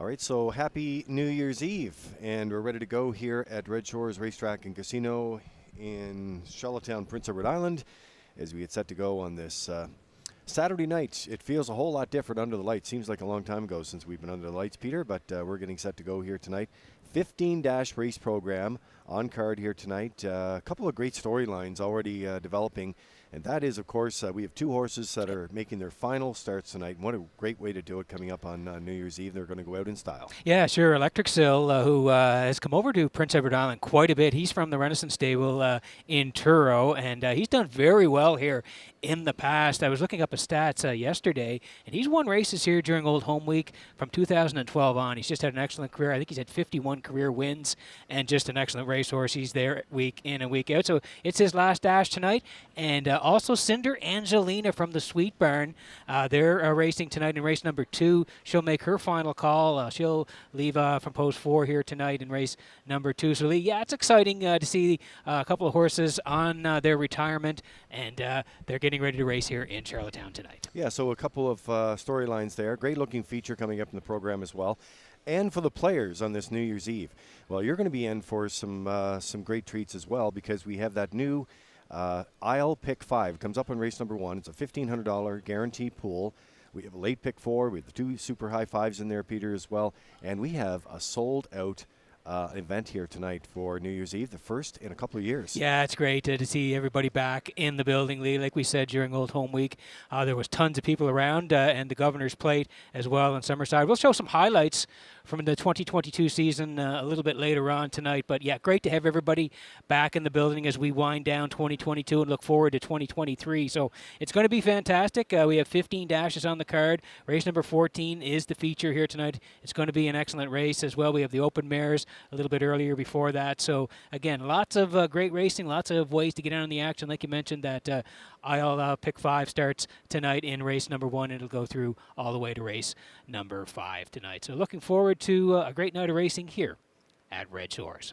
right, so happy New Year's Eve, and we're ready to go here at Redshores Racetrack and Casino in Charlottetown, Prince Edward Island, as we get set to go on this Saturday night. It feels a whole lot different under the lights. Seems like a long time ago since we've been under the lights, Peter, but we're getting set to go here tonight. 15-dash race program on card here tonight. A couple of great storylines already developing. And that is, of course, we have two horses that are making their final starts tonight. And what a great way to do it coming up on New Year's Eve. They're going to go out in style. Yeah, sure. Electric Sill, who has come over to Prince Edward Island quite a bit. He's from the Renaissance Stable in Truro, and he's done very well here in the past. I was looking up his stats yesterday, and he's won races here during Old Home Week from 2012 on. He's just had an excellent career. I think he's had 51 career wins and just an excellent racehorse. He's there week in and week out. So it's his last dash tonight. And also Cinder Angelina from the Sweet Barn. They're racing tonight in race number 2. She'll make her final call. She'll leave from post 4 here tonight in race number 2. So, Lee, yeah, it's exciting to see a couple of horses on their retirement, and they're getting ready to race here in Charlottetown tonight. Yeah, so a couple of storylines there. Great-looking feature coming up in the program as well. And for the players on this New Year's Eve, well, you're going to be in for some great treats as well, because we have that new I'll Pick 5. It comes up on race number 1. It's a $1,500 guarantee pool. We have a late pick 4. We have the 2 super high 5s in there, Peter, as well. And we have a sold-out event here tonight for New Year's Eve, the first in a couple of years. Yeah, it's great to see everybody back in the building, Lee. Like we said during Old Home Week, there was tons of people around, and the Governor's Plate as well in Summerside. We'll show some highlights from the 2022 season a little bit later on tonight. But, yeah, great to have everybody back in the building as we wind down 2022 and look forward to 2023. So it's going to be fantastic. We have 15 dashes on the card. Race number 14 is the feature here tonight. It's going to be an excellent race as well. We have the open mares a little bit earlier before that. So, again, lots of great racing, lots of ways to get in on the action. Like you mentioned, that I'll Pick 5 starts tonight in race number 1. It'll go through all the way to race number 5 tonight. So looking forward to a great night of racing here at Redshores.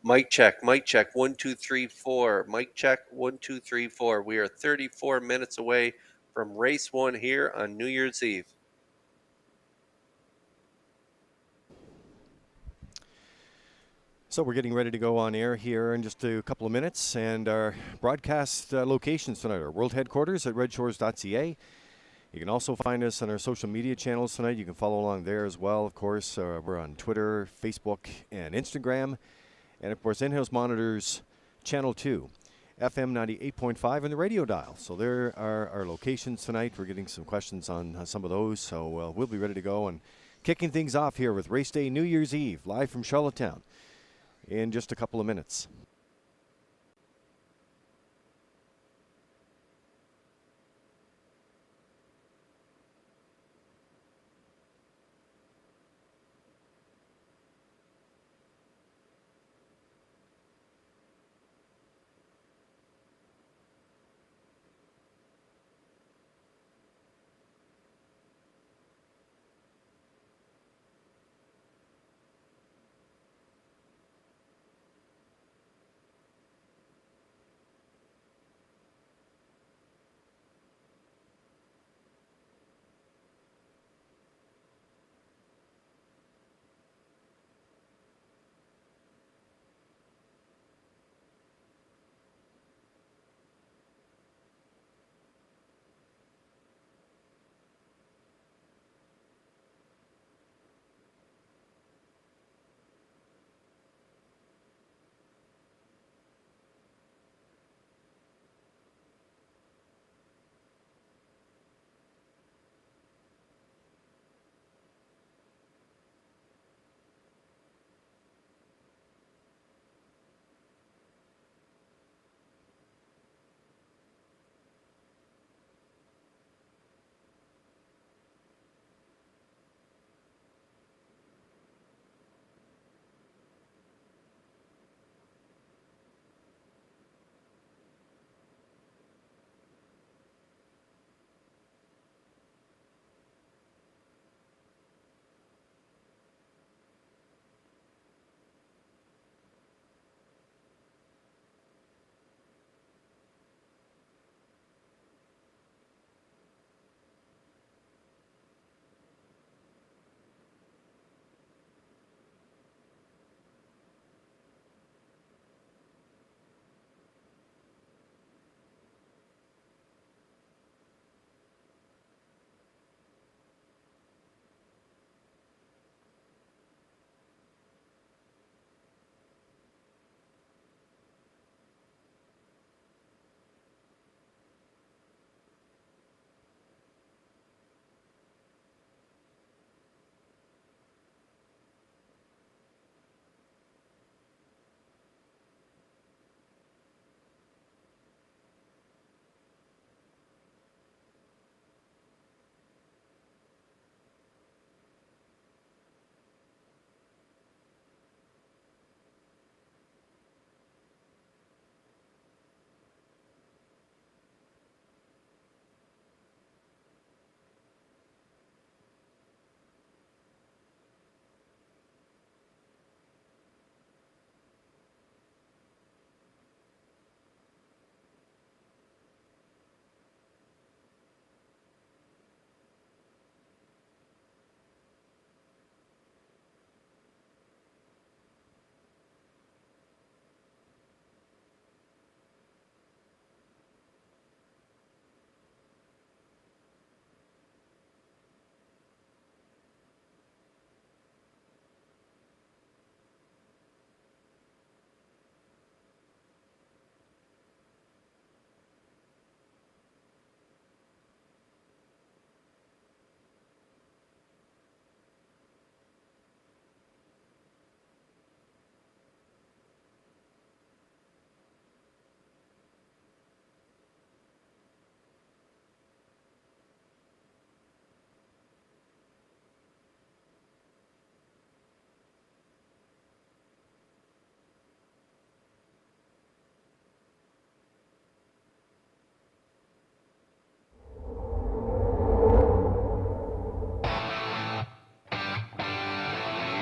Mic check, mic check, 1, 2, 3, 4. Mic check, 1, 2, 3, 4. We are 34 minutes away from race 1 here on New Year's Eve. So we're getting ready to go on air here in just a couple of minutes, and our broadcast locations tonight are world headquarters at Redshores.ca. You can also find us on our social media channels tonight. You can follow along there as well, of course. We're on Twitter, Facebook, and Instagram. And, of course, in-house monitors, Channel 2, FM 98.5, and the radio dial. So there are our locations tonight. We're getting some questions on some of those, so we'll be ready to go. And kicking things off here with Race Day New Year's Eve, live from Charlottetown in just a couple of minutes.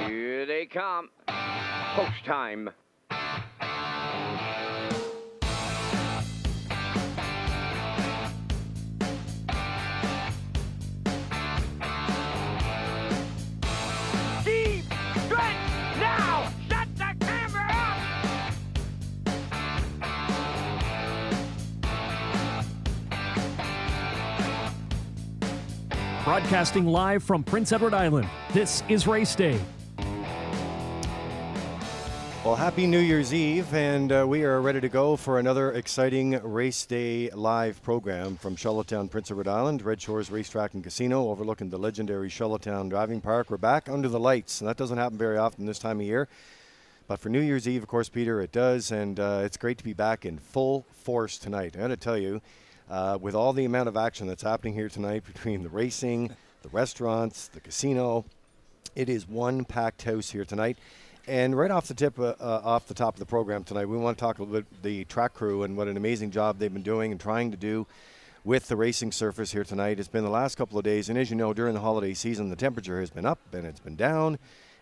Here they come. Post time. Broadcasting live from Prince Edward Island, this is Race Day. Well, happy New Year's Eve, and we are ready to go for another exciting Race Day live program from Charlottetown, Prince Edward Island, Redshores Racetrack and Casino, overlooking the legendary Charlottetown Driving Park. We're back under the lights, and that doesn't happen very often this time of year. But for New Year's Eve, of course, Peter, it does, and it's great to be back in full force tonight. I got to tell you, with all the amount of action that's happening here tonight between the racing, the restaurants, the casino, it is one packed house here tonight. And right off the top of the program tonight, we want to talk a little bit the track crew and what an amazing job they've been doing and trying to do with the racing surface here tonight. It's been the last couple of days, and as you know, during the holiday season, the temperature has been up and it's been down.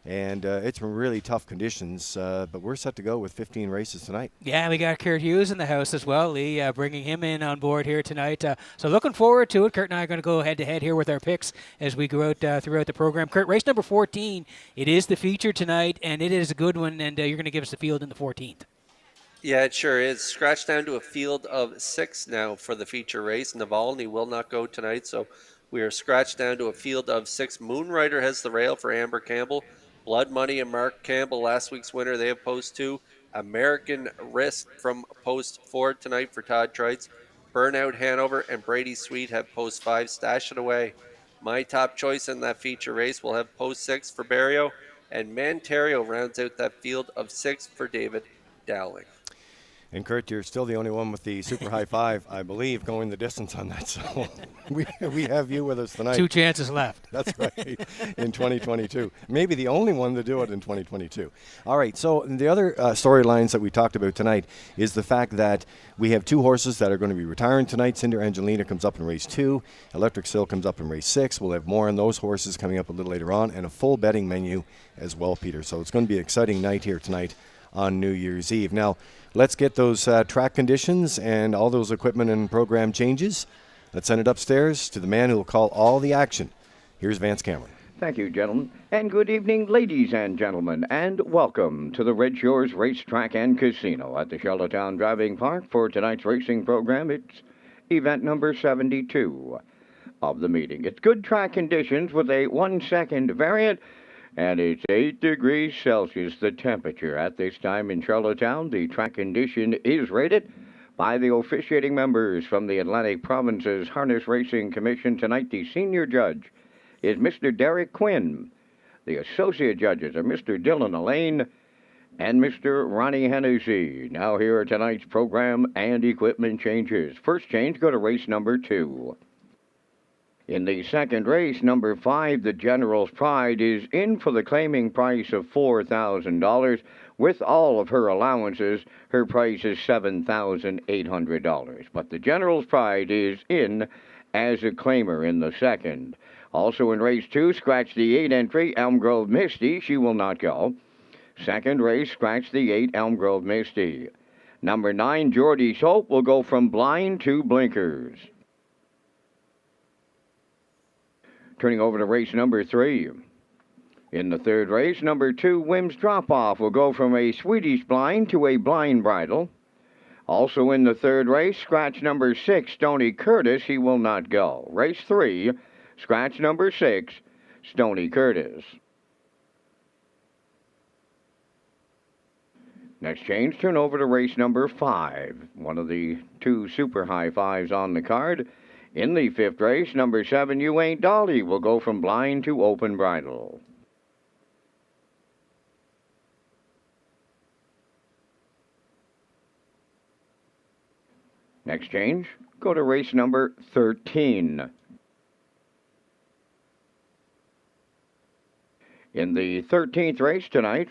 And it's been really tough conditions, but we're set to go with 15 races tonight. Yeah, we got Kurt Hughes in the house as well, Lee, bringing him in on board here tonight. So looking forward to it. Kurt and I are going to go head-to-head here with our picks as we go out throughout the program. Kurt, race number 14, it is the feature tonight, and it is a good one, and you're going to give us the field in the 14th. Yeah, it sure is. Scratched down to a field of 6 now for the feature race. Navalny will not go tonight, so we are scratched down to a field of 6. Moonrider has the rail for Amber Campbell. Blood Money and Mark Campbell, last week's winner, they have post 2. American Risk from post 4 tonight for Todd Trites. Burnout Hanover and Brady Sweet have post 5. Stash it away. My top choice in that feature race will have post 6 for Barrio. And Mantario rounds out that field of 6 for David Dowling. And Kurt, you're still the only one with the super high five, I believe, going the distance on that. So we have you with us tonight. 2 chances left. That's right, in 2022. Maybe the only one to do it in 2022. All right, so the other storylines that we talked about tonight is the fact that we have 2 horses that are going to be retiring tonight. Cinder Angelina comes up in race 2. Electric Sill comes up in race 6. We'll have more on those horses coming up a little later on, and a full betting menu as well, Peter. So it's going to be an exciting night here tonight on New Year's Eve. Now, let's get those track conditions and all those equipment and program changes. Let's send it upstairs to the man who will call all the action. Here's Vance Cameron. Thank you, gentlemen. And good evening, ladies and gentlemen, and welcome to the Redshores Racetrack and Casino at the Charlottetown Driving Park for tonight's racing program. It's event number 72 of the meeting. It's good track conditions with a 1-second variant, and it's 8 degrees Celsius, the temperature at this time in Charlottetown. The track condition is rated by the officiating members from the Atlantic Province's Harness Racing Commission. Tonight, the senior judge is Mr. Derek Quinn. The associate judges are Mr. Dylan Elaine and Mr. Ronnie Hennessy. Now here are tonight's program and equipment changes. First change, go to race number 2. In the second race, number 5, the General's Pride, is in for the claiming price of $4,000. With all of her allowances, her price is $7,800. But the General's Pride is in as a claimer in the second. Also in race 2, scratch the 8 entry, Elm Grove Misty. She will not go. Second race, scratch the 8, Elm Grove Misty. Number 9, Geordie's Hope, will go from blind to blinkers. Turning over to race number 3. In the third race, number 2, Wim's Drop Off, will go from a Swedish blind to a blind bridle. Also in the third race, scratch number 6, Stony Curtis. He will not go. Race 3, scratch number 6, Stony Curtis. Next change, turn over to race number 5. One of the 2 super high fives on the card. In the fifth race, number 7, You Ain't Dolly, will go from blind to open bridle. Next change, go to race number 13. In the 13th race tonight,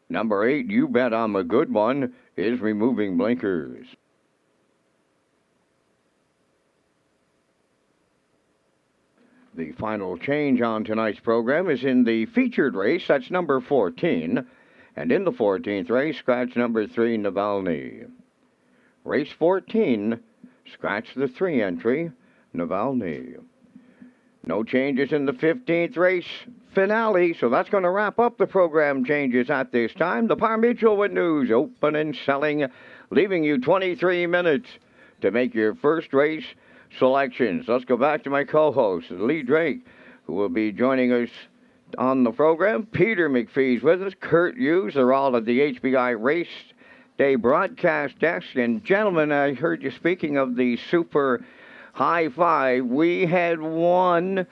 number 8, You Bet I'm a Good One, is removing blinkers. The final change on tonight's program is in the featured race. That's number 14. And in the 14th race, scratch number 3, Navalny. Race 14, scratch the 3 entry, Navalny. No changes in the 15th race finale, so that's going to wrap up the program changes at this time. The Par Mutual windows open and selling, leaving you 23 minutes to make your first race selections. Let's go back to my co-host, Lee Drake. who will be joining us on the program. Peter McPhee's with us. Kurt Hughes are all at the HBI Race Day broadcast desk. And gentlemen, I heard you speaking of the Super High Five. We had one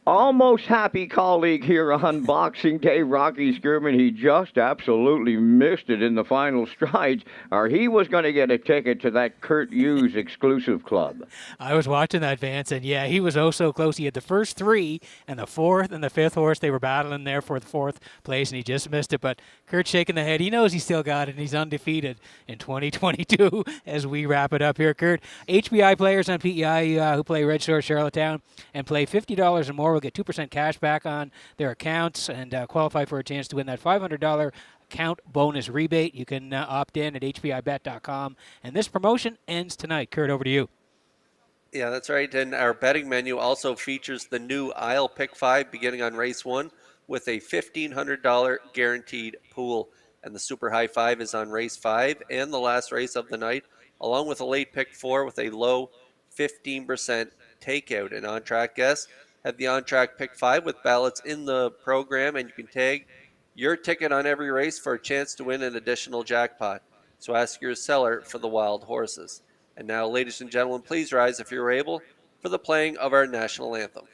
almost happy colleague here on Boxing Day, Rocky Skirman. He just absolutely missed it in the final strides, or he was going to get a ticket to that Kurt Hughes exclusive club. I was watching that, Vance, and yeah, he was oh so close. He had the first three, and the fourth and the fifth horse. They were battling there for the fourth place, and he just missed it. But Kurt's shaking the head. He knows he still got it, and he's undefeated in 2022 as we wrap it up here. Kurt, HBI players on PEI who play Red Shores Charlottetown and play $50 or more will get 2% cash back on their accounts and qualify for a chance to win that $500 account bonus rebate. You can opt in at hbibet.com. And this promotion ends tonight. Kurt, over to you. Yeah, that's right. And our betting menu also features the new I'll Pick 5 beginning on race 1 with a $1,500 guaranteed pool. And the Super High 5 is on race 5 and the last race of the night, along with a late pick 4 with a low 15% takeout. And on-track guests have the on-track pick 5 with ballots in the program, and you can tag your ticket on every race for a chance to win an additional jackpot. So ask your seller for the wild horses. And now, ladies and gentlemen, please rise if you're able for the playing of our national anthem.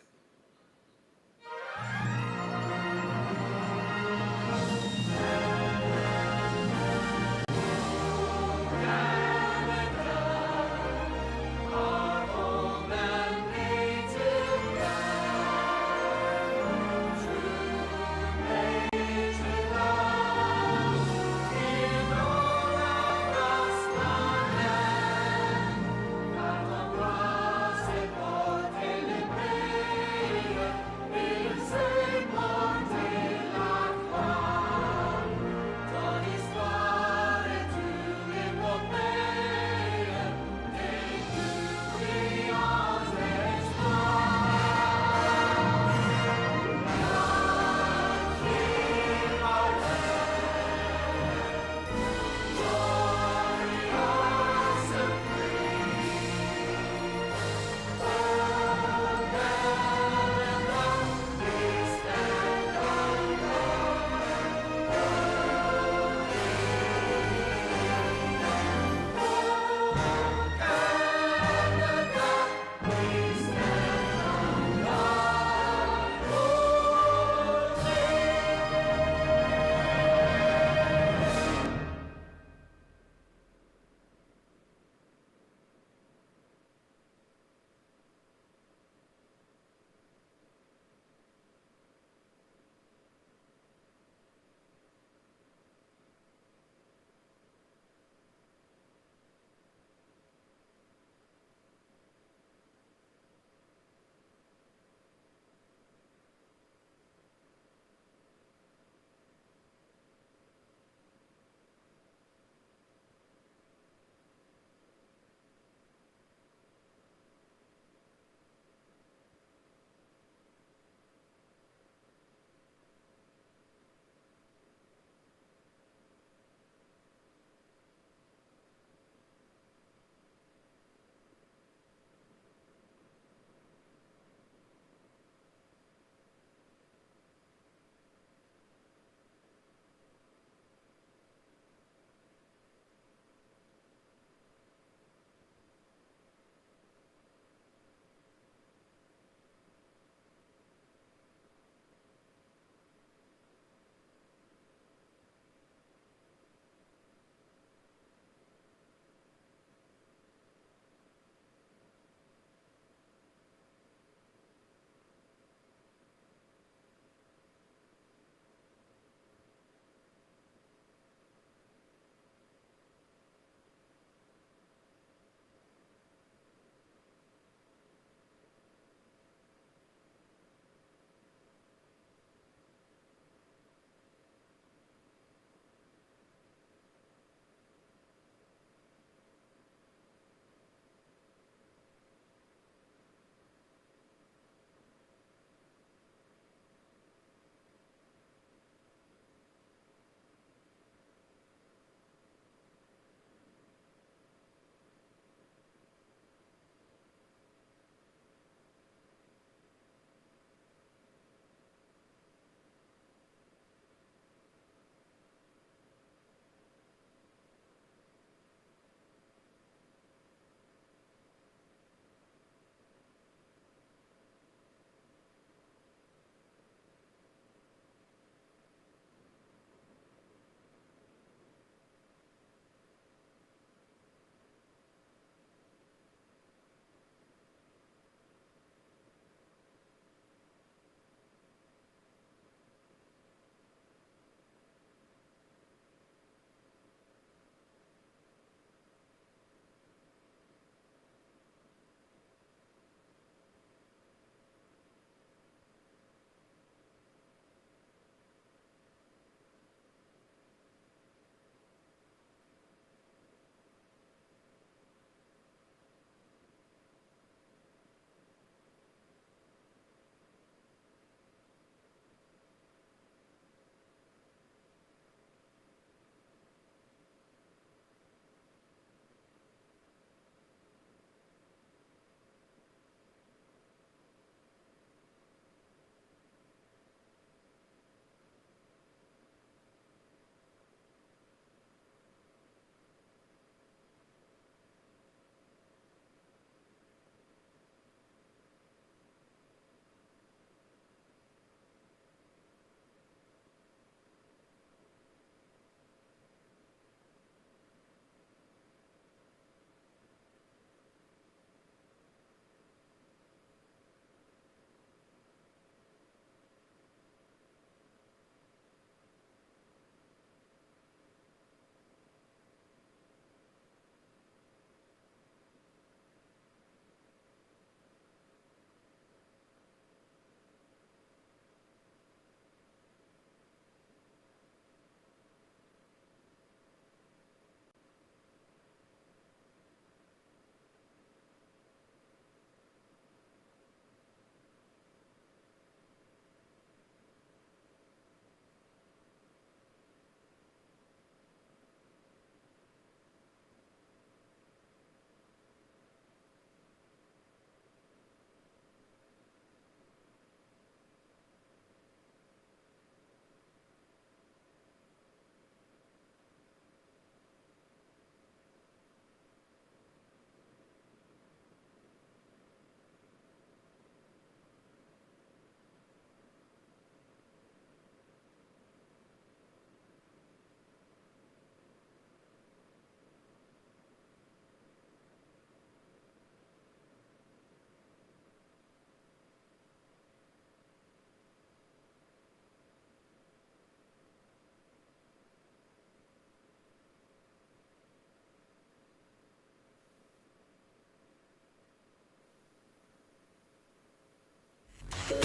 Now,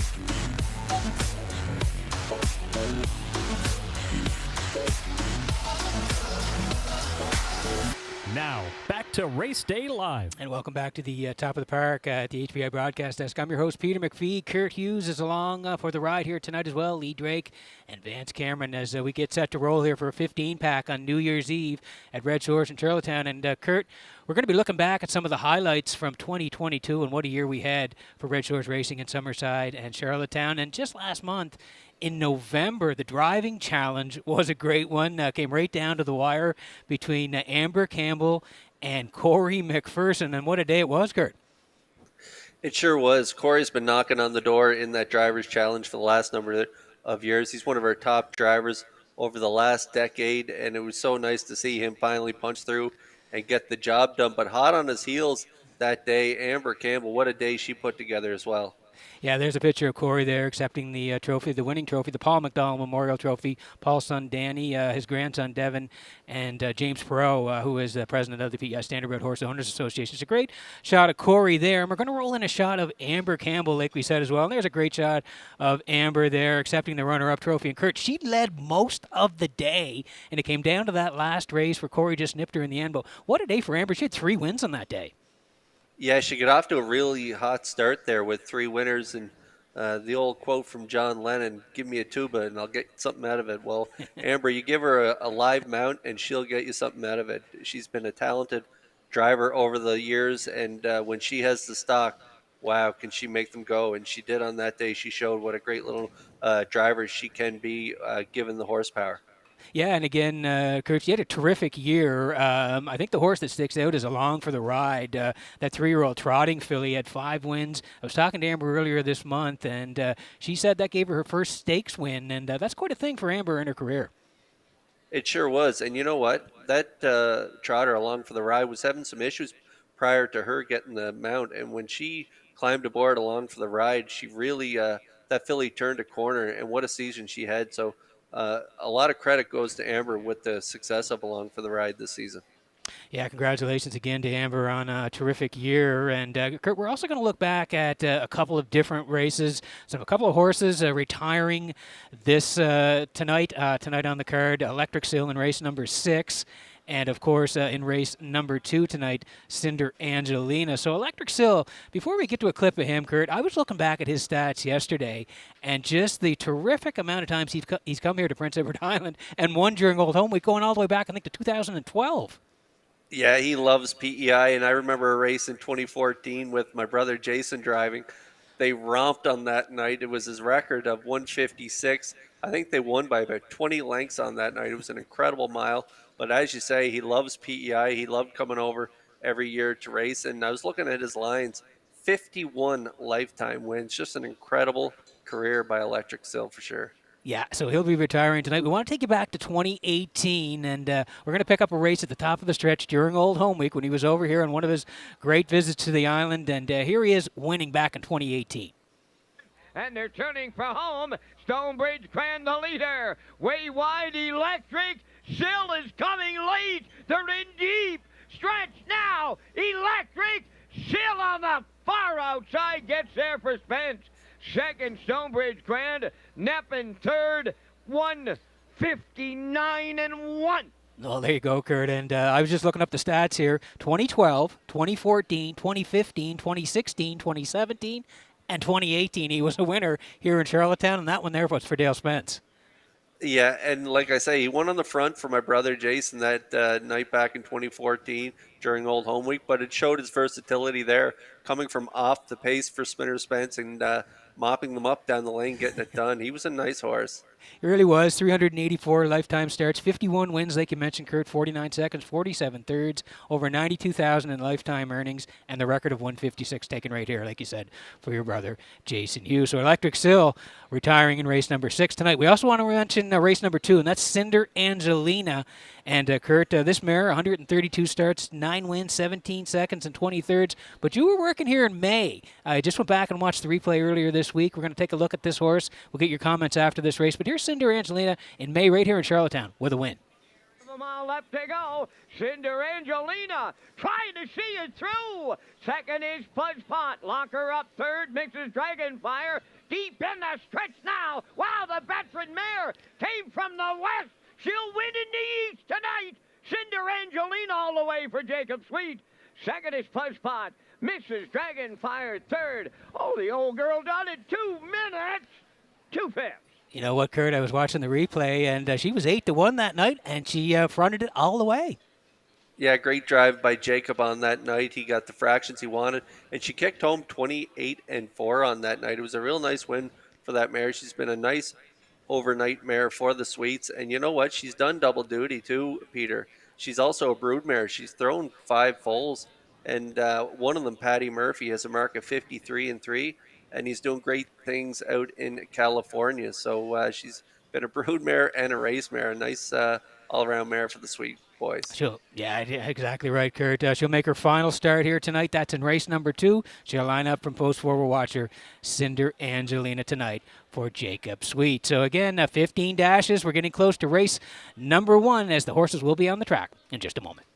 back to Race Day Live. And welcome back to the top of the park at the HBI Broadcast Desk. I'm your host, Peter McPhee. Kurt Hughes is along for the ride here tonight as well. Lee Drake and Vance Cameron as we get set to roll here for a 15-pack on New Year's Eve at Red Shores in Charlottetown. And Kurt, we're going to be looking back at some of the highlights from 2022 and what a year we had for Red Shores Racing in Summerside and Charlottetown. And just last month, in November, the driving challenge was a great one. Came right down to the wire between Amber Campbell and Corey McPherson. And what a day it was, Kurt. It sure was. Corey's been knocking on the door in that driver's challenge for the last number of years. He's one of our top drivers over the last decade, and it was so nice to see him finally punch through and get the job done. But hot on his heels that day, Amber Campbell, what a day she put together as well. Yeah, there's a picture of Corey there accepting the trophy, the winning trophy, the Paul McDonald Memorial Trophy. Paul's son, Danny, his grandson, Devin, and James Perot, who is the president of the Standardbred Horse Owners Association. It's a great shot of Corey there. And we're going to roll in a shot of Amber Campbell, like we said as well. And there's a great shot of Amber there accepting the runner-up trophy. And Kurt, she led most of the day, and it came down to that last race where Corey just nipped her in the end. But what a day for Amber. She had 3 wins on that day. Yeah, she got off to a really hot start there with 3 winners, and the old quote from John Lennon, give me a tuba and I'll get something out of it. Well, Amber, you give her a live mount and she'll get you something out of it. She's been a talented driver over the years, and when she has the stock, wow, can she make them go? And she did on that day. She showed what a great little driver she can be given the horsepower. Yeah, and again, Kurt, she had a terrific year. I think the horse that sticks out is Along for the Ride. That 3-year-old trotting filly had 5 wins. I was talking to Amber earlier this month, and she said that gave her first stakes win, and that's quite a thing for Amber in her career. It sure was. And you know what? That trotter, Along for the Ride, was having some issues prior to her getting the mount, and when she climbed aboard Along for the Ride, she really, that filly turned a corner, and what a season she had. So a lot of credit goes to Amber with the success of Along for the Ride this season. Yeah, congratulations again to Amber on a terrific year. And Kurt, we're also going to look back at a couple of different races. So a couple of horses retiring this tonight on the card. Electric Seal in race number 6. And, of course, in race number 2 tonight, Cinder Angelina. So Electric Sill, before we get to a clip of him, Kurt, I was looking back at his stats yesterday, and just the terrific amount of times he's come here to Prince Edward Island and won during Old Home Week, going all the way back, I think, to 2012. Yeah, he loves PEI, and I remember a race in 2014 with my brother Jason driving. They romped on that night. It was his record of 156. I think they won by about 20 lengths on that night. It was an incredible mile. But as you say, he loves PEI. He loved coming over every year to race. And I was looking at his lines, 51 lifetime wins. Just an incredible career by Electric Sill for sure. Yeah, so he'll be retiring tonight. We want to take you back to 2018, and we're going to pick up a race at the top of the stretch during Old Home Week when he was over here on one of his great visits to the island. And here he is winning back in 2018. And they're turning for home. Stonebridge Grand the leader. Way wide, Electric Sill is coming late. They're in deep. Stretch now. Electric Sill on the far outside gets there for Spence. Second, Stonebridge Grand. Neppen third. 159-1. Oh, there you go, Kurt. And I was just looking up the stats here. 2012, 2014, 2015, 2016, 2017, and 2018. He was a winner here in Charlottetown, and that one there was for Dale Spence. Yeah, and like I say, he won on the front for my brother Jason that night back in 2014 during Old Home Week, but it showed his versatility there, coming from off the pace for Spinner Spence and mopping them up down the lane, getting it done. He was a nice horse. He really was. 384 lifetime starts, 51 wins, like you mentioned, Kurt, 49 seconds, 47 thirds, over 92,000 in lifetime earnings, and the record of 156 taken right here, like you said, for your brother Jason Hughes. So Electric Sill retiring in race number 6 tonight. We also want to mention race number 2, and that's Cinder Angelina. And Kurt, this mare, 132 starts, 9 wins, 17 seconds, and 20 thirds. But you were working here in May. I just went back and watched the replay earlier this week. We're going to take a look at this horse. We'll get your comments after this race. But here's Cinder Angelina in May right here in Charlottetown with a win. a mile left to go. Cinder Angelina trying to see it through. Second is Fudge Pot. Locker up third. Mrs. Dragonfire deep in the stretch now. Wow, the veteran mare came from the west. She'll win in the east tonight. Cinder Angelina all the way for Jacob Sweet. Second is Fudge Pot. Mrs. Dragonfire third. Oh, the old girl done it 2 minutes. 2/5. You know what, Kurt? I was watching the replay, and she was 8-1 that night, and she fronted it all the way. Yeah, great drive by Jacob on that night. He got the fractions he wanted, and she kicked home 28-4 on that night. It was a real nice win for that mare. She's been a nice overnight mare for the Sweets, and you know what? She's done double duty too, Peter. She's also a brood mare. She's thrown 5 foals, and one of them, Patty Murphy, has a mark of 53-3, and he's doing great things out in California. So she's been a brood mare and a race mare. A nice all-around mare for the Sweet boys. Yeah, exactly right, Kurt. She'll make her final start here tonight. That's in race number 2. She'll line up from post forward watcher Cinder Angelina tonight for Jacob Sweet. So again, 15 dashes. We're getting close to race number 1 as the horses will be on the track in just a moment.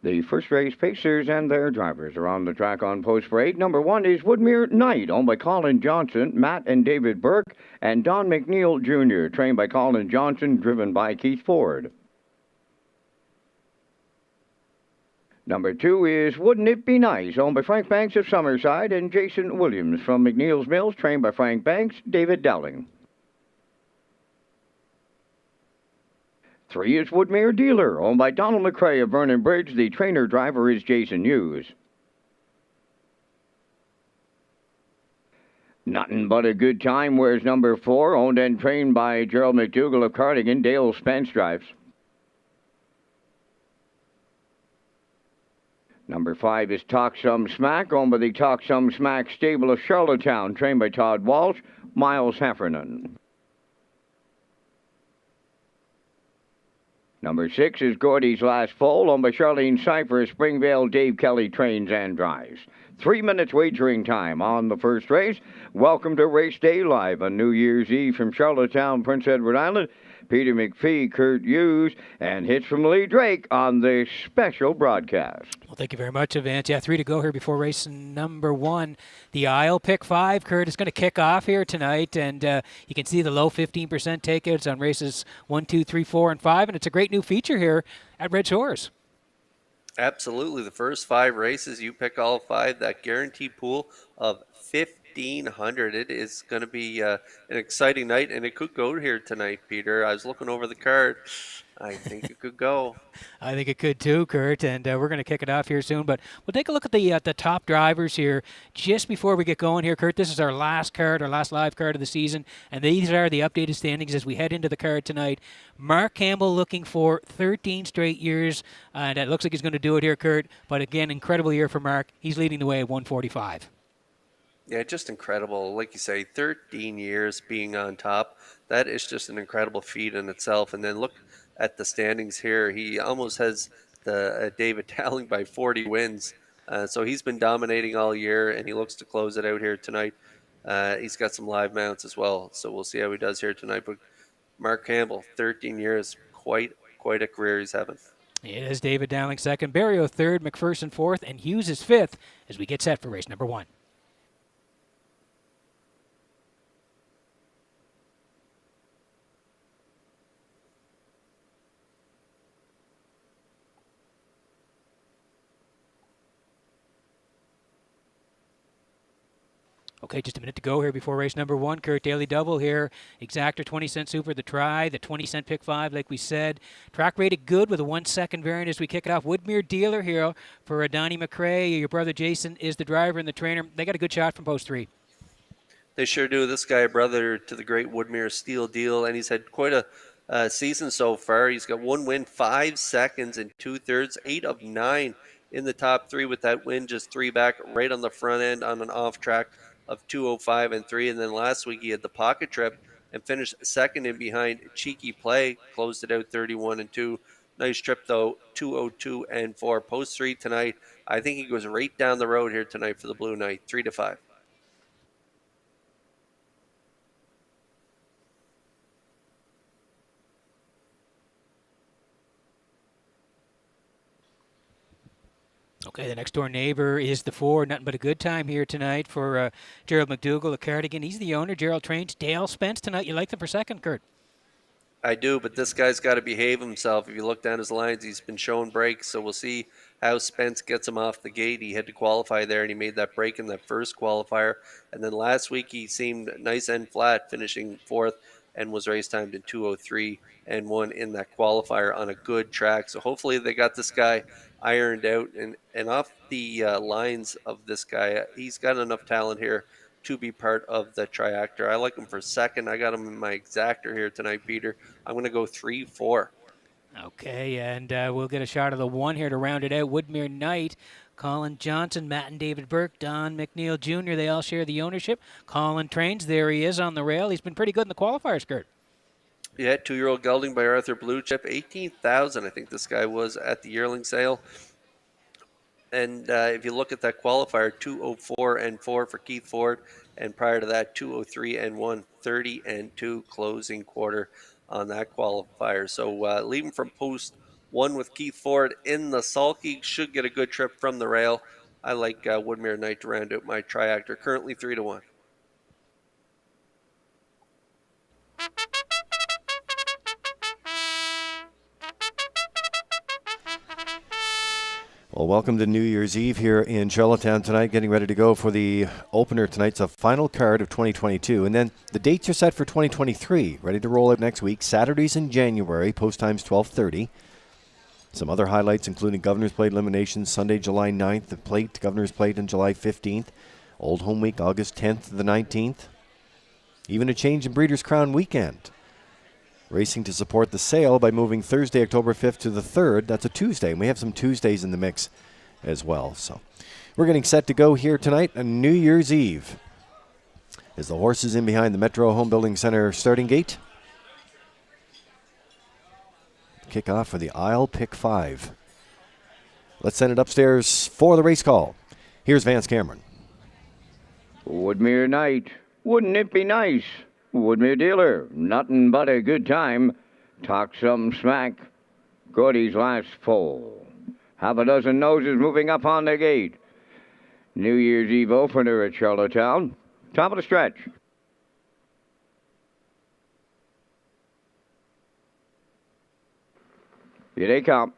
The first race pacers and their drivers are on the track on post for 8. Number 1 is Woodmere Knight, owned by Colin Johnson, Matt and David Burke, and Don McNeil Jr., trained by Colin Johnson, driven by Keith Ford. Number 2 is Wouldn't It Be Nice, owned by Frank Banks of Summerside and Jason Williams from McNeil's Mills, trained by Frank Banks, David Dowling. 3 is Woodmere Dealer, owned by Donald McCrae of Vernon Bridge. The trainer driver is Jason Hughes. Nothing But a Good Time wears number 4, owned and trained by Gerald McDougall of Cardigan. Dale Spence drives. Number 5 is Talk Some Smack, owned by the Talk Some Smack stable of Charlottetown, trained by Todd Walsh, Miles Heffernan. Number 6 is Gordy's Last Foal, owned by Charlene Cypher, Springvale. Dave Kelly trains and drives. 3 minutes wagering time on the first race. Welcome to Race Day Live on New Year's Eve from Charlottetown, Prince Edward Island. Peter McPhee, Kurt Hughes, and hits from Lee Drake on this special broadcast. Well, thank you very much, Vance. Yeah, 3 to go here before race number 1. The Isle Pick 5, Kurt, is going to kick off here tonight, and you can see the low 15% takeouts on races 1, 2, 3, 4, and 5, and it's a great new feature here at Red Shores. Absolutely. The first 5 races, you pick all 5. That guaranteed pool of 1,500. It is going to be an exciting night, and it could go here tonight, Peter. I was looking over the card. I think it could go. I think it could too, Kurt, and we're going to kick it off here soon. But we'll take a look at the top drivers here just before we get going here, Kurt. This is our last card, our last live card of the season, and these are the updated standings as we head into the card tonight. Mark Campbell looking for 13 straight years, and it looks like he's going to do it here, Kurt. But again, incredible year for Mark. He's leading the way at 145. Yeah, just incredible. Like you say, 13 years being on top. That is just an incredible feat in itself. And then look at the standings here. He almost has the David Dowling by 40 wins. So he's been dominating all year, and he looks to close it out here tonight. He's got some live mounts as well, so we'll see how he does here tonight. But Mark Campbell, 13 years, quite a career he's having. It is David Dowling second, Barrio third, McPherson fourth, and Hughes is fifth as we get set for race number 1. Okay, just a minute to go here before race number 1. Kurt, daily double here. Exactor 20-cent super, the try, the 20-cent pick 5, like we said. Track rated good with a 1-second variant as we kick it off. Woodmere Dealer here for Donnie McCrae. Your brother Jason is the driver and the trainer. They got a good shot from post 3. They sure do. This guy, brother to the great Woodmere Steel Deal, and he's had quite a season so far. He's got 1 win, 5 seconds and 2/3, 8 of 9 in the top 3 with that win, just 3 back right on the front end on an off track of 2:05 and 3. And then last week he had the pocket trip and finished second in behind Cheeky Play, closed it out 31 and 2. Nice trip though, 2:02 and 4. Post 3 tonight. I think he goes right down the road here tonight for the Blue Knight, 3-5. Okay, the next door neighbor is the 4. Nothing but a good time here tonight for Gerald McDougall of Cardigan. He's the owner. Gerald trains Dale Spence tonight. You like them for second, Kurt? I do, but this guy's got to behave himself. If you look down his lines, he's been showing breaks, so we'll see how Spence gets him off the gate. He had to qualify there, and he made that break in that first qualifier. And then last week he seemed nice and flat, finishing 4th, and was race timed in 2:03 and 1 in that qualifier on a good track. So hopefully they got this guy ironed out. And off the lines of this guy, he's got enough talent here to be part of the triactor. I like him for second. I got him in my exactor here tonight, Peter. I'm going to go 3-4. Okay, and we'll get a shot of the 1 here to round it out. Woodmere Knight, Colin Johnson, Matt and David Burke, Don McNeil Jr., they all share the ownership. Colin trains. There he is on the rail. He's been pretty good in the qualifiers, Kurt. Yeah, 2-year-old gelding by Arthur Blue Chip. 18,000, I think this guy was at the yearling sale. And if you look at that qualifier, 2:04 and 4 for Keith Ford. And prior to that, 2:03 and 1, 30 and 2 closing quarter on that qualifier. So leading from post 1 with Keith Ford in the sulky. Should get a good trip from the rail. I like Woodmere Knight to round out my triactor. Currently 3-1. Well, welcome to New Year's Eve here in Charlottetown tonight, getting ready to go for the opener tonight's a final card of 2022. And then the dates are set for 2023, ready to roll out next week, Saturdays in January, post times 12:30. Some other highlights including Governor's Plate eliminations Sunday, July 9th, the Plate, Governor's Plate on July 15th, Old Home Week, August 10th to the 19th. Even a change in Breeders' Crown weekend. Racing to support the sale by moving Thursday, October 5th to the 3rd. That's a Tuesday, and we have some Tuesdays in the mix as well. So we're getting set to go here tonight on New Year's Eve. As the horses in behind the Metro Home Building Center starting gate. Kickoff for the Isle Pick 5. Let's send it upstairs for the race call. Here's Vance Cameron. Woodmere Knight, wouldn't it be nice? Woodmere Dealer, nothing but a good time. Talk some smack. Gordy's last foal. Half a dozen noses moving up on the gate. New Year's Eve opener at Charlottetown. Top of the stretch. Here they come.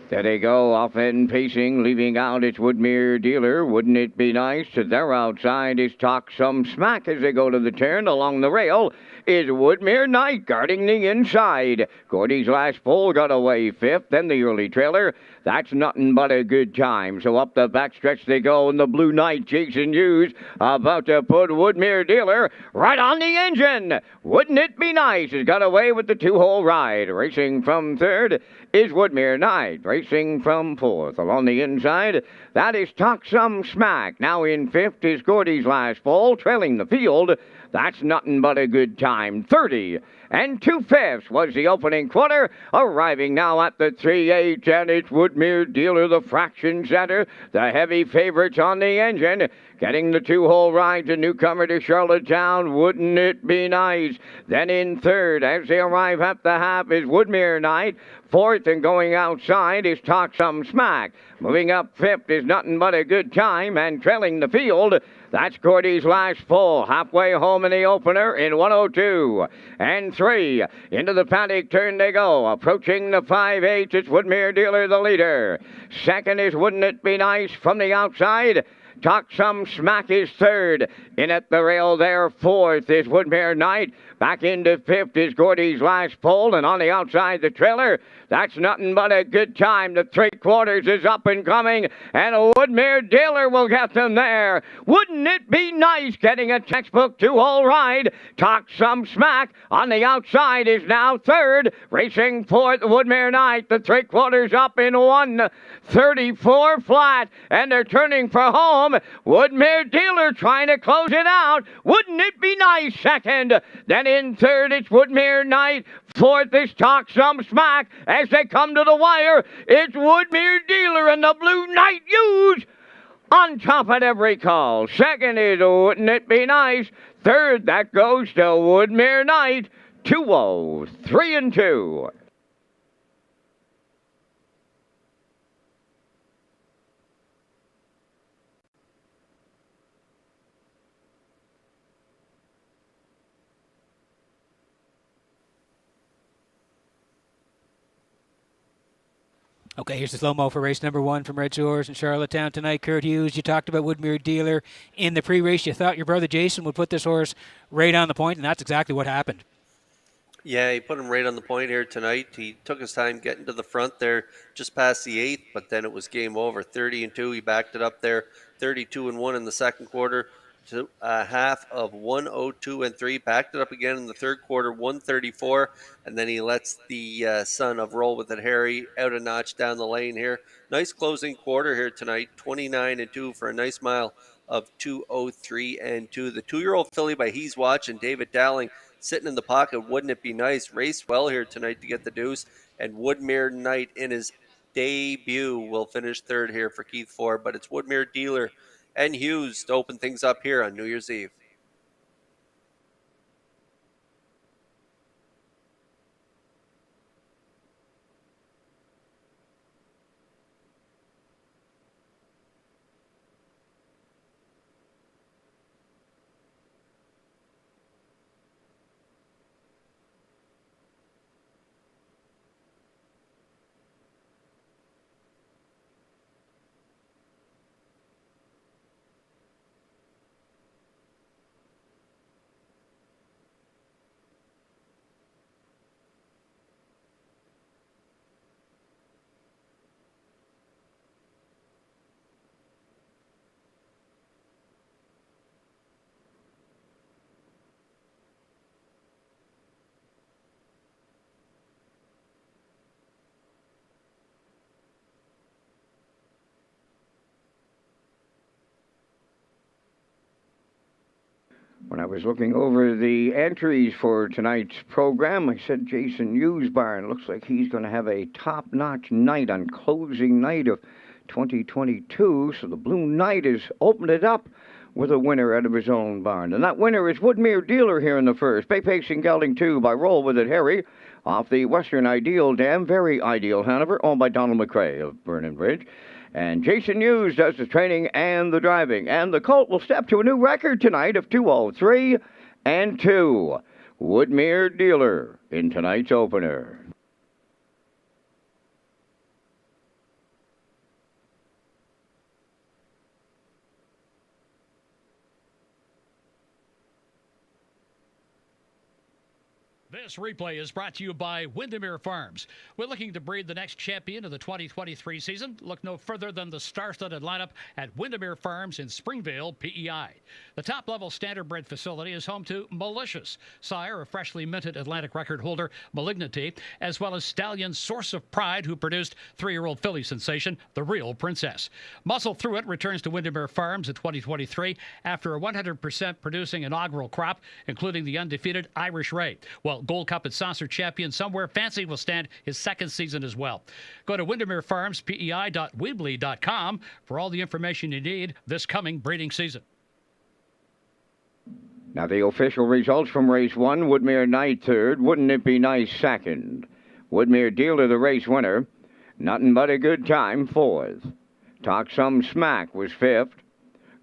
There they go, off and pacing, leaving out its Woodmere Dealer. Wouldn't it be nice? To their outside is Talk Some Smack as they go to the turn. Along the rail is Woodmere Knight guarding the inside. Gordy's last foal got away fifth, then the early trailer. That's nothing but a good time. So up the backstretch they go, and the Blue Knight, Jason Hughes, about to put Woodmere Dealer right on the engine. Wouldn't it be nice? Has got away with the two-hole ride. Racing from third is Woodmere Knight. Racing from fourth. Along the inside, that is Talk Some Smack. Now in fifth is Gordy's last foal, trailing the field. That's nothing but a good time. 30 and 2/5 was the opening quarter. Arriving now at the 3/8, and it's Woodmere Dealer, the fraction setter, the heavy favorites on the engine. Getting the two-hole ride to newcomer to Charlottetown. Wouldn't it be nice? Then in third, as they arrive at the half, is Woodmere Knight. Fourth and going outside is Talk Some Smack. Moving up fifth is nothing but a good time, and trailing the field, that's Gordy's last foal. Halfway home in the opener in 102 and 3. Into the paddock turn they go. Approaching the 5/8, it's Woodmere Dealer, the leader. Second is Wouldn't It Be Nice from the outside. Talk Some Smack is third. In at the rail there, fourth is Woodmere Knight. Back into fifth is Gordy's last foal, and on the outside the trailer, that's nothing but a good time. The 3/4 is up and coming, and a Woodmere Dealer will get them there. Wouldn't it be nice getting a textbook two-hole ride? Talk Some Smack on the outside is now third. Racing fourth, Woodmere Knight. The 3/4 up in 1:34 flat, and they're turning for home. Woodmere Dealer trying to close it out. Wouldn't it be nice? Second. Then in third, it's Woodmere Knight. Fourth is Talk Some Smack. As they come to the wire, it's Woodmere Dealer and the Blue Knight Hughes on top at every call. Second is Wouldn't It Be Nice? Third, that goes to Woodmere Knight. 2-0, 3 and 2. Okay, here's the slow-mo for race number 1 from Redshores in Charlottetown tonight. Kurt Hughes, you talked about Woodmere Dealer in the pre-race. You thought your brother Jason would put this horse right on the point, and that's exactly what happened. Yeah, he put him right on the point here tonight. He took his time getting to the front there just past the 8th, but then it was game over. 30 and 2, he backed it up there. 32 and 1 in the second quarter to a half of 102 and 3. Backed it up again in the third quarter, 134, and then he lets the son of Roll With It Harry out a notch down the lane here. Nice closing quarter here tonight, 29 and 2 for a nice mile of 203 and 2. The 2-year-old filly by He's Watch and David Dowling sitting in the pocket. Wouldn't it be nice? Raced well here tonight to get the deuce, and Woodmere Knight in his debut will finish third here for Keith Ford, but it's Woodmere Dealer and Hughes to open things up here on New Year's Eve. When I was looking over the entries for tonight's program, I said Jason Newsbarn looks like he's going to have a top-notch night on closing night of 2022. So the Blue Knight has opened it up with a winner out of his own barn. And that winner is Woodmere Dealer here in the first. Bay Pacing Gelding 2 by Roll With It Harry off the Western Ideal Dam. Very Ideal Hanover, owned by Donald McRae of Vernon Bridge. And Jason Hughes does the training and the driving. And the colt will step to a new record tonight of 2:03 and 2. Woodmere Dealer in tonight's opener. This replay is brought to you by Windermere Farms. We're looking to breed the next champion of the 2023 season. Look no further than the star-studded lineup at Windermere Farms in Springvale, PEI. The top-level standard-bred facility is home to Malicious, sire of freshly minted Atlantic record holder Malignity, as well as Stallion Source of Pride, who produced 3-year-old filly sensation, The Real Princess. Muscle Through It returns to Windermere Farms in 2023 after a 100% producing inaugural crop, including the undefeated Irish Ray. Well, Gold Cup and Saucer champion Somewhere Fancy will stand his second season as well. Go to Windermere Farms, PEI.weebly.com for all the information you need this coming breeding season. Now the official results from race 1, Woodmere Knight third, Wouldn't It Be Nice second. Woodmere Dealer the race winner, Nothing But a Good Time fourth. Talk Some Smack was fifth.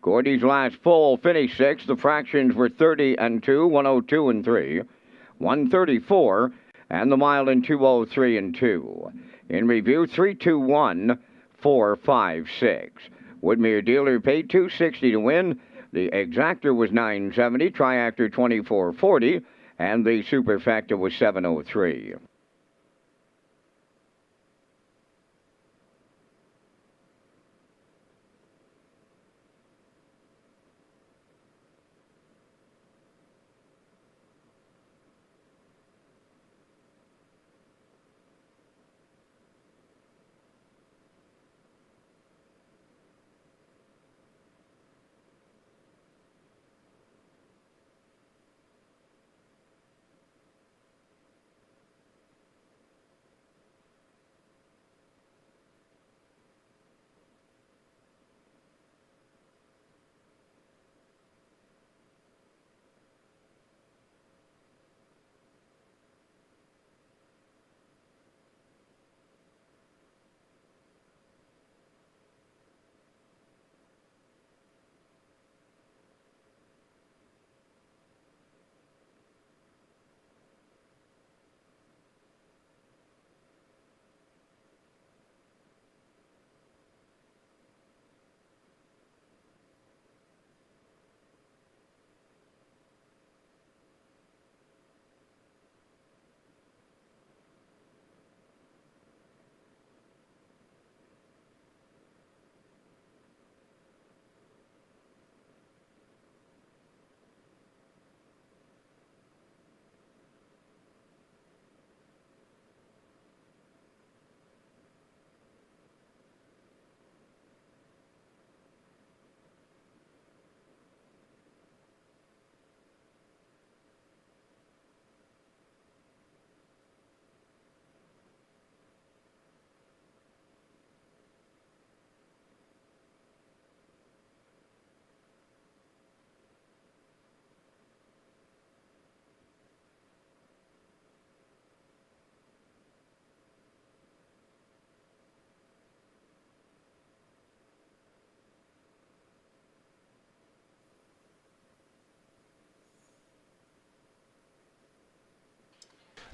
Gordy's Last Full finished sixth. The fractions were 30 and 2, 102 and 3. 134, and the mile in 2:03 and 2. In review, 3:21, 4:56. Woodmere Dealer paid $260 to win. The exactor was $970, triactor $24.40, and the superfecta was $703.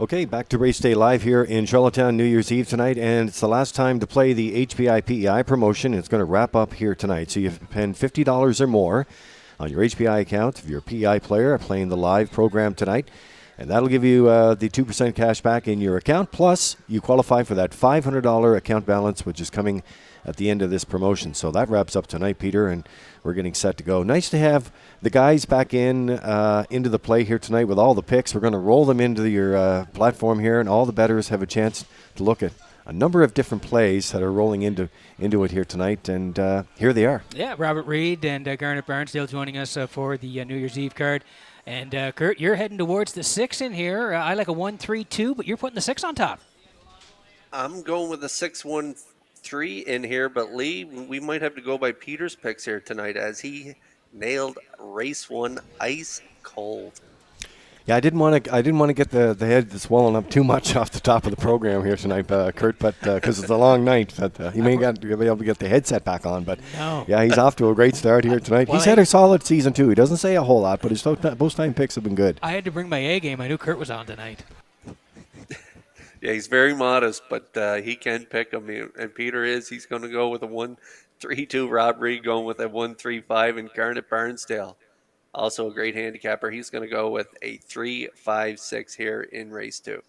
Okay, back to Race Day Live here in Charlottetown, New Year's Eve tonight, and it's the last time to play the HPI PEI promotion. It's going to wrap up here tonight, so you spend $50 or more on your HPI account if you're a PEI player playing the live program tonight, and that'll give you the 2% cash back in your account, plus you qualify for that $500 account balance, which is coming at the end of this promotion. So that wraps up tonight, Peter, and we're getting set to go. Nice to have the guys back into the play here tonight with all the picks. We're going to roll them into your platform here, and all the bettors have a chance to look at a number of different plays that are rolling into it here tonight, and here they are. Yeah, Robert Reed and Garnet Barnsdale joining us for the New Year's Eve card. And Kurt, you're heading towards the 6 in here. I like a 1-3-2, but you're putting the 6 on top. I'm going with a 6-1-3 in here, but Lee, we might have to go by Peter's picks here tonight as he nailed race 1 ice cold. Yeah, I didn't want to get the head swollen up too much off the top of the program here tonight, Kurt. But because it's a long night, but he may be able to get the headset back on. But no. Yeah, he's off to a great start here tonight. Well, he's had a solid season too. He doesn't say a whole lot, but his both time picks have been good. I had to bring my A game. I knew Kurt was on tonight. Yeah, he's very modest, but he can pick them. And Peter he's going to go with a 1-3-2. Rob Reed going with a 1-3-5, and Garnet Barnsdale, also a great handicapper. He's going to go with a 3-5-6 here in race 2.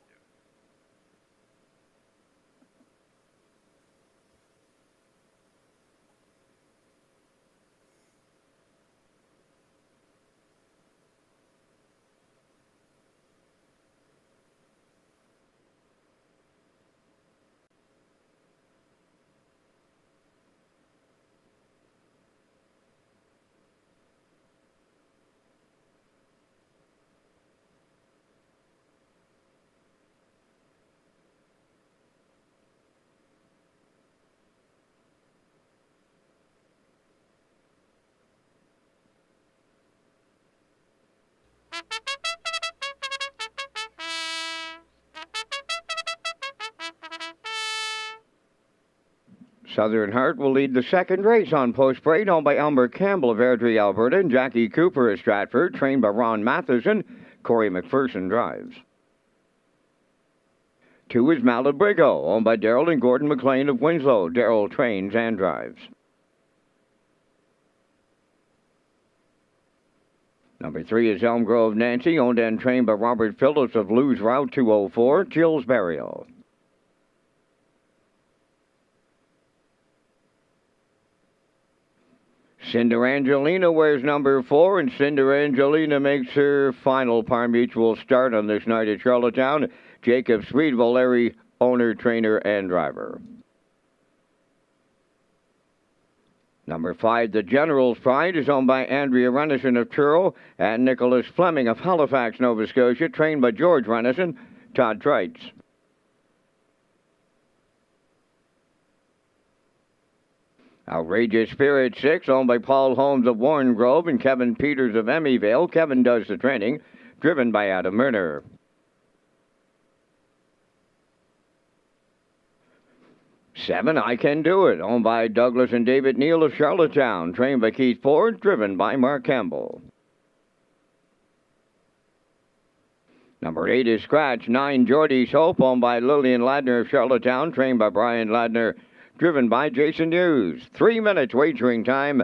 Southern Heart will lead the second race on post parade, owned by Elmer Campbell of Airdrie, Alberta, and Jackie Cooper of Stratford, trained by Ron Matheson. Corey McPherson drives. 2 is Malabrigo, owned by Daryl and Gordon McLean of Winslow. Daryl trains and drives. Number 3 is Elm Grove Nancy, owned and trained by Robert Phillips of Lou's Route 204, Jill's Burial. Cinder Angelina wears number 4, and Cinder Angelina makes her final par mutual start on this night at Charlottetown. Jacob Sweet, Valeri, owner, trainer, and driver. Number 5, the General's Pride, is owned by Andrea Renison of Truro and Nicholas Fleming of Halifax, Nova Scotia, trained by George Renison, Todd Trites. Outrageous Spirit 6, owned by Paul Holmes of Warren Grove and Kevin Peters of Emmyvale. Kevin does the training, driven by Adam Murner. 7, I Can Do It, owned by Douglas and David Neal of Charlottetown, trained by Keith Ford, driven by Mark Campbell. Number 8 is Scratch 9, Geordie's Hope, owned by Lillian Ladner of Charlottetown, trained by Brian Ladner, driven by Jason Hughes. 3 minutes wagering time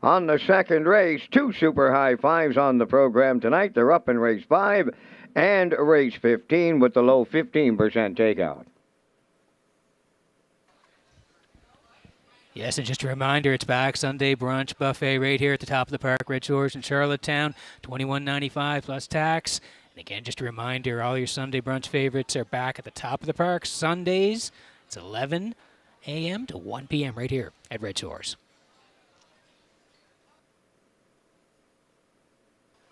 on the second race. 2 super high fives on the program tonight. They're up in race 5 and race 15 with the low 15% takeout. Yes, and just a reminder, it's back Sunday brunch buffet right here at the top of the park, Red Shores in Charlottetown, $21.95 plus tax. And again, just a reminder, all your Sunday brunch favorites are back at the top of the park Sundays. It's 11 a.m. to 1 p.m. right here at Red Shores.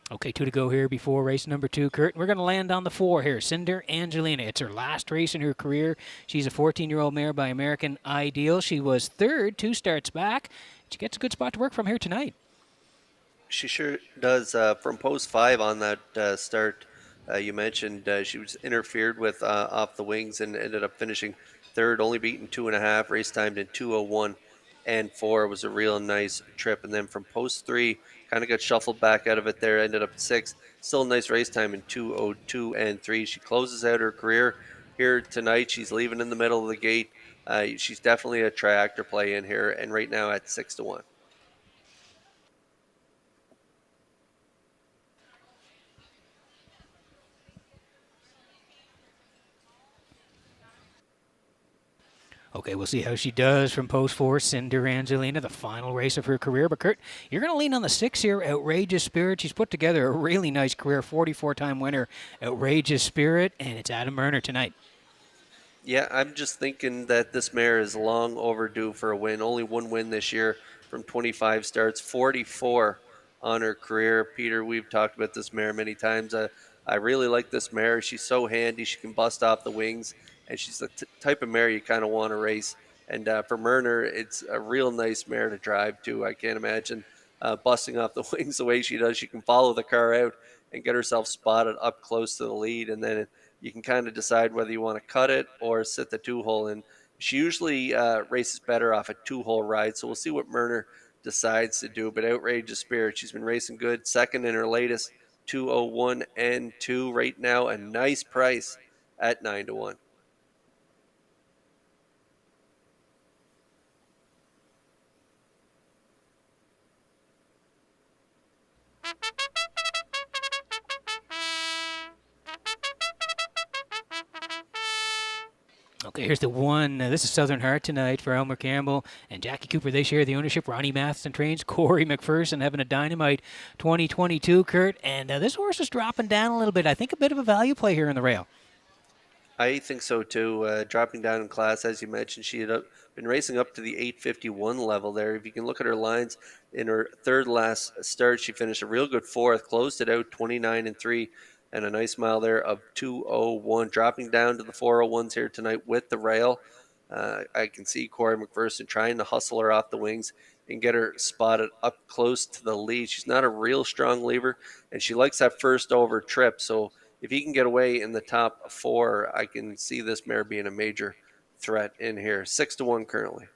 Okay, 2 to go here before race number 2, Kurt. We're going to land on the 4 here, Cinder Angelina. It's her last race in her career. She's a 14-year-old mare by American Ideal. She was 3rd 2 starts back. She gets a good spot to work from here tonight. She sure does. From post 5 on that start, you mentioned she was interfered with off the wings and ended up finishing 3rd, only beaten 2.5, race timed in 2:01 and 4. It was a real nice trip. And then from post 3, kind of got shuffled back out of it there, ended up 6th. Still a nice race time in 2:02 and 3. She closes out her career here tonight. She's leaving in the middle of the gate. She's definitely a try-actor play in here, and right now at 6-1. Okay, we'll see how she does from post 4, Cinder Angelina, the final race of her career. But, Kurt, you're going to lean on the 6 here, Outrageous Spirit. She's put together a really nice career, 44-time winner, Outrageous Spirit, and it's Adam Murner tonight. Yeah, I'm just thinking that this mare is long overdue for a win. Only 1 win this year from 25 starts, 44 on her career. Peter, we've talked about this mare many times. I really like this mare. She's so handy. She can bust off the wings, and she's the type of mare you kind of want to race. And for Myrner, it's a real nice mare to drive too. I can't imagine busting off the wings the way she does. She can follow the car out and get herself spotted up close to the lead, and then you can kind of decide whether you want to cut it or sit the 2-hole in. She usually races better off a 2-hole ride, so we'll see what Myrner decides to do. But Outrageous Spirit, she's been racing good, second in her latest 201 and 2 right now, a nice price at 9-1. Okay, here's the one. This is Southern Heart tonight for Elmer Campbell and Jackie Cooper. They share the ownership. Ronnie Matheson trains. Corey McPherson having a dynamite 2022, Kurt. And this horse is dropping down a little bit. I think a bit of a value play here in the rail. I think so too. Dropping down in class, as you mentioned, she had been racing up to the 851 level there. If you can look at her lines, in her third last start, she finished a real good fourth, closed it out 29 and 3. And a nice mile there of 201, dropping down to the 401s here tonight with the rail. I can see Corey McPherson trying to hustle her off the wings and get her spotted up close to the lead. She's not a real strong lever, and she likes that first over trip. So if he can get away in the top 4, I can see this mare being a major threat in here. 6-1 currently.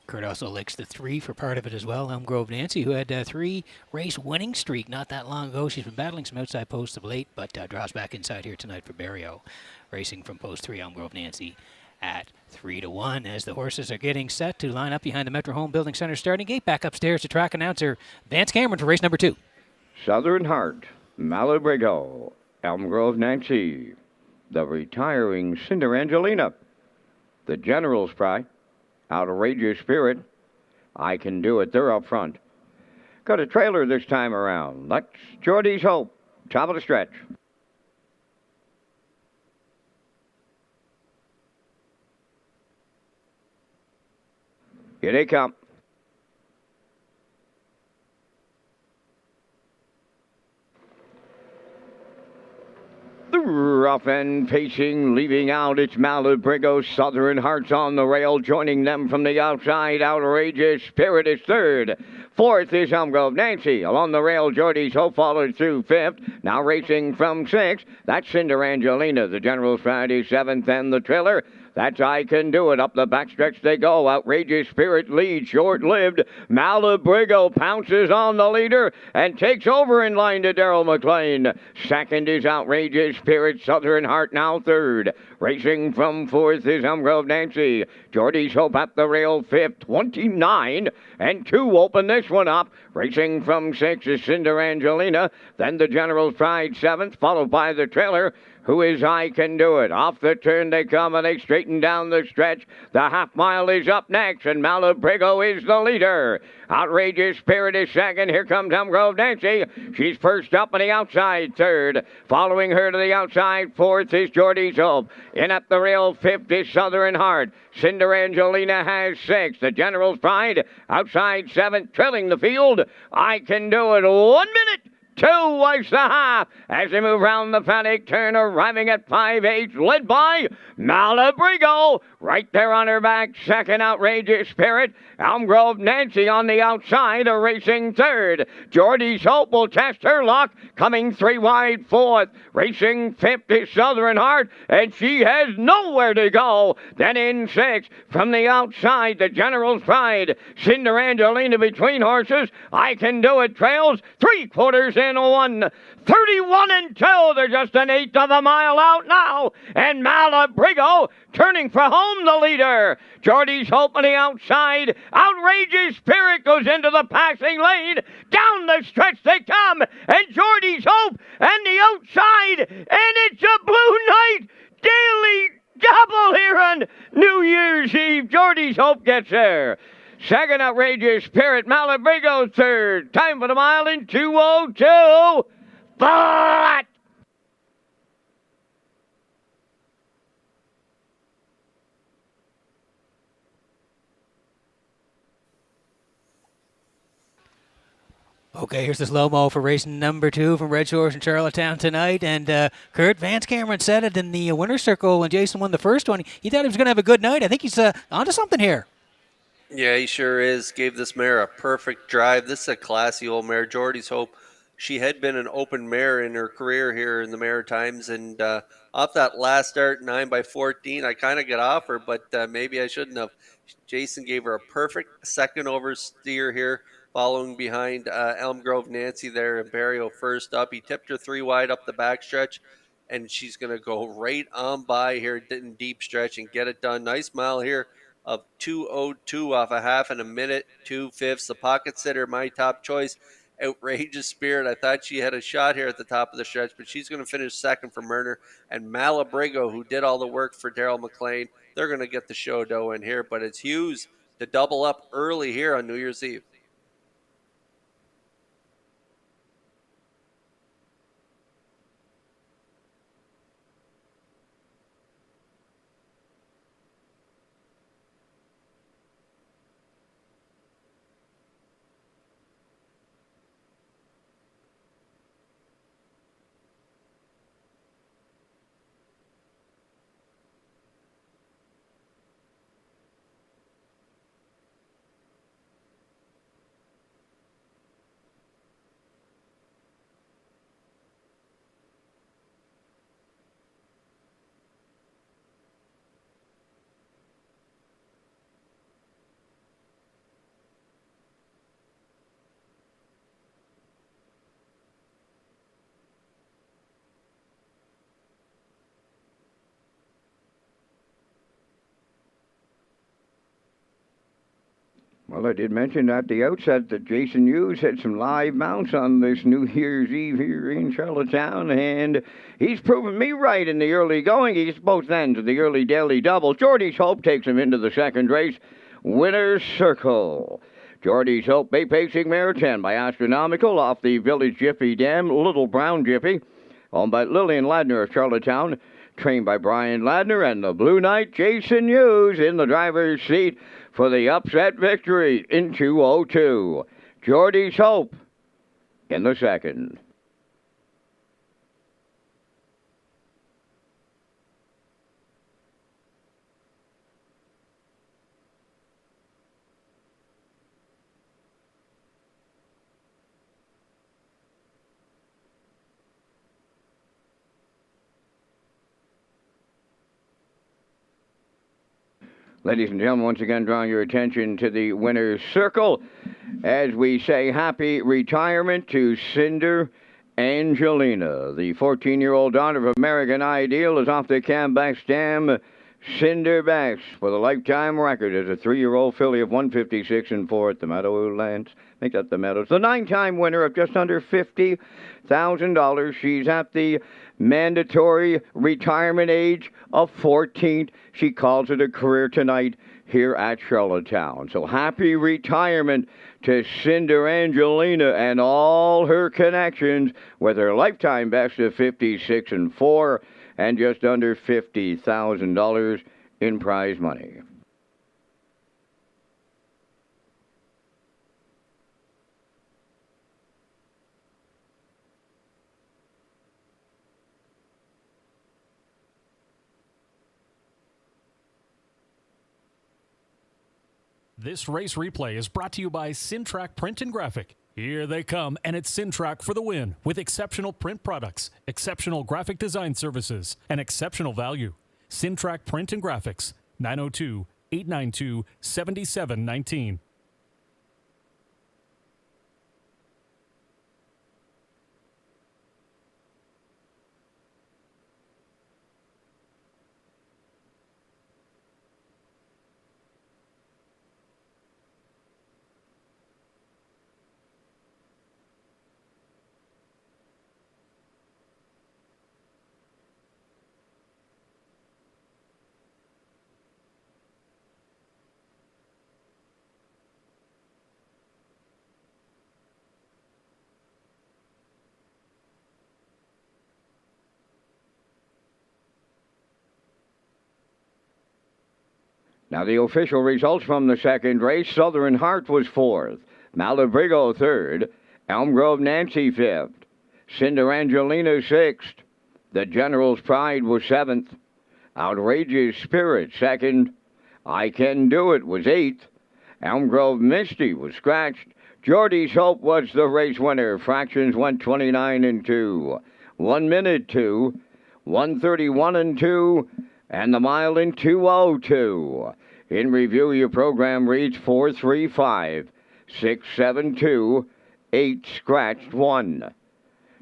Kurt also likes the 3 for part of it as well. Elm Grove Nancy, who had a 3-race winning streak not that long ago. She's been battling some outside posts of late, but draws back inside here tonight for Barrio. Racing from post 3, Elm Grove Nancy at 3-1 as the horses are getting set to line up behind the Metro Home Building Center starting gate. Back upstairs to track announcer Vance Cameron for race number 2. Southern Heart, Malabrigo, Elm Grove Nancy, the retiring Cinder Angelina, the General's Pride, Outrageous Spirit, I Can Do It. They're up front. Got a trailer this time around. That's Geordie's Hope. Top of the stretch. Here they come. Rough and pacing, leaving out its Malabrigo. Southern Hearts on the rail, joining them from the outside. Outrageous Spirit is third. Fourth is Elm Grove Nancy. Along the rail, Geordie's Hope followed through fifth. Now racing from sixth. That's Cinder Angelina. The General's Pride is seventh, and the trailer. That's I Can Do It. Up the backstretch they go. Outrageous Spirit leads. Short-lived. Malabrigo pounces on the leader and takes over in line to Darrell McLean. Second is Outrageous Spirit. Southern Heart now third. Racing from fourth is Elm Grove Nancy. Geordie's Hope at the rail fifth. 29 and 2 open this one up. Racing from sixth is Cinder Angelina. Then the General's Pride seventh, followed by the trailer, who is I Can Do It. Off the turn they come, and they straighten down the stretch. The half mile is up next, and Malabrigo is the leader. Outrageous Spirit is second. Here comes Elm Grove Nancy. She's first up on the outside, third. Following her to the outside, fourth is Geordie's Hope. In at the rail, fifth is Southern Heart. Cinder Angelina has sixth. The General's Pride outside seventh, trailing the field. I Can Do It. 1 minute. 2 was the half as they move round the paddock turn, arriving at 5/8, led by Malabrigo. Right there on her back, second Outrageous Spirit. Elm Grove Nancy on the outside, a racing third. Geordie's Hope will test her luck, coming 3 wide fourth. Racing fifth is Southern Heart, and she has nowhere to go. Then in sixth, from the outside, the General's Pride. Cinder Angelina between horses. I Can Do It trails 3/4 in. 1, 31 and 2. They're just an eighth of a mile out now. And Malabrigo turning for home, the leader. Geordie's Hope on the outside. Outrageous Spirit goes into the passing lane. Down the stretch they come. And Geordie's Hope and the outside. And it's a Blue Knight daily double here on New Year's Eve. Geordie's Hope gets there. Second, Outrageous Spirit. Malabrigo third. Time for the mile in 2:02. Flat. Okay, here's the slow-mo for race number 2 from Redshores in Charlottetown tonight. And Kurt Vance Cameron said it in the winner's circle when Jason won the first one. He thought he was going to have a good night. I think he's onto something here. Yeah, he sure is. Gave this mare a perfect drive. This is a classy old mare. Geordie's Hope. She had been an open mare in her career here in the Maritimes. And off that last start, 9x14, I kind of get off her, but maybe I shouldn't have. Jason gave her a perfect second oversteer here, following behind Elm Grove Nancy there and Barrio first up. He tipped her 3 wide up the backstretch, and she's going to go right on by here in deep stretch and get it done. Nice mile here of 2:02 off a half and a minute, 2/5. The pocket sitter, my top choice. Outrageous Spirit. I thought she had a shot here at the top of the stretch, but she's going to finish second for Murner. And Malabrigo, who did all the work for Daryl McLean, they're going to get the show dough in here. But it's Hughes to double up early here on New Year's Eve. Well, I did mention at the outset that Jason Hughes had some live mounts on this New Year's Eve here in Charlottetown, and he's proven me right in the early going. He's both ends of the early daily double. Geordie's Hope takes him into the second race. Winner's Circle. Geordie's Hope, Bay Pacing Mare 10 by Astronomical off the Village Jiffy Dam, Little Brown Jiffy, owned by Lillian Ladner of Charlottetown, trained by Brian Ladner, and the Blue Knight Jason Hughes in the driver's seat for the upset victory in 2:02. Geordie's Hope in the second. Ladies and gentlemen, once again, drawing your attention to the winner's circle as we say happy retirement to Cinder Angelina. The 14-year-old daughter of American Ideal is off the Cambex Dam. Cinder backs for the lifetime record as a 3-year-old filly of 156 and 4 at the Meadowlands. I think that's the Meadows. The 9-time winner of just under $50,000. She's at the mandatory retirement age of 14. She calls it a career tonight here at Charlottetown. So happy retirement to Cinder Angelina and all her connections with her lifetime best of 56 and 4 and just under $50,000 in prize money. This race replay is brought to you by Sintrack Print and Graphic. Here they come, and it's Sintrack for the win with exceptional print products, exceptional graphic design services, and exceptional value. Sintrack Print and Graphics, 902-892-7719. Now the official results from the second race: Southern Heart was fourth, Malabrigo third, Elm Grove Nancy fifth, Cinder Angelina sixth, The General's Pride was seventh, Outrageous Spirit second, I Can Do It was eighth, Elm Grove Misty was scratched, Geordie's Hope was the race winner. Fractions went 29 and 2, 1 minute 2, 131 and 2, and the mile in 2:02. In review, your program reads 435, 672, 8 scratched 1.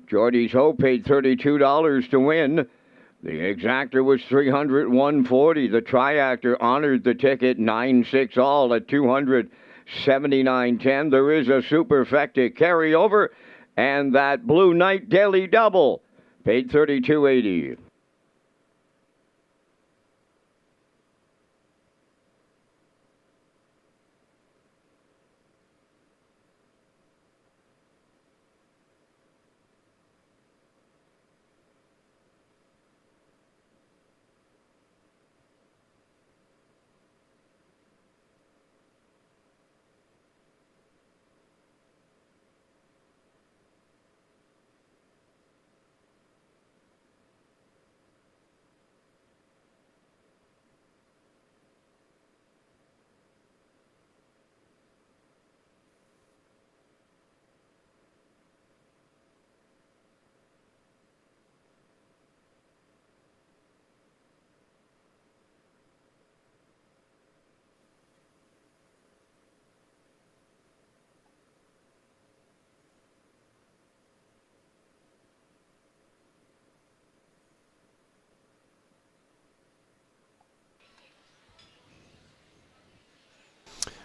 Geordie's Hope paid $32 to win. The exactor was $301.40. The triactor honored the ticket 9-6 all at $279.10. There is a superfecta carryover, and that Blue Knight Daily Double paid $32.80.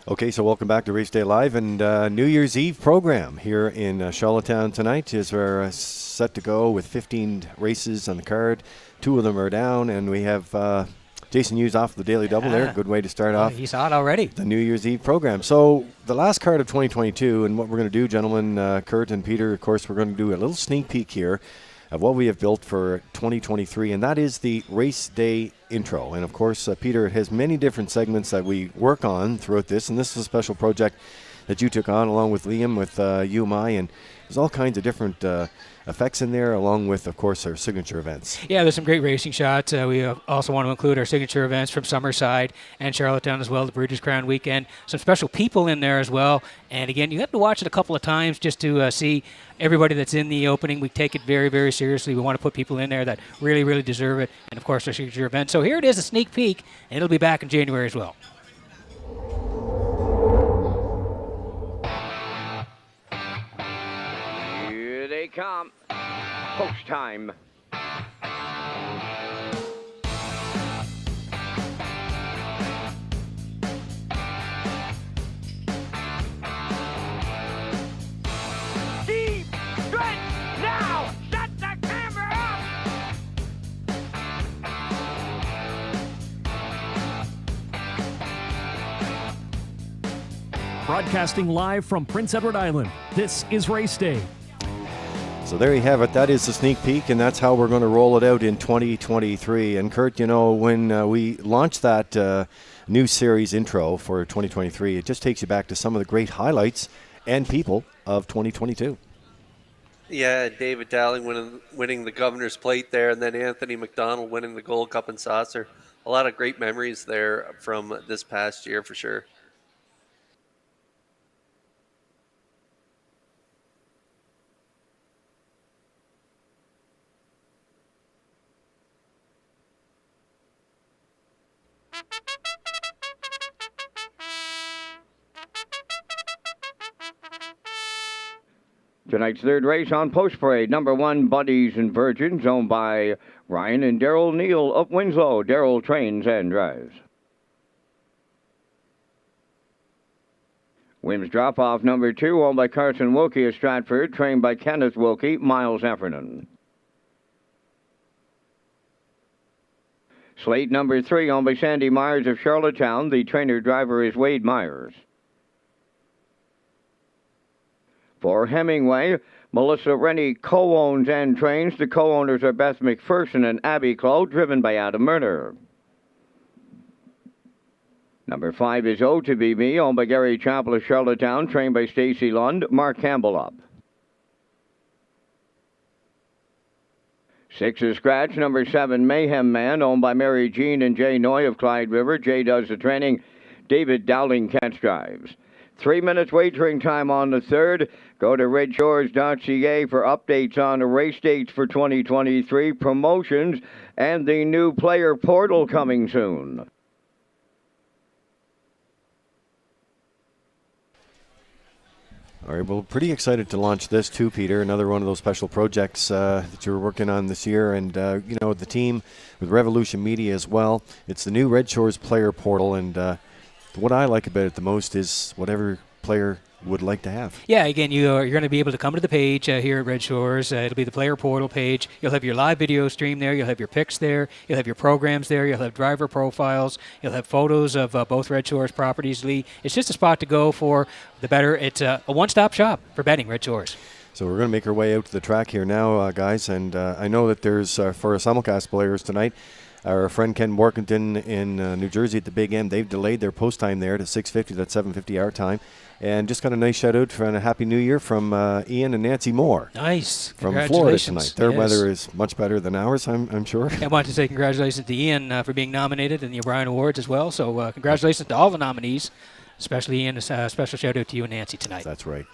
Okay, so welcome back to Race Day Live, and New Year's Eve program here in Charlottetown tonight is we're set to go with 15 races on the card. 2 of them are down, and we have Jason Hughes off the Daily Double there. Good way to start off. He's hot already. The New Year's Eve program. So the last card of 2022, and what we're going to do, gentlemen, Kurt and Peter, of course, we're going to do a little sneak peek here of what we have built for 2023, and that is the Race Day intro. And of course, Peter, it has many different segments that we work on throughout this, and this is a special project that you took on along with Liam with UMI, and there's all kinds of different effects in there, along with, of course, our signature events. Yeah, there's some great racing shots. We also want to include our signature events from Summerside and Charlottetown as well, the British Crown weekend. Some special people in there as well. And again, you have to watch it a couple of times just to see everybody that's in the opening. We take it very, very seriously. We want to put people in there that really, really deserve it. And, of course, our signature event. So here it is, a sneak peek, and it'll be back in January as well. Here they come. Post time. Deep stretch now. Shut the camera up. Broadcasting live from Prince Edward Island, this is Race Day. So there you have it. That is the sneak peek, and that's how we're going to roll it out in 2023. And Kurt, you know, when we launched that new series intro for 2023, it just takes you back to some of the great highlights and people of 2022. Yeah, David Dowling winning the Governor's Plate there, and then Anthony McDonald winning the Gold Cup and Saucer. A lot of great memories there from this past year for sure. Tonight's third race on Post Parade, number 1, Buddies and Virgins, owned by Ryan and Daryl Neal of Winslow. Daryl trains and drives. Wims Drop-Off, number 2, owned by Carson Wilkie of Stratford, trained by Kenneth Wilkie, Miles Heffernan. Slate, number 3, owned by Sandy Myers of Charlottetown. The trainer-driver is Wade Myers. For Hemingway, Melissa Rennie co-owns and trains. The co-owners are Beth McPherson and Abby Clow, driven by Adam Murner. Number 5 is O to Be Me, owned by Gary Chappell of Charlottetown, trained by Stacy Lund. Mark Campbell up. 6 is Scratch. Number 7, Mayhem Man, owned by Mary Jean and Jay Noy of Clyde River. Jay does the training. David Dowling catch drives. 3 minutes wagering time on the third. Go to Redshores.ca for updates on the race dates for 2023, promotions, and the new player portal coming soon. All right, well, pretty excited to launch this too, Peter. Another one of those special projects that you're working on this year, and you know, the team with Revolution Media as well. It's the new Red Shores player portal, and what I like about it the most is whatever player would like to have. Yeah, again, you're going to be able to come to the page here at Red Shores. It'll be the player portal page. You'll have your live video stream there. You'll have your picks there. You'll have your programs there. You'll have driver profiles. You'll have photos of both Red Shores properties. Lee, it's just a spot to go for the better. It's a one-stop shop for betting, Red Shores. So we're going to make our way out to the track here now, guys, and I know that there's, for our simulcast players tonight, our friend Ken Workington in New Jersey at the Big M, they've delayed their post time there to 6:50. That's 7:50 our time. And just got a nice shout out for a Happy New Year from Ian and Nancy Moore. Nice. From Florida tonight. Their weather is much better than ours, I'm sure. I want to say congratulations to Ian for being nominated in the O'Brien Awards as well. So congratulations to all the nominees, especially Ian. A special shout out to you and Nancy tonight. That's right.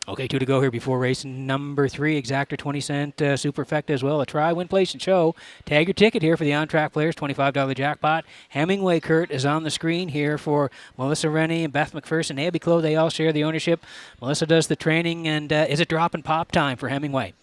Okay, 2 to go here before race number 3. Exactor 20-cent superfecta as well. A try, win, place, and show. Tag your ticket here for the on-track players. $25 jackpot. Hemingway Kurt is on the screen here for Melissa Rennie and Beth McPherson. Abby Clow, they all share the ownership. Melissa does the training, and is it drop and pop time for Hemingway?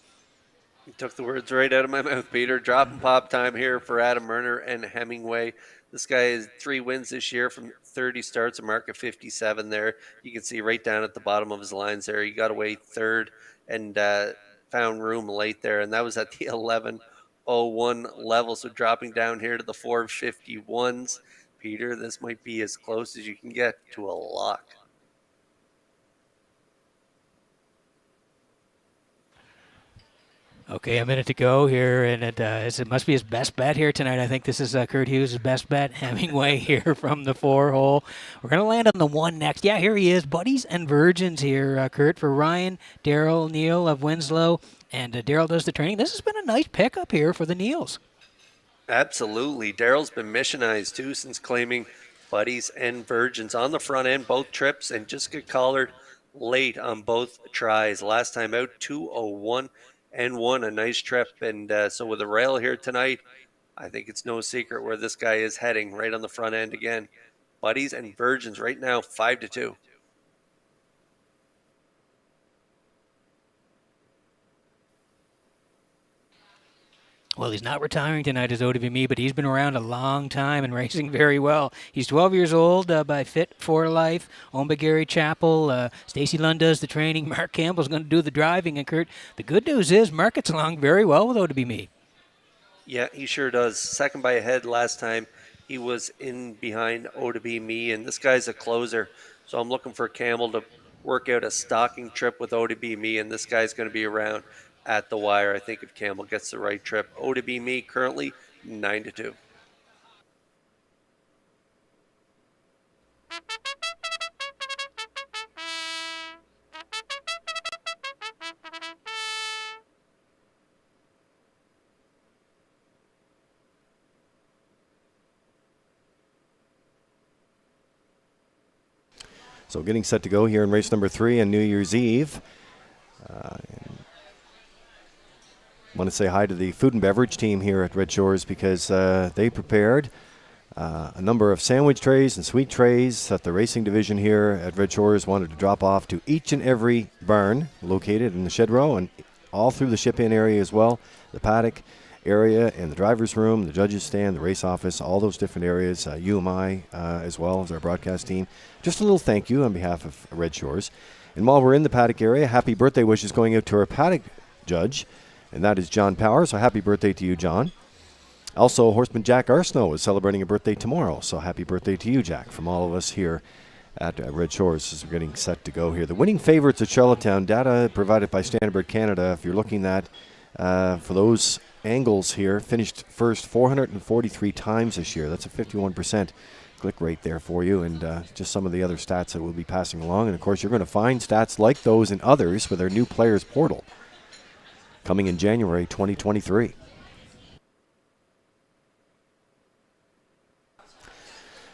You took the words right out of my mouth, Peter. Drop and pop time here for Adam Murner and Hemingway. This guy has 3 wins this year from 30 starts, a mark of 57 there. You can see right down at the bottom of his lines there. He got away third and found room late there, and that was at the 11:01 level. So dropping down here to the 4:51s. Peter, this might be as close as you can get to a lock. Okay, a minute to go here, and it must be his best bet here tonight. I think this is Kurt Hughes' best bet. Hemingway here from the 4-hole. We're going to land on the 1 next. Yeah, here he is. Buddies and Virgins here, Kurt, for Ryan, Daryl, Neil of Winslow, and Daryl does the training. This has been a nice pickup here for the Neils. Absolutely. Daryl's been missionized, too, since claiming Buddies and Virgins on the front end, both trips, and just get collared late on both tries. Last time out, 2:01. And won a nice trip. And so with a rail here tonight, I think it's no secret where this guy is heading, right on the front end again. Buddies and Virgins right now, 5-2. Well, he's not retiring tonight as OWME, but he's been around a long time and racing very well. He's 12 years old by Fit for Life, owned by Gary Chappell. Stacy Lund does the training. Mark Campbell's going to do the driving. And, Kurt, the good news is Mark gets along very well with OWME. Yeah, he sure does. Second by a head last time. He was in behind OWME, and this guy's a closer. So I'm looking for Campbell to work out a stocking trip with OWME, and this guy's going to be around at the wire, I think, if Campbell gets the right trip. OWME currently 9-2. So getting set to go here in race number 3 on New Year's Eve. I want to say hi to the food and beverage team here at Red Shores because they prepared a number of sandwich trays and sweet trays that the racing division here at Red Shores wanted to drop off to each and every barn located in the shed row and all through the ship-in area as well, the paddock area and the driver's room, the judges stand, the race office, all those different areas, UMI as well as our broadcast team. Just a little thank you on behalf of Red Shores. And while we're in the paddock area, happy birthday wishes going out to our paddock judge, and that is John Power. So happy birthday to you, John. Also, horseman Jack Arsenault is celebrating a birthday tomorrow. So happy birthday to you, Jack, from all of us here at Red Shores as we're getting set to go here. The winning favorites at Charlottetown, data provided by Standard Canada. If you're looking at for those angles here. Finished first 443 times this year. That's a 51% click rate there for you, and just some of the other stats that we'll be passing along. And, of course, you're going to find stats like those and others with our new players portal coming in January 2023.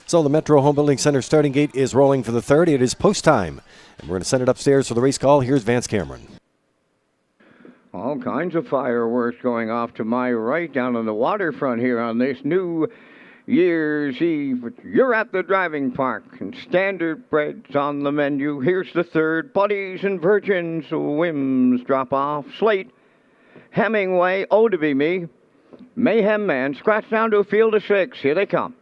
So the Metro Home Building Center starting gate is rolling for the third. It is post time, and we're going to send it upstairs for the race call. Here's Vance Cameron. All kinds of fireworks going off to my right down on the waterfront here on this New Year's Eve. You're at the driving park, and standard bread's on the menu. Here's the third. Buddies and Virgins, Whims drop off. Slate, Hemingway, Oh to Be Me, Mayhem Man, scratch down to a field of 6. Here they come.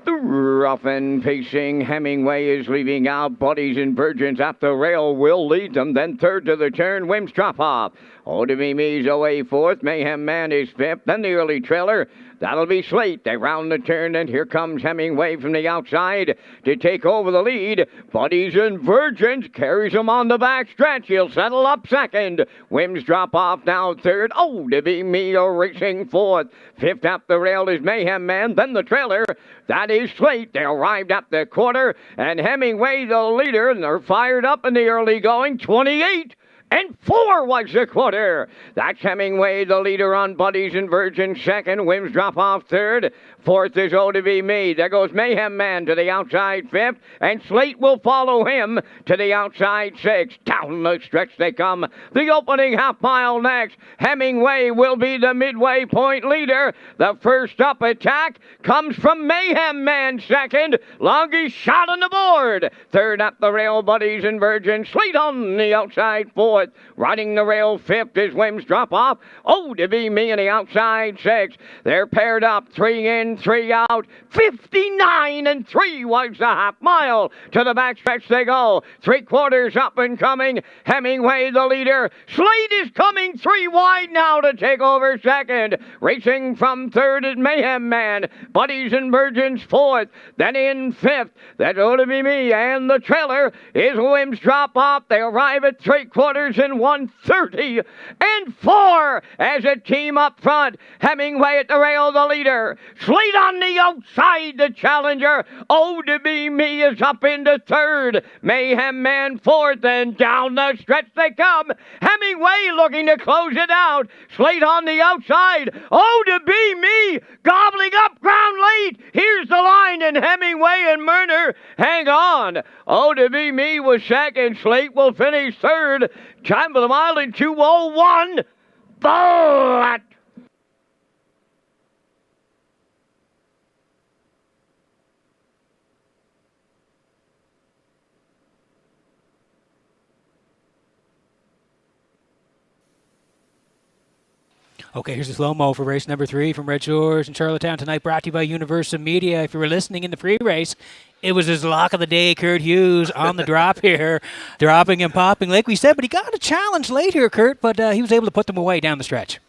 The rough and pacing Hemingway is leaving out. Buddies and Virgins at the rail will lead them. Then third to the turn, Whims drop off. Oh to Be Me's away fourth. Mayhem Man is fifth. Then the early trailer. That'll be Slate. They round the turn, and here comes Hemingway from the outside to take over the lead. Buddies and Virgins carries him on the back stretch. He'll settle up second. Whims drop off now third. Oh to Be Me are racing fourth. Fifth at the rail is Mayhem Man. Then the trailer. That is Slate. They arrived at the quarter, and Hemingway the leader, and they're fired up in the early going. 28 and 4 was the quarter. That's Hemingway, the leader on Buddies and Virgins. Second, Whims drop off third. Fourth is Oh to Be Me. There goes Mayhem Man to the outside fifth, and Slate will follow him to the outside sixth. Down the stretch they come. The opening half mile next. Hemingway will be the midway point leader. The first up attack comes from Mayhem Man second. Longest shot on the board. Third up the rail, Buddies and Virgins. Slate on the outside fourth. Riding the rail fifth is Whims drop off. Oh to Be Me in the outside sixth. They're paired up. 3 in, 3 out. 59 and 3 was the half mile. To the backstretch they go. 3/4 up and coming. Hemingway the leader. Slate is coming 3 wide now to take over second. Racing from third is Mayhem Man. Buddies and Virgins fourth. Then in fifth. That's Oh to Be Me. And the trailer is Whims drop off. They arrive at 3/4 and 130 and 4 as a team up front. Hemingway at the rail, the leader. Slate on the outside, the challenger. Oh to Be Me is up into third. Mayhem Man fourth, and down the stretch they come. Hemingway looking to close it out. Slate on the outside. Oh to Be Me gobbling up ground late. Here's the line, and Hemingway and Murner hang on. Oh to Be Me was second. Slate will finish third. Time for the mile in 2:01. Bullet! Okay, here's a slow-mo for race number 3 from Red Shores in Charlottetown tonight, brought to you by Universal Media. If you were listening in the pre-race, it was his lock of the day, Kurt Hughes, on the drop here, dropping and popping, like we said. But he got a challenge late here, Kurt, but he was able to put them away down the stretch.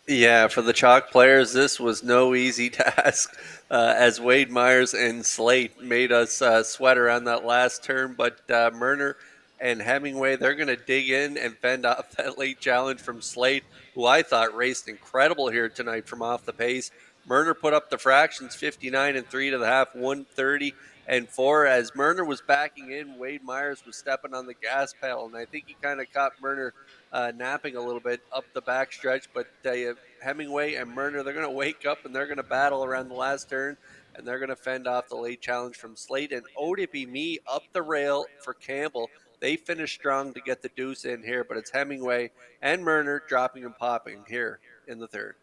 Yeah, for the chalk players, this was no easy task, as Wade Myers and Slate made us sweat around that last turn. But Murner and Hemingway, they're going to dig in and fend off that late challenge from Slate, who I thought raced incredible here tonight from off the pace. Murner put up the fractions, 59 and 3 to the half, 130 and 4. As Murner was backing in, Wade Myers was stepping on the gas pedal, and I think he kind of caught Murner napping a little bit up the back stretch. But Hemingway and Murner, they're going to wake up and they're going to battle around the last turn, and they're going to fend off the late challenge from Slate. And Oh to Be Me up the rail for Campbell. They finished strong to get the deuce in here, but it's Hemingway and Murner dropping and popping here in the third.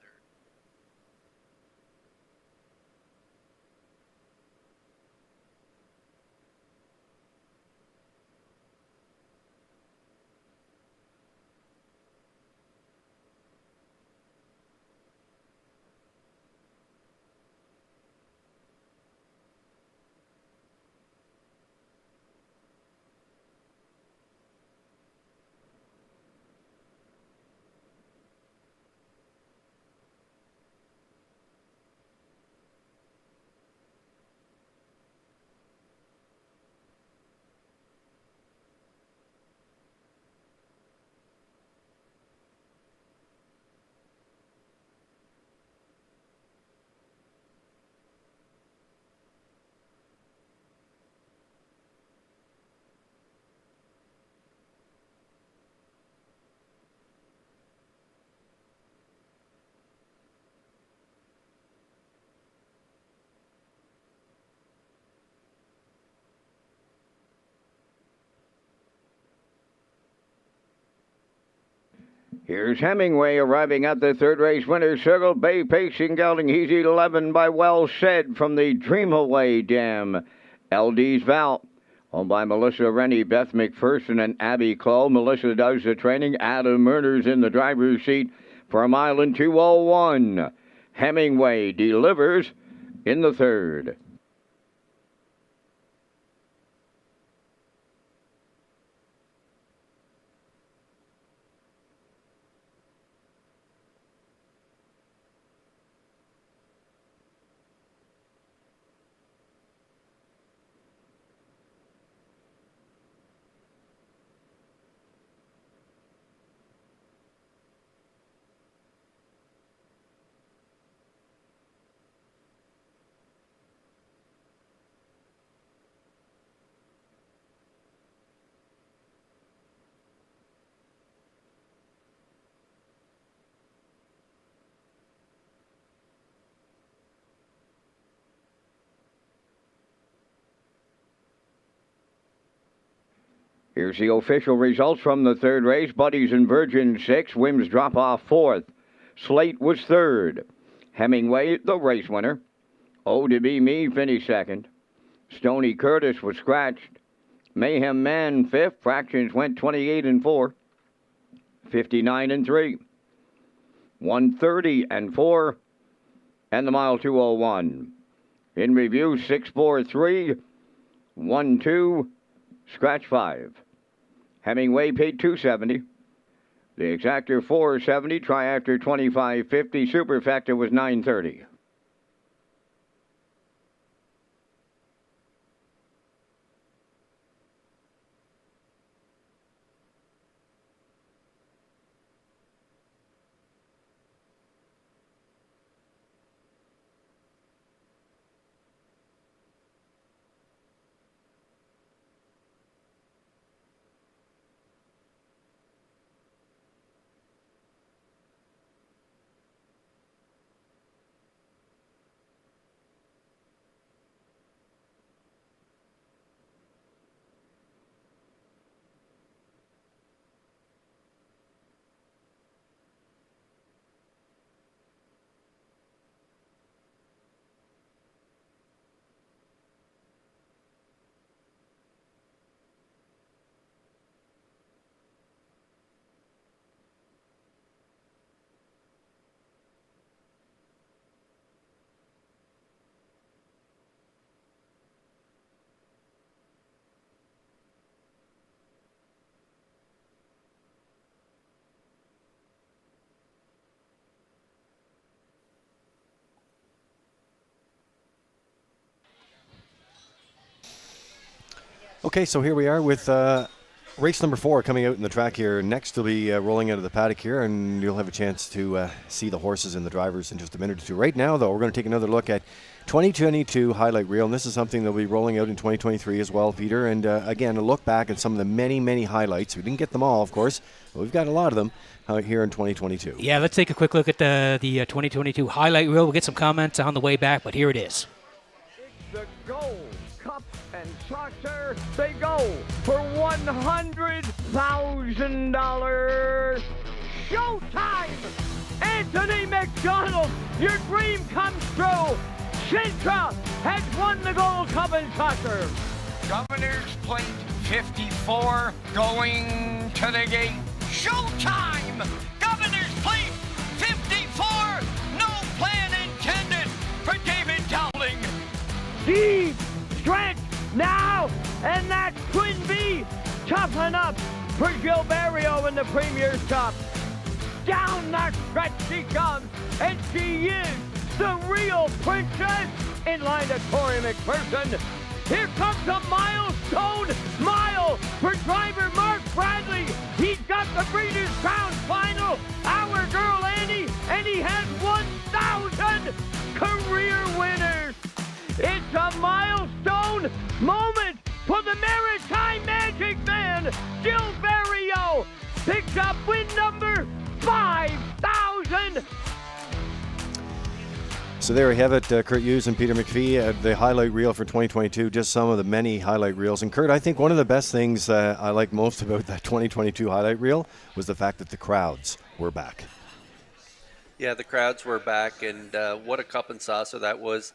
Here's Hemingway arriving at the third race winner's circle. Bay pacing gelding. He's 11 by Well Said from the Dream Away Dam. LD's Val. Owned by Melissa Rennie, Beth McPherson, and Abby Clow. Melissa does the training. Adam Murner's in the driver's seat for a mile and 2:01. Hemingway delivers in the third. Here's the official results from the third race. Buddies and Virgin 6. Wims drop off 4th. Slate was 3rd. Hemingway, the race winner. Oh, to be me, finished 2nd. Stony Curtis was scratched. Mayhem Man 5th. Fractions went 28 and 4. 59 and 3. 130 and 4. And the mile 2:01. In review, 6-4-3. 1-2. Scratch 5. Hemingway paid $270. The exactor $470. Triactor $25.50. Superfecta was $930. Okay, so here we are with race number 4 coming out in the track here. Next will be rolling out of the paddock here, and you'll have a chance to see the horses and the drivers in just a minute or two. Right now, though, we're going to take another look at 2022 highlight reel, and this is something that will be rolling out in 2023 as well, Peter. And again, a look back at some of the many, many highlights. We didn't get them all, of course, but we've got a lot of them here in 2022. Yeah, let's take a quick look at the 2022 highlight reel. We'll get some comments on the way back, but here it is. It's the gold cup and saucer. They go for $100,000. Showtime! Anthony McDonald, your dream comes true. Sintra has won the gold cup and saucer. Governor's Plate 54 going to the gate. Showtime! Governor's Plate 54, no plan intended for David Dowling. Deep stretch now, and that could be tough enough for Gilberto in the Premier's Cup. Down the stretch she comes, and she is the real princess in line to Tori McPherson. Here comes a milestone mile for driver Mark Bradley. He's got the Breeders' Crown final. Our girl Annie, and he has 1,000 career winners. It's a milestone moment for the Maritime Magic Man. Gilberto picks up win number 5,000. So there we have it, Kurt Hughes and Peter McPhee, the highlight reel for 2022, just some of the many highlight reels. And Kurt, I think one of the best things I like most about that 2022 highlight reel was the fact that the crowds were back. Yeah, the crowds were back, and what a cup and saucer that was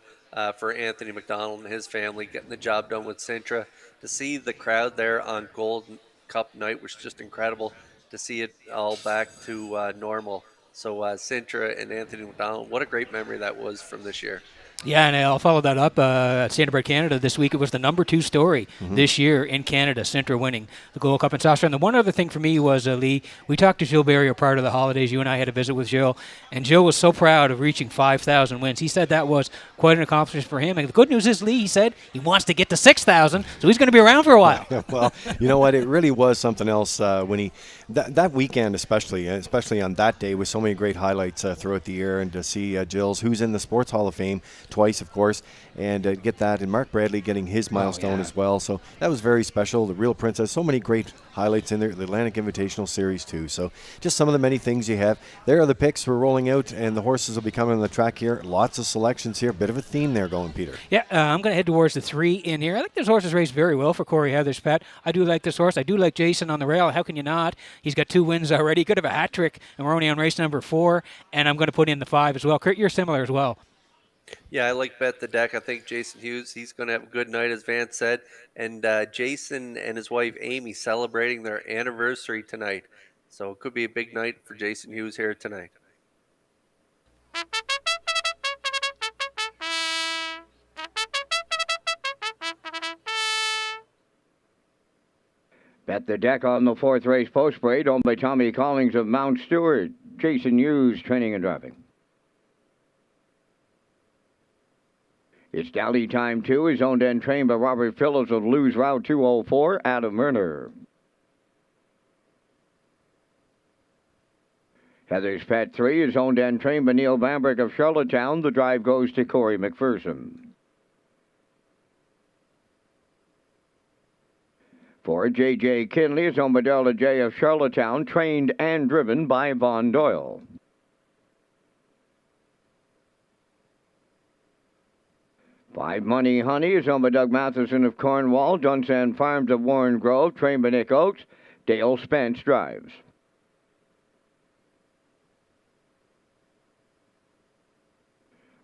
for Anthony McDonald and his family getting the job done with Sintra. To see the crowd there on Gold Cup night was just incredible. To see it all back to normal. So Sintra and Anthony McDonald, what a great memory that was from this year. Yeah, and I'll follow that up at Standardbred Canada this week. It was the number 2 story this year in Canada, Sintra winning the Gold Cup and Saucer. And the one other thing for me was, Lee, we talked to Gilles Barrio prior to the holidays. You and I had a visit with Gilles, and Gilles was so proud of reaching 5,000 wins. He said that was quite an accomplishment for him. And the good news is, Lee, he said he wants to get to 6,000, so he's going to be around for a while. Well, you know what? It really was something else when he that weekend, especially on that day, with so many great highlights throughout the year, and to see Gilles, who's in the Sports Hall of Fame twice, of course, and get that, and Mark Bradley getting his milestone as well. So that was very special. The Real Princess, so many great highlights in there. The Atlantic Invitational Series too. So just some of the many things you have. There are the picks we're rolling out, and the horses will be coming on the track here. Lots of selections here. Bit of a theme there going, Peter. Yeah, I'm going to head towards the 3 in here. I think this horse has raced very well for Corey Heather's Pat. I do like this horse. I do like Jason on the rail. How can you not? He's got 2 wins already. He could have a hat trick, and we're only on race number 4. And I'm going to put in the 5 as well. Kurt, you're similar as well. Yeah, I like Bet the Deck. I think Jason Hughes, he's going to have a good night, as Vance said. And Jason and his wife Amy celebrating their anniversary tonight. So it could be a big night for Jason Hughes here tonight. Bet the Deck on the 4th race post parade, owned by Tommy Collings of Mount Stewart. Jason Hughes, training and driving. It's Dally Time 2 is owned and trained by Robert Phillips of Lewis Route 204, Adam Murner. Heather's Pet 3 is owned and trained by Neil Bambrick of Charlottetown. The drive goes to Corey McPherson. For J.J. Kinley is owned by Darla J. of Charlottetown, trained and driven by Von Doyle. Five Money Honey is owned by Doug Matheson of Cornwall, Dunsan Farms of Warren Grove, trained by Nick Oates. Dale Spence drives.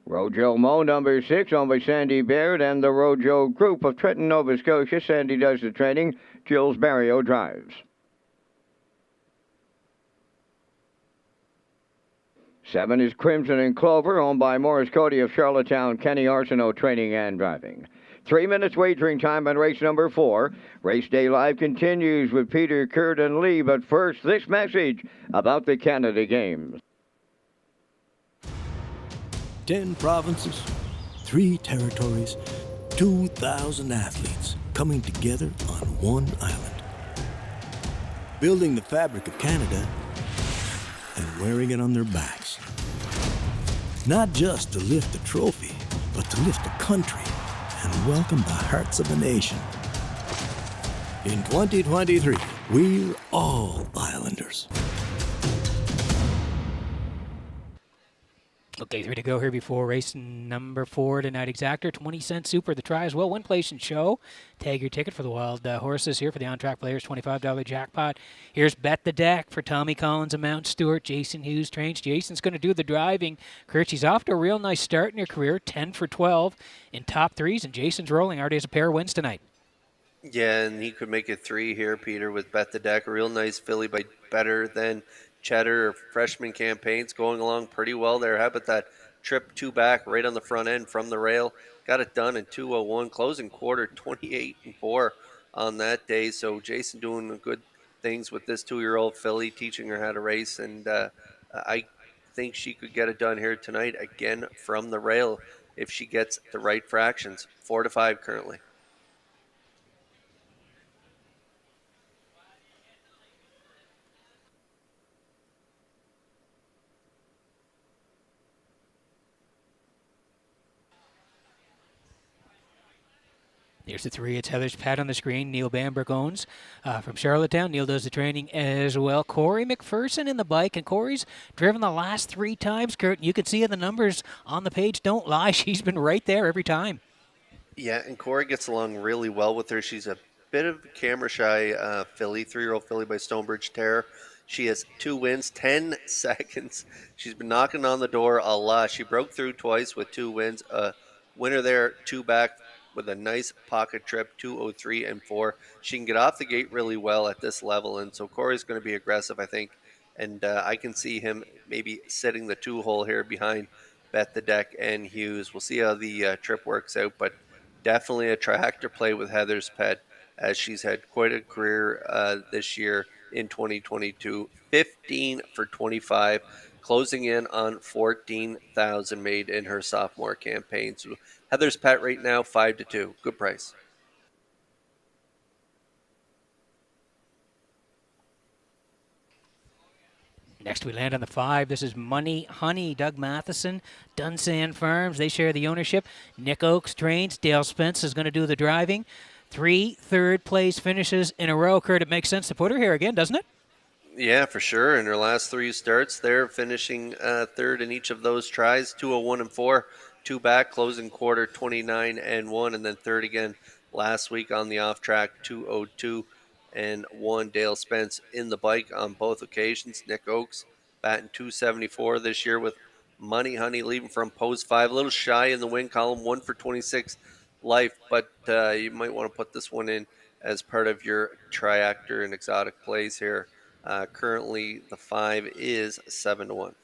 Rojo Mo, number 6, owned by Sandy Baird and the Rojo Group of Trenton, Nova Scotia. Sandy does the training. Gilles Barrio drives. 7 is Crimson and Clover, owned by Morris Cody of Charlottetown, Kenny Arsenault, training and driving. 3 minutes wagering time on race number 4. Race Day Live continues with Peter, Kurt, and Lee. But first, this message about the Canada Games. 10 provinces, 3 territories, 2,000 athletes coming together on one island. Building the fabric of Canada and wearing it on their backs. Not just to lift a trophy, but to lift a country and welcome the hearts of a nation. In 2023, we're all Islanders. Okay, 3 to go here before race number 4 tonight. Exactor, 20-cent super. The try as well. Win, place, and show. Tag your ticket for the wild horses here for the on-track players. $25 jackpot. Here's Bet the Deck for Tommy Collins and Mount Stewart. Jason Hughes trains. Jason's going to do the driving. Kurt, he's off to a real nice start in your career. 10 for 12 in top 3s, and Jason's rolling. Already has a pair of wins tonight. Yeah, and he could make it 3 here, Peter, with Bet the Deck. A real nice filly by Better Than Cheddar. Freshman campaigns going along pretty well there. How about that trip 2 back right on the front end from the rail? Got it done in 2:01, closing quarter 28-4 on that day. So Jason doing good things with this 2-year-old filly, teaching her how to race, and I think she could get it done here tonight again from the rail if she gets the right fractions. 4 to 5 currently. Here's the 3. It's Heather's Pat on the screen. Neil Bambrick owns from Charlottetown. Neil does the training as well. Corey McPherson in the bike, and Corey's driven the last 3 times, Kurt. You can see the numbers on the page don't lie. She's been right there every time. Yeah, and Corey gets along really well with her. She's a bit of a camera-shy filly, 3-year-old filly by Stonebridge Terror. She has 2 wins, 10 seconds. She's been knocking on the door a lot. She broke through twice with 2 wins. Winner there, 2 back with a nice pocket trip, 2:03 and 4. She can get off the gate really well at this level, and so Corey's going to be aggressive, I think. And I can see him maybe sitting the 2-hole here behind Bet the Deck and Hughes. We'll see how the trip works out, but definitely a tractor play with Heather's Pet, as she's had quite a career this year in 2022. 15 for 25, closing in on 14,000 made in her sophomore campaign. So Heather's Pet right now 5-2. Good price. Next, we land on the 5. This is Money Honey. Doug Matheson, Dunsand Farms. They share the ownership. Nick Oakes trains. Dale Spence is going to do the driving. 3 third-place finishes in a row. Kurt, it makes sense to put her here again, doesn't it? Yeah, for sure. In her last 3 starts, they're finishing third in each of those tries. 2:01 and 4. 2 back, closing quarter 29 and 1, and then third again last week on the off track, 2:02 and 1. Dale Spence in the bike on both occasions. Nick Oakes batting 274 this year with Money Honey leaving from post 5. A little shy in the win column, 1 for 26 life, but you might want to put this one in as part of your triactor and exotic plays here. Currently, the 5 is 7-1.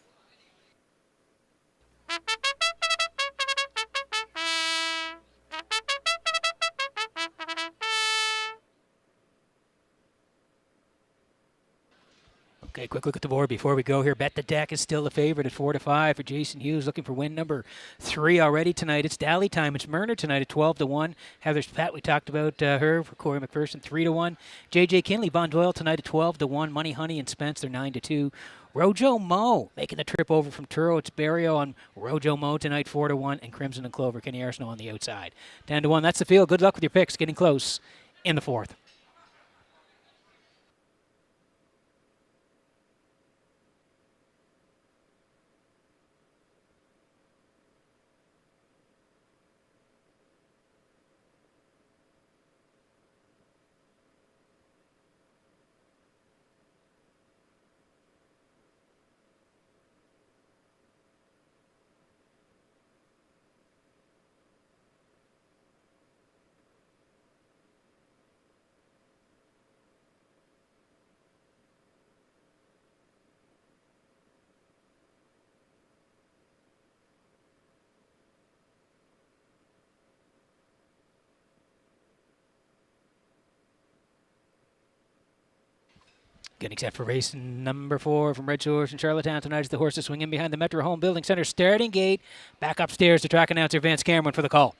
Okay, quick look at the board before we go here. Bet the Deck is still the favorite at 4-5 for Jason Hughes, looking for win number 3 already tonight. It's Dally time. It's Murner tonight at 12-1. Heather's Pet, we talked about her for Corey McPherson, 3-1. J.J. Kinley, Von Doyle tonight at 12-1. Money Honey and Spence, they're 9-2. Rojo Mo making the trip over from Truro. It's Barrio on Rojo Mo tonight, 4-1. And Crimson and Clover, Kenny Arsenault on the outside, 10-1. That's the field. Good luck with your picks. Getting close in the 4th. Getting set for race number 4 from Redshores in Charlottetown tonight as the horses swing in behind the Metro Home Building Center starting gate. Back upstairs to track announcer Vance Cameron for the call.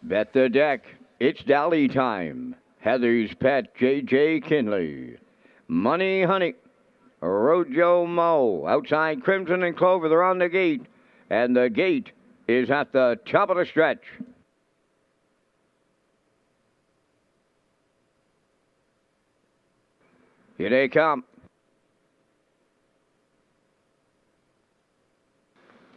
Bet the Deck. It's Dally time. Heather's Pet, J.J. Kinley. Money Honey. Rojo Mo. Outside Crimson and Clover. They're on the gate. And the gate is at the top of the stretch. Here they come.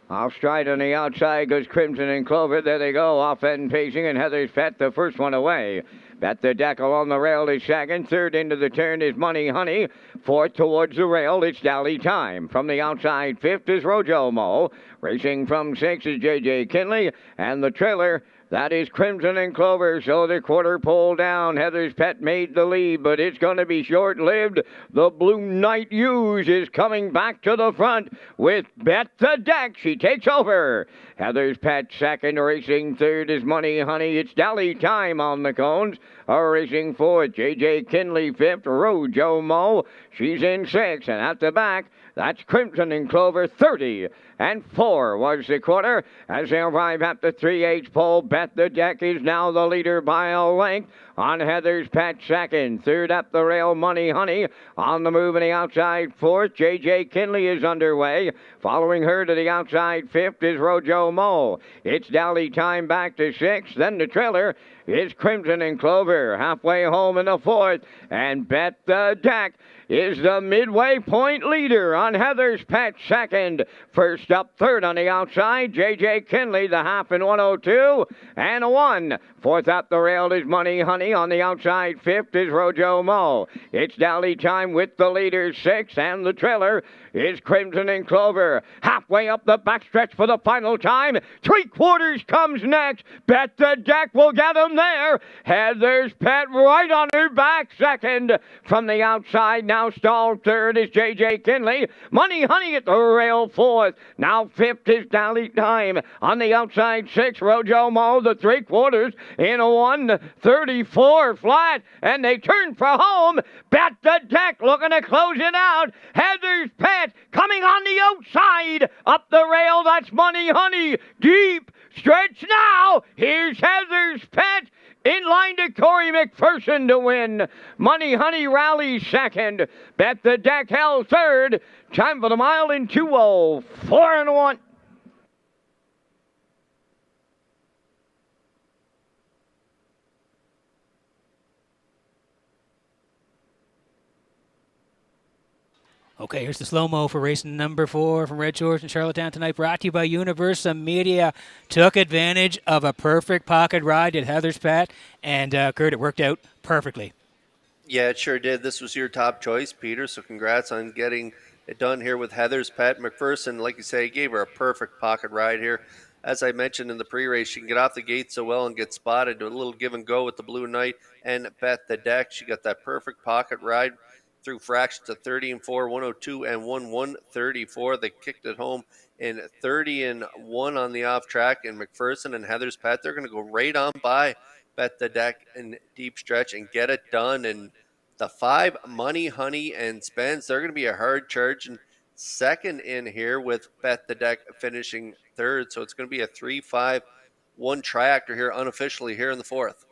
Off stride on the outside goes Crimson and Clover. There they go, off and pacing, and Heather's Pet, the first one away. Bet the Deck along the rail is second. Third into the turn is Money Honey. Fourth towards the rail, it's Dally time. From the outside, fifth is Rojo Mo. Racing from 6 is J.J. Kinley. And the trailer, that is Crimson and Clover, so the quarter pole down. Heather's Pet made the lead, but it's going to be short-lived. The Blue Knight Hughes is coming back to the front with Bet the Deck. She takes over. Heather's Pet second, racing third is Money Honey. It's Dally time on the cones. Racing fourth, J.J. Kinley fifth, Rojo Mo. She's in sixth, and at the back, that's Crimson and Clover, 30-4 was the quarter. As they arrive at the 3/8 pole, Bet the Deck is now the leader by a length. On Heather's Pet second. Third up the rail, Money Honey. On the move on the outside fourth, J.J. Kinley is underway. Following her to the outside fifth is Rojo Mo. It's Dally time back to sixth. Then the trailer is Crimson and Clover. Halfway home in the fourth. And Bet the Deck is the midway point leader on Heather's Pet second. First up, third on the outside, J.J. Kinley, the half in 102 and 1. Fourth up the rail is Money Honey. On the outside, fifth is Rojo Mo. It's Dally Time with the leader, 6, and the trailer is Crimson and Clover. Halfway up the backstretch for the final time. 3/4 comes next. Bet the Deck will get him there. Heather's Pet right on her back, second. From the outside, now stalled third is J.J. Kinley. Money Honey at the rail, fourth. Now fifth is Dally Time. On the outside, 6, Rojo Mo, the 3/4 in a 1:34 flat. And they turn for home. Bet the Deck looking to close it out. Heather's Pet coming on the outside. Up the rail, that's Money Honey. Deep stretch now. Here's Heather's Pet in line to Corey McPherson to win. Money Honey rallies second. Bet the Deck held third. Time for the mile in 2:04 and 1. Okay, here's the slow-mo for race number 4 from Red Shores in Charlottetown tonight, brought to you by Universal Media. Took advantage of a perfect pocket ride at Heather's Pet, and Kurt, it worked out perfectly. Yeah, it sure did. This was your top choice, Peter, so congrats on getting it done here with Heather's Pet. McPherson, like you say, gave her a perfect pocket ride here. As I mentioned in the pre-race, she can get off the gate so well and get spotted. Do a little give and go with the Blue Knight and Bet the Deck. She got that perfect pocket ride through fractions of 30 and 4, 102 and 134. They kicked it home in 30 and 1 on the off track. And McPherson and Heather's Pet, they're going to go right on by Bet the Deck in deep stretch and get it done. And the 5, Money Honey and Spence, they're going to be a hard charge and second in here with Bet the Deck finishing third. So it's going to be a 3-5-1 triactor here unofficially here in the fourth.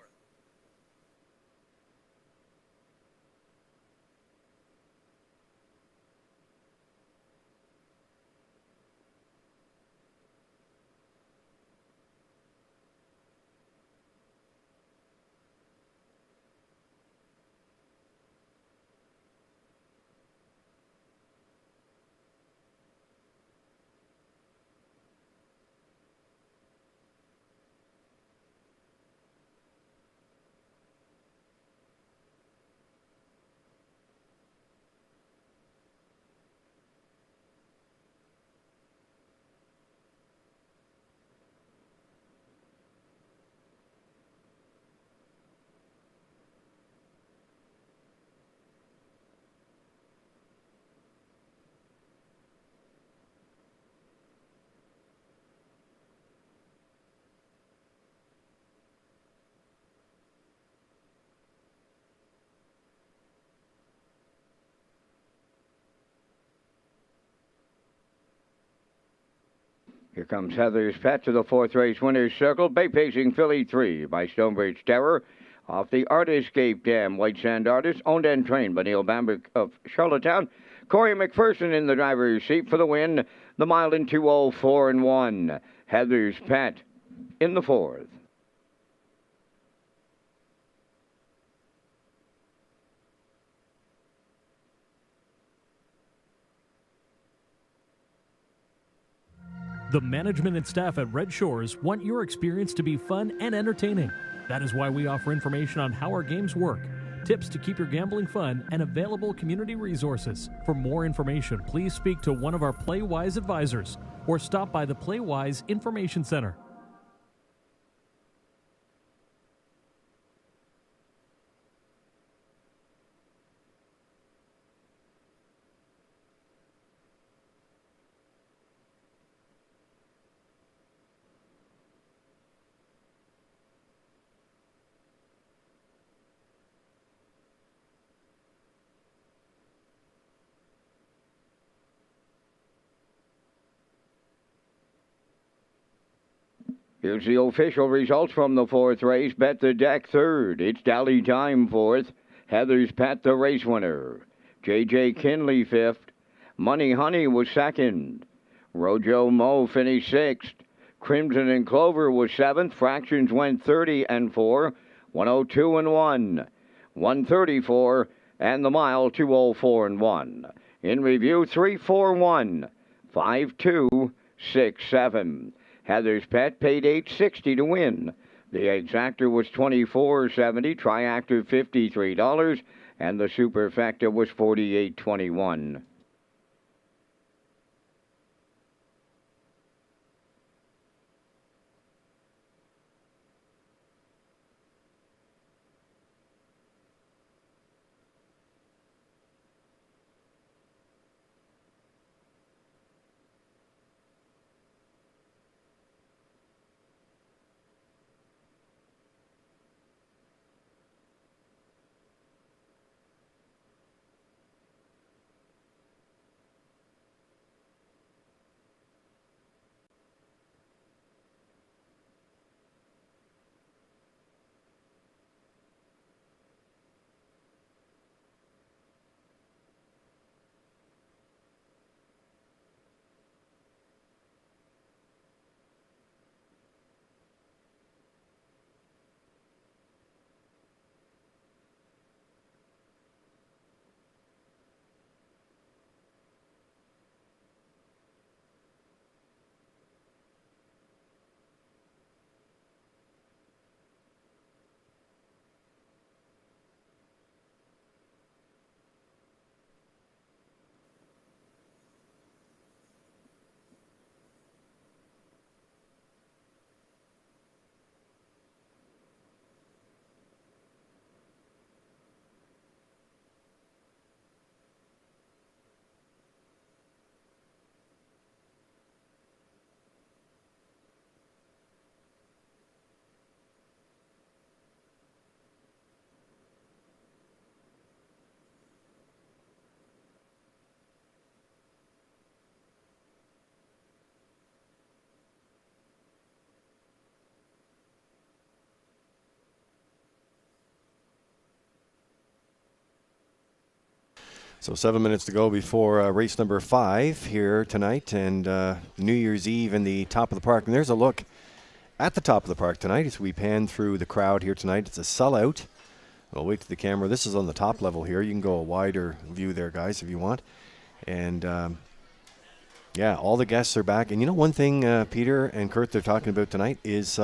Here comes Heather's Pet to the fourth race winner's circle. Bay Pacing Philly 3 by Stonebridge Terror. Off the Artiscape Dam, White Sand Artist, owned and trained by Neil Bamberg of Charlottetown. Corey McPherson in the driver's seat for the win. The mile in 2:04 and 1. Heather's Pet in the fourth. The management and staff at Red Shores want your experience to be fun and entertaining. That is why we offer information on how our games work, tips to keep your gambling fun, and available community resources. For more information, please speak to one of our PlayWise advisors or stop by the PlayWise Information Center. Here's the official results from the fourth race. Bet the Deck third. It's Dally Time fourth. Heather's Pet the race winner. J.J. Kinley fifth. Money Honey was second. Rojo Mo finished sixth. Crimson and Clover was seventh. Fractions went 30 and 4. 102 and 1. 134 and the mile 2:04 and 1. In review, 3:41, 5:2, 6:7. Heather's Pet paid $8.60 to win. The exactor was $24.70, triactor $53, and the superfecta was $48.21. So 7 minutes to go before race number 5 here tonight, and New Year's Eve in the top of the park. And there's a look at the top of the park tonight as we pan through the crowd here tonight. It's a sellout. I'll wait to the camera. This is on the top level here. You can go a wider view there, guys, if you want. And, yeah, all the guests are back. And you know one thing, Peter and Kurt, they're talking about tonight is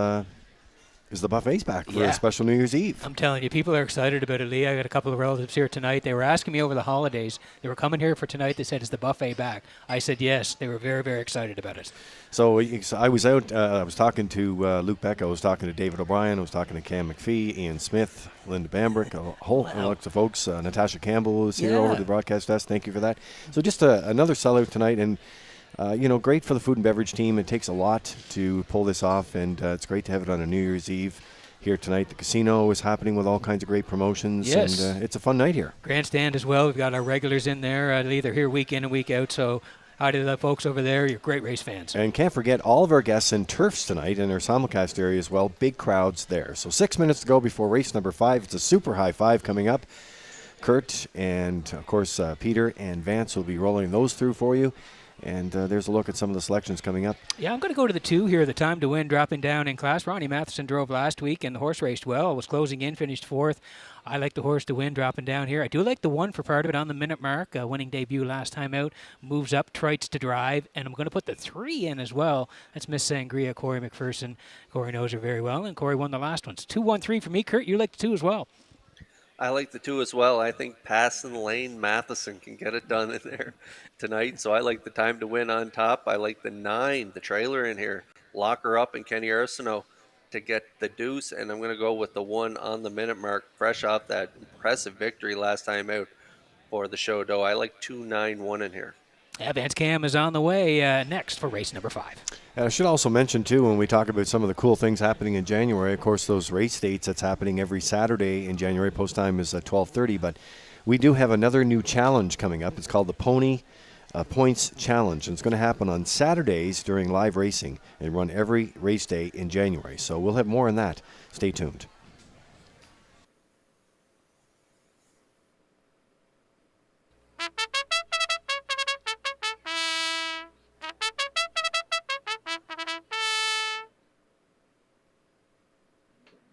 the buffet's back for a special New Year's Eve. I'm telling you, people are excited about it, Lee. I got a couple of relatives here tonight. They were asking me over the holidays. They were coming here for tonight. They said, is the buffet back? I said yes. They were very, very excited about it. So I was out. I was talking to Luke Beck. I was talking to David O'Brien. I was talking to Cam McPhee, Ian Smith, Linda Bambrick, a whole bunch of folks. Natasha Campbell was here over the broadcast desk. Thank you for that. So just another sellout tonight. And great for the food and beverage team. It takes a lot to pull this off, and it's great to have it on a New Year's Eve here tonight. The casino is happening with all kinds of great promotions, and it's a fun night here. Grandstand as well. We've got our regulars in there. They're here week in and week out, so hi to the folks over there. You're great race fans. And can't forget all of our guests in turfs tonight in our simulcast area as well. Big crowds there. So 6 minutes to go before race number 5. It's a super high 5 coming up. Kurt and, of course, Peter and Vance will be rolling those through for you. And there's a look at some of the selections coming up. Yeah, I'm going to go to the 2 here. The time to win dropping down in class. Ronnie Matheson drove last week, and the horse raced well. Was closing in, finished 4th. I like the horse to win dropping down here. I do like the 1 for part of it on the minute mark. Winning debut last time out. Moves up, Trites to drive. And I'm going to put the 3 in as well. That's Miss Sangria, Corey McPherson. Corey knows her very well, and Corey won the last one. It's 2-1-3 for me. Kurt, you like the 2 as well. I like the 2 as well. I think Passon Lane Matheson can get it done in there tonight. So I like the time to win on top. I like the 9, the trailer in here. Lock her up and Kenny Arsenault to get the deuce. And I'm going to go with the 1 on the minute mark, fresh off that impressive victory last time out for the show dough. I like 2-9-1 in here. Yeah, Vance Cam is on the way next for race number 5. I should also mention, too, when we talk about some of the cool things happening in January, of course, those race dates that's happening every Saturday in January. Post time is 12:30, but we do have another new challenge coming up. It's called the Pony Points Challenge, and it's going to happen on Saturdays during live racing and run every race day in January. So we'll have more on that. Stay tuned.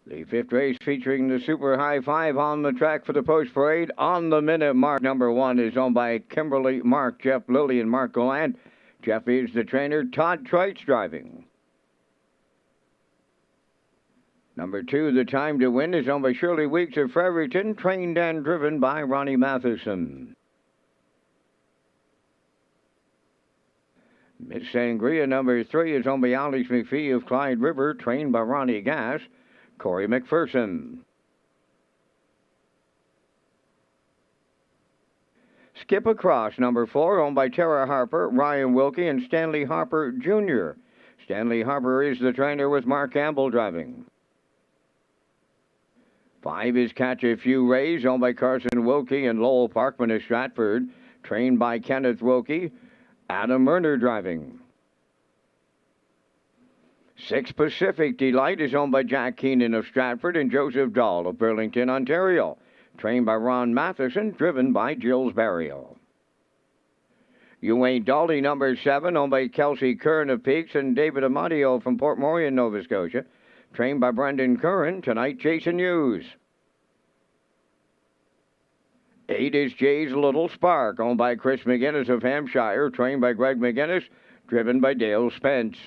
The fifth race featuring the Super High Five on the track for the post parade. On the minute mark, number 1 is owned by Kimberly, Mark, Jeff Lilly, and Mark Gallant. Jeff is the trainer. Todd Treitz driving. Number 2, the time to win, is owned by Shirley Weeks of Fredericton, trained and driven by Ronnie Matheson. Miss Sangria, number 3, is owned by Alex McPhee of Clyde River, trained by Ronnie Gass, Corey McPherson. Skip Across, number 4, owned by Tara Harper, Ryan Wilkie, and Stanley Harper Jr. Stanley Harper is the trainer with Mark Campbell driving. 5 is Catch a Few Rays, owned by Carson Wilkie and Lowell Parkman of Stratford, trained by Kenneth Wilkie, Adam Murner driving. 6 Pacific Delight is owned by Jack Keenan of Stratford and Joseph Dahl of Burlington, Ontario, trained by Ron Matheson, driven by Gilles Barrio. You Ain't Dolly, number 7, owned by Kelsey Kern of Peaks and David Amadio from Port Morion, Nova Scotia, trained by Brendan Curran. Tonight, Jason Hughes. 8 is Jay's Little Spark, owned by Chris McGinnis of Hampshire, trained by Greg McGinnis, driven by Dale Spence.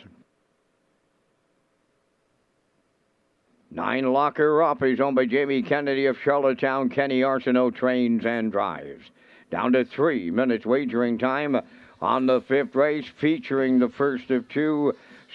9 Locker Up is owned by Jamie Kennedy of Charlottetown. Kenny Arsenault trains and drives. Down to 3 minutes wagering time on the 5th race, featuring the first of 2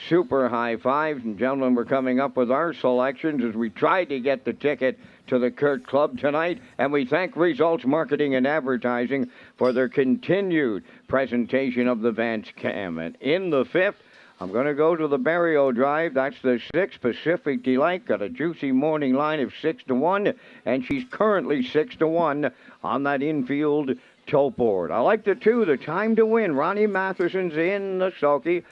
Super High Fives. And gentlemen, we're coming up with our selections as we try to get the ticket to the Kurt Club tonight. And we thank Results Marketing and Advertising for their continued presentation of the Vance Cam. And in the 5th, I'm going to go to the Barrio Drive. That's the 6 Pacific Delight. Got a juicy morning line of 6-1, and she's currently 6-1 on that infield tote board. I like the 2, the time to win. Ronnie Matheson's in the sulky.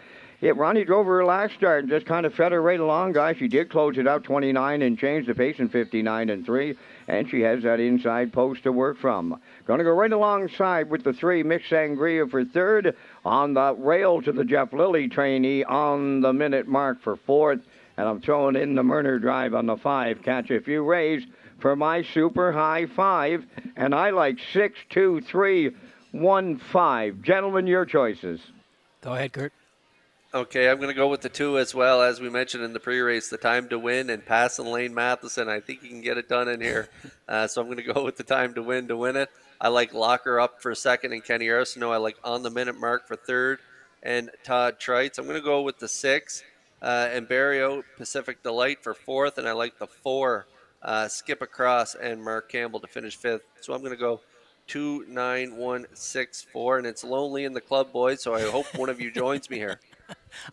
Yeah, Ronnie drove her last start and just kind of fed her right along, guys. She did close it out 29 and change the pace in 59-3, and she has that inside post to work from. Going to go right alongside with the 3, Miss Sangria for 3rd. On the rail to the Jeff Lilly trainee on the minute mark for 4th. And I'm throwing in the Murner Drive on the 5, Catch a Few Rays for my Super High 5. And I like 6, 2, 3, 1, 5. Gentlemen, your choices. Go ahead, Kurt. Okay, I'm going to go with the 2 as well. As we mentioned in the pre-race, the time to win and passing Lane Matheson. I think he can get it done in here. So I'm going to go with the time to win it. I like Locker Up for 2nd and Kenny Arsenault. I like On the Minute Mark for 3rd and Todd Treitz. I'm going to go with the 6 and Barrio Pacific Delight for 4th. And I like the 4 Skip Across and Mark Campbell to finish 5th. So I'm going to go 2, 9, 1, 6, 4. And it's lonely in the club, boys. So I hope one of you joins me here.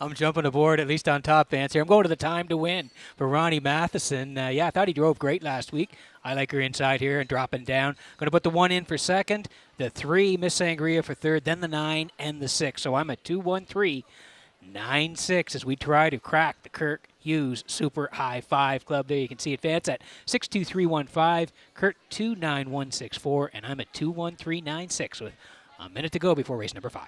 I'm jumping aboard, at least on top, Vance here. I'm going to the time to win for Ronnie Matheson. Yeah, I thought he drove great last week. I like her inside here and dropping down. Going to put the 1 in for 2nd, the 3, Miss Sangria for 3rd, then the 9 and the 6. So I'm at 2-1-3, 9-6 as we try to crack the Kirk Hughes Super High 5 Club. There you can see it, Vance, at 62315, Kurt 29164, and I'm at 21396 with a minute to go before race number 5.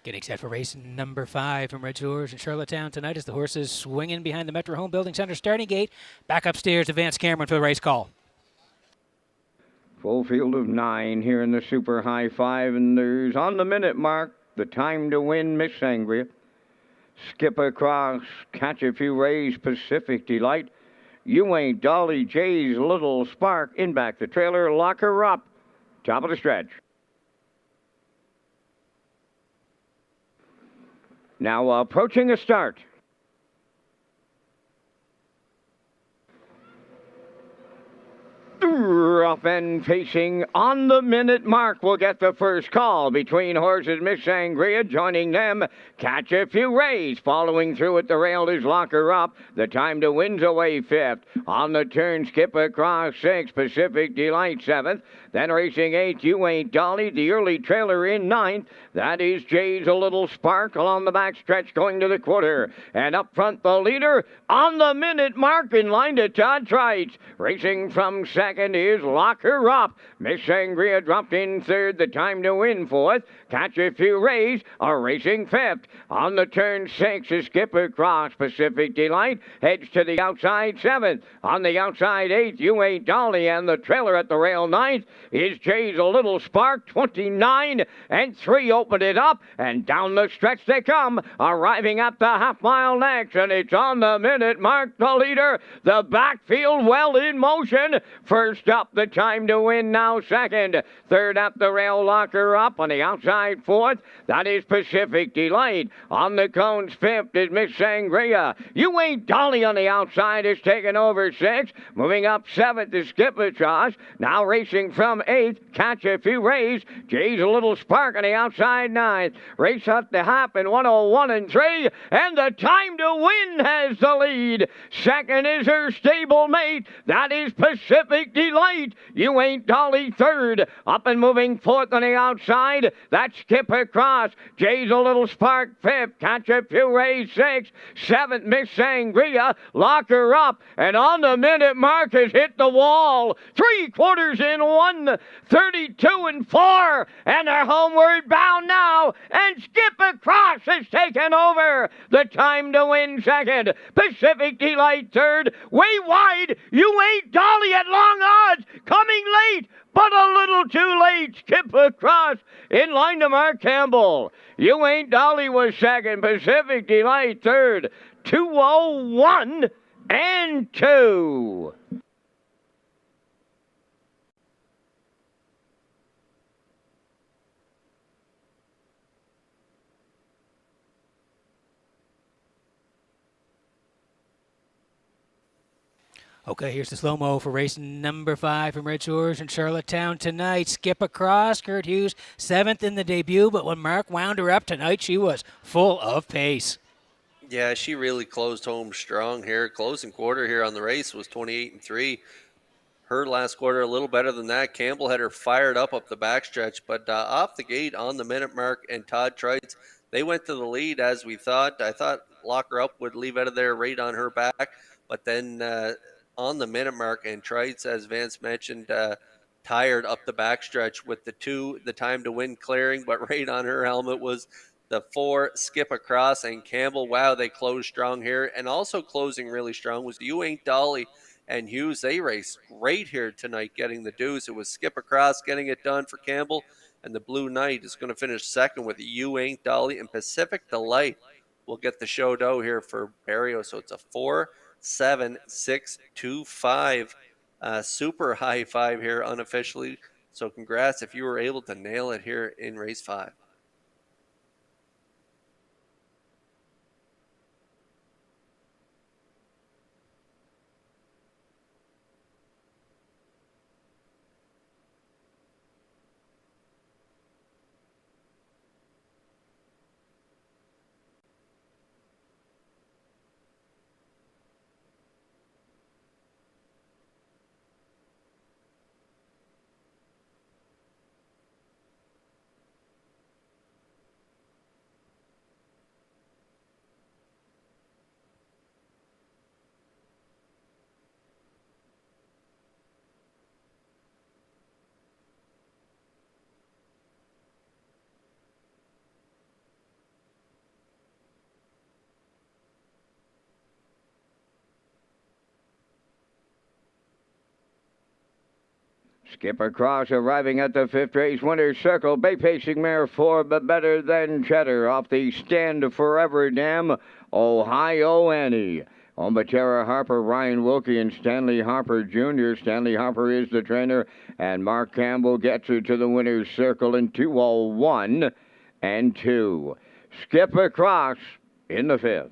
Getting set for race number 5 from Redshores in Charlottetown tonight as the horses swinging behind the Metro Home Building Center starting gate. Back upstairs to Vance Cameron for the race call. Full field of 9 here in the Super High 5, and there's on the minute mark the time to win Miss Sangria. Skip Across, Catch a Few Rays, Pacific Delight. You Ain't Dolly, Jay's Little Spark. In back the trailer, Lock Her Up. Top of the stretch. Now approaching a start. Rough and facing on the minute mark. We'll get the first call between horses. Miss Sangria joining them. Catch a Few Rays. Following through at the rail is Lock Her Up. The time to win's away 5th. On the turn, Skip Across 6th. Pacific Delight 7th. Then racing 8th, You Ain't Dolly. The early trailer in 9th. That is Jay's A Little Spark along the back stretch going to the quarter. And up front the leader on the minute mark in line to Todd Trites. Racing from second is Lock Her Up. Miss Sangria dropped in 3rd. The time to win 4th. Catch a Few Rays are racing 5th. On the turn 6 is Skip Across. Pacific Delight heads to the outside 7th. On the outside 8th, You Ain't Dolly. And the trailer at the rail 9th is Jay's A Little Spark. 29 and 3 open it up. And down the stretch they come. Arriving at the half-mile next. And it's on the minute mark. The leader. The backfield well in motion. First up, the time to win now 2nd. 3rd at the rail, Lock Her Up. On the outside 4th, that is Pacific Delight. On the cones 5th is Miss Sangria. You Ain't Dolly on the outside is taken over 6th. Moving up 7th is Skip Across. Now racing from 8th, Catch a Few Rays. Jay's A Little Spark on the outside 9th. Race up the half in 101 and 3. And the time to win has the lead. 2nd is her stable mate. That is Pacific Delight. You Ain't Dolly 3rd. Up and moving 4th on the outside. That's Skip Across. Jay's A Little Spark 5th. Catch a Few Rays 6th. 7th Miss Sangria. Lock Her Up. And on the minute mark has hit the wall. 3/4 in 1. 32 and 4. And they're homeward bound now. And Skip Across has taken over. The time to win 2nd. Pacific Delight 3rd. Way wide. You Ain't Dolly at long odds. Coming late, but a little too late. Skip Across in line to Mark Campbell. You Ain't Dolly was 2nd. Pacific Delight 3rd. 2:01 and 2. Okay, here's the slow-mo for race number 5 from Redshores in Charlottetown tonight. Skip Across, Kurt Hughes, 7th in the debut, but when Mark wound her up tonight, she was full of pace. Yeah, she really closed home strong here. Closing quarter here on the race was 28 and 3. Her last quarter a little better than that. Campbell had her fired up the backstretch, but off the gate on the minute mark and Todd Trites, they went to the lead as we thought. I thought Lock Her Up would leave out of there right on her back, but then on the minute mark and Trites, as Vance mentioned, tired up the backstretch with the time to win clearing, but right on her helmet was the 4 Skip Across and Campbell. Wow, they closed strong here. And also closing really strong was You Ain't Dolly and Hughes. They raced great here tonight getting the dues. It was Skip Across getting it done for Campbell, and the Blue Knight is going to finish 2nd with You Ain't Dolly, and Pacific Delight will get the show dough here for Barrio. So it's a 4-7-6-2-5 super high 5 here unofficially. So congrats if you were able to nail it here in race 5. Skip Across arriving at the 5th race winner's circle. Bay pacing mare 4, but better than Cheddar off the Stand Forever Dam. Ohio Annie. Ombatera Harper, Ryan Wilkie, and Stanley Harper Jr. Stanley Harper is the trainer, and Mark Campbell gets her to the winner's circle in 2:01 and 2. Skip Across in the 5th.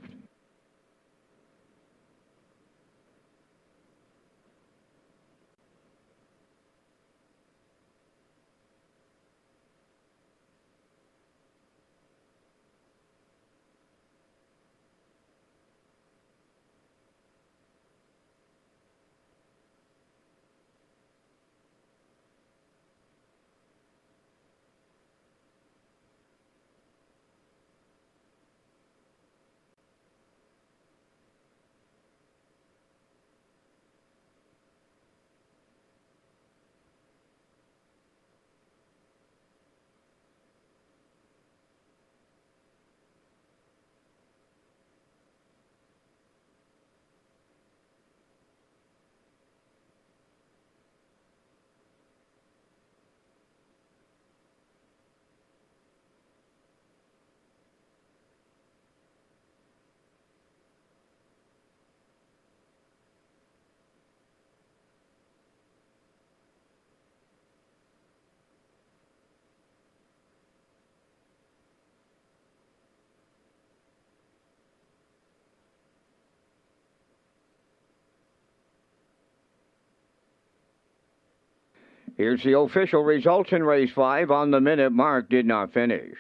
Here's the official results in race 5. On the minute mark, did not finish.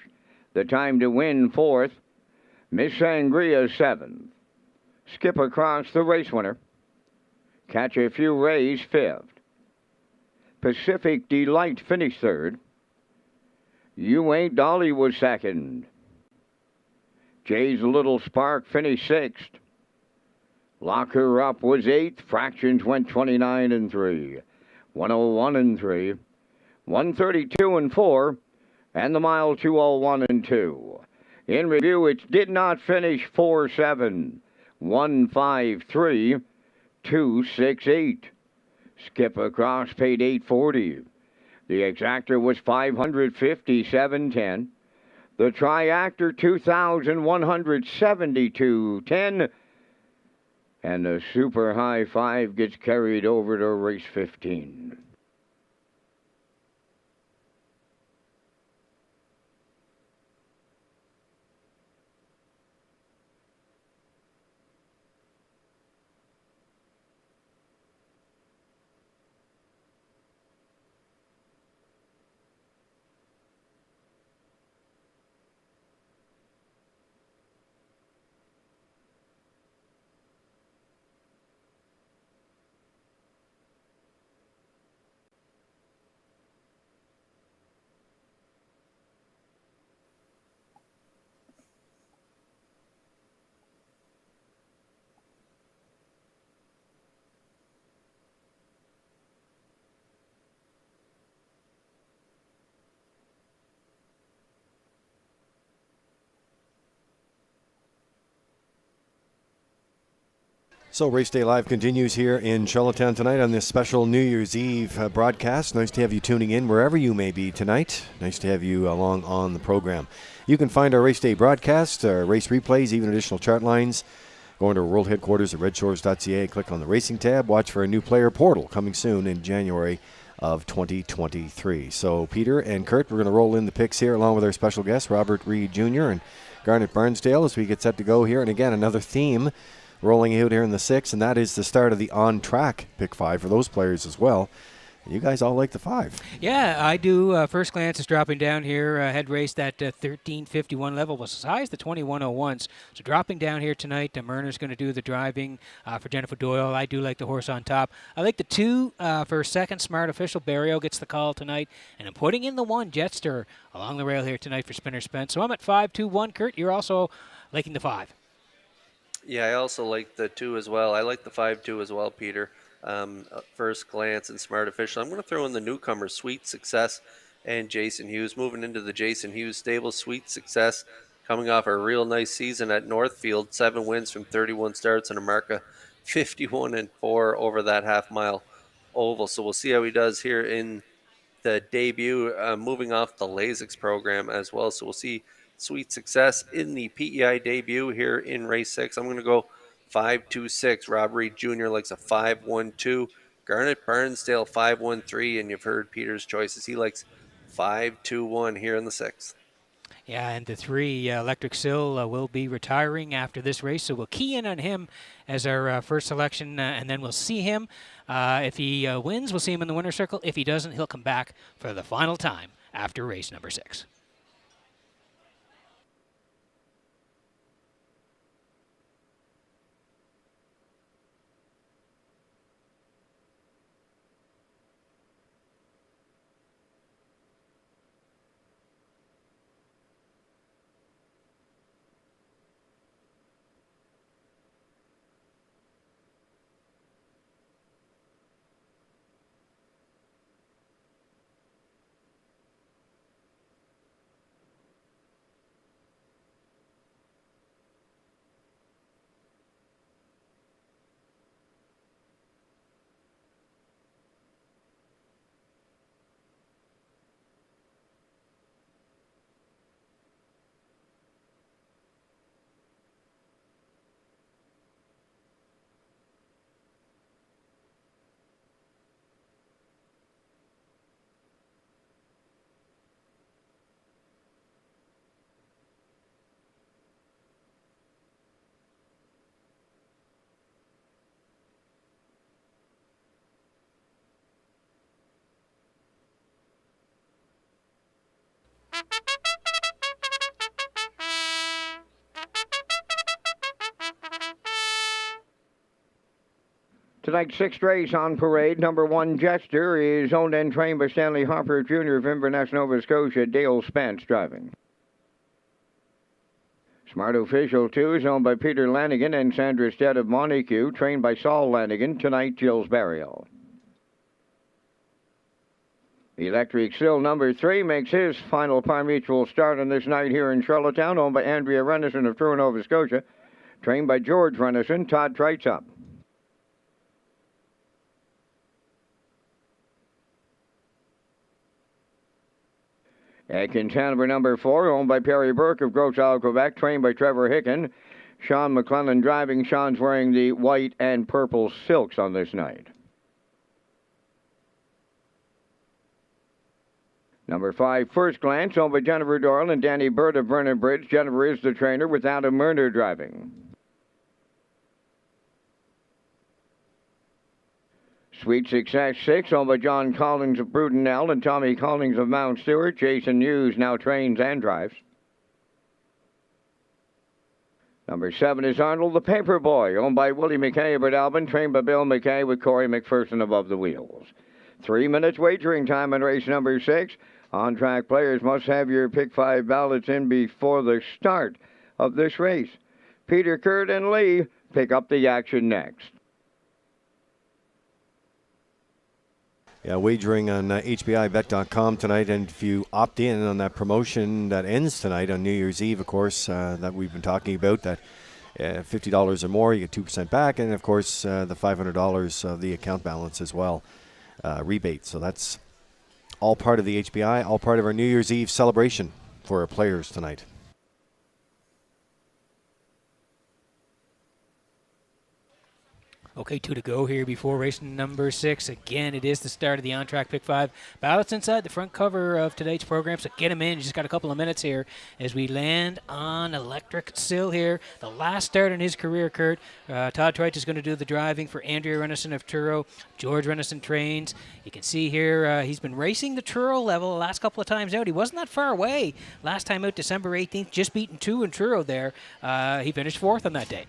The time to win 4th. Miss Sangria 7th. Skip Across, the race winner. Catch a Few Rays 5th. Pacific Delight finished 3rd. You Ain't Dolly was 2nd. Jay's Little Spark finished 6th. Lock Her Up was 8th. Fractions went 29 and 3. 101 and 3. 132 and 4. And the mile 201 and 2. In review, it did not finish 4-7. 153. 268. Skip Across paid $840. The exactor was $557.10. The triactor $2,172.10. And the super high 5 gets carried over to race 15. So Race Day Live continues here in Charlottetown tonight on this special New Year's Eve broadcast. Nice to have you tuning in wherever you may be tonight. Nice to have you along on the program. You can find our Race Day broadcast, race replays, even additional chart lines. Go into our world headquarters at Redshores.ca, click on the Racing tab, watch for a new player portal coming soon in January of 2023. So Peter and Kurt, we're going to roll in the picks here along with our special guests, Robert Reed Jr. and Garnet Barnsdale, as we get set to go here. And again, another theme rolling out here in the 6th, and that is the start of the on-track pick 5 for those players as well. You guys all like the 5. Yeah, I do. First glance is dropping down here. Head race that 1351 level was as high as the 2101s. So dropping down here tonight. Myrna's going to do the driving for Jennifer Doyle. I do like the horse on top. I like the 2 for second. Smart Official Barrio gets the call tonight. And I'm putting in the 1, Jetster, along the rail here tonight for Spinner Spence. So I'm at 5-2-1. Kurt, you're also liking the 5. Yeah, I also like the 2 as well. I like the 5-2 as well, Peter. First glance and Smart Official. I'm going to throw in the newcomer, Sweet Success, and Jason Hughes. Moving into the Jason Hughes stable, Sweet Success coming off a real nice season at Northfield. 7 wins from 31 starts and a mark of 51 and 4 over that half mile oval. So we'll see how he does here in the debut, moving off the Lasix program as well. So we'll see sweet success in the PEI debut here in race 6. I'm going to go 5-2-6. Rob Reed Jr. likes a 5-1-2. Garnet Barnsdale 5-1-3, and you've heard Peter's choices. He likes 5-2-1 here in the 6th. Yeah, and the 3, Electric Sill, will be retiring after this race, so we'll key in on him as our first selection, and then we'll see him. If he wins, we'll see him in the winner's circle. If he doesn't, he'll come back for the final time after race number 6. Tonight's 6th race on parade. Number 1, Jester, is owned and trained by Stanley Harper Jr. of Inverness, Nova Scotia. Dale Spence driving. Smart Official 2 is owned by Peter Lanigan and Sandra Stead of Montague, trained by Saul Lanigan. Tonight, Jill's Burial. Electric Sill number 3 makes his final par-mutual start on this night here in Charlottetown, owned by Andrea Renison of Truro, Nova Scotia, trained by George Renison. Todd Treitz up. Atkins Hanover number 4, owned by Perry Burke of Gros Isle, Quebec, trained by Trevor Hicken. Sean McClellan driving. Sean's wearing the white and purple silks on this night. Number 5, First Glance, owned by Jennifer Doyle and Danny Bird of Vernon Bridge. Jennifer is the trainer with Adam Murner driving. Sweet Success 6, owned by John Collins of Brudenell and Tommy Collins of Mount Stewart. Jason Hughes now trains and drives. Number 7 is Arnold the Paper Boy, owned by Willie McKay of Albin, trained by Bill McKay with Corey McPherson above the wheels. 3 minutes wagering time in race number 6. On-track players must have your Pick 5 ballots in before the start of this race. Peter, Kurt, and Lee pick up the action next. Yeah, wagering on HBIBet.com tonight, and if you opt in on that promotion that ends tonight on New Year's Eve, of course, that we've been talking about, that $50 or more, you get 2% back, and of course, the $500 of the account balance as well, rebate. So that's all part of the HBI, all part of our New Year's Eve celebration for our players tonight. Okay, 2 to go here before race number 6. Again, it is the start of the on-track Pick 5. Ballots inside the front cover of today's program, so get them in. You just got a couple of minutes here as we land on Electric Sill here. The last start in his career, Kurt. Todd Treitz is going to do the driving for Andrea Renison of Truro. George Renison trains. You can see here he's been racing the Truro level the last couple of times out. He wasn't that far away. Last time out, December 18th, just beaten 2 in Truro there. He finished 4th on that day.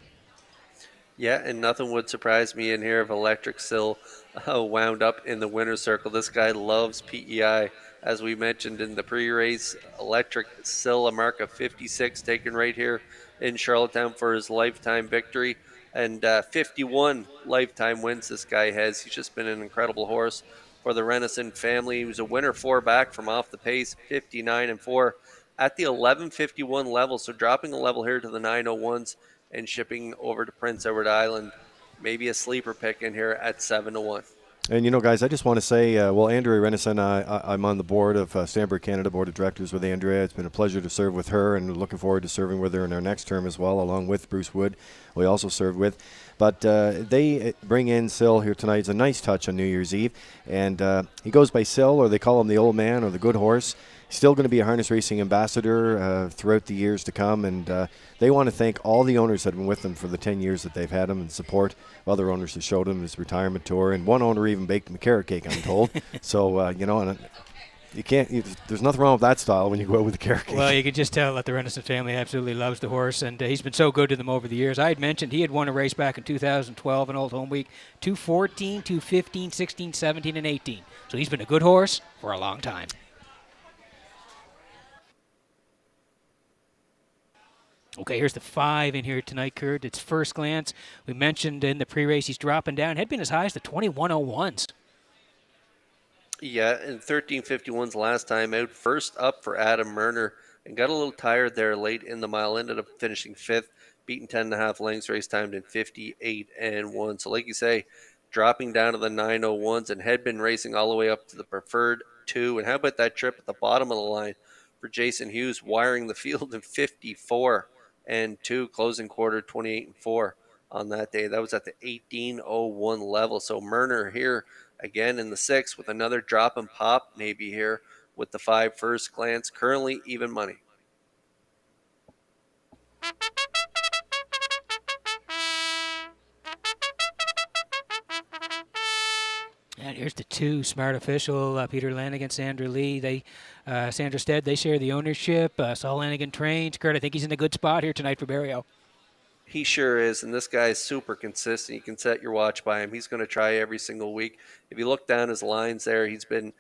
Yeah, and nothing would surprise me in here if Electric Sill wound up in the winner's circle. This guy loves PEI. As we mentioned in the pre-race, Electric Sill, a mark of 56, taken right here in Charlottetown for his lifetime victory. And 51 lifetime wins this guy has. He's just been an incredible horse for the Renison family. He was a winner 4 back from off the pace, 59-4 at the 1151 level. So dropping a level here to the 901s. And shipping over to Prince Edward Island, maybe a sleeper pick in here at 7-1. And, you know, guys, I just want to say, Andrea Renison, I'm on the board of Stanbury Canada Board of Directors with Andrea. It's been a pleasure to serve with her, and looking forward to serving with her in our next term as well, along with Bruce Wood, who we also served with. But they bring in Sil here tonight. It's a nice touch on New Year's Eve. And he goes by Sil, or they call him the old man or the good horse. He's still going to be a harness racing ambassador throughout the years to come. And they want to thank all the owners that have been with them for the 10 years that they've had him, and support other owners who showed him his retirement tour. And one owner even baked him a carrot cake, I'm told. So, you know, and you can't. There's nothing wrong with that style when you go out with the carrot cake. Well, you can just tell that the Renison family absolutely loves the horse, and he's been so good to them over the years. I had mentioned he had won a race back in 2012 in Old Home Week, 2014, 2015, 16, 17, and 18. So he's been a good horse for a long time. Okay, here's the 5 in here tonight, Kurt. It's First Glance. We mentioned in the pre-race he's dropping down. Had been as high as the 2101s. Yeah, and 13:51's last time out. First up for Adam Murner, and got a little tired there late in the mile. Ended up finishing 5th, beating 10.5 lengths. Race timed in 58-1. So like you say, dropping down to the 901s, and had been racing all the way up to the preferred 2. And how about that trip at the bottom of the line for Jason Hughes, wiring the field in 54-2, closing quarter 28-4 on that day. That was at the 18:01 level. So Murner here again in the 6 with another drop and pop maybe here with the 5 First Glance. Currently even money. And here's the 2, Smart Official, Peter Lanigan, Sandra Lee. Sandra Stead, they share the ownership. Saul Lanigan trains. Kurt, I think he's in a good spot here tonight for Barrio. He sure is, and this guy is super consistent. You can set your watch by him. He's going to try every single week. If you look down his lines there, he's been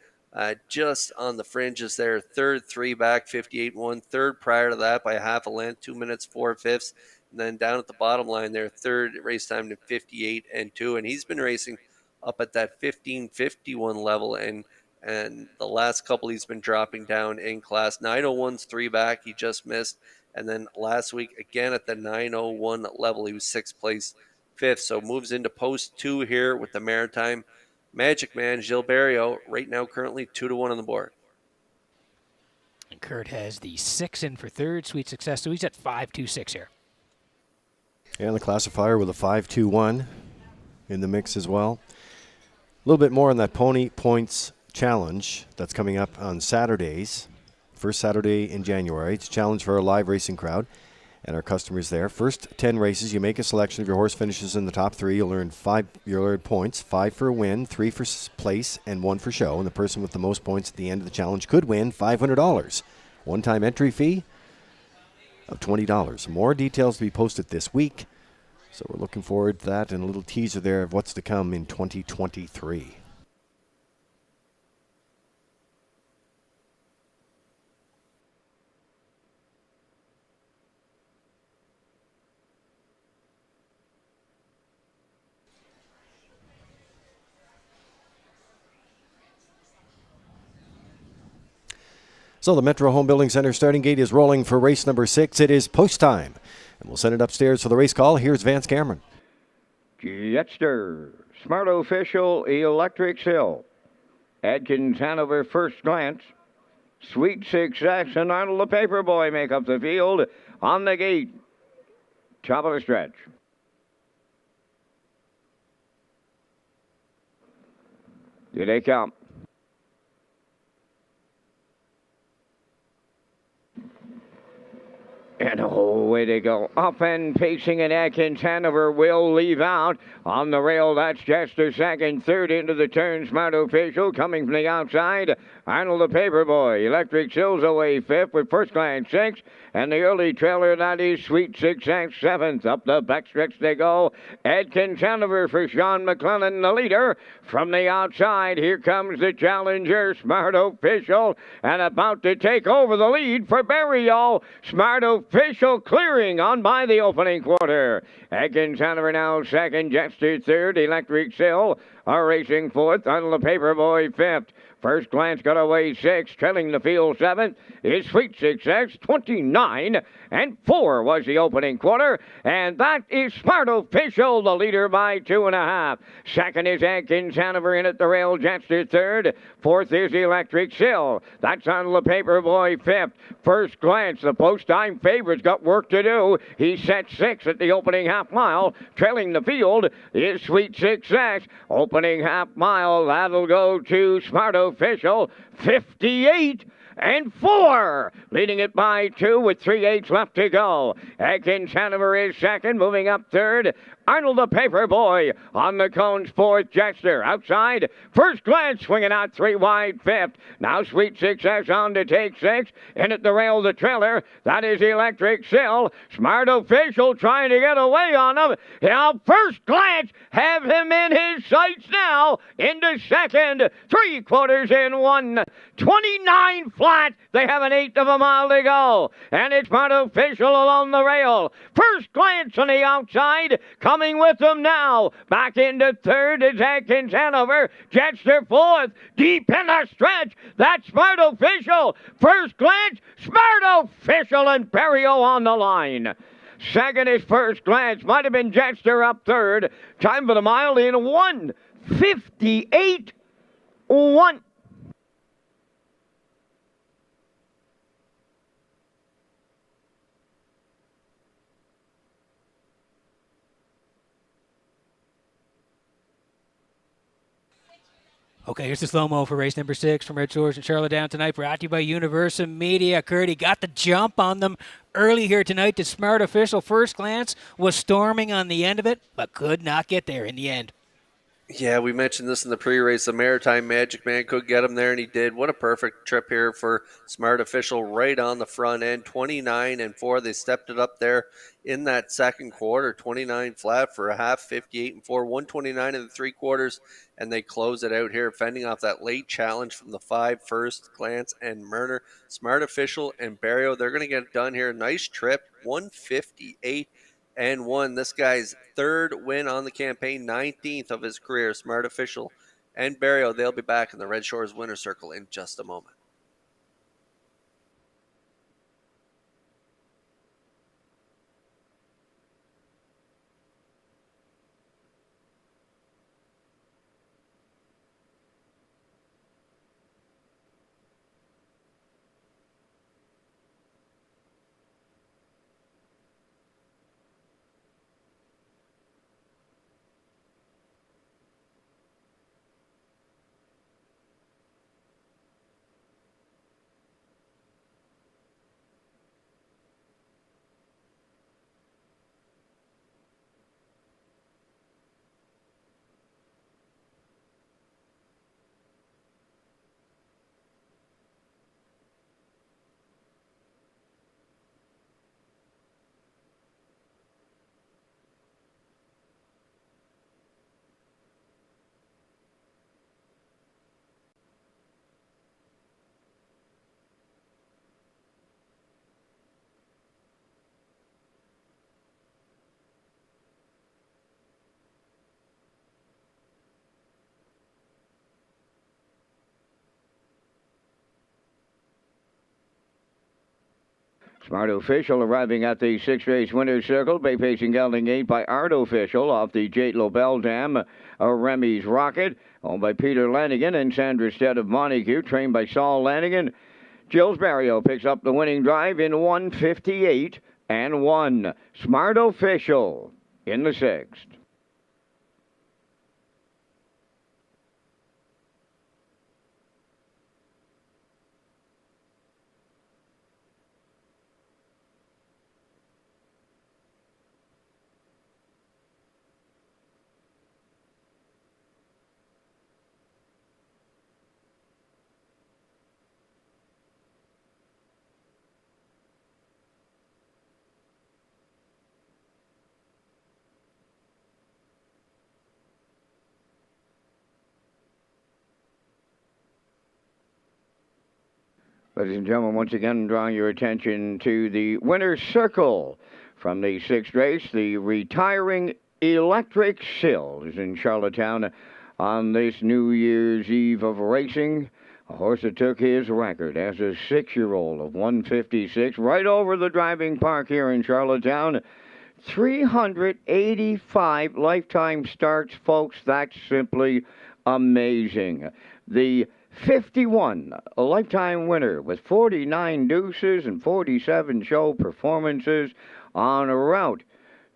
just on the fringes there. 3rd, 3 back, 58-1. 3rd prior to that by a half a length, 2 minutes, 4/5. And then down at the bottom line there, 3rd race time to 58-2. And he's been racing up at that 15:51 level, and the last couple he's been dropping down in class. 901's 3 back, he just missed. And then last week, again at the 901 level, he was 6th place, 5th. So moves into post 2 here with the Maritime Magic Man, Gilles Barrio, right now currently 2-1 on the board. And Kurt has the 6 in for 3rd, Sweet Success. So he's at 5-2-6 here. And the classifier with a 5-2-1 in the mix as well. A little bit more on that Pony Points Challenge that's coming up on Saturdays. First Saturday in January. It's a challenge for our live racing crowd and our customers there. First 10 races, you make a selection. If your horse finishes in the top 3, you'll earn points. 5 for a win, 3 for place, and 1 for show. And the person with the most points at the end of the challenge could win $500. One-time entry fee of $20. More details to be posted this week. So we're looking forward to that, and a little teaser there of what's to come in 2023. So the Metro Home Building Center starting gate is rolling for race number 6. It is post time. And we'll send it upstairs for the race call. Here's Vance Cameron. Jetster, Smart Official, Electric Sill, Adkins Hanover First Glance, Sweet Success, and Arnold the Paperboy make up the field on the gate. Top of the stretch. Here they come. And away they go. Up and pacing, and Atkins Hanover will leave out. On the rail, that's Jester second. 3rd into the turn, Smart Official coming from the outside. Arnold the Paperboy. Electric Sills away 5th with First Glance 6th. And the early trailer, that is Sweet Success 7th. Up the backstretch they go. Atkins Hanover for Sean McClellan, the leader. From the outside, here comes the challenger, Smart Official. And about to take over the lead for Barrio. Smart Official clearing on by the opening quarter. Atkins Hanover now 2nd, Jester 3rd, Electric Sill are racing 4th, Arnold the Paperboy 5th. First Glance got away 6, trailing the field 7 is Sweet Success, 29 and 4 was the opening quarter, and that is Smart Official, the leader by 2.5. Second is Atkins Hanover in at the rail, Jetster third. Fourth is Electric Sill. That's on the Paperboy fifth. First Glance, the post-time favorite's got work to do. He set 6 at the opening half mile. Trailing the field is Sweet Success. Opening half mile, that'll go to Smart Official, 58 and 4, leading it by 2 with 3/8 left to go. Atkins Hanover is second, moving up third. Arnold the Paperboy on the cones fourth. Jester outside. First Glance swinging out 3 wide fifth. Now Sweet Success on to take 6. In at the rail, the trailer. That is Electric Sill. Smart Official trying to get away on him. Now First Glance have him in his sights now. Into second. 3/4 in 1. 29 flat. They have an 1/8 of a mile to go. And it's Smart Official along the rail. First Glance on the outside. Coming with them now. Back into third is Atkins Hanover. Jetster fourth. Deep in the stretch. That's Smart Official. First Glance. Smart Official and Perio on the line. Second is First Glance. Might have been Jetster up third. Time for the mile in 1:58.1. Okay, here's the slow-mo for race number 6 from Redshores and Charlottetown tonight, brought to you by Universal Media. Curdy got the jump on them early here tonight. The Smart Official First Glance was storming on the end of it, but could not get there in the end. Yeah, we mentioned this in the pre-race. The Maritime Magic Man could get him there, and he did. What a perfect trip here for Smart Official right on the front end. 29 and 4. They stepped it up there in that second quarter. 29 flat for a half, 58 and 4. 129 in the 3/4, and they close it out here, fending off that late challenge from the 5 First Glance and Murder. Smart Official and Barrio, they're going to get it done here. Nice trip. 158 and 1. This guy's third win on the campaign, 19th of his career. Smart Official and Barrio, they'll be back in the Red Shores winner's circle in just a moment. Smart Official arriving at the 6-race winner's circle. Bay Pacing gelding 8 by Art Official off the Jate Lobel Dam. Remy's Rocket, owned by Peter Lanigan and Sandra Stead of Montague, trained by Saul Lanigan. Jill's Barrio picks up the winning drive in 1:58 and 1. Smart Official in the 6th. Ladies and gentlemen, once again, drawing your attention to the winner's circle from the 6th race. The retiring Electric Sill is in Charlottetown on this New Year's Eve of racing. A horse that took his record as a 6-year-old of 156 right over the driving park here in Charlottetown. 385 lifetime starts, folks. That's simply amazing. The 51, a lifetime winner with 49 deuces and 47 show performances on a route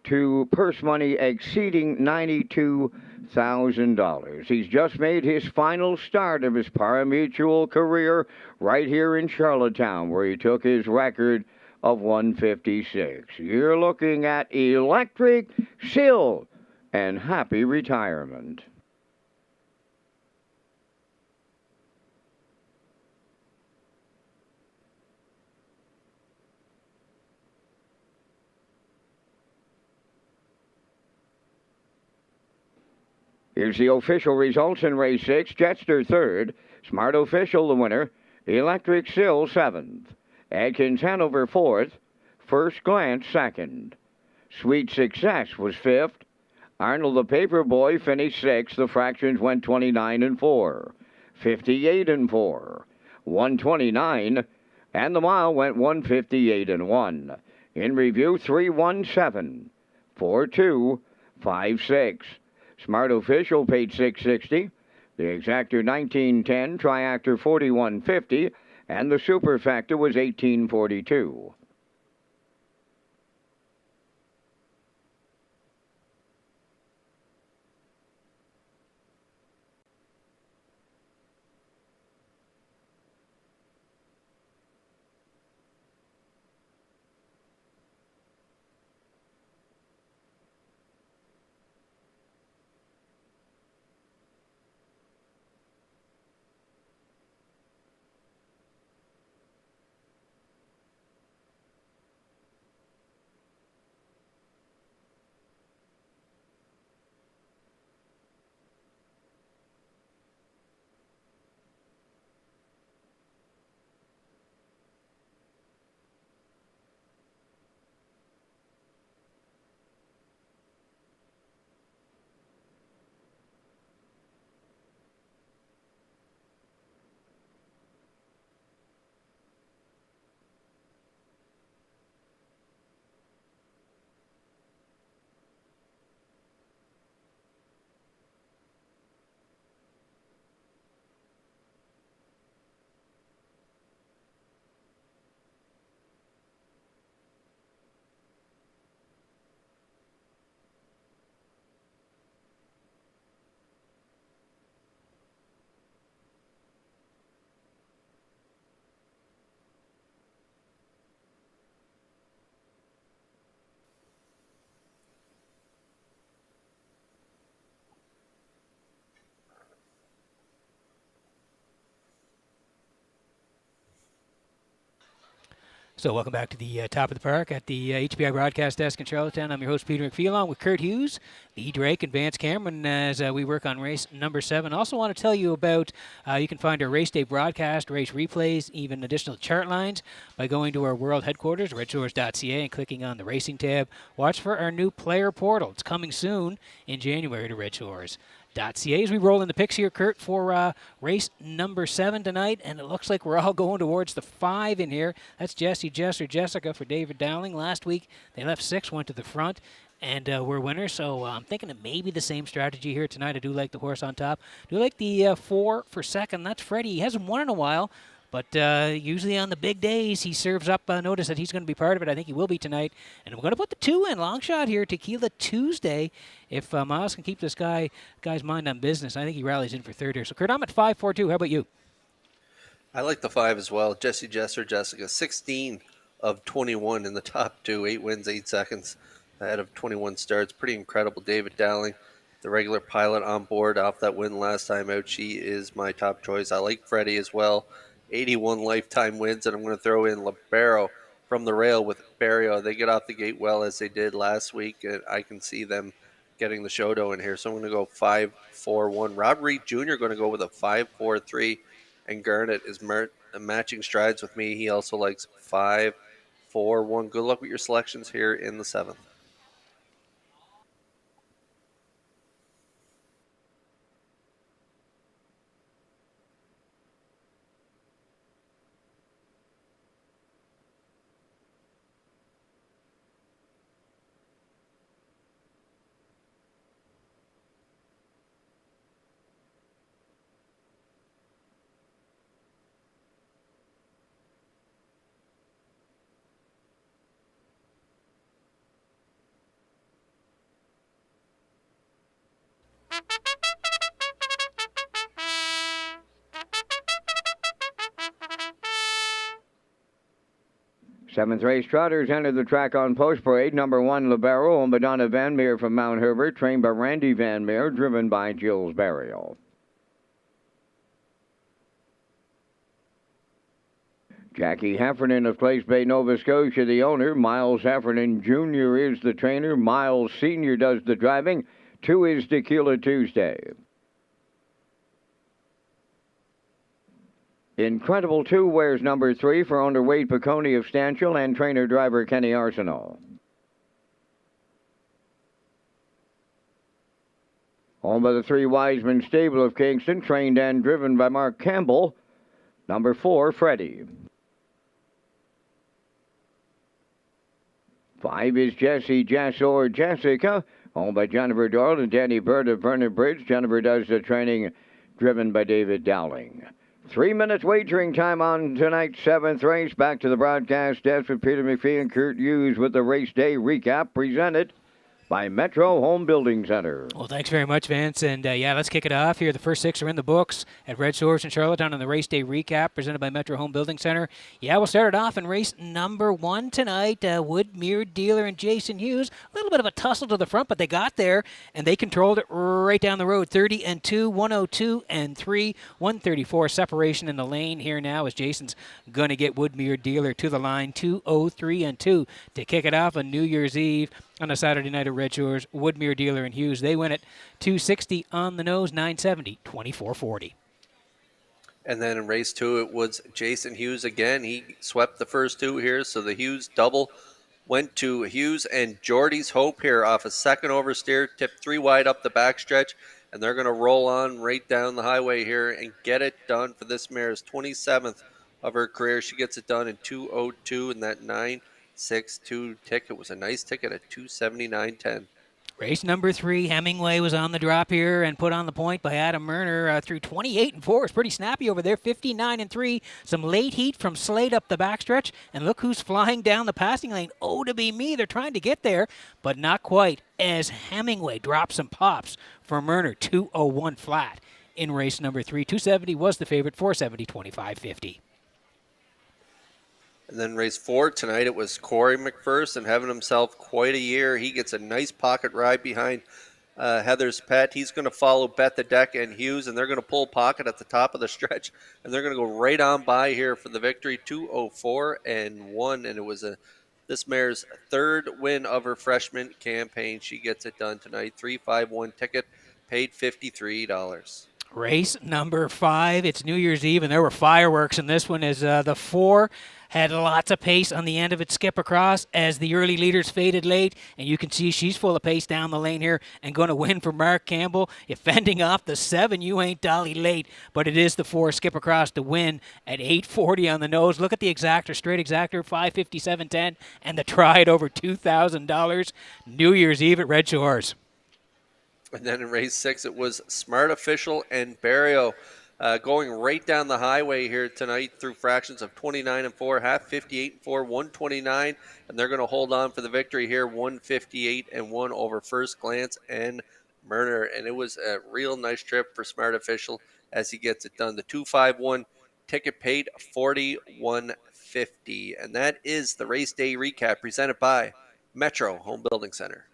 to purse money exceeding $92,000. He's just made his final start of his pari-mutuel career right here in Charlottetown, where he took his record of 156. You're looking at Electric Sill and happy retirement. Here's the official results in race 6. Jetster third, Smart Official the winner, Electric Sill seventh, Adkins Hanover fourth, First Glance second, Sweet Success was fifth, Arnold the Paperboy finished sixth. The fractions went 29 and 4, 58 and 4, 129, and the mile went 158 and 1. In review, 317, 42, 56. Smart Official paid $660, the Exactor $19.10, Triactor $41.50, and the Superfactor was $18.42. So welcome back to the top of the park at the HPI broadcast desk in Charlottetown. I'm your host, Peter McPhee, along with Kurt Hughes, Lee Drake, and Vance Cameron as we work on race number 7. Also want to tell you about, you can find our race day broadcast, race replays, even additional chart lines by going to our world headquarters, Redshores.ca, and clicking on the racing tab. Watch for our new player portal. It's coming soon in January to Redshores.ca. As we roll in the picks here, Kurt, for race number 7 tonight, and it looks like we're all going towards the 5 in here. That's Jesse, Jess, or Jessica for David Dowling. Last week, they left 6, went to the front, and we're winners. So I'm thinking of maybe the same strategy here tonight. I do like the horse on top. Do like the 4 for second. That's Freddie. He hasn't won in a while, but usually on the big days, he serves up notice that he's going to be part of it. I think he will be tonight. And we're going to put the 2 in. Long shot here, Tequila Tuesday. If Miles can keep this guy's mind on business, I think he rallies in for third here. So, Kurt, I'm at 5-4-2. How about you? I like the 5 as well. Jesse, Jesser, Jessica, 16 of 21 in the top 2, 8 wins, 8 seconds ahead of 21 starts. Pretty incredible. David Dowling, the regular pilot on board off that win last time out. She is my top choice. I like Freddie as well. 81 lifetime wins, and I'm going to throw in Libero from the rail with Barrio. They get off the gate well as they did last week, and I can see them getting the show in here. So I'm going to go 5-4-1. Rob Reed Jr. going to go with a 5-4-3, and Garnett is matching strides with me. He also likes 5-4-1. Good luck with your selections here in the 7th. Seventh race trotters enter the track on post parade. Number 1, Libero, and Madonna Van Meer from Mount Herbert, trained by Randy Van Meer, driven by Jules Burial. Jackie Heffernan of Place Bay, Nova Scotia, the owner. Miles Heffernan Jr. is the trainer. Miles Sr. does the driving. 2 is Tequila Tuesday. Incredible 2 wears number 3 for owner Wade Piccone of Stanchill and trainer-driver Kenny Arsenault. Owned by the 3 Wiseman stable of Kingston, trained and driven by Mark Campbell. Number 4, Freddie. 5 is Jessie Jassor Jessica, owned by Jennifer Doyle and Danny Bird of Vernon Bridge. Jennifer does the training, driven by David Dowling. 3 minutes wagering time on tonight's 7th race. Back to the broadcast desk with Peter McPhee and Kurt Hughes with the race day recap presented by Metro Home Building Center. Well, thanks very much, Vince. And, let's kick it off here. The first 6 are in the books at Red Shores and Charlottetown on the race day recap presented by Metro Home Building Center. Yeah, we'll start it off in race number 1 tonight. Woodmere Dealer and Jason Hughes. A little bit of a tussle to the front, but they got there, and they controlled it right down the road. 30-2, 102-3, 134 separation in the lane here now as Jason's going to get Woodmere Dealer to the line. 203-2 to kick it off on New Year's Eve. On a Saturday night at Red Shores, Woodmere Dealer and Hughes, they win it 260 on the nose, 970, 2440. And then in race 2, it was Jason Hughes again. He swept the first 2 here, so the Hughes double went to Hughes and Jordy's Hope here off a second oversteer, tipped 3 wide up the backstretch, and they're going to roll on right down the highway here and get it done for this mare's 27th of her career. She gets it done in 2:02 in that 9.62 ticket. Was a nice ticket at 279.10. Race number 3, Hemingway was on the drop here and put on the point by Adam Murner through 28-4. It's pretty snappy over there, 59-3. Some late heat from Slade up the backstretch, and look who's flying down the passing lane. Oh, to be me. They're trying to get there, but not quite, as Hemingway drops some pops for Murner, 2:01 flat in race number 3. 270 was the favorite, 470, 25.50. And then race 4 tonight, it was Corey McPherson having himself quite a year. He gets a nice pocket ride behind Heather's Pet. He's going to follow Bet the Deck and Hughes, and they're going to pull pocket at the top of the stretch, and they're going to go right on by here for the victory, 2:04-1. And it was this mare's 3rd win of her freshman campaign. She gets it done tonight, 351 ticket, paid $53. Race number 5, it's New Year's Eve, and there were fireworks in this one as the 4 had lots of pace on the end of its skip across as the early leaders faded late, and you can see she's full of pace down the lane here and going to win for Mark Campbell. If fending off the 7, you ain't dolly late, but it is the 4 skip across to win at 840 on the nose. Look at the exactor, straight exactor, 557.10, and the try at over $2,000. New Year's Eve at Red Shores. And then in race 6, it was Smart Official and Barrio going right down the highway here tonight through fractions of 29-4, half 58-4, 129, and they're going to hold on for the victory here, 158-1 over First Glance and Murner. And it was a real nice trip for Smart Official as he gets it done. The 251 ticket paid $41.50, and that is the race day recap presented by Metro Home Building Center.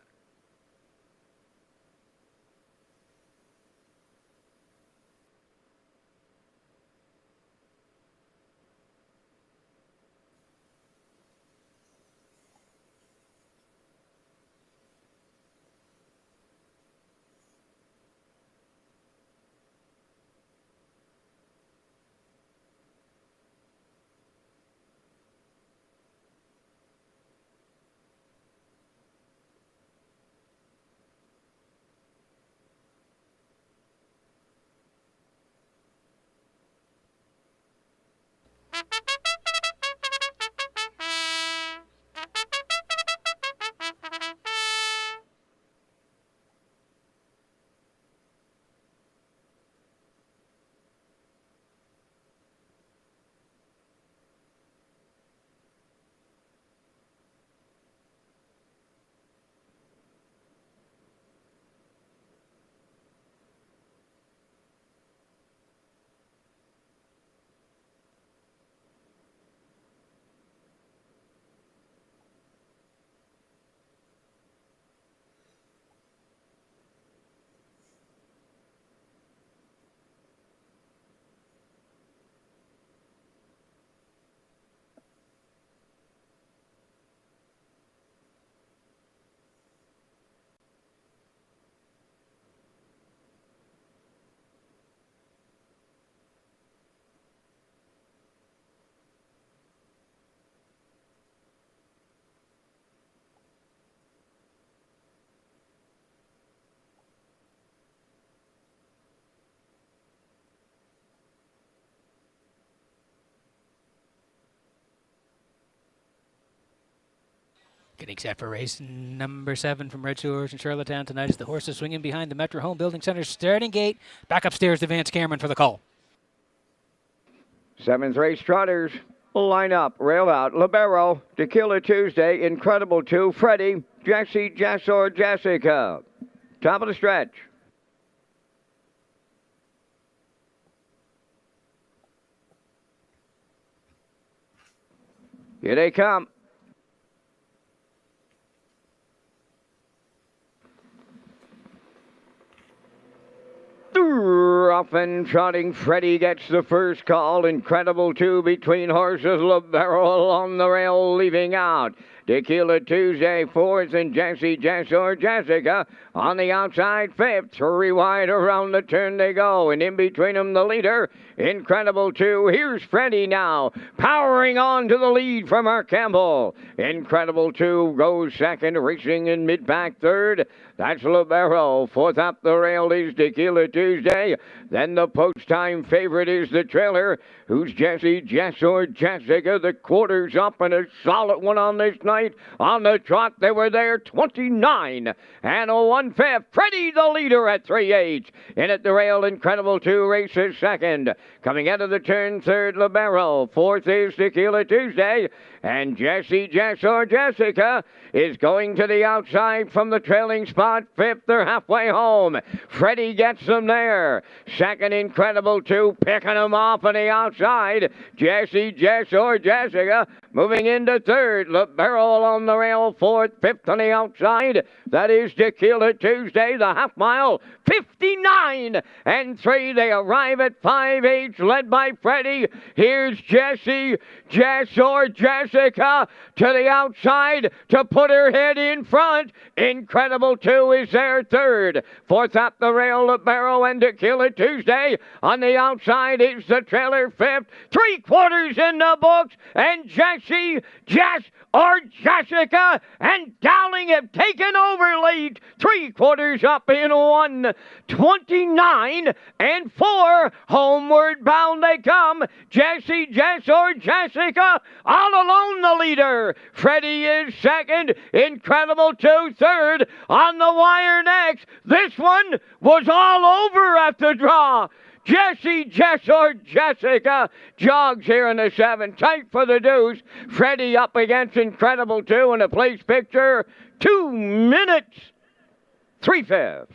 Getting set for race number 7 from Redshores in Charlottetown tonight as the horses swinging behind the Metro Home Building Center starting gate. Back upstairs to Vance Cameron for the call. 7th race trotters. Line up, rail out, Libero, Tequila Tuesday, Incredible 2, Freddie, Jesse, Jess, or Jessica. Top of the stretch. Here they come. Rough and trotting, Freddie gets the first call. Incredible 2 between horses. Libero along the rail, leaving out. Tequila Tuesday, 4th, and Jesse, Jess, or Jessica on the outside, 5th. 3 wide around the turn they go, and in between them the leader, Incredible 2. Here's Freddie now, powering on to the lead from Mark Campbell. Incredible 2 goes second, racing in mid-pack 3rd. That's Libero. 4th up the rail is Tequila Tuesday. Then the post-time favorite is the trailer, who's Jesse, Jess, or Jessica. The quarter's up and a solid one on this night. On the trot, they were there 29 and a 1/5. Freddie, the leader at 3/8. In at the rail, Incredible 2 races second. Coming out of the turn, 3rd, Libero. 4th is Tequila Tuesday. And Jesse, Jess, or Jessica is going to the outside from the trailing spot. 5th, they're halfway home. Freddie gets them there. Second, Incredible 2, picking them off on the outside. Jesse, Jess, or Jessica moving into 3rd. Libero along the rail, 4th, 5th on the outside. That is Tequila Tuesday, the half mile, 59 and 3. They arrive at 5/8, led by Freddie. Here's Jesse, Jess, or Jessica to the outside to put her head in front. Incredible 2 is there 3rd. 4th up the rail, Libero and Tequila Tuesday. On the outside is the trailer 5th. 3/4 in the books, and Jesse, Jess, or Jessica and Dowling have taken over late. 3/4 up in 1:29 and 4. Homeward bound they come. Jesse, Jess, or Jessica all alone the leader. Freddie is second. Incredible 2 third. On the wire next. This one was all over at the draw. Jesse, Jess, or Jessica jogs here in the 7. Tight for the deuce. Freddie up against Incredible 2 in a place picture. 2 minutes, 3/5.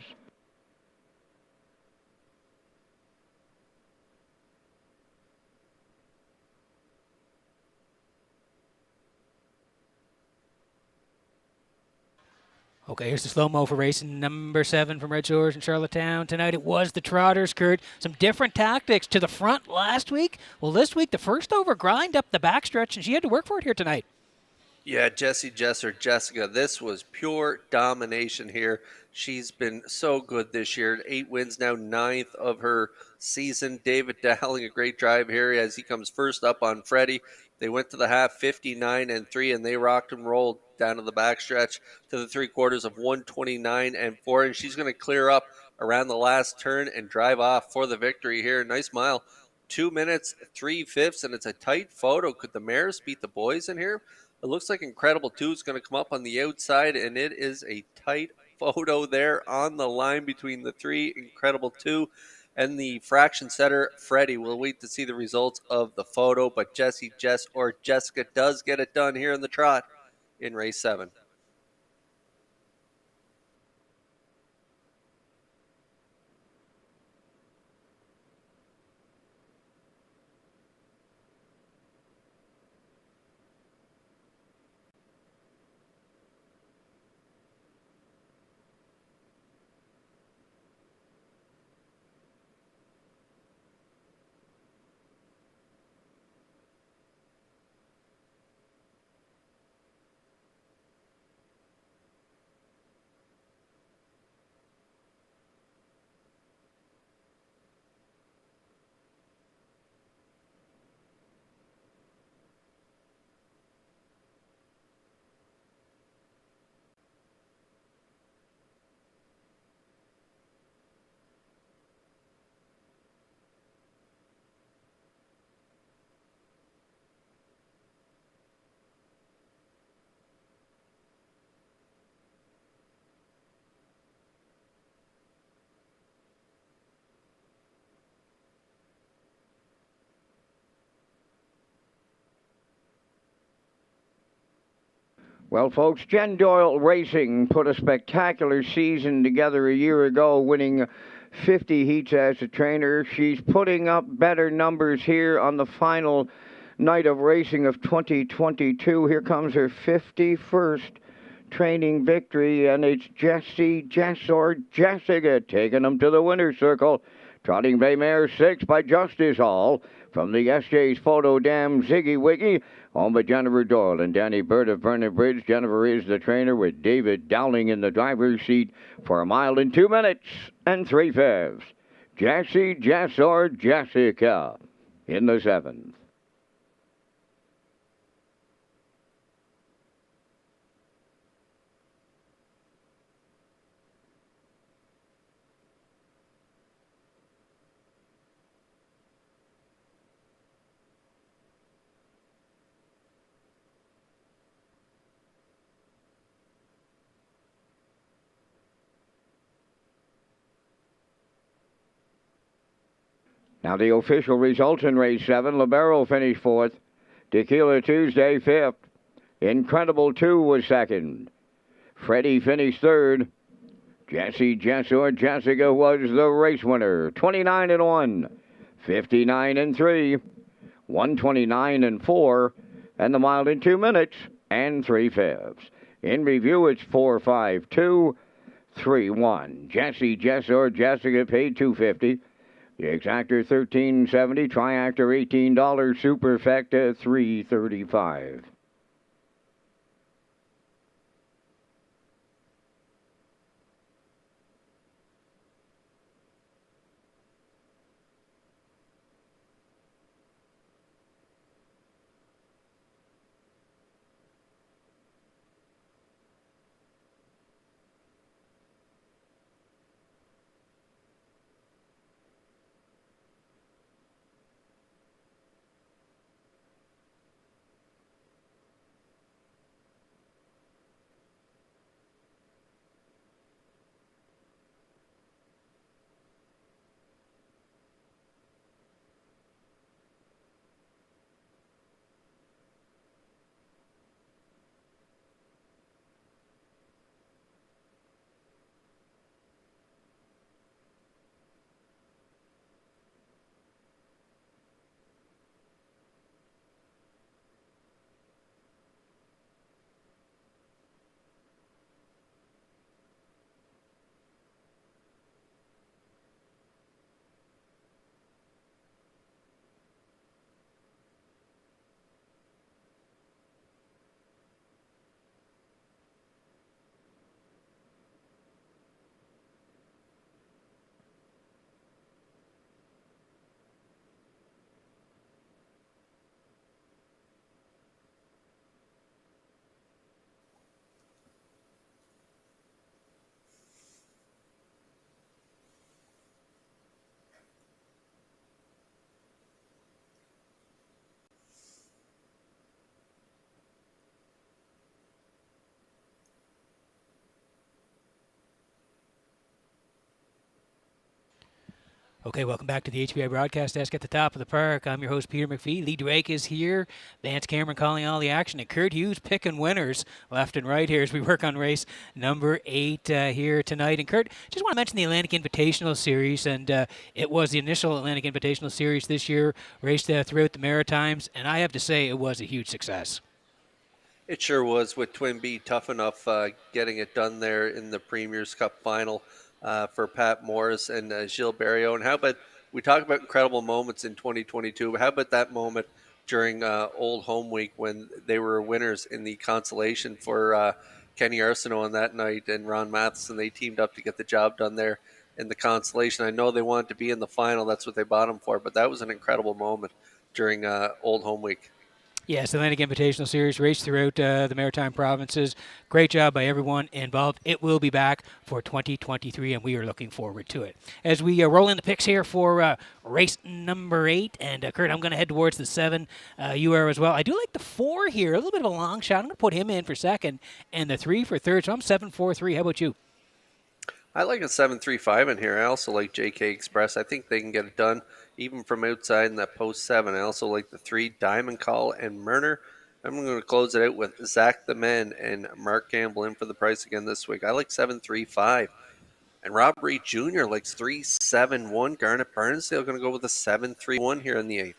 Okay, here's the slow-mo for race number 7 from Redshores in Charlottetown. Tonight it was the trotters, Kurt. Some different tactics to the front last week. Well, this week the first over grind up the backstretch, and she had to work for it here tonight. Yeah, Jesse, Jess, or Jessica, this was pure domination here. She's been so good this year. 8 wins now, 9th of her season. David Dowling, a great drive here as he comes first up on Freddie. They went to the half 59 and 3, and they rocked and rolled down to the backstretch to the 3/4 of 129 and 4. And she's going to clear up around the last turn and drive off for the victory here. Nice mile. 2 minutes, 3/5, and it's a tight photo. Could the mares beat the boys in here? It looks like Incredible 2 is going to come up on the outside, and it is a tight photo there on the line between the 3, Incredible 2, and the fraction setter, Freddie. We'll wait to see the results of the photo, but Jesse, Jess, or Jessica does get it done here in the trot in race 7. Well, folks, Jen Doyle Racing put a spectacular season together a year ago, winning 50 heats as a trainer. She's putting up better numbers here on the final night of racing of 2022. Here comes her 51st training victory, and it's Jessica taking them to the winner's circle. Trotting Bay Mare 6 by Justice Hall. From the SJ's Photo Dam, Ziggy Wiggy. Home by Jennifer Doyle and Danny Bird of Vernon Bridge. Jennifer is the trainer with David Dowling in the driver's seat for 1 mile in 2 minutes and 3/5. Jessica in the 7th. Now the official results in race 7. Libero finished 4th. Tequila Tuesday 5th. Incredible 2 was 2nd. Freddie finished 3rd. Jessica was the race winner. 29-1, 59-3, 129-4, and the mile in 2 minutes and 3/5. In review, it's 4-5-2-3-1. Jessica paid $250. The exactor $13.70, triactor $18, superfecta $3.35. Okay, welcome back to the HBI Broadcast Desk at the top of the park. I'm your host, Peter McPhee. Lee Drake is here. Vance Cameron calling all the action. And Kurt Hughes picking winners left and right here as we work on race number 8 here tonight. And Kurt, just want to mention the Atlantic Invitational Series. And it was the initial Atlantic Invitational Series this year, raced throughout the Maritimes. And I have to say, it was a huge success. It sure was, with Twin B tough enough getting it done there in the Premier's Cup final. For Pat Morris and Gilles Barriot. And how about, we talk about incredible moments in 2022, but how about that moment during Old Home Week when they were winners in the consolation for Kenny Arsenault on that night and Ron Matheson? They teamed up to get the job done there in the consolation. I know they wanted to be in the final. That's what they bought him for, but that was an incredible moment during Old Home Week. Yes, Atlantic Invitational Series raced throughout the Maritime provinces. Great job by everyone involved. It will be back for 2023, and we are looking forward to it. As we roll in the picks here for race number 8, and Kurt, I'm going to head towards the 7. You are as well. I do like the 4 here, a little bit of a long shot. I'm going to put him in for second, and the 3 for third, so I'm 7-4-3. How about you? I like a 7-3-5 in here. I also like JK Express. I think they can get it done even from outside in that post 7. I also like the 3 Diamond Call and Murner. I'm going to close it out with Zach the Man and Mark Campbell in for the price again this week. I like 7-3-5. And Rob Reed Jr. likes 3-7-1. Garnet Barnsdale going to go with a 7-3-1 here in the 8th.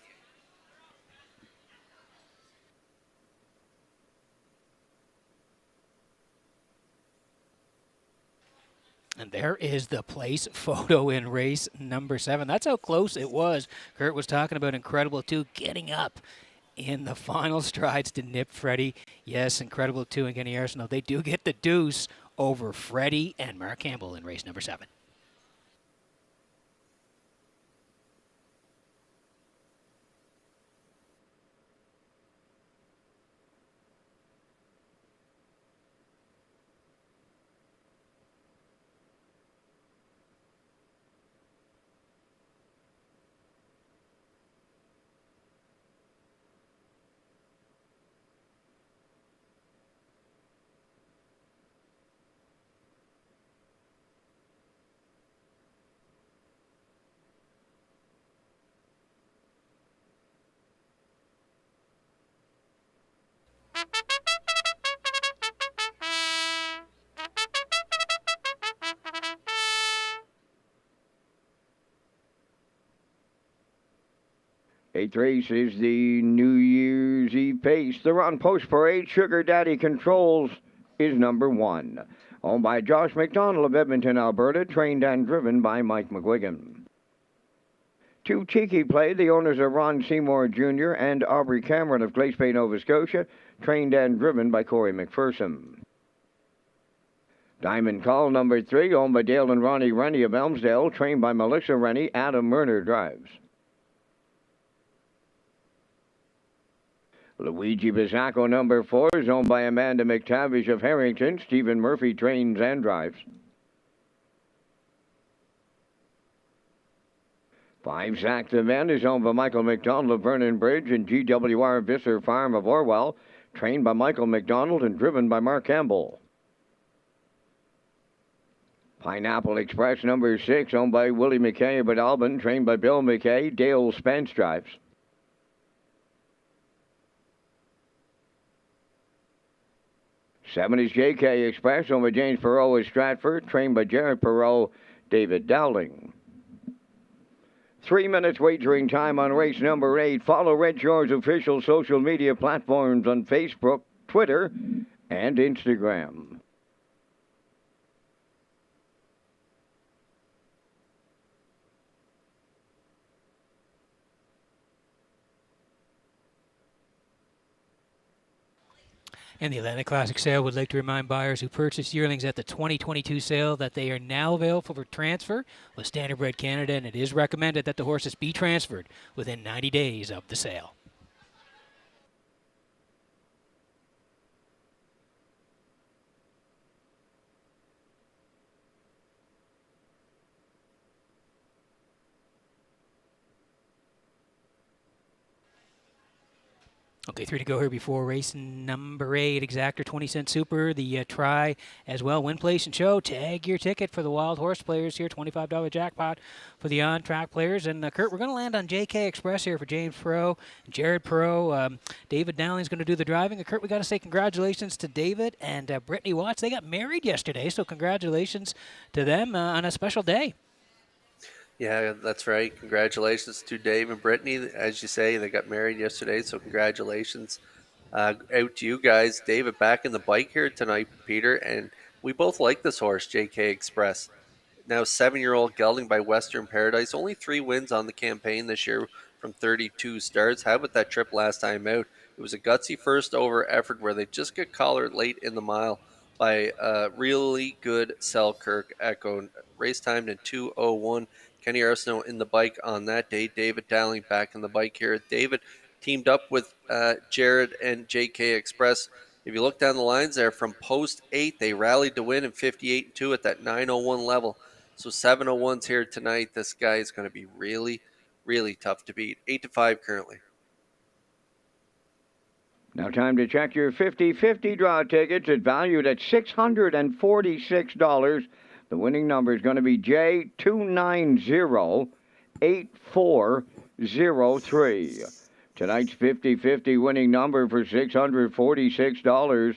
And there is the place photo in race number 7. That's how close it was. Kurt was talking about Incredible 2 getting up in the final strides to nip Freddie. Yes, Incredible 2 and Kenny Arsenault, they do get the deuce over Freddie and Mark Campbell in race number 7. Eighth race is the New Year's Eve pace. The run post for 8, Sugar Daddy Controls, is number 1. Owned by Josh McDonald of Edmonton, Alberta, trained and driven by Mike McGuigan. 2, Cheeky Play. The owners are Ron Seymour Jr. and Aubrey Cameron of Glace Bay, Nova Scotia, trained and driven by Corey McPherson. Diamond Call, number 3, owned by Dale and Ronnie Rennie of Elmsdale, trained by Melissa Rennie. Adam Murner drives. Luigi Bizacco, number 4, is owned by Amanda McTavish of Harrington. Stephen Murphy trains and drives. 5, Zach the Man, is owned by Michael McDonald of Vernon Bridge and GWR Visser Farm of Orwell, trained by Michael McDonald and driven by Mark Campbell. Pineapple Express, number 6, owned by Willie McKay of Albin, trained by Bill McKay. Dale Spence drives. 7 is JK Express, owned by James Perot of Stratford, trained by Jared Perot, David Dowling. 3 minutes wagering time on race number 8. Follow Red Shores' official social media platforms on Facebook, Twitter, and Instagram. And the Atlantic Classic sale would like to remind buyers who purchased yearlings at the 2022 sale that they are now available for transfer with Standardbred Canada, and it is recommended that the horses be transferred within 90 days of the sale. Okay, 3 to go here before race number 8. Exactor 20-cent super. The try as well. Win, place, and show. Tag your ticket for the wild horse players here. $25 jackpot for the on-track players. And, Kurt, we're going to land on JK Express here for James Perot, Jared Perot. David Dowling's going to do the driving. And, Kurt, we got to say congratulations to David and Brittany Watts. They got married yesterday, so congratulations to them on a special day. Yeah, that's right. Congratulations to Dave and Brittany. As you say, they got married yesterday, so congratulations out to you guys. David back in the bike here tonight, Peter, and we both like this horse, JK Express. Now 7-year-old gelding by Western Paradise. Only 3 wins on the campaign this year from 32 starts. How about that trip last time out? It was a gutsy first over effort where they just get collared late in the mile by a really good Selkirk Echo. Race timed in 2:01. Kenny Arsenault in the bike on that day. David Dowling back in the bike here. David teamed up with Jared and JK Express. If you look down the lines there, from post 8, they rallied to win in 58-2 at that 9:01 level. So 7:01's here tonight. This guy is going to be really, really tough to beat. 8-5 currently. Now time to check your 50-50 draw tickets. It's valued at $646. The winning number is going to be J2908403. Tonight's 50-50 winning number for $646,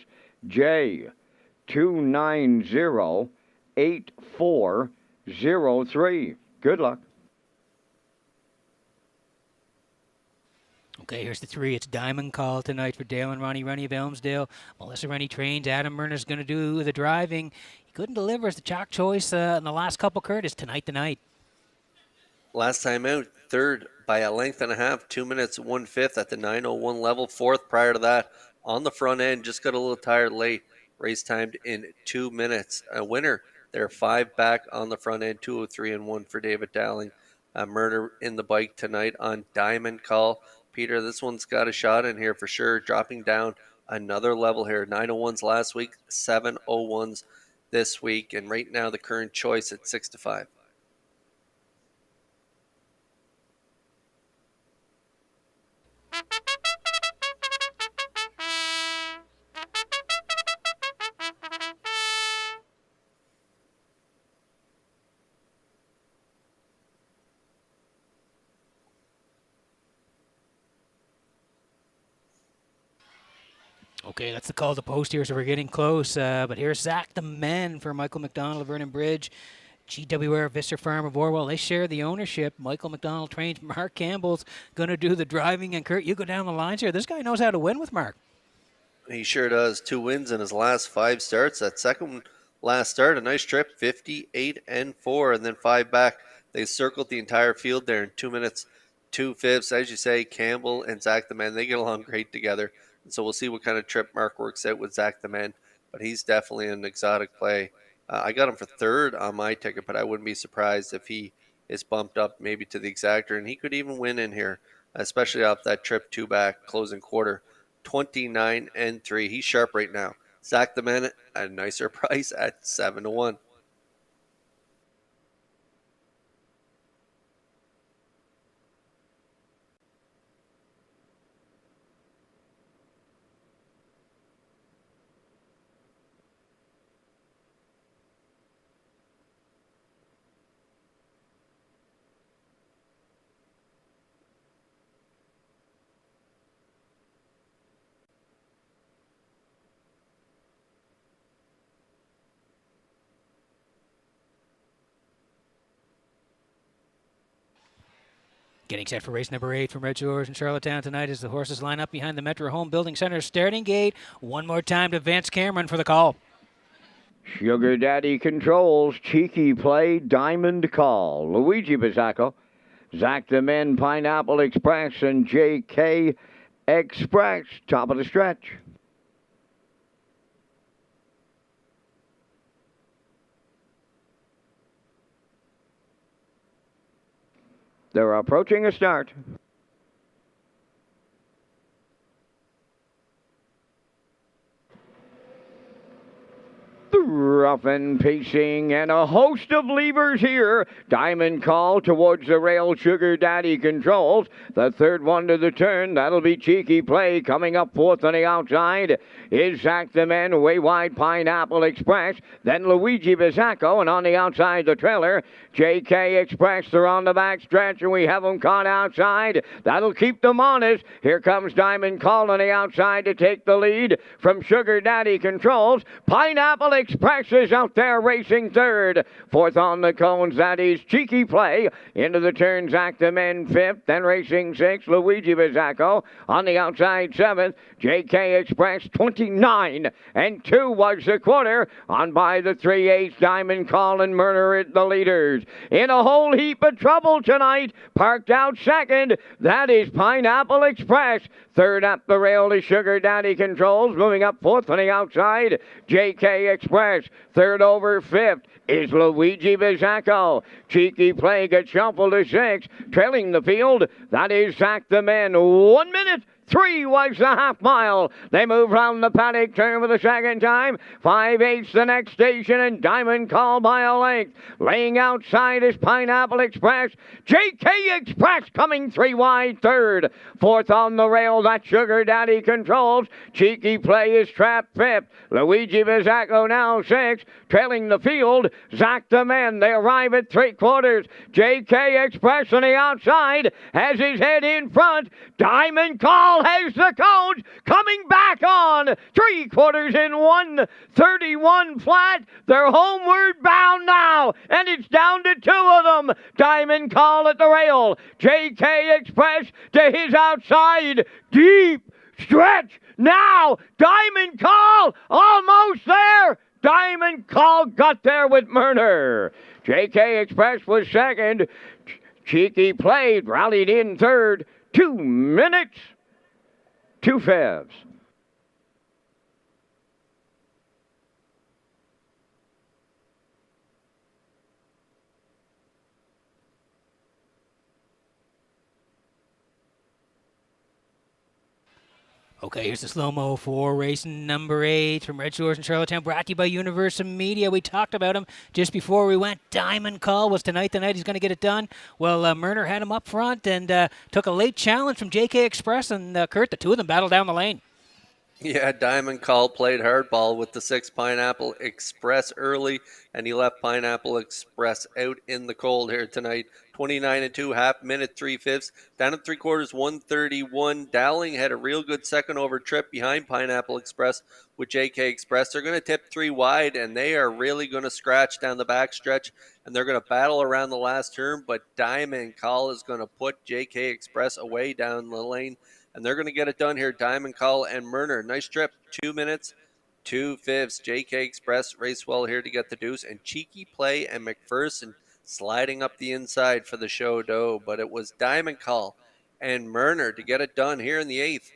J2908403. Good luck. Okay, here's the 3. It's Diamond Call tonight for Dale and Ronnie Rennie of Elmsdale. Melissa Rennie trains. Adam Murner's going to do the driving. He couldn't deliver as the chalk choice in the last couple, Kurt. Is tonight the night. Last time out, third by a length and a half, 2 minutes, 1/5 at the 9:01 level. Fourth prior to that on the front end, just got a little tired late. Race timed in 2 minutes. A winner there, 5 back on the front end, 2:03 and 1 for David Dowling. Murder in the bike tonight on Diamond Call. Peter, this one's got a shot in here for sure, dropping down another level here. 9:01s last week, 7:01s this week, and right now the current choice at 6-5. Okay, that's the call to post here, so we're getting close. But here's Zach the Man for Michael McDonald of Vernon Bridge. GWR Visser Farm of Orwell, they share the ownership. Michael McDonald trains. Mark Campbell's going to do the driving. And Kurt, you go down the lines here. This guy knows how to win with Mark. He sure does. 2 wins in his last 5 starts. That second last start, a nice trip, 58 and 4, and then 5 back. They circled the entire field there in 2 minutes, 2/5. As you say, Campbell and Zach the Man, they get along great together. And so we'll see what kind of trip Mark works out with Zach the Man. But he's definitely an exotic play. I got him for third on my ticket, but I wouldn't be surprised if he is bumped up maybe to the exactor. And he could even win in here, especially off that trip 2 back, closing quarter. 29 and 3. He's sharp right now. Zach the Man at a nicer price at 7-1. Getting set for race number 8 from Redshores in Charlottetown tonight as the horses line up behind the Metro Home Building Center starting gate. One more time to Vance Cameron for the call. Sugar Daddy Controls, Cheeky Play, Diamond Call. Luigi Bizzacco, Zach the Men, Pineapple Express, and JK Express. Top of the stretch. They're approaching a start. Rough and pacing and a host of levers here. Diamond Call towards the rail. Sugar Daddy Controls. The third one to the turn. That'll be Cheeky Play. Coming up fourth on the outside is Zach the Man. Way wide Pineapple Express. Then Luigi Bizzacco. And on the outside the trailer, JK Express. They're on the back stretch and we have them caught outside. That'll keep them honest. Here comes Diamond Call on the outside to take the lead from Sugar Daddy Controls. Pineapple Express is out there racing third. Fourth on the cones, that is Cheeky Play. Into the turn, Zach the Men fifth. Then racing sixth, Luigi Bizzacco. On the outside, seventh, JK Express. 29 and 2 was the quarter. On by the 3/8, Diamond Call and Murder at the leaders. In a whole heap of trouble tonight. Parked out second, that is Pineapple Express. Third up the rail is Sugar Daddy Controls. Moving up fourth on the outside, JK Express. Third over fifth is Luigi Bizzacco. Cheeky Play gets shuffled to sixth. Trailing the field, that is Zach the Man. 1 minute, 3 was the half mile. They move round the paddock turn for the second time. 5/8 the next station, and Diamond Call by a length. Laying outside is Pineapple Express. JK Express coming 3 wide third. Fourth on the rail, that Sugar Daddy controls. Cheeky Play is trapped fifth. Luigi Bizzacco now sixth. Trailing the field, Zach the Man. They arrive at 3/4. JK Express on the outside has his head in front. Diamond Call has the coach coming back on 3/4 in 1:31 flat. They're homeward bound now, and it's down to 2 of them. Diamond Call at the rail. JK Express to his outside. Deep stretch now. Diamond Call almost there. Diamond Call got there with Murner. JK Express was second. Cheeky Played, rallied in third. 2 minutes, 2/5. Okay, here's the slow-mo for race number 8 from Red Shores in Charlottetown, brought to you by Universal Media. We talked about him just before we went. Diamond Call was tonight the night he's going to get it done. Well, Murner had him up front and took a late challenge from JK Express, and Kurt, the two of them battled down the lane. Yeah, Diamond Call played hardball with the 6 Pineapple Express early, and he left Pineapple Express out in the cold here tonight. 29 2, half minute, 3/5. Down at 3/4, 1:31. Dowling had a real good second over trip behind Pineapple Express with JK Express. They're going to tip 3 wide, and they are really going to scratch down the back stretch, and they're going to battle around the last turn, but Diamond Call is going to put JK Express away down the lane, and they're going to get it done here. Diamond Call and Murner. Nice trip. 2 minutes, 2/5. JK Express race well here to get the deuce, and Cheeky Play and McPherson sliding up the inside for the show dough, but it was Diamond Call and Murner to get it done here in the 8th.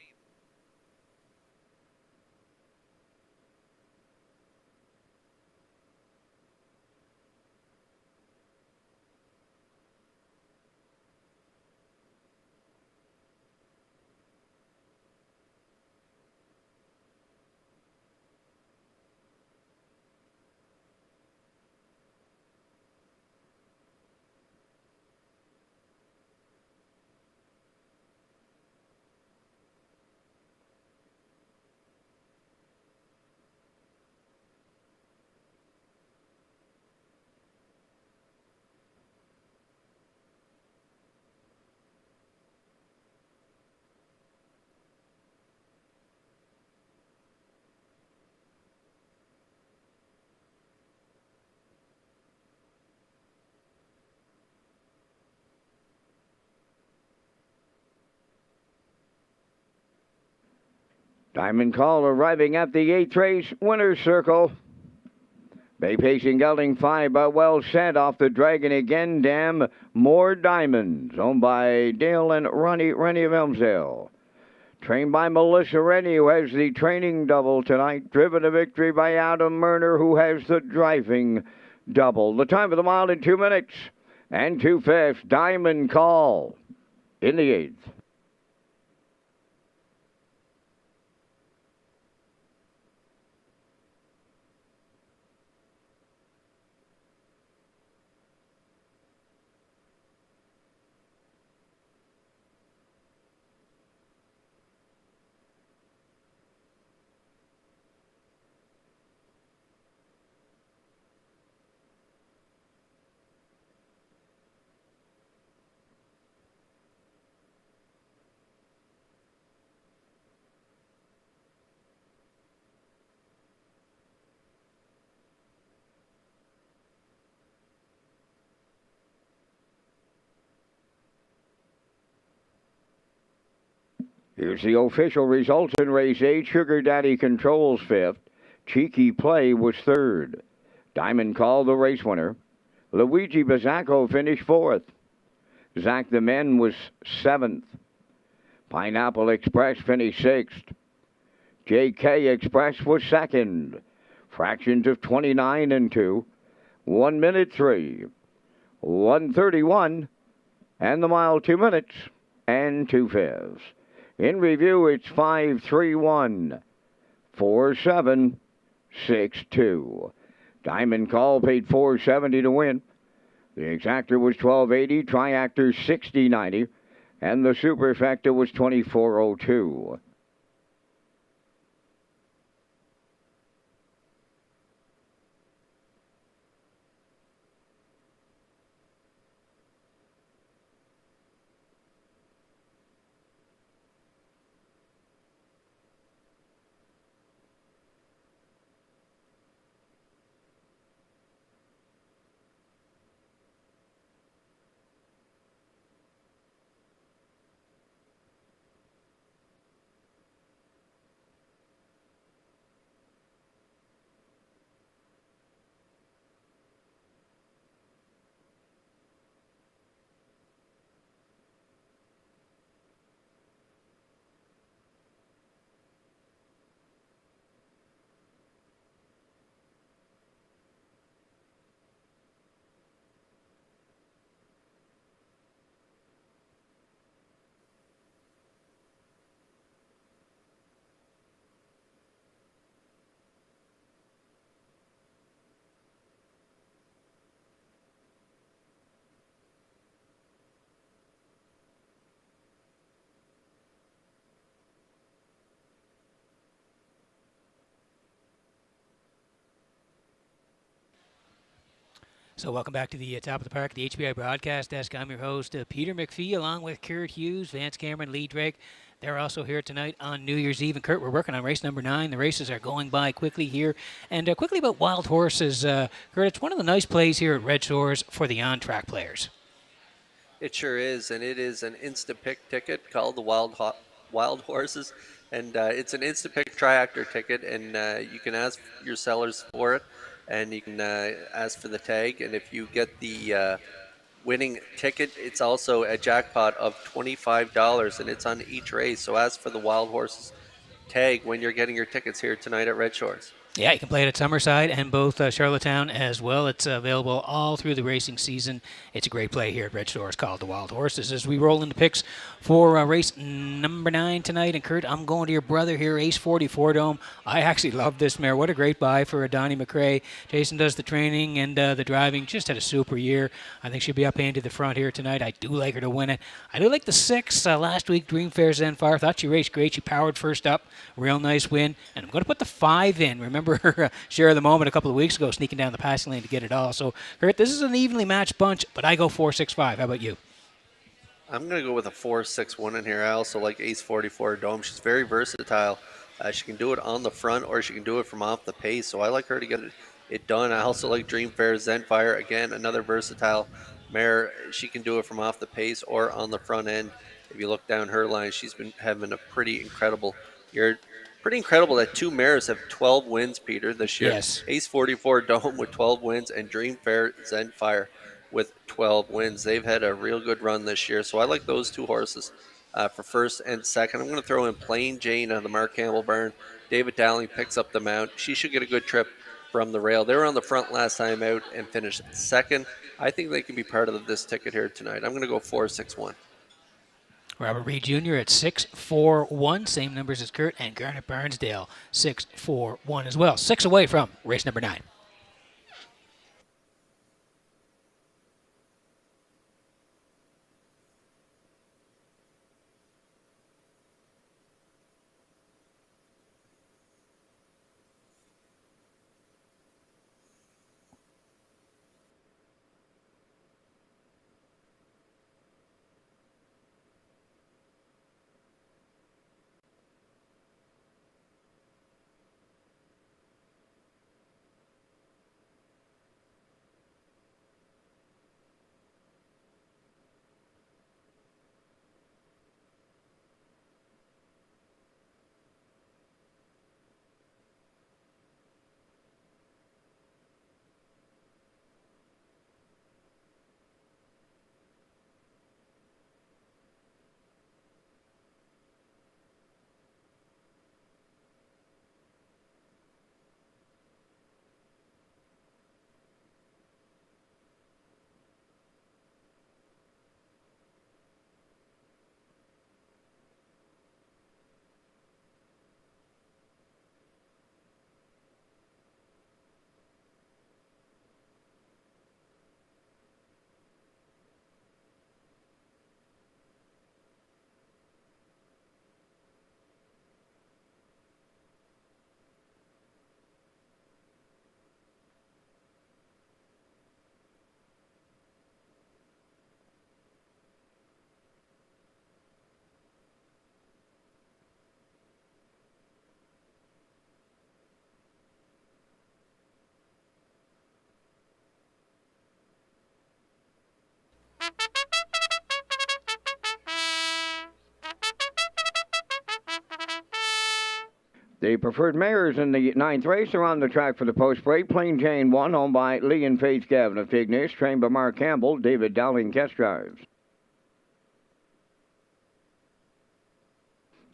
Diamond Call arriving at the 8th race winner's circle. Bay Pacing Gelding 5, but well set off the Dragon again. Dam More Diamonds, owned by Dale and Rennie of Elmsdale. Trained by Melissa Rennie, who has the training double tonight. Driven to victory by Adam Murner, who has the driving double. The time of the mile in 2 minutes and 2/5. Diamond Call in the 8th. Here's the official results in race 8. Sugar Daddy controls 5th. Cheeky Play was 3rd. Diamond Call, the race winner. Luigi Bizzacco finished 4th. Zach the Men was 7th. Pineapple Express finished 6th. JK Express was 2nd. Fractions of 29 2. 1 minute 3. 1:31. And the mile 2 minutes and 2/5. In review, it's 5-3-1, 4-7, 6-2. Diamond Call paid $470 to win. The exactor was $1280, triactor $60.90, and the superfecta was $24.02. So welcome back to the top of the park, the HBI broadcast desk. I'm your host, Peter McPhee, along with Kurt Hughes, Vance Cameron, Lee Drake. They're also here tonight on New Year's Eve. And Kurt, we're working on race number 9. The races are going by quickly here. And quickly about Wild Horses. Kurt, it's one of the nice plays here at Red Shores for the on-track players. It sure is, and it is an Instapick ticket called the Wild Horses. And it's an Instapick triactor ticket, and you can ask your sellers for it, and you can ask for the tag. And if you get the winning ticket, it's also a jackpot of $25, and it's on each race. So ask for the Wild Horses tag when you're getting your tickets here tonight at Red Shores. Yeah, you can play it at Summerside and both Charlottetown as well. It's available all through the racing season. It's a great play here at Red Shores called the Wild Horses. As we roll into picks for race number 9 tonight, and Kurt, I'm going to your brother here, Ace 44 Dome. I actually love this mare. What a great buy for Donnie McRae. Jason does the training and the driving. Just had a super year. I think she'll be up into the front here tonight. I do like her to win it. I do like the 6 last week, Dream Fair Zenfire. Thought she raced great. She powered first up. Real nice win. And I'm going to put the 5 in. Remember her share of the moment a couple of weeks ago, sneaking down the passing lane to get it all. So, Kurt, this is an evenly matched bunch, but I go 4-6-5. How about you? I'm going to go with a 4-6-1 in here. I also like Ace 44 Dome. She's very versatile. She can do it on the front, or she can do it from off the pace. So I like her to get it done. I also like Dream Fair Zenfire. Again, another versatile mare. She can do it from off the pace or on the front end. If you look down her line, she's been having a pretty incredible year. Pretty incredible that 2 mares have 12 wins, Peter, this year. Yes. Ace 44 Dome with 12 wins and Dream Fair Zenfire with 12 wins. They've had a real good run this year, so I like those 2 horses for first and second. I'm going to throw in Plain Jane on the Mark Campbell Barn. David Dowling picks up the mount. She should get a good trip from the rail. They were on the front last time out and finished second. I think they can be part of this ticket here tonight. I'm going to go 4-6-1. Robert Reed Jr. at 6-4-1, same numbers as Kurt, and Garnet Barnsdale 6-4-1 as well. 6 away from race number 9. The preferred mares in the ninth race are on the track for the post-break. Plain Jane 1, owned by Lee and Faith Gavin of Tignish, trained by Mark Campbell. David Dowling test drives.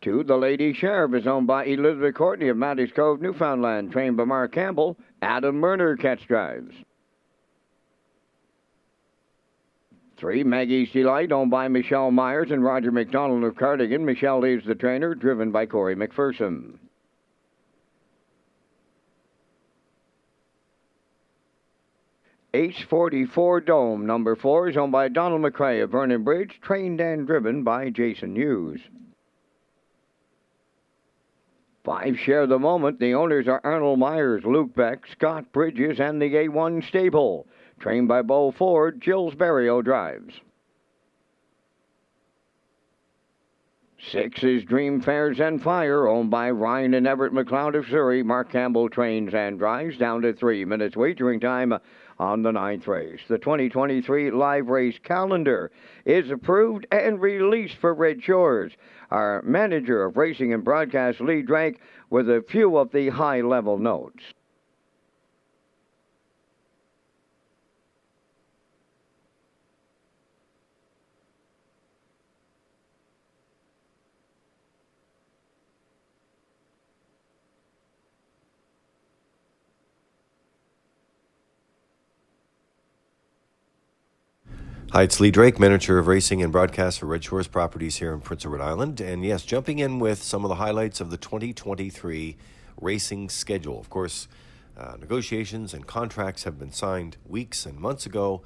2, the Lady Sheriff is owned by Elizabeth Courtney of Matty's Cove, Newfoundland, trained by Mark Campbell. Adam Murner catch drives. 3, Maggie's Delight, owned by Michelle Myers and Roger McDonald of Cardigan. Michelle leads the trainer, driven by Corey McPherson. Ace 44 Dome, number 4, is owned by Donald McCrae of Vernon Bridge, trained and driven by Jason Hughes. 5, Share the Moment. The owners are Arnold Myers, Luke Beck, Scott Bridges, and the A1 Stable. Trained by Bo Ford, Jill's Barrio drives. 6 is Dream Fairs and Fire, owned by Ryan and Everett McLeod of Surrey. Mark Campbell trains and drives, down to 3 minutes wagering time on the ninth race. The 2023 live race calendar is approved and released for Red Shores. Our manager of racing and broadcast, Lee Drake, with a few of the high-level notes. Hi, it's Lee Drake, manager of racing and broadcast for Red Shores Properties here in Prince Edward Island. And yes, jumping in with some of the highlights of the 2023 racing schedule. Of course, negotiations and contracts have been signed weeks and months ago.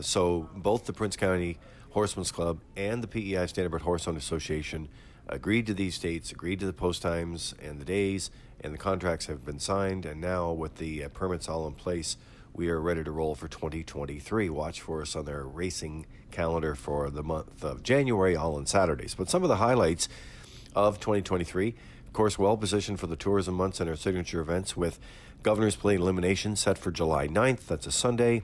So both the Prince County Horsemen's Club and the PEI Standardbred Horse Owners Association agreed to these dates, agreed to the post times and the days, and the contracts have been signed. And now with the permits all in place, we are ready to roll for 2023. Watch for us on their racing calendar for the month of January, all on Saturdays. But some of the highlights of 2023, of course, well positioned for the tourism months and our signature events with Governor's Plate Elimination set for July 9th. That's a Sunday.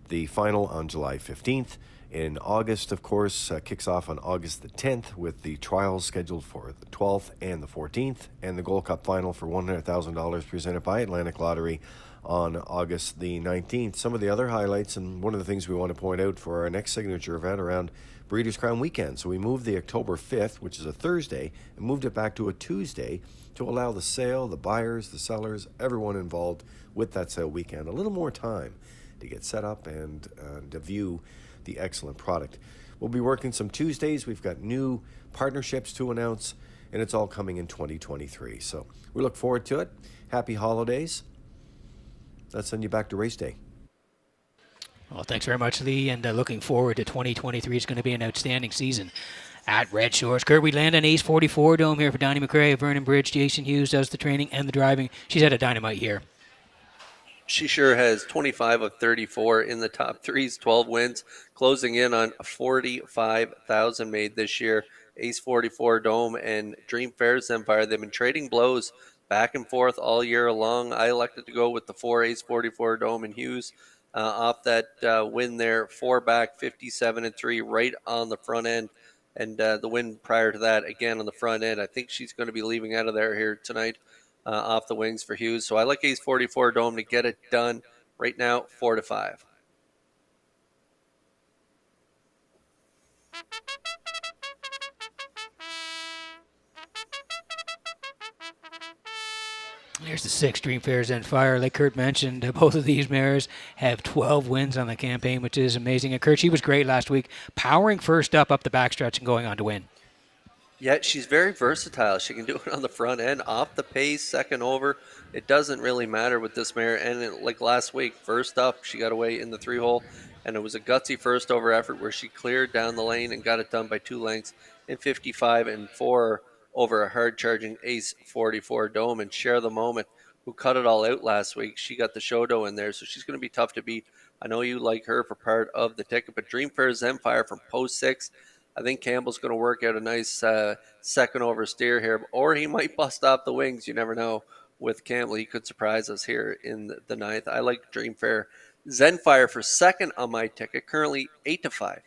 The final on July 15th. In August, of course, kicks off on August the 10th with the trials scheduled for the 12th and the 14th, and the Gold Cup final for $100,000 presented by Atlantic Lottery on August the 19th. Some of the other highlights, and one of the things we want to point out for our next signature event around Breeders' Crown Weekend. So we moved the October 5th, which is a Thursday, and moved it back to a Tuesday to allow the sale, the buyers, the sellers, everyone involved with that sale weekend a little more time to get set up and to view the excellent product. We'll be working some Tuesdays. We've got new partnerships to announce, and it's all coming in 2023. So we look forward to it. Happy holidays. Let's send you back to race day. Well, thanks very much, Lee, and looking forward to 2023. It's going to be an outstanding season at Red Shores. Kurt, we land on Ace 44 Dome here for Donnie McCrae of Vernon Bridge. Jason Hughes does the training and the driving. She's had a dynamite year. She sure has. 25 of 34 in the top threes, 12 wins, closing in on 45,000 made this year. Ace 44 Dome and Dream Fairs Empire, they've been trading blows back and forth all year long. I elected to go with the 4 Ace 44 Dome and Hughes off that win there. 4 back, 57-3 right on the front end. And the win prior to that, again on the front end. I think she's going to be leaving out of there here tonight off the wings for Hughes. So I like Ace 44 Dome to get it done right now, 4-5. Here's the 6 Dream Fairs and Fire. Like Kurt mentioned, both of these mares have 12 wins on the campaign, which is amazing. And Kurt, she was great last week, powering first up the backstretch and going on to win. Yeah, she's very versatile. She can do it on the front end, off the pace, second over. It doesn't really matter with this mare. And like last week, first up, she got away in the 3-hole. And it was a gutsy first over effort where she cleared down the lane and got it done by 2 lengths in 55-4 over a hard-charging Ace 44 Dome. And Share the Moment, who cut it all out last week. She got the Shodo in there, so she's going to be tough to beat. I know you like her for part of the ticket, but Dream Fairs Empire from post 6, I think Campbell's going to work out a nice second over steer here, or he might bust off the wings. You never know with Campbell. He could surprise us here in the 9th. I like Dream Fair Zenfire for second on my ticket, currently 8-5.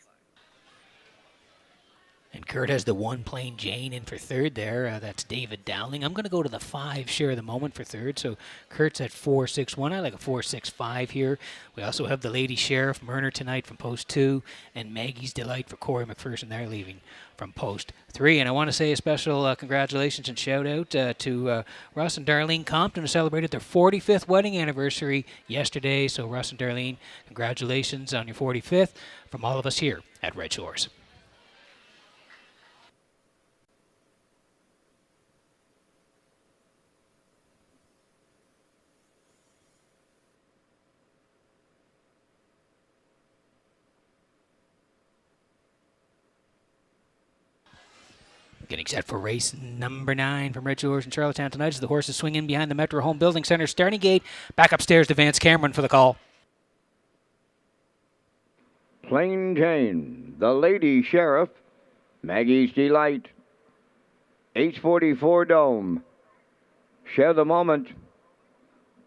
And Kurt has the 1 Plain Jane in for third there. That's David Dowling. I'm going to go to the 5 Share of the Moment for third. So Kurt's at 4-6-1. I like a 4-6-5 here. We also have the Lady Sheriff Murner tonight from post 2 and Maggie's Delight for Corey McPherson. They're leaving from post 3. And I want to say a special congratulations and shout out to Russ and Darlene Compton, who celebrated their 45th wedding anniversary yesterday. So Russ and Darlene, congratulations on your 45th from all of us here at Red Shores. Getting set for race number 9 from Red Shores in Charlottetown tonight as the horses swing in behind the Metro Home Building Center starting gate. Back upstairs to Vance Cameron for the call. Plain Jane, the Lady Sheriff, Maggie's Delight, H44 Dome, Share the Moment,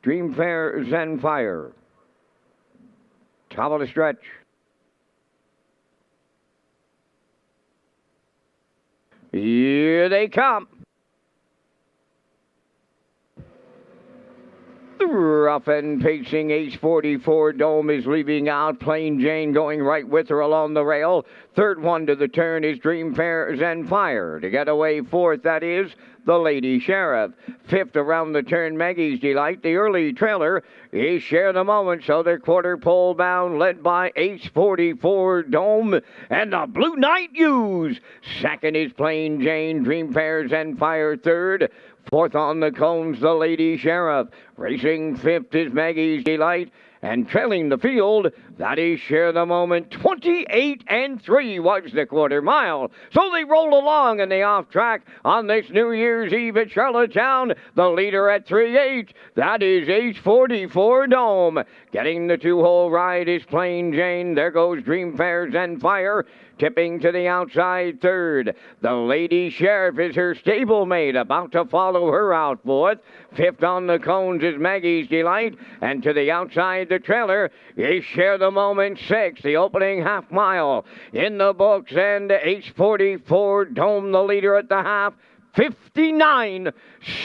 Dream Fair Zenfire, top of the stretch. Here they come. Rough and pacing H44 Dome is leaving out. Plain Jane going right with her along the rail. Third one to the turn is Dream Fair Zenfire. To get away fourth, that is the Lady Sheriff. Fifth around the turn, Maggie's Delight. The early trailer is Share the Moment, so they're quarter pole bound, led by H44 Dome and the Blue Knight Use. Second is Plain Jane, Dream Fair Zenfire third. Fourth on the cones, the Lady Sheriff. Racing fifth is Maggie's Delight. And trailing the field, that is Share the Moment. 28-3 was the quarter mile. So they roll along in the off track on this New Year's Eve at Charlottetown. The leader at 3-8, that is H44 Dome. Getting the 2-hole ride is Plain Jane. There goes Dream Fair Zenfire. Tipping to the outside third. The Lady Sheriff is her stablemate, about to follow her out fourth. Fifth on the cones is Maggie's Delight. And to the outside, the trailer is Share the Moment 6, the opening half mile. In the books, and H44 Dome, the leader at the half. 59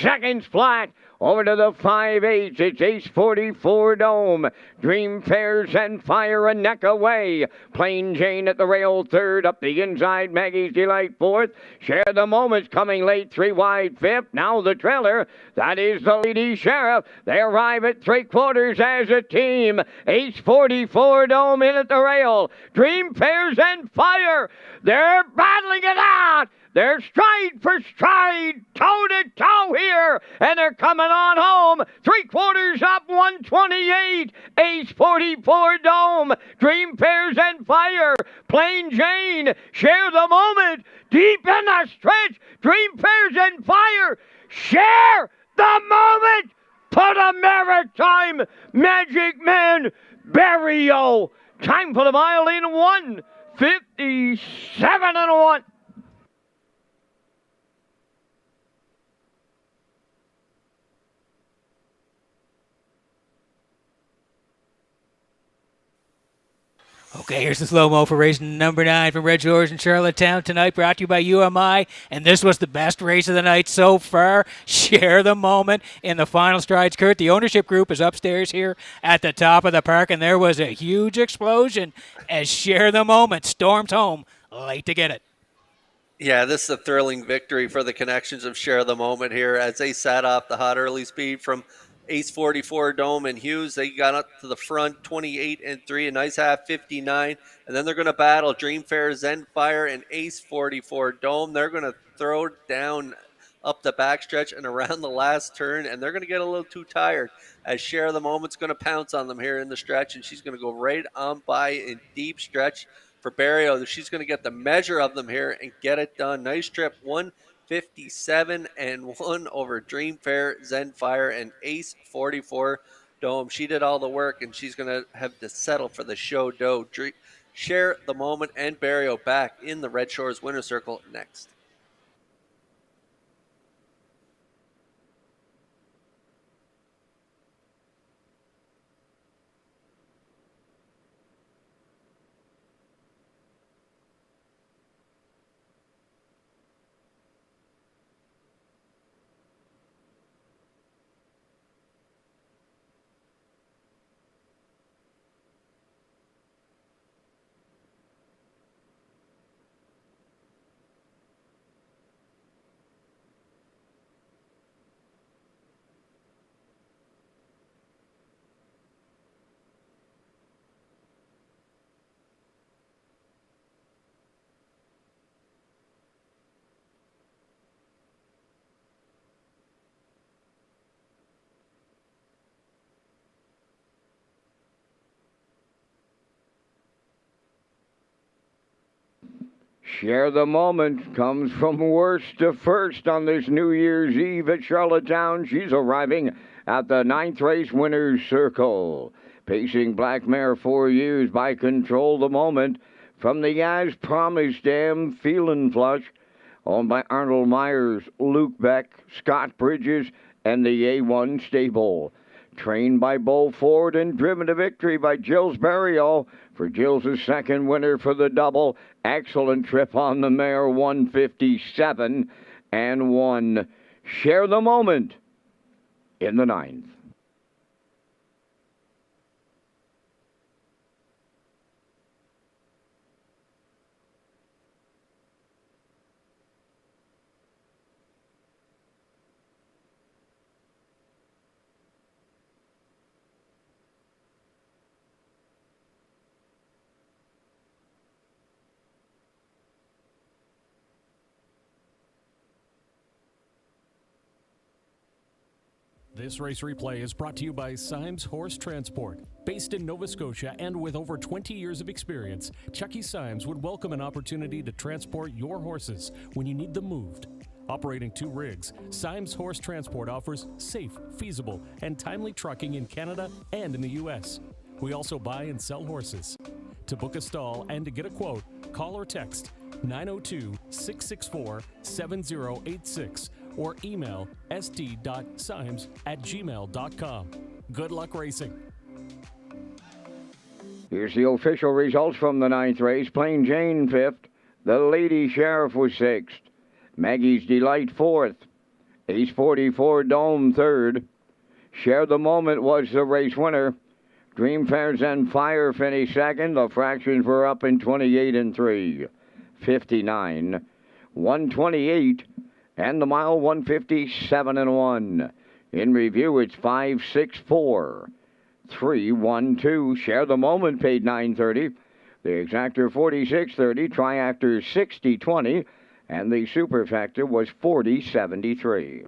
seconds flat. Over to the 5-8, it's H44 Dome. Dream Fair Zenfire a neck away. Plain Jane at the rail third. Up the inside, Maggie's Delight fourth. Share the Moment's coming late, 3 wide fifth. Now the trailer, that is the Lady Sheriff. They arrive at 3/4 as a team. H44 Dome in at the rail. Dream Fair Zenfire. They're battling it out. They're stride for stride, toe-to-toe here, and they're coming on home. 3/4 up, 128. H44 Dome, Dream Fair Zenfire, Plain Jane, Share the Moment, deep in the stretch. Dream Fair Zenfire, Share the Moment. Put a Maritime Magic Man, Barrio. Time for the mile in 1:57-1. Okay, here's the slow-mo for race number 9 from Red Shores in Charlottetown tonight, brought to you by UMI. And this was the best race of the night so far. Share the Moment in the final strides. Kurt, the ownership group is upstairs here at the top of the park, and there was a huge explosion as Share the Moment stormed home late to get it. Yeah, this is a thrilling victory for the connections of Share the Moment here as they sat off the hot early speed from Ace 44 Dome and Hughes. They got up to the front 28-3, a nice half 59, and then they're going to battle Dream Fair Zenfire and Ace 44 Dome. They're going to throw down up the backstretch and around the last turn, and they're going to get a little too tired as Share the Moment's going to pounce on them here in the stretch, and she's going to go right on by in deep stretch for Barrio. She's going to get the measure of them here and get it done. Nice trip, 1:57-1 over Dream Fair Zenfire and Ace 44 Dome. She did all the work, and she's going to have to settle for the show dough. Share the Moment and Barrio back in the Red Shores Winner's Circle next. Share the Moment comes from worst to first on this New Year's Eve at Charlottetown. She's arriving at the 9th race winner's circle. Pacing Black Mare 4 years by Control the Moment from the As Promised Dam Feelin' Flush, owned by Arnold Myers, Luke Beck, Scott Bridges, and the A1 Stable. Trained by Bo Ford and driven to victory by Jill's Burial for Jill's second winner for the double. Excellent trip on the mare, 157 and 1. Share the Moment in the 9th. This race replay is brought to you by Symes Horse Transport. Based in Nova Scotia and with over 20 years of experience, Chucky Symes would welcome an opportunity to transport your horses when you need them moved. Operating 2 rigs, Symes Horse Transport offers safe, feasible, and timely trucking in Canada and in the U.S. We also buy and sell horses. To book a stall and to get a quote, call or text 902-664-7086 or email st.symes@gmail.com. Good luck racing. Here's the official results from the 9th race. Plain Jane 5th. The Lady Sheriff was 6th. Maggie's Delight 4th. Ace 44 Dome 3rd. Share the Moment was the race winner. Dream Fairs and Fire finished 2nd. The fractions were up in 28 and 3. 59, 128, and the mile 157 and 1. In review, it's 5, 6, 4, 3, 1, 2. Share the Moment paid $9.30. The Exactor $46.30. Triactor $60.20. And the Superfactor was $40.73.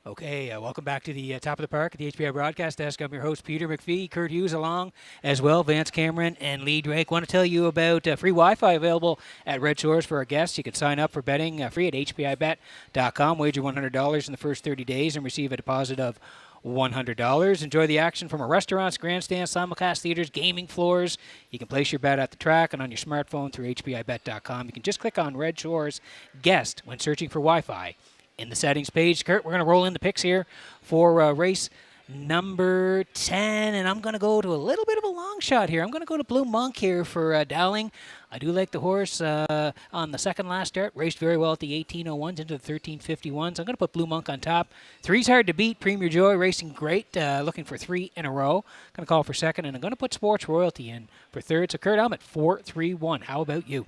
Okay, welcome back to the top of the park at the HPI Broadcast Desk. I'm your host, Peter McPhee. Kurt Hughes along as well, Vance Cameron and Lee Drake. Want to tell you about free Wi-Fi available at Red Shores for our guests. You can sign up for betting free at hpibet.com. Wager $100 in the first 30 days and receive a deposit of $100. Enjoy the action from our restaurants, grandstands, simulcast theaters, gaming floors. You can place your bet at the track and on your smartphone through hpibet.com. You can just click on Red Shores Guest when searching for Wi-Fi in the settings page. Kurt, we're going to roll in the picks here for race number 10, and I'm going to go to a little bit of a long shot here. I'm going to go to Blue Monk here for Dowling. I do like the horse on the second last start. Raced very well at the 1801s into the 1351s. I'm going to put Blue Monk on top. Three's hard to beat. Premier Joy racing great. Looking for 3 in a row. Going to call for second, and I'm going to put Sports Royalty in for third. So, Kurt, I'm at 4-3-1. How about you?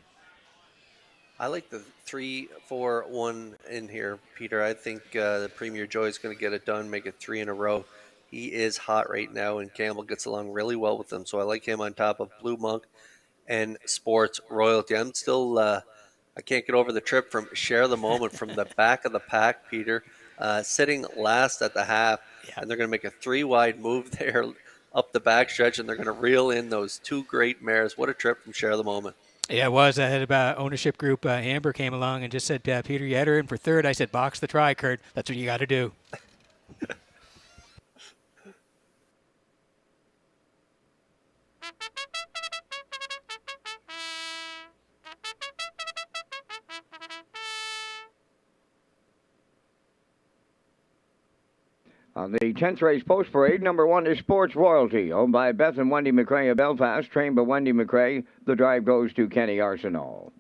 I like the 3-4-1 in here, Peter. I think the Premier Joy is going to get it done, make it 3 in a row. He is hot right now, and Campbell gets along really well with him. So I like him on top of Blue Monk and Sports Royalty. I'm still, I can't get over the trip from Share the Moment from the back of the pack, Peter, sitting last at the half. Yeah. And they're going to make a 3-wide move there up the backstretch, and they're going to reel in those 2 great mares. What a trip from Share the Moment. Yeah, it was. I had about ownership group. Amber came along and just said, Peter, you had her in for third. I said, box the try, Kurt. That's what you got to do. On the 10th race post parade, number 1 is Sports Royalty, owned by Beth and Wendy McRae of Belfast, trained by Wendy McRae. The drive goes to Kenny Arsenault.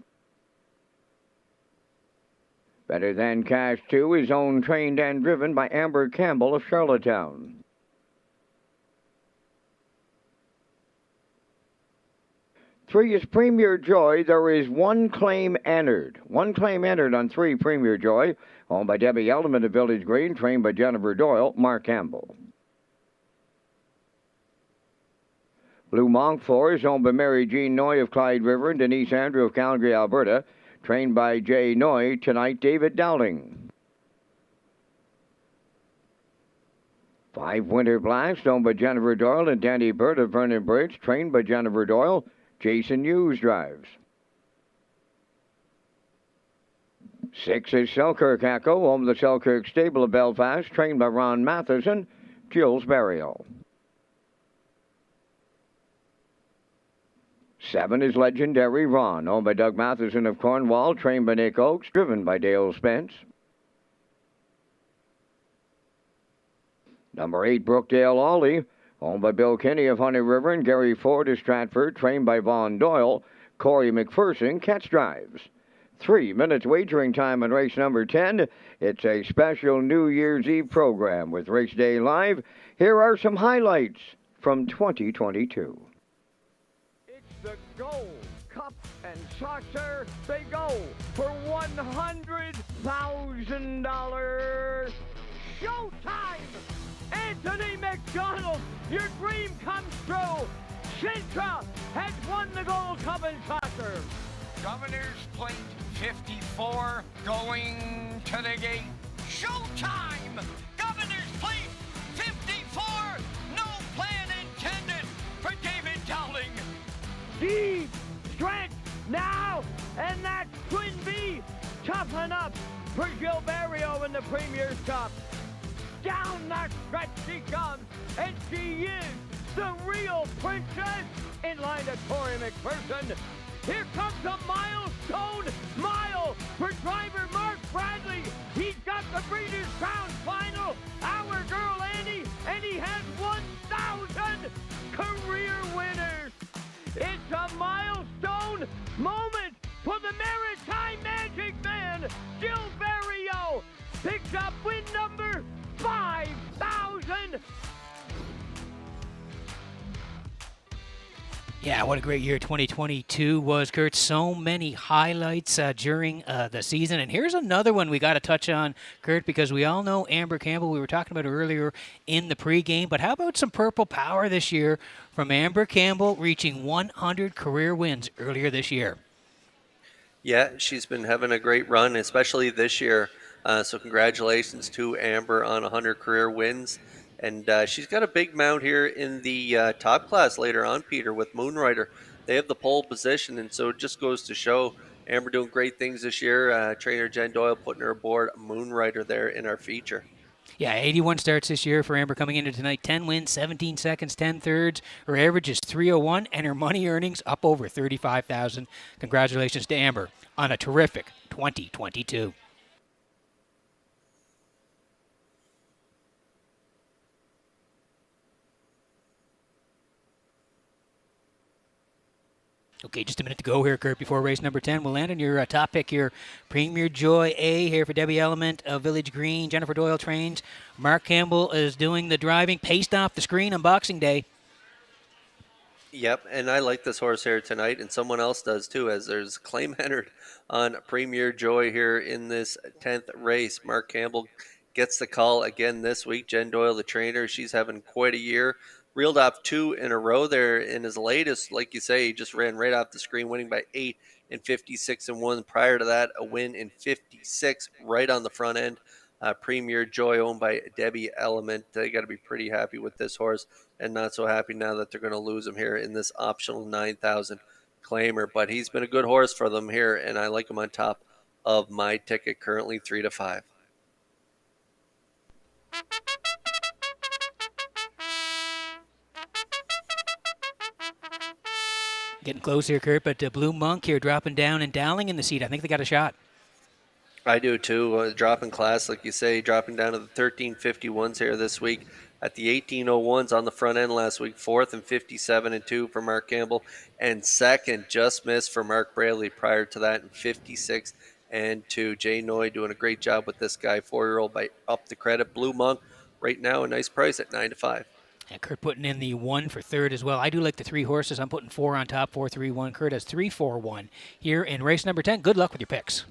Better Than Cash 2 is owned, trained, and driven by Amber Campbell of Charlottetown. Three is Premier Joy. There is one claim entered. One claim entered on 3, Premier Joy, owned by Debbie Elderman of Village Green, trained by Jennifer Doyle, Mark Campbell. Blue Monk 4 is owned by Mary Jean Noy of Clyde River and Denise Andrew of Calgary, Alberta, trained by Jay Noy, tonight David Dowling. 5 Winter Blast, owned by Jennifer Doyle and Danny Bird of Vernon Bridge, trained by Jennifer Doyle. Jason Hughes drives. 6 is Selkirk Echo, owned by the Selkirk Stable of Belfast, trained by Ron Matheson, Jules Burial. 7 is Legendary Ron, owned by Doug Matheson of Cornwall, trained by Nick Oakes, driven by Dale Spence. Number 8, Brookdale Ollie, owned by Bill Kinney of Honey River and Gary Ford of Stratford, trained by Vaughn Doyle. Corey McPherson catch drives. 3 minutes wagering time on race number 10. It's a special New Year's Eve program with Race Day Live. Here are some highlights from 2022. It's the Gold Cup and Saucer. They go for $100,000. Showtime! Anthony McDonald, your dream comes true. Sintra has won the Gold Cup and Saucer. Governor's Plate 54 going to the gate. Showtime! Governor's Plate 54. No plan intended for David Dowling. Deep stretch now, and that's Twin B. Toughen up for Gilberto in the Premier's Cup. Down that stretch she comes, and she is the real princess in line to Corey McPherson. Here comes a milestone mile for driver Mark Bradley. He's got the Breeders' Crown final. Our girl Annie, and he has 1,000 career winners. It's a milestone moment for the Maritime Magic Man. Gilberto picks up win number 5,000. Yeah, what a great year 2022 was, Kurt. So many highlights during the season. And here's another one we got to touch on, Kurt, because we all know Amber Campbell. We were talking about her earlier in the pregame. But how about some Purple Power this year from Amber Campbell, reaching 100 career wins earlier this year? Yeah, she's been having a great run, especially this year. So congratulations to Amber on 100 career wins. And she's got a big mount here in the top class later on, Peter, with Moonrider. They have the pole position, and so it just goes to show Amber doing great things this year. Trainer Jen Doyle putting her aboard Moonrider there in our feature. Yeah, 81 starts this year for Amber coming into tonight. 10 wins, 17 seconds, 10 thirds. Her average is 301, and her money earnings up over $35,000. Congratulations to Amber on a terrific 2022. Okay, just a minute to go here, Kurt, before race number 10. We'll land on your top pick here. Premier Joy A here for Debbie Element of Village Green. Jennifer Doyle trains. Mark Campbell is doing the driving. Paced off the screen on Boxing Day. Yep, and I like this horse here tonight, and someone else does too, as there's claim entered on Premier Joy here in this 10th race. Mark Campbell gets the call again this week. Jen Doyle, the trainer, she's having quite a year. Reeled off 2 in a row there in his latest. Like you say, he just ran right off the screen, winning by 8 in 56 and 1. Prior to that, a win in 56 right on the front end. Premier Joy, owned by Debbie Element. They got to be pretty happy with this horse, and not so happy now that they're going to lose him here in this optional 9,000 claimer. But he's been a good horse for them here, and I like him on top of my ticket, currently 3 to 5. Getting close here, Kurt, but Blue Monk here dropping down and Dowling in the seat. I think they got a shot. I do too. Dropping class, like you say, dropping down to the 1351s here this week at the 1801s on the front end last week. 4th and 57 and 2 for Mark Campbell, and 2nd just missed for Mark Braley prior to that in 56 and 2. Jay Noy doing a great job with this guy, 4-year-old by Up the Credit. Blue Monk right now a nice price at 9 to 5. And Kurt putting in the 1 for third as well. I do like the 3 horses. I'm putting 4 on top, 4, 3, 1. Kurt has 3, 4, 1 here in race number 10. Good luck with your picks.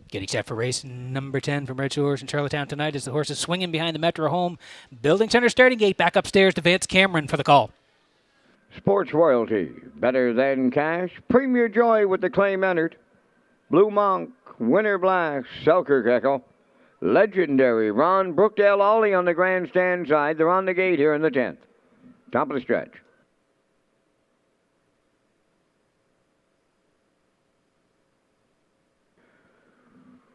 Getting set for race number 10 from Redshores in Charlottetown tonight as the horse is swinging behind the Metro Home Building Center starting gate. Back upstairs to Vance Cameron for the call. Sports Royalty, better than cash. Premier Joy with the claim entered. Blue Monk, Winter Blast, Selkirk Echo. Legendary Ron, Brookdale Ollie on the grandstand side. They're on the gate here in the 10th. Top of the stretch.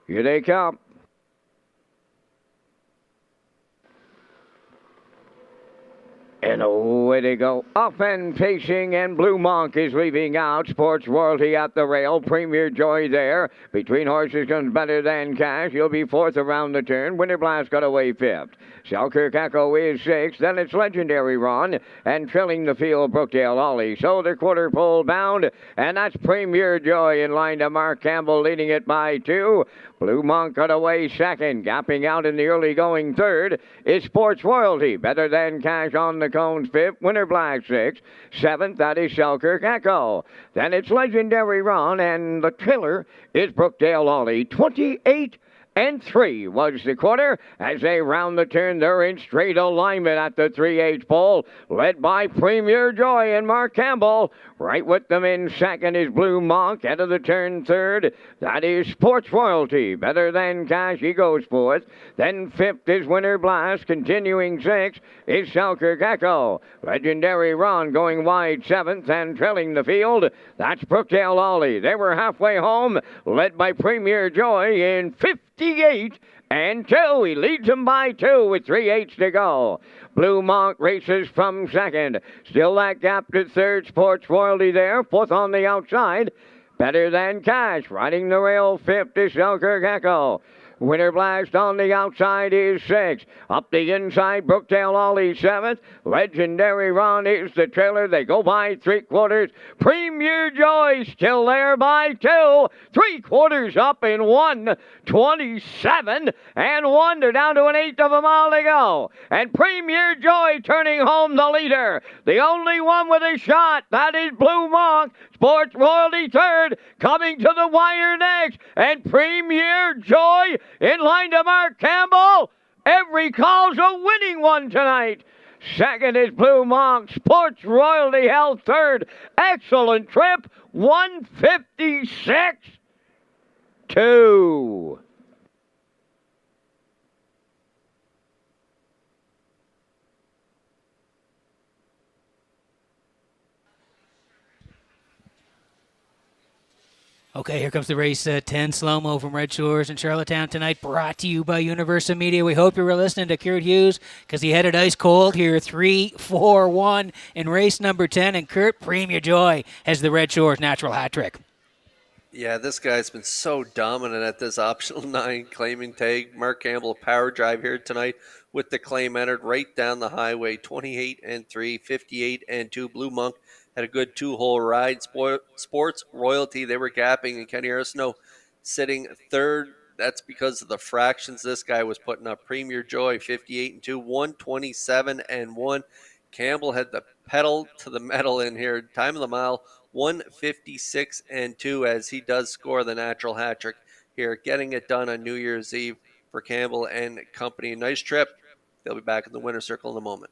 Here they come. And away they go. Up and pacing, and Blue Monk is leaving out. Sports Royalty at the rail. Premier Joy there. Between horses comes better than cash. He'll be 4th around the turn. Winter Blast got away 5th. Selkirk Echo is 6th. Then it's Legendary Ron. And filling the field, Brookdale Ollie. So they're quarter pole bound. And that's Premier Joy in line to Mark Campbell, leading it by 2. Blue Monk got away 2nd. Gapping out in the early going 3rd is Sports Royalty. Better than cash on the cones 5th. Winter Black 6th. 7th, that is Selkirk Echo. Then it's Legendary Ron, and the trailer is Brookdale Ollie. 28 and 3 was the quarter. As they round the turn, they're in straight alignment at the 3/8 pole, led by Premier Joy and Mark Campbell. Right with them in 2nd is Blue Monk, head of the turn 3rd. That is Sports Royalty. Better than cash, he goes 4th. Then 5th is Winter Blast. Continuing 6th is Selkirk Echo. Legendary Ron going wide 7th and trailing the field. That's Brookdale Ollie. They were halfway home, led by Premier Joy in 58 and 2. He leads them by 2 with 3/8 to go. Blue Monk races from 2nd. Still that gap to 3rd. Sports Royalty there. 4th on the outside. Better Than Cash, riding the rail, fifth is Selkirk Echo. Winter Blast on the outside is 6. Up the inside, Brookdale Ollie 7th. Legendary Ron is the trailer. They go by 3/4. Premier Joy still there by 2. 3/4 up in 1:27 and 1. They're down to an eighth of a mile to go. And Premier Joy turning home the leader. The only one with a shot, that is Blue Monk. Sports Royalty third, coming to the wire next. And Premier Joy in line to Mark Campbell. Every call's a winning one tonight. Second is Blue Monk. Sports Royalty held third. Excellent trip. 156-2. Okay, here comes the race 10 slow-mo from Red Shores in Charlottetown tonight, brought to you by Universal Media. We hope you were listening to Kurt Hughes because he had it ice cold here, 3-4-1 in race number 10, and Kurt, Premier Joy has the Red Shores natural hat trick. Yeah, this guy's been so dominant at this optional 9 claiming tag. Mark Campbell power drive here tonight with the claim entered right down the highway, 28-3, 58-2. Blue Monk had a good 2-hole ride. Sports Royalty, they were gapping, and Kenny Arsenault sitting third. That's because of the fractions this guy was putting up. Premier Joy, 58-2, 127-1. Campbell had the pedal to the metal in here. Time of the mile, 156-2, as he does score the natural hat trick here, getting it done on New Year's Eve for Campbell and company. Nice trip. They'll be back in the winner's circle in a moment.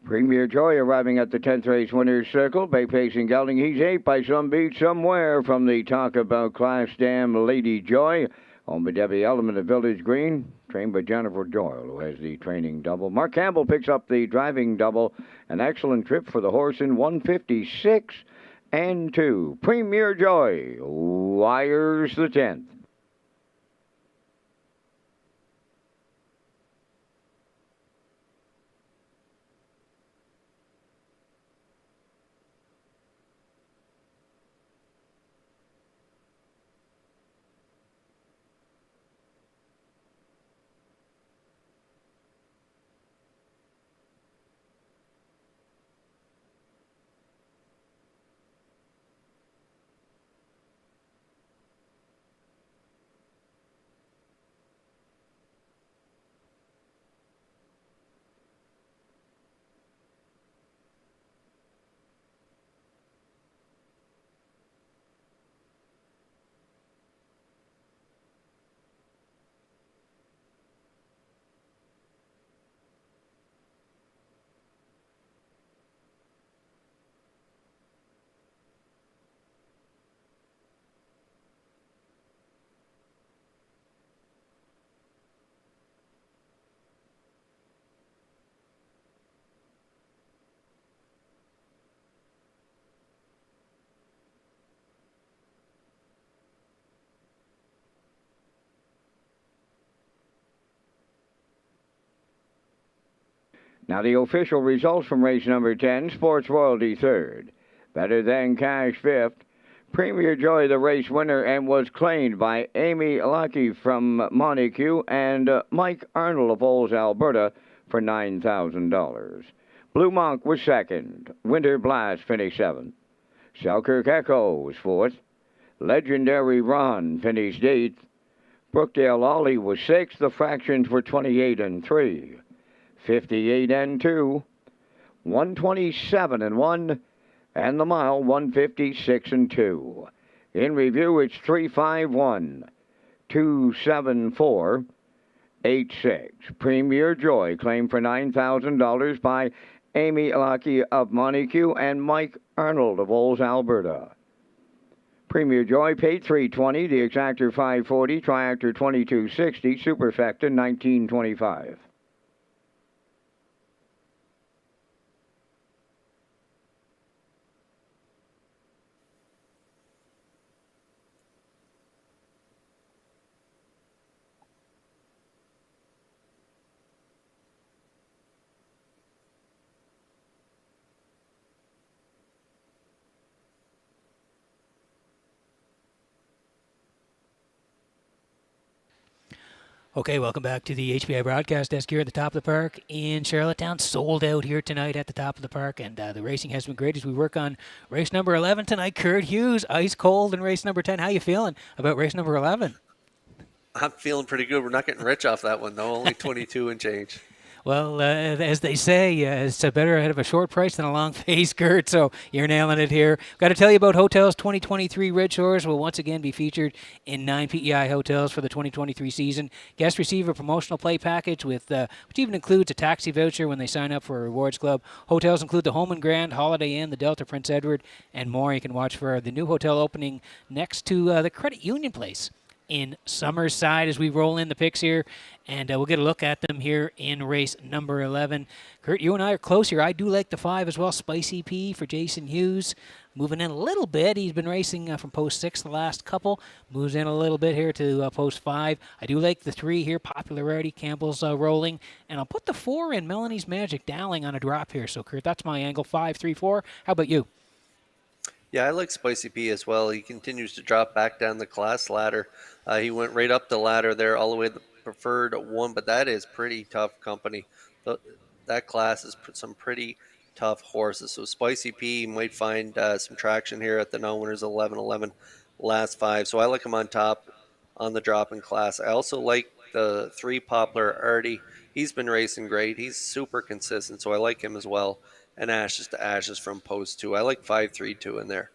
Premier Joy arriving at the 10th race winner's circle. Bay Pacing Gelding. He's 8 by some beat somewhere from the Talk About Class Dam Lady Joy. Owned by Debbie Element of Village Green. Trained by Jennifer Doyle, who has the training double. Mark Campbell picks up the driving double. An excellent trip for the horse in 156-2. Premier Joy wires the 10th. Now the official results from race number 10. Sports Royalty third. Better Than Cash fifth. Premier Joy the race winner and was claimed by Amy Lucky from Montague and Mike Arnold of Olds, Alberta for $9,000. Blue Monk was second. Winter Blast finished seventh. Selkirk Echo was fourth. Legendary Ron finished 8th. Brookdale Ollie was 6th. The fractions were 28 and 3. 58 and 2. 127 and 1. And the mile 156 and 2. In review, it's 351, 274, 86. Premier Joy claimed for $9,000 by Amy Lucky of Montague and Mike Arnold of Olds, Alberta. Premier Joy paid $320, the Exactor $540, Triactor $2260, Superfecta $1925. Okay, welcome back to the HPI broadcast desk here at the top of the park in Charlottetown. Sold out here tonight at the top of the park, and the racing has been great as we work on race number 11 tonight. Kurt Hughes, ice cold in race number 10. How you feeling about race number 11? I'm feeling pretty good. We're not getting rich off that one, though. Only 22 and change. Well, as they say, it's better ahead of a short price than a long face, Kurt, so you're nailing it here. Got to tell you about Hotels 2023. Redshores will once again be featured in 9 PEI hotels for the 2023 season. Guests receive a promotional play package with which even includes a taxi voucher when they sign up for a rewards club. Hotels include the Home and Grand, Holiday Inn, the Delta Prince Edward, and more. You can watch for the new hotel opening next to the Credit Union Place in Summerside as we roll in the picks here, and we'll get a look at them here in race number 11. Kurt, you and I are close here. I do like the 5 as well, Spicy P for Jason Hughes. Moving in a little bit. He's been racing from post 6 the last couple. Moves in a little bit here to post 5. I do like the 3 here, Popularity. Campbell's rolling. And I'll put the 4 in, Melanie's Magic, Dowling on a drop here. So, Kurt, that's my angle, 5, 3, 4. How about you? Yeah, I like Spicy P as well. He continues to drop back down the class ladder. He went right up the ladder there all the way to the preferred 1, but that is pretty tough company. That class is some pretty tough horses. So Spicy P might find some traction here at the non-winners 11-11 last 5. So I like him on top on the drop in class. I also like the 3 Poplar Artie. He's been racing great. He's super consistent, so I like him as well. And Ashes to Ashes from post 2. I like 5-3-2 in there.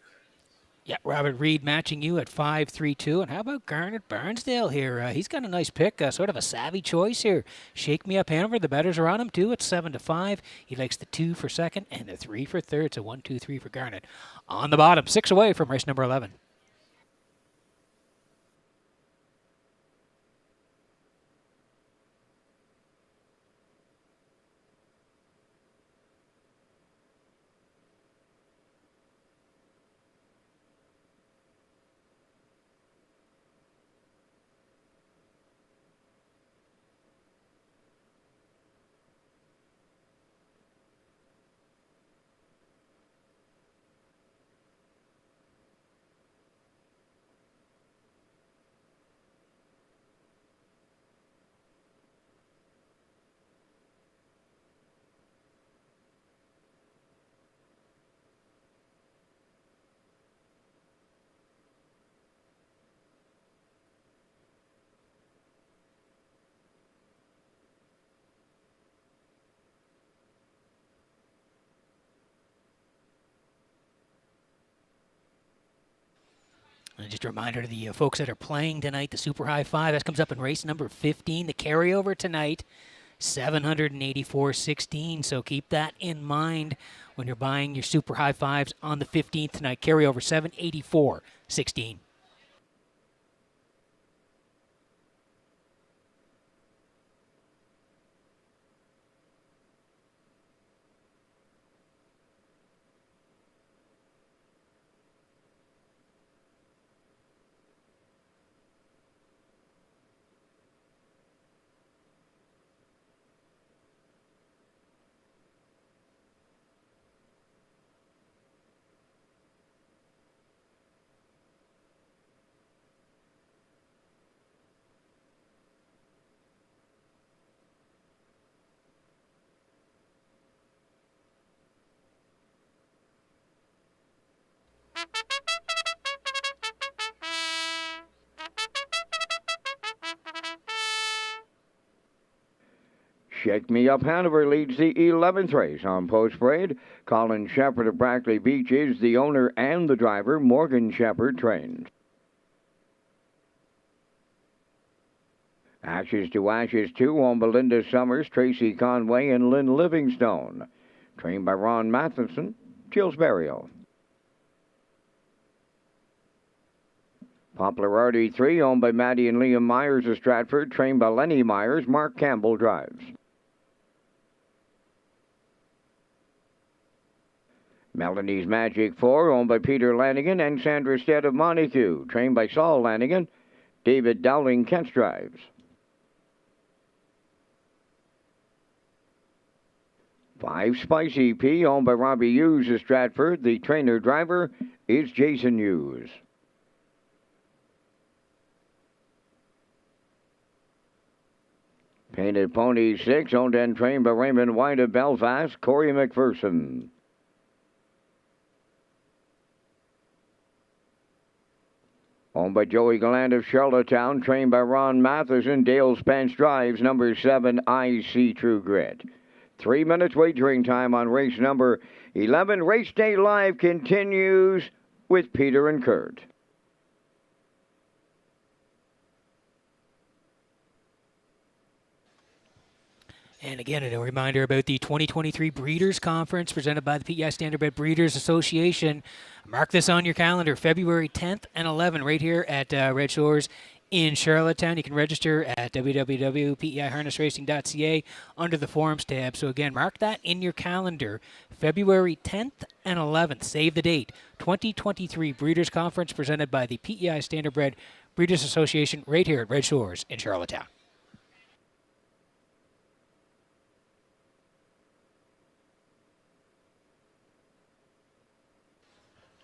Yeah, Robert Reed matching you at 5-3-2. And how about Garnet Barnsdale here? He's got a nice pick, sort of a savvy choice here. Shake Me Up Hanover, the bettors are on him too at 7-5. He likes the 2 for second and the 3 for third. So 1-2-3 for Garnet. On the bottom, 6 away from race number 11. And just a reminder to the folks that are playing tonight, the Super High 5, that comes up in race number 15. The carryover tonight, 784.16. So keep that in mind when you're buying your Super High 5s on the 15th tonight. Carryover 784.16. Shake Me Up Hanover leads the 11th race on post parade. Colin Shepard of Brackley Beach is the owner and the driver. Morgan Shepard trains. Ashes to Ashes 2 on Belinda Summers, Tracy Conway, and Lynn Livingstone. Trained by Ron Matheson, Chills Burial. Popularity 3 owned by Maddie and Liam Myers of Stratford, trained by Lenny Myers. Mark Campbell drives. Melanie's Magic 4 owned by Peter Lanigan and Sandra Stead of Montague, trained by Saul Lanigan. David Dowling Kent drives. 5 Spicy P owned by Robbie Hughes of Stratford. The trainer driver is Jason Hughes. Painted Pony 6, owned and trained by Raymond White of Belfast, Corey McPherson. Owned by Joey Galland of Charlottetown, trained by Ron Matheson, Dale Spence drives number 7, I See True Grit. 3 minutes wagering time on race number 11. Race Day Live continues with Peter and Kurt. And again, a reminder about the 2023 Breeders' Conference presented by the PEI Standardbred Breeders Association. Mark this on your calendar, February 10th and 11th, right here at Red Shores in Charlottetown. You can register at www.peiharnessracing.ca under the Forums tab. So again, mark that in your calendar, February 10th and 11th. Save the date, 2023 Breeders' Conference presented by the PEI Standardbred Breeders Association right here at Red Shores in Charlottetown.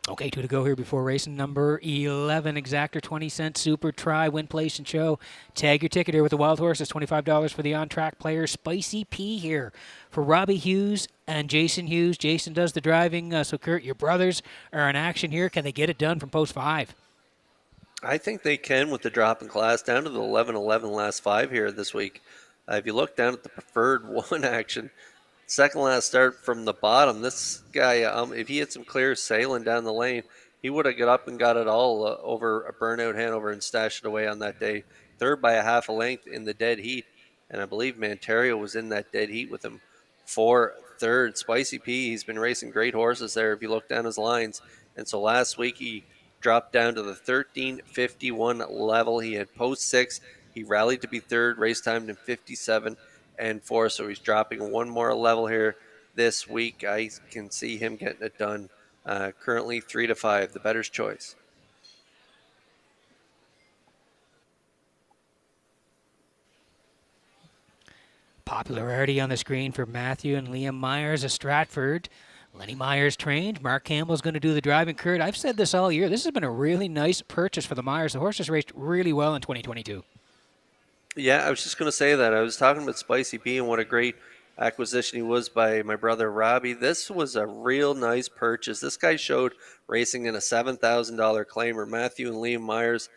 Okay, 2 to go here before racing number 11. Exactor 20-cent Super Try, win, place, and show. Tag your ticket here with the Wild Horse. It's $25 for the on-track player. Spicy P here for Robbie Hughes and Jason Hughes. Jason does the driving. So, Kurt, your brothers are in action here. Can they get it done from post 5? I think they can with the drop in class down to the 11-11 last 5 here this week. If you look down at the preferred 1 action, second last start from the bottom, this guy, if he had some clear sailing down the lane, he would have got up and got it all over a burnout Hanover and stashed it away on that day. Third by a half a length in the dead heat, and I believe Mantario was in that dead heat with him for third. Spicy P, he's been racing great horses there if you look down his lines, and so last week he dropped down to the 13:51 level. He had post 6. He rallied to be third, race timed in 57.4, so he's dropping 1 more level here this week. I can see him getting it done. Currently 3-5, the bettor's choice. Popularity on the screen for Matthew and Liam Myers of Stratford. Lenny Myers trained. Mark Campbell's going to do the driving. Kurt, I've said this all year. This has been a really nice purchase for the Myers. The horses raced really well in 2022. Yeah, I was just going to say that. I was talking about Spicy P and what a great acquisition he was by my brother Robbie. This was a real nice purchase. This guy showed racing in a $7,000 claimer. Matthew and Liam Myers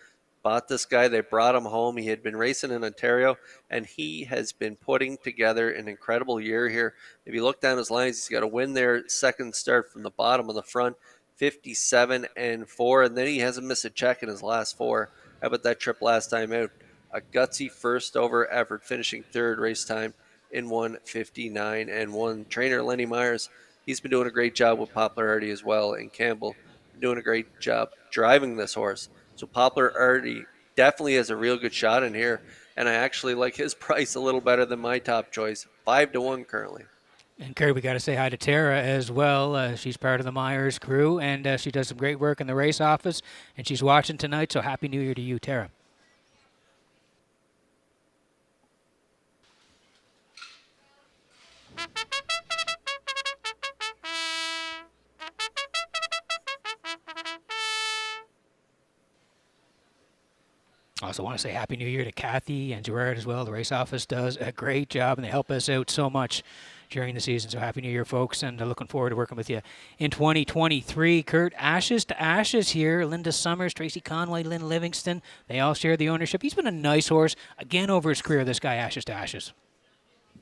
bought this guy. They brought him home. He had been racing in Ontario, and he has been putting together an incredible year here. If you look down his lines, he's got a win there, second start from the bottom of the front, 57-4, and then he hasn't missed a check in his last 4. How about that trip last time out? A gutsy first over effort, finishing third race time in 1:59.1. Trainer Lenny Myers, he's been doing a great job with Popularity as well, and Campbell doing a great job driving this horse. So Popularity definitely has a real good shot in here, and I actually like his price a little better than my top choice, 5-1 currently. And Kurt, we got to say hi to Tara as well. She's part of the Myers crew, and she does some great work in the race office, and she's watching tonight. So Happy New Year to you, Tara. I also want to say Happy New Year to Kathy and Gerard as well. The race office does a great job, and they help us out so much during the season. So Happy New Year, folks, and looking forward to working with you in 2023. Kurt, Ashes to Ashes here. Linda Summers, Tracy Conway, Lynn Livingston, they all share the ownership. He's been a nice horse, again, over his career, this guy, Ashes to Ashes.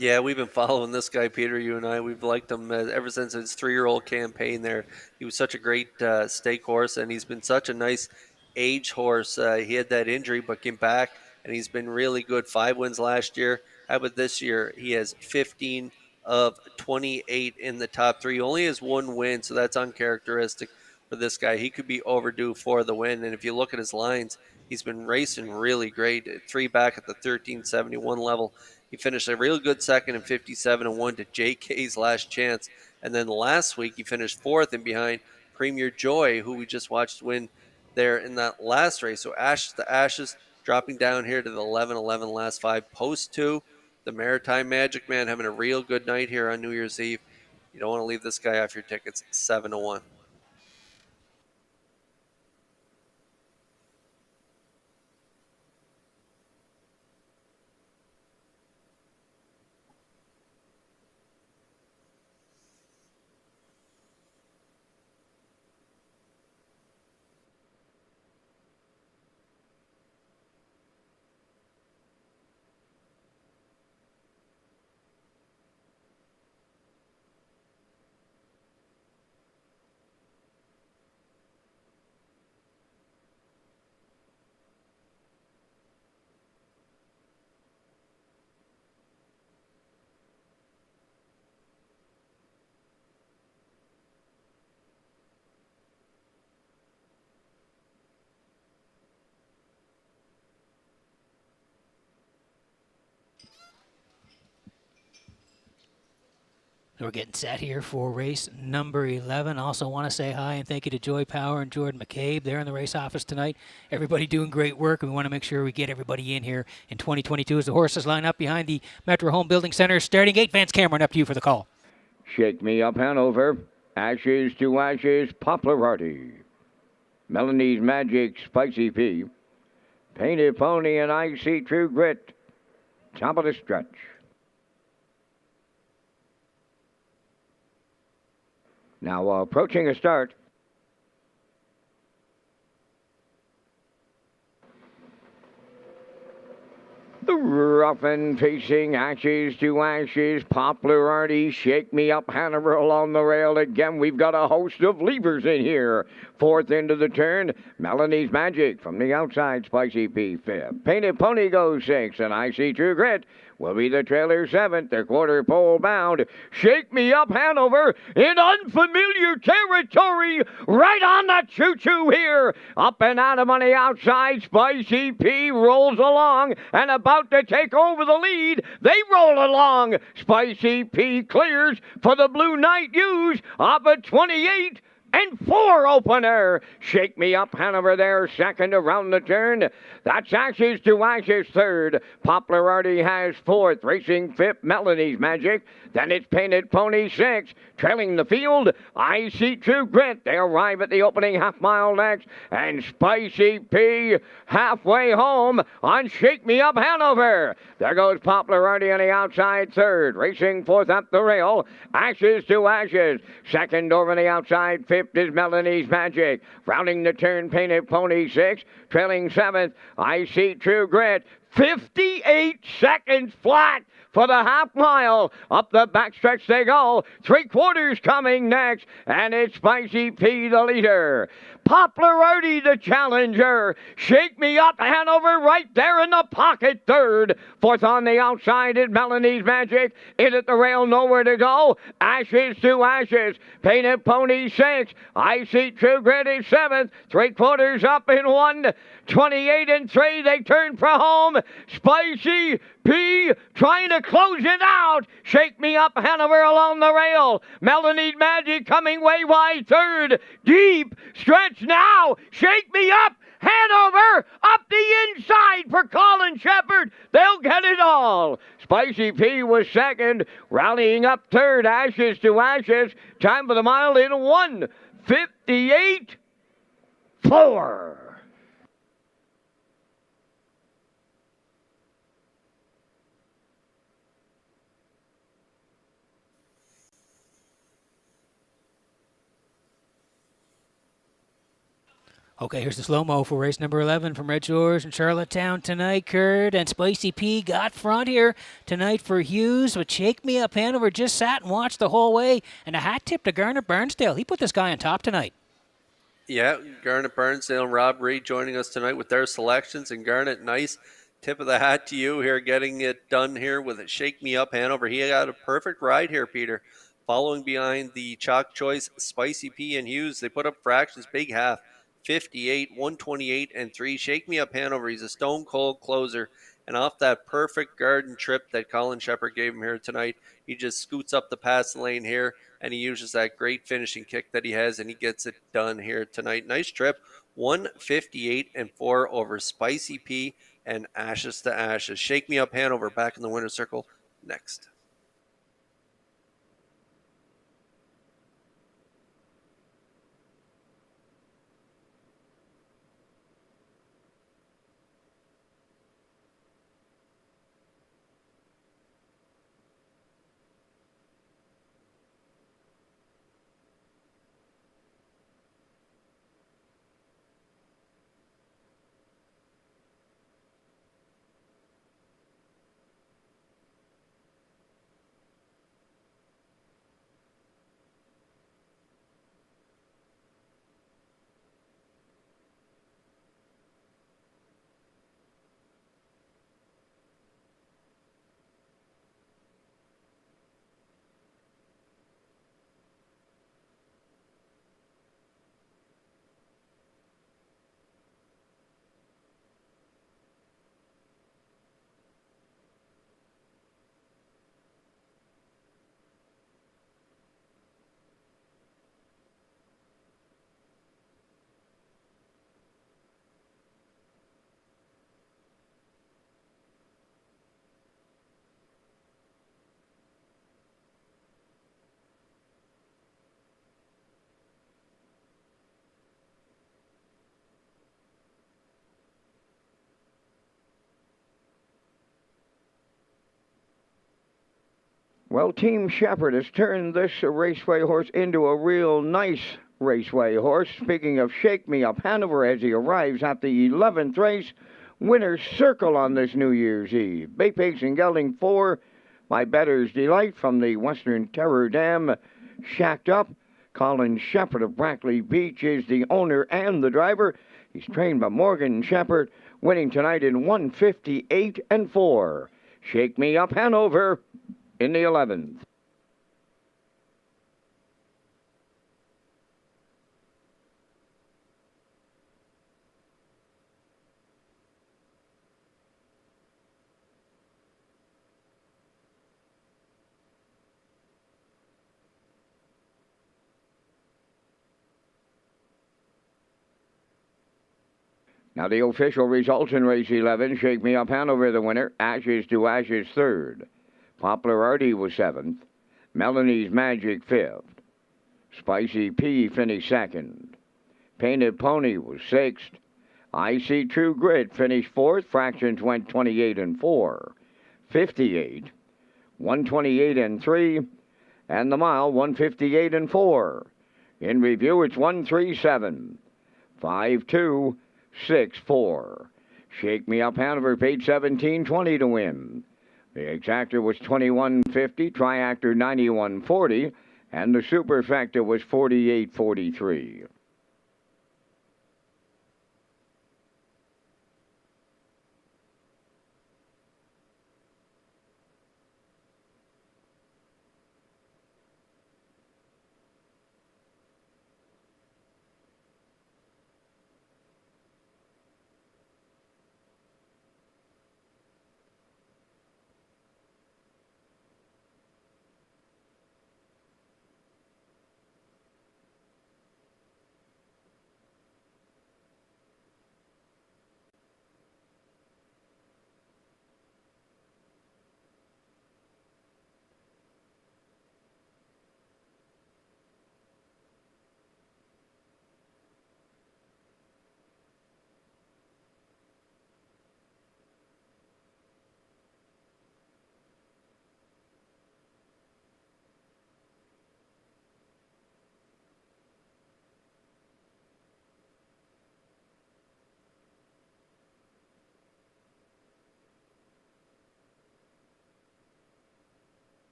Yeah, we've been following this guy, Peter. You and I, we've liked him ever since his 3-year-old campaign there. He was such a great stake horse, and he's been such a nice age horse. He had that injury, but came back, and he's been really good. 5 wins last year. How about this year? He has 15 of 28 in the top 3. He only has 1 win, so that's uncharacteristic for this guy. He could be overdue for the win, and if you look at his lines, he's been racing really great. 3 back at the 1371 level. He finished a real good second in 57 and 1 to JK's Last Chance. And then last week he finished 4th and behind Premier Joy, who we just watched win there in that last race. So Ashes to Ashes, dropping down here to the 11-11 last 5. Post 2, the Maritime Magic Man having a real good night here on New Year's Eve. You don't want to leave this guy off your tickets. 7-1. We're getting set here for race number 11. Also want to say hi and thank you to Joy Power and Jordan McCabe. They're in the race office tonight. Everybody doing great work. We want to make sure we get everybody in here in 2022 as the horses line up behind the Metro Home Building Center. Starting gate, Vance Cameron, up to you for the call. Shake Me Up Hanover, Ashes to Ashes, Popularity. Melanie's Magic, Spicy P. Painted Pony and Icy True Grit. Top of the stretch. Now approaching a start. The rough and facing Ashes to Ashes, Popularity, Shake Me Up Hanover along the rail again. We've got a host of levers in here. 4th into the turn, Melanie's Magic from the outside, Spicy P 5th. Painted Pony goes 6th, and I See True Grit will be the trailer 7th, the quarter pole bound. Shake Me Up Hanover in unfamiliar territory, right on the choo-choo here. Up and out of on the outside, Spicy P rolls along and about to take over the lead. They roll along. Spicy P clears for the Blue Knight Use off a 28 and 4 opener. Shake Me Up Hanover there, second around the turn. That's Ashes to Ashes, 3rd. Popularity has 4th, racing 5th, Melanie's Magic. Then it's Painted Pony 6th, trailing the field. I See True Grit. They arrive at the opening half mile next. And Spicy P halfway home on Shake Me Up Hanover. There goes Popularity on the outside, 3rd. Racing 4th up the rail. Ashes to Ashes. 2nd over the outside, 5th is Melanie's Magic. Rounding the turn, Painted Pony 6th. Trailing 7th, I See True Grit. 58 seconds flat for the half mile. Up the backstretch they go. 3/4 coming next. And it's Spicy P the leader. Popularity the challenger. Shake Me Up Hanover right there in the pocket, 3rd. 4th on the outside is Melanie's Magic. In at the rail, nowhere to go. Ashes to Ashes. Painted Pony 6. I See True Grit is 7th. 3/4 up in 1. 28 and 3. They turn for home. Spicy P trying to close it out. Shake Me Up Hanover along the rail. Melanie's Magic coming way wide, 3rd. Deep stretch now. Shake Me Up Hanover up the inside for Colin Shepherd. They'll get it all. Spicy P was 2nd, rallying up 3rd. Ashes to Ashes. Time for the mile in 1:58.4. Okay, here's the slow-mo for race number 11 from Red Shores and Charlottetown tonight, Kurt. And Spicy P got front here tonight for Hughes, but Shake Me Up Hanover just sat and watched the whole way. And a hat tip to Garnet Burnsdale. He put this guy on top tonight. Yeah, Garnet Burnsdale and Rob Reed joining us tonight with their selections. And Garnet, nice tip of the hat to you here, getting it done here with it. Shake Me Up Hanover. He got a perfect ride here, Peter. Following behind the chalk choice, Spicy P and Hughes. They put up fractions, big half. 58, 128, and 3. Shake Me Up Hanover. He's a stone cold closer. And off that perfect garden trip that Colin Shepard gave him here tonight, he just scoots up the pass lane here, and he uses that great finishing kick that he has, and he gets it done here tonight. Nice trip. 158 and 4 over Spicy P and Ashes to Ashes. Shake Me Up Hanover back in the winner's circle next. Well, Team Shepard has turned this raceway horse into a real nice raceway horse. Speaking of Shake Me Up Hanover, as he arrives at the 11th race, winner's circle on this New Year's Eve. Bay Pigs and Gelding 4, My Better's Delight from the Western Terror Dam, shacked up. Colin Shepard of Brackley Beach is the owner and the driver. He's trained by Morgan Shepard, winning tonight in 158 and 4. Shake Me Up Hanover in the 11th. Now the official results in race 11. Shake Me Up Hanover, the winner. Ashes to Ashes, third. Poplar Artie was 7th. Melanie's Magic 5th. Spicy P finished 2nd. Painted Pony was 6th. I See True Grit finished 4th. Fractions went 28 and 4. 58. 128 and 3. And the mile 158 and 4. In review, it's 137. 5-2. 6-4. Shake Me Up Hanover paid $17.20 to win. The exactor was $21.50, triactor $91.40, and the superfecta was $48.43.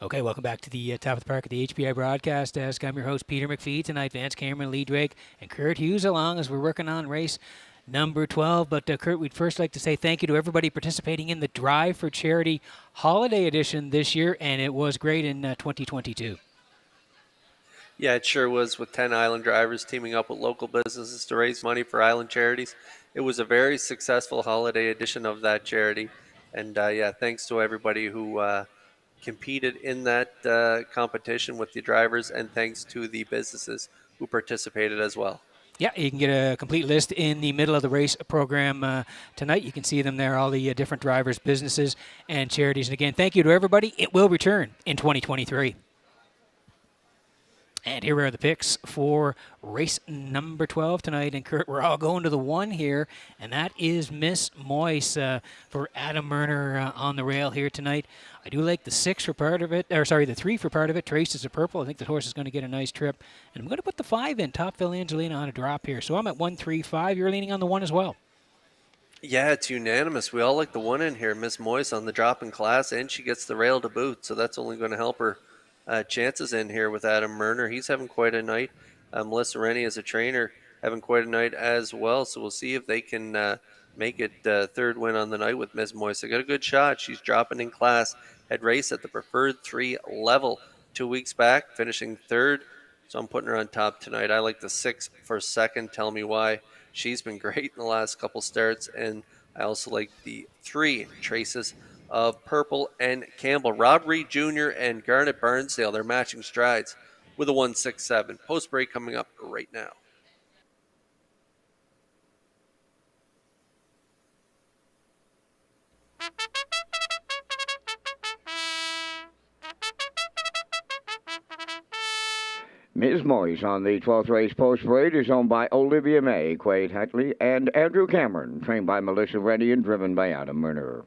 Okay, welcome back to the top of the park at the HPI broadcast desk. I'm your host, Peter McPhee. Tonight, Vance Cameron, Lee Drake, and Kurt Hughes along as we're working on race number 12. But, Kurt, we'd first like to say thank you to everybody participating in the Drive for Charity Holiday Edition this year, and it was great in 2022. Yeah, it sure was, with 10 island drivers teaming up with local businesses to raise money for island charities. It was a very successful holiday edition of that charity. And, yeah, thanks to everybody who competed in that competition with the drivers, and thanks to the businesses who participated as well. Yeah, you can get a complete list in the middle of the race program tonight. You can see them there, all the different drivers, businesses, and charities. And again, thank you to everybody. It will return in 2023. And here are the picks for race number 12 tonight. And Kurt, we're all going to the one here, and that is Miss Moise for Adam Murner on the rail here tonight. I do like the 6 for part of it, the 3 for part of it. Traces of Purple. I think the horse is going to get a nice trip. And I'm going to put the 5 in, Top Phil Angelina, on a drop here. So I'm at 1-3-5. You're leaning on the 1 as well. Yeah, it's unanimous. We all like the 1 in here, Miss Moise, on the drop in class, and she gets the rail to boot, so that's only going to help her chances in here with Adam Murner. He's having quite a night. Melissa Rennie, as a trainer, having quite a night as well. So we'll see if they can make it third win on the night with Miss Moise. They got a good shot. She's dropping in class. Had raced at the preferred 3 level 2 weeks back, finishing third. So I'm putting her on top tonight. I like the 6 for second. Tell me why. She's been great in the last couple starts. And I also like the 3 Traces of Purple and Campbell. Rob Reed Jr. and Garnet Barnsdale, they're matching strides with a 1-6-7. Post break coming up right now. Ms. Moise on the 12th race post parade is owned by Olivia May, Quade Hatley, and Andrew Cameron, trained by Melissa Reddy and driven by Adam Murner.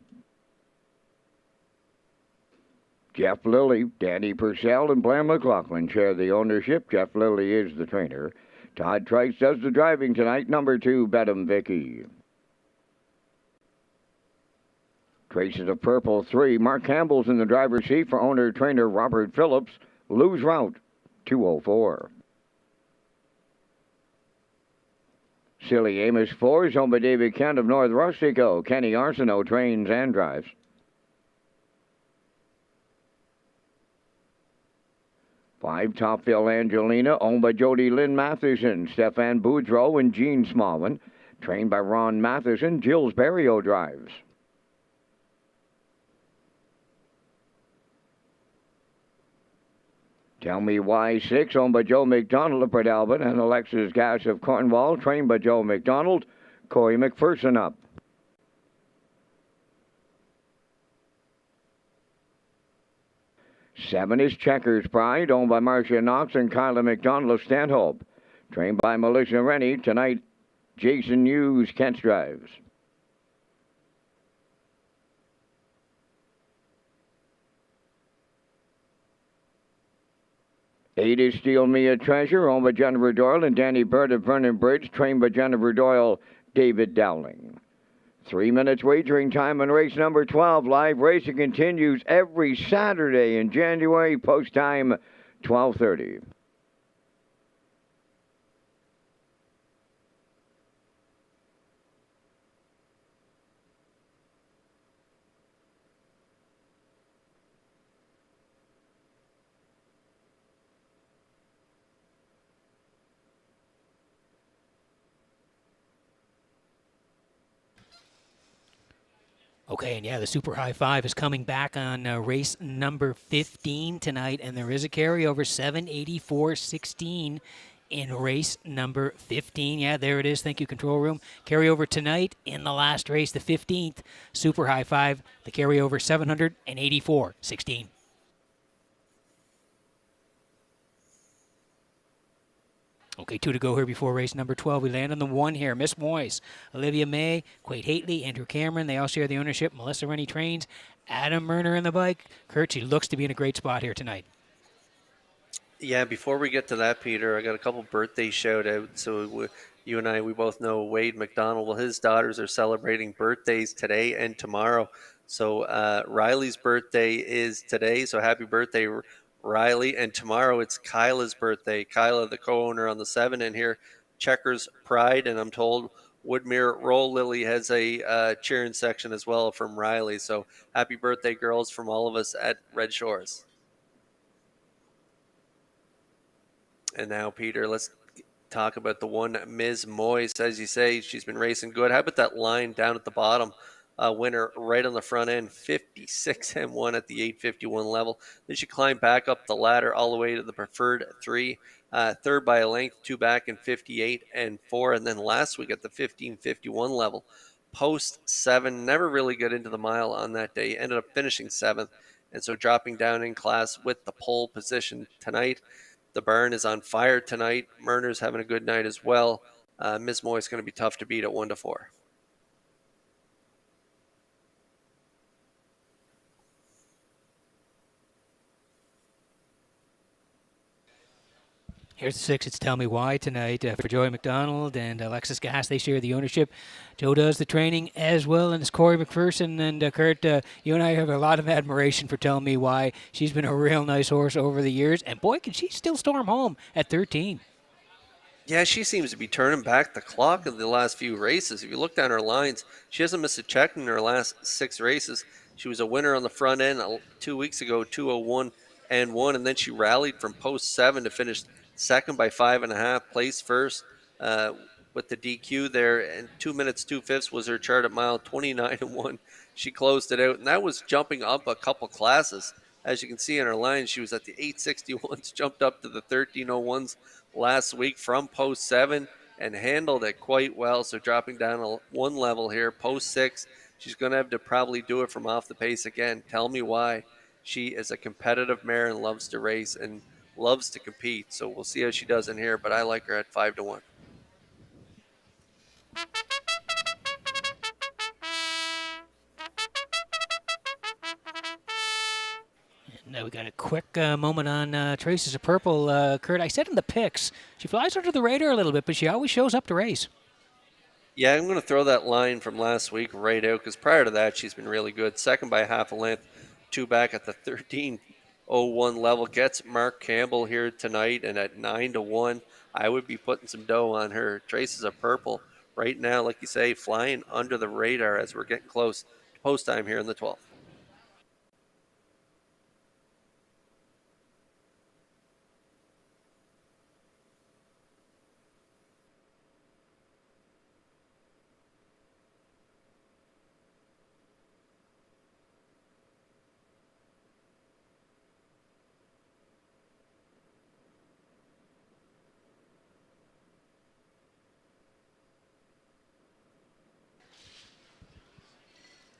Jeff Lilly, Danny Purcell, and Blair McLaughlin share the ownership. Jeff Lilly is the trainer. Todd Trice does the driving tonight. Number 2, Bedham Vicky. Traces of Purple 3. Mark Campbell's in the driver's seat for owner-trainer Robert Phillips. Lose route 204. Silly Amos 4 is owned by David Kent of North Rustico. Kenny Arsenault trains and drives. 5, Top Phil Angelina, owned by Jody Lynn Matheson, Stefan Boudreau, and Gene Smallman. Trained by Ron Matheson, Gilles Barrio drives. Tell Me Why 6, owned by Joe McDonald of Port Albert, and Alexis Gass of Cornwall, trained by Joe McDonald. Corey McPherson up. 7 is Checkers Pride, owned by Marcia Knox and Kyla McDonald of Stanhope. Trained by Melissa Rennie. Tonight, Jason Hughes, Kent drives. 8 is Steal Me a Treasure, owned by Jennifer Doyle and Danny Bird of Vernon Bridge, trained by Jennifer Doyle, David Dowling. 3 minutes wagering time on race number 12. Live racing continues every Saturday in January. Post time 12:30. Okay, and yeah, the Super High Five is coming back on race number 15 tonight, and there is a carryover, 784.16 in race number 15. Yeah, there it is. Thank you, Control Room. Carryover tonight in the last race, the 15th Super High Five. The carryover, 784.16. Okay, 2 to go here before race number 12. We land on the 1 here. Miss Moise, Olivia May, Quade Hatley, Andrew Cameron. They all share the ownership. Melissa Rennie trains. Adam Murner in the bike. Kurt, she looks to be in a great spot here tonight. Yeah, before we get to that, Peter, I got a couple birthday shout-outs. So you and I, we both know Wade McDonald. Well, his daughters are celebrating birthdays today and tomorrow. So Riley's birthday is today, so happy birthday, Riley. And tomorrow it's Kyla's birthday. Kyla, the co-owner on the 7, and here Checkers Pride, and I'm told Woodmere Roll Lily has a cheering section as well from Riley. So happy birthday, girls, from all of us at Red Shores. And now, Peter, let's talk about the one Ms. Moyes. As you say, she's been racing good. How about that line down at the bottom? Winner right on the front end, 56 and 1 at the 851 level. Then she climbed back up the ladder all the way to the preferred 3. Third by a length, 2 back in 58 and 4. And then last week at the 1551 level, post 7, never really got into the mile on that day. Ended up finishing 7th. And so dropping down in class with the pole position tonight. The barn is on fire tonight. Murner's having a good night as well. Ms. Moy is going to be tough to beat at 1-4. Here's the 6. It's Tell Me Why tonight for Joey McDonald and Alexis Gass. They share the ownership. Joe does the training as well, and it's Corey McPherson. And Kurt, you and I have a lot of admiration for Tell Me Why. She's been a real nice horse over the years, and boy, can she still storm home at 13. Yeah, she seems to be turning back the clock in the last few races. If you look down her lines, she hasn't missed a check in her last 6 races. She was a winner on the front end 2 weeks ago, 201 and 1, and then she rallied from post 7 to finish second by 5.5, placed first with the DQ there, and 2 minutes 2/5 was her chart at mile 29 and 1. She closed it out, and that was jumping up a couple classes. As you can see in her line, she was at the 861s, jumped up to the 1301s last week from post 7 and handled it quite well. So dropping down 1 level here, post 6, she's going to have to probably do it from off the pace again. Tell Me Why. She is a competitive mare and loves to race and loves to compete. So we'll see how she does in here, but I like her at 5-1. Now we got a quick moment on Traces of Purple. Kurt, I said in the picks, she flies under the radar a little bit, but she always shows up to race. Yeah, I'm going to throw that line from last week right out because prior to that, she's been really good. Second by half a length, 2 back at the 1301 level. Gets Mark Campbell here tonight, and at 9-1, I would be putting some dough on her. Traces of Purple right now, like you say, flying under the radar as we're getting close to post time here in the 12th.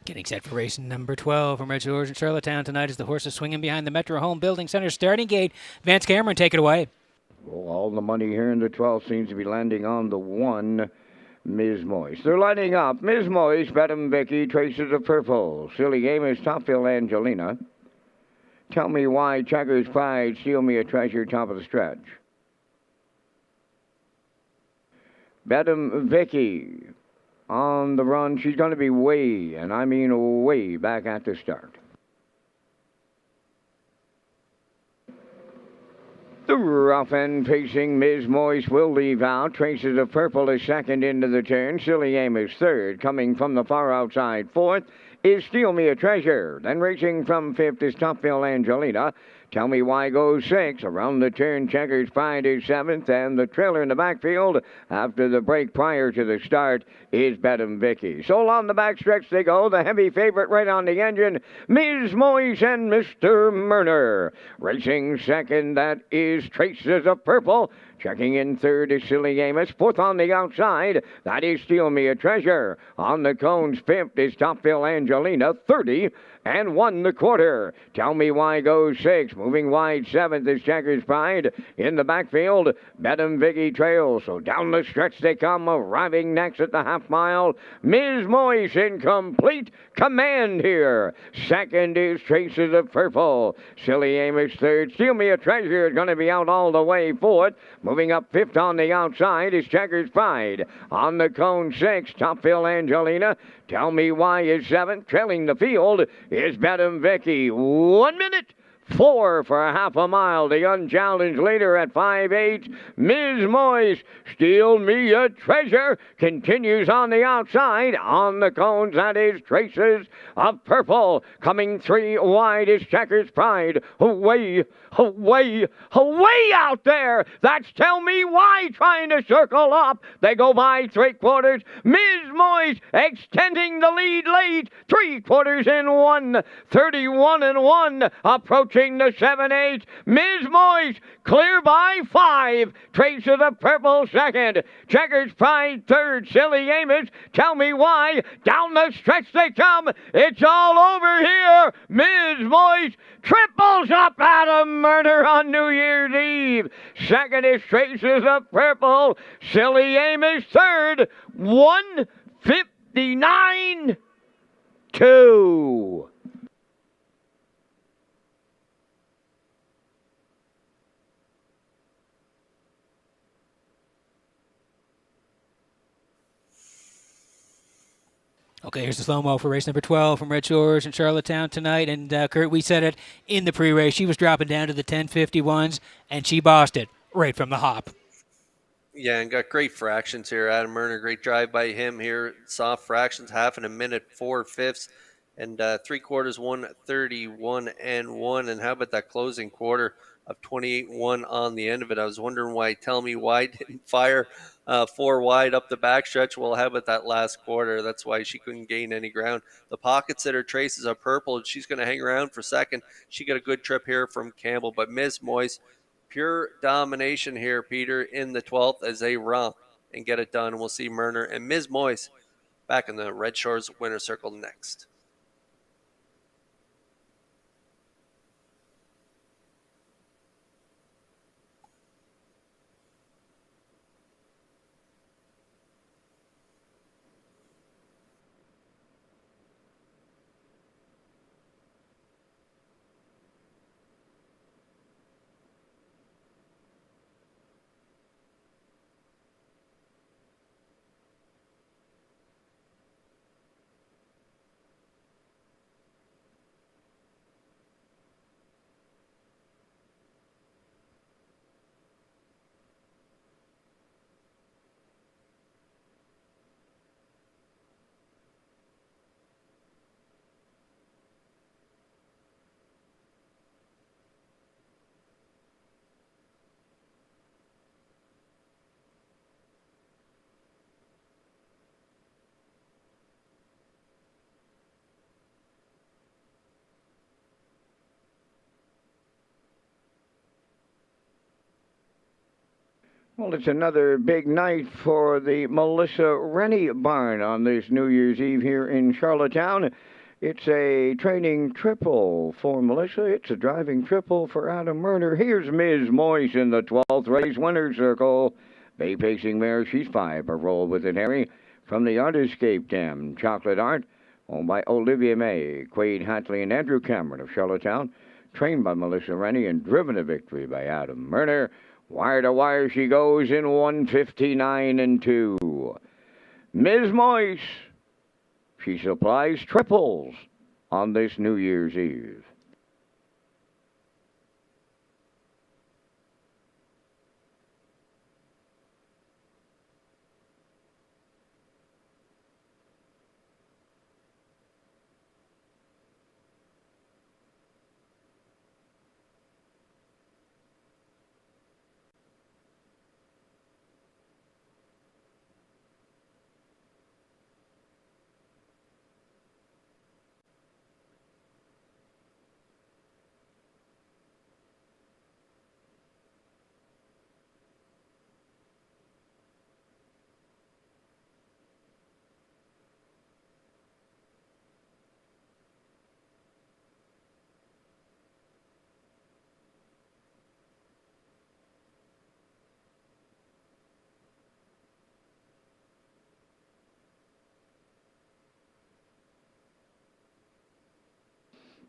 Getting set for race number 12 from Redshores in Charlottetown tonight as the horses swinging behind the Metro Home Building Center starting gate. Vance Cameron, take it away. Well, all the money here in the 12 seems to be landing on the 1, Ms. Moyes. They're lining up. Ms. Moyes, Bedham Vicky, Traces of Purple, Silly Amos, Topville Angelina. Tell Me Why, Checkers Pride, Steal Me a Treasure, top of the stretch. Bedham Vicky. On the run, she's going to be way, and I mean way, back at the start. The rough end pacing Ms. Moyes will leave out. Traces of Purple is second into the turn. Silly Aim is third. Coming from the far outside fourth is Steal Me a Treasure. Then racing from fifth is Topville Angelina. Tell Me Why goes 6. Around the turn, Checkers Pride is 7th, and the trailer in the backfield after the break prior to the start is Bedham Vicky. So along the backstretch they go, the heavy favorite right on the engine, Ms. Moyes and Mr. Murner. Racing second, that is Traces of Purple. Checking in third is Silly Amos. Fourth on the outside, that is Steal Me a Treasure. On the cones, fifth is Topville Angelina, 30 and 1 1/4. Tell Me Why goes 6. Moving wide, 7th is Checkers Pride. In the backfield, Bedham Vicky trails. So down the stretch they come, arriving next at the half mile. Ms. Moise in complete command here. Second is Traces of Purple. Silly Amos third. Steal Me a Treasure is going to be out all the way fourth. Moving up fifth on the outside is Checkers Pride. On the cone 6, Topville Angelina. Tell Me Why is 7th. Trailing the field is Bedham Vicky. 1 minute. 4 for a half a mile. The unchallenged leader at 5'8". Ms. Moise, Steal Me a Treasure, continues on the outside. On the cones, that is Traces of Purple. Coming 3 wide is Checkers Pride. Away out there. That's Tell Me Why trying to circle up. They go by 3/4. Ms. Moise extending the lead late. 3/4 in 1. 31 and 1. Approaching the 7-8. Ms. Moise clear by 5. Traces of Purple second. Checkers Pride third. Silly Amos, Tell Me Why. Down the stretch they come. It's all over here. Ms. Moise triples up Adam Murder on New Year's Eve. Second is Traces of Purple. Silly Amos third. 1:59.2. Okay, here's the slow-mo for race number 12 from Red Shores in Charlottetown tonight. And, Kurt, we said it in the pre-race. She was dropping down to the 10:51s, and she bossed it right from the hop. Yeah, and got great fractions here. Adam Murner, great drive by him here. Soft fractions, half in a minute, 4/5, and 3/4, 1:31 and 1. And how about that closing quarter of 28-1 on the end of it? I was wondering why Tell Me Why didn't fire 4 wide up the backstretch. Well, how about that last quarter? That's why she couldn't gain any ground. The pockets that are Traces of Purple, she's going to hang around for second. She got a good trip here from Campbell, but Ms. Moise, pure domination here, Peter, in the 12th as they romp and get it done. We'll see Murner and Ms. Moise back in the Red Shores winner circle next. Well, it's another big night for the Melissa Rennie barn on this New Year's Eve here in Charlottetown. It's a training triple for Melissa. It's a driving triple for Adam Murner. Here's Ms. Moise in the 12th race winner's circle. Bay pacing mare, she's 5. A roll with it, Harry. From the Artiscape Dam, Chocolate Art, owned by Olivia May, Quade Hatley, and Andrew Cameron of Charlottetown. Trained by Melissa Rennie and driven to victory by Adam Murner. Wire to wire she goes in 1:59 and 2. Ms. Moise, she supplies triples on this New Year's Eve.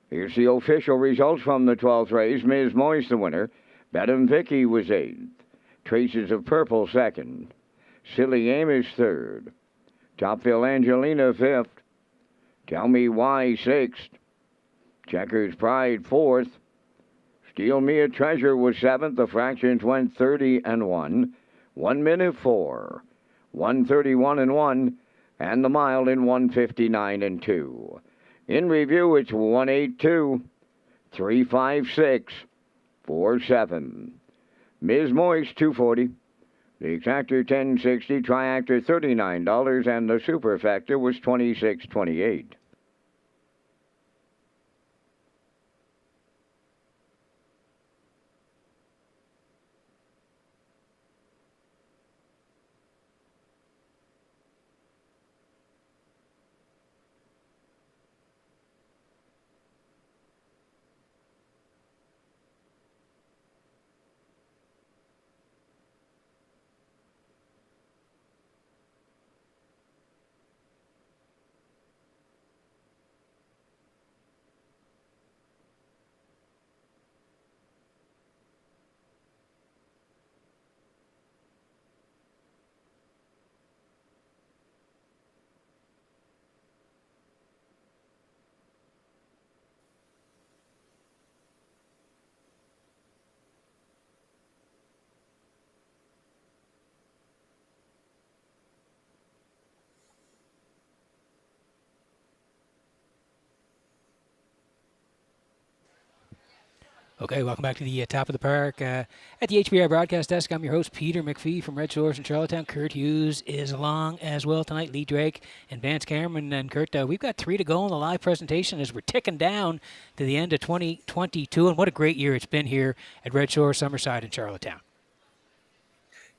Here's the official results from the 12th race. Ms. Moist, the winner. Bedham Vicky was 8th. Traces of Purple, 2nd. Silly Amos, 3rd. Topville Angelina, 5th. Tell Me Why, 6th. Checkers Pride, 4th. Steal Me a Treasure was 7th. The fractions went 30 and 1. 1 minute 4. 131 and 1. And the mile in 159 and 2. In review, it's 182, 356, 47. Ms. Moist, 240. The exactor, 1060. Triactor, $39. And the superfecta was 26.28. Okay, welcome back to the top of the park. At the HBR broadcast desk, I'm your host, Peter McPhee from Red Shores in Charlottetown. Kurt Hughes is along as well tonight, Lee Drake and Vance Cameron. And Kurt, we've got 3 to go in the live presentation as we're ticking down to the end of 2022. And what a great year it's been here at Red Shores, Summerside, and Charlottetown.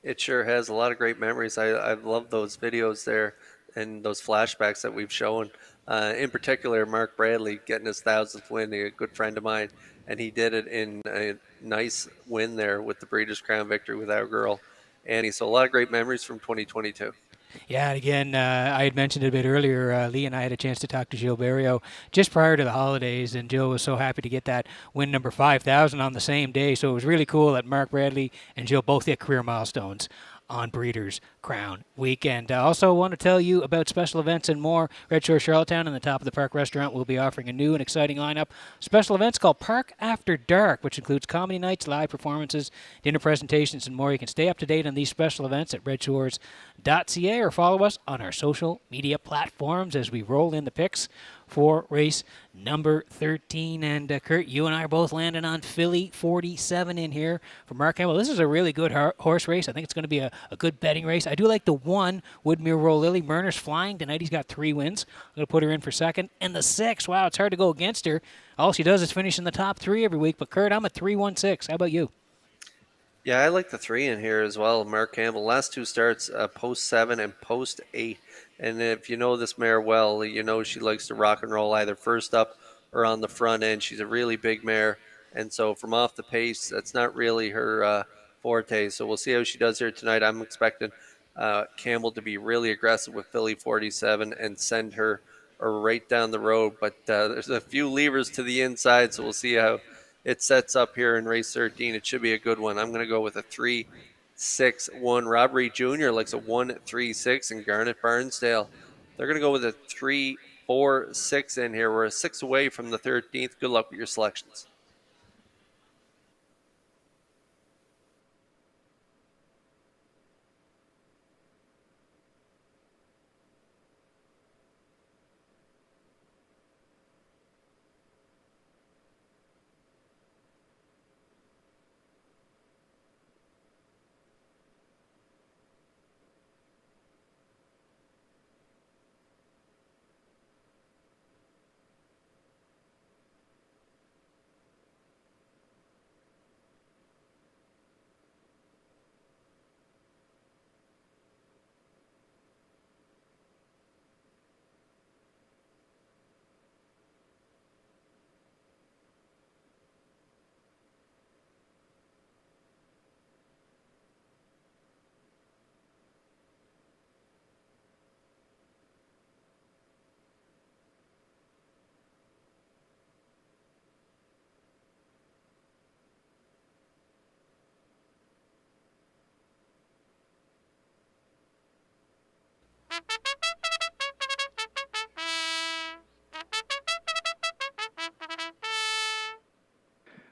It sure has a lot of great memories. I love those videos there and those flashbacks that we've shown. In particular, Mark Bradley getting his 1,000th win, a good friend of mine, and he did it in a nice win there with the Breeders' Crown victory with our girl, Annie. So a lot of great memories from 2022. Yeah, and again, I had mentioned it a bit earlier. Lee and I had a chance to talk to Jill Barrio just prior to the holidays, and Jill was so happy to get that win number 5,000 on the same day. So it was really cool that Mark Bradley and Jill both hit career milestones on Breeders' Crown Weekend. I also want to tell you about special events and more. Red Shore Charlottetown and the Top of the Park restaurant will be offering a new and exciting lineup. Special events called Park After Dark, which includes comedy nights, live performances, dinner presentations, and more. You can stay up to date on these special events at Redshores.ca or follow us on our social media platforms as we roll in the picks for race number 13. And Kurt, you and I are both landing on Philly 47 in here for Mark Campbell. This is a really good horse race. I think it's going to be a good betting race. I do like the 1, Woodmere Roll Lily. Murner's flying tonight. He's got 3 wins. I'm going to put her in for second. And the 6, wow, it's hard to go against her. All she does is finish in the top 3 every week. But Kurt, I'm at 3-1-6. How about you? Yeah, I like the 3 in here as well. Mark Campbell, last 2 starts, post 7 and post 8. And if you know this mare well, you know she likes to rock and roll either first up or on the front end. She's a really big mare. And so from off the pace, that's not really her forte. So we'll see how she does here tonight. I'm expecting Campbell to be really aggressive with Philly 47 and send her right down the road. But there's a few levers to the inside, so we'll see how it sets up here in race 13. It should be a good one. I'm going to go with a 3-6-1. Rob Reed Jr. likes a 1-3-6, and Garnet Barnsdale, they're going to go with a 3-4-6 in here. We're a 6 away from the 13th. Good luck with your selections.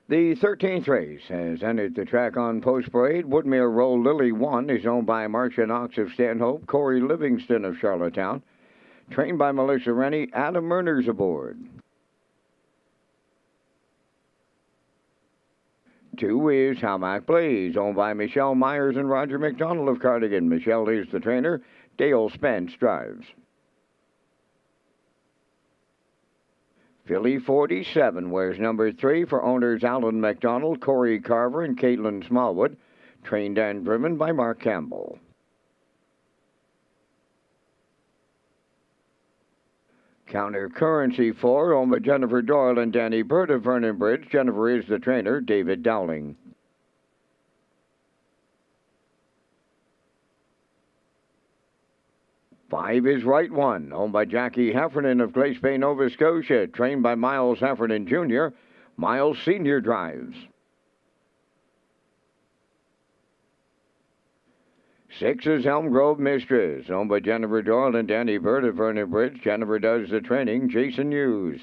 The 13th race has entered the track on Post Parade. Woodmere Roll Lily 1 is owned by Marcia Knox of Stanhope, Corey Livingston of Charlottetown. Trained by Melissa Rennie, Adam Murner's aboard. 2 is How Mac Blaze, owned by Michelle Myers and Roger McDonald of Cardigan. Michelle is the trainer. Dale Spence drives. Philly 47 wears number 3 for owners Alan McDonald, Corey Carver, and Caitlin Smallwood. Trained and driven by Mark Campbell. Counter Currency 4, owned by Jennifer Doyle and Danny Bird of Vernon Bridge. Jennifer is the trainer, David Dowling. Five is Right One, owned by Jackie Heffernan of Glace Bay, Nova Scotia. Trained by Miles Heffernan Jr., Miles Sr. drives. 6 is Elm Grove Mistress, owned by Jennifer Doyle and Danny Bird of Vernon Bridge. Jennifer does the training, Jason Hughes.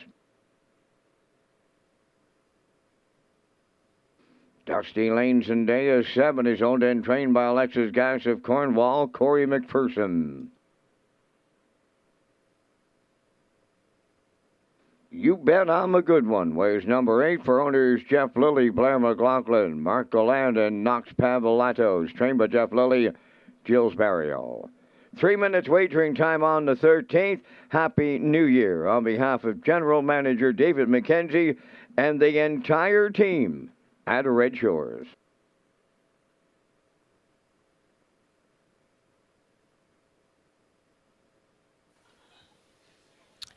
Dusty Lanes and Day is 7 is owned and trained by Alexis Gass of Cornwall, Corey McPherson. You Bet I'm a Good One wears number 8 for owners Jeff Lilly, Blair McLaughlin, Mark Galland, and Knox Pavolatos. Trained by Jeff Lilly, Gilles Barrio. 3 minutes wagering time on the 13th. Happy New Year on behalf of General Manager David McKenzie and the entire team at Red Shores.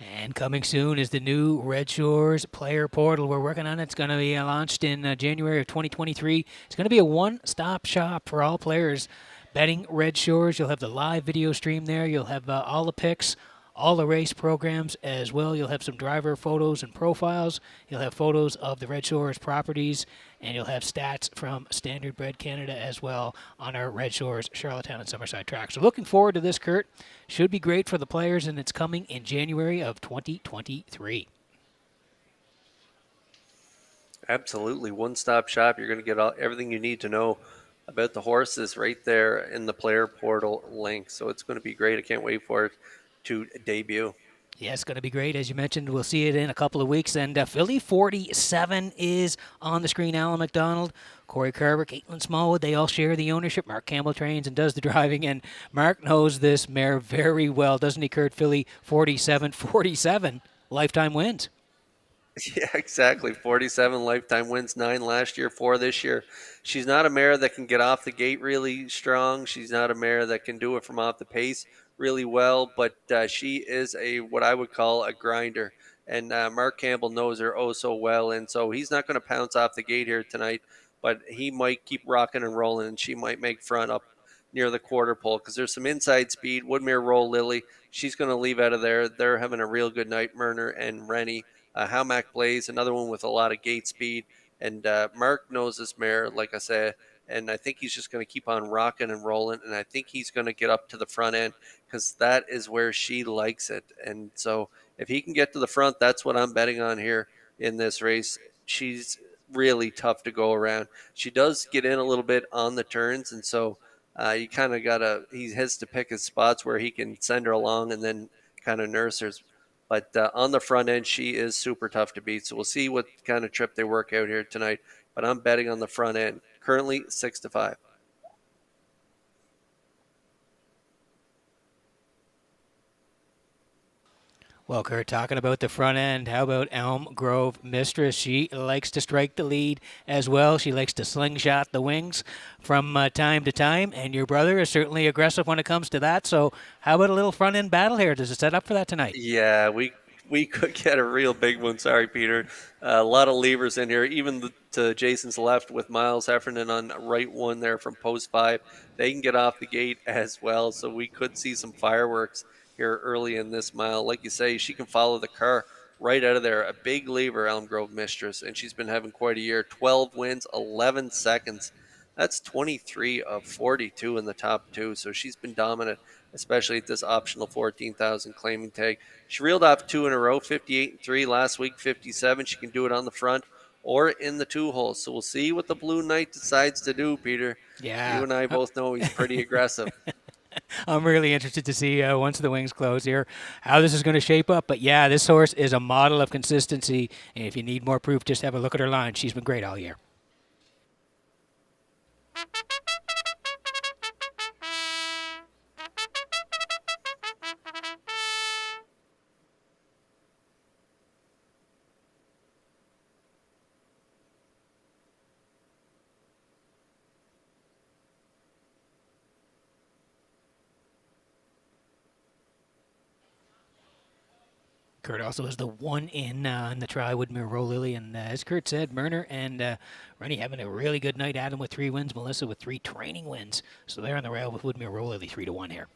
And coming soon is the new Red Shores player portal. We're working on it. It's going to be launched in January of 2023. It's going to be a one-stop shop for all players betting Red Shores. You'll have the live video stream there. You'll have all the picks, all the race programs as well. You'll have some driver photos and profiles. You'll have photos of the Red Shores properties, and you'll have stats from Standard Bred Canada as well on our Red Shores, Charlottetown, and Summerside track. So looking forward to this, Kurt. Should be great for the players, and it's coming in January of 2023. Absolutely. One-stop shop. You're going to get everything you need to know about the horses right there in the player portal link. So it's going to be great. I can't wait for it to debut. Yeah, it's going to be great. As you mentioned, we'll see it in a couple of weeks. And Philly 47 is on the screen. Alan McDonald, Corey Carver, Caitlin Smallwood, they all share the ownership. Mark Campbell trains and does the driving. And Mark knows this mare very well, doesn't he, Kurt? Philly 47 lifetime wins. Yeah, exactly. 47 lifetime wins, 9 last year, 4 this year. She's not a mare that can get off the gate really strong. She's not a mare that can do it from off the pace really well, but she is what I would call a grinder. And Mark Campbell knows her oh so well, and so he's not going to pounce off the gate here tonight, but he might keep rocking and rolling, and she might make front up near the quarter pole because there's some inside speed. Woodmere Roll Lily, she's going to leave out of there. They're having a real good night, Murner and Rennie. How Mac Blaze, another one with a lot of gate speed. And Mark knows this mare, like I said, and I think he's just going to keep on rocking and rolling, and I think he's going to get up to the front end because that is where she likes it. And so if he can get to the front, that's what I'm betting on here in this race. She's really tough to go around. She does get in a little bit on the turns, and so you kind of he has to pick his spots where he can send her along and then kind of nurse her. But on the front end, she is super tough to beat. So we'll see what kind of trip they work out here tonight. But I'm betting on the front end. Currently 6-5. Well, Kurt, talking about the front end, how about Elm Grove Mistress? She likes to strike the lead as well. She likes to slingshot the wings from time to time, and your brother is certainly aggressive when it comes to that. So how about a little front end battle here? Does it set up for that tonight? Yeah, we could get a real big one. Sorry, Peter. A lot of levers in here, even to Jason's left with Miles Heffernan on right one there from post 5. They can get off the gate as well, so we could see some fireworks here early in this mile. Like you say, she can follow the car right out of there. A big lever, Elm Grove Mistress, and she's been having quite a year. 12 wins, 11 seconds. That's 23 of 42 in the top 2, so she's been dominant, especially at this optional 14,000 claiming tag. She reeled off 2 in a row, 58 and 3 last week, 57. She can do it on the front or in the 2 hole. So we'll see what the Blue Knight decides to do, Peter. Yeah. You and I both know he's pretty aggressive. I'm really interested to see once the wings close here how this is going to shape up. But yeah, this horse is a model of consistency. And if you need more proof, just have a look at her line. She's been great all year. Kurt also has the 1 in the try, Woodmere Roll Lily. And as Kurt said, Myrner and Rennie having a really good night. Adam with 3 wins, Melissa with 3 training wins. So they're on the rail with Woodmere Roll Lily 3-1 here.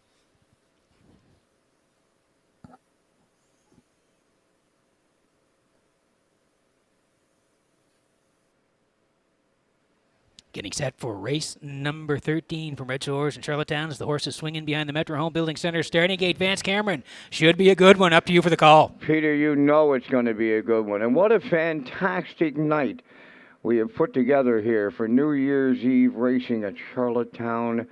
Getting set for race number 13 from Redshores and Charlottetown as the horse is swinging behind the Metro Home Building Center. Starting gate, Vance Cameron. Should be a good one. Up to you for the call. Peter, you know it's going to be a good one. And what a fantastic night we have put together here for New Year's Eve racing at Charlottetown.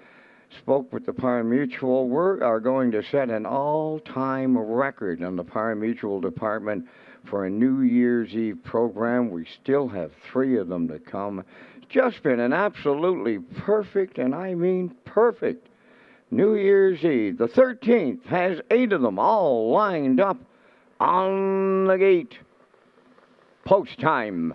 Spoke with the Par Mutual. We are going to set an all-time record on the Par Mutual department for a New Year's Eve program. We still have 3 of them to come. Just been an absolutely perfect, and I mean perfect, New Year's Eve. The 13th has 8 of them all lined up on the gate. Post time.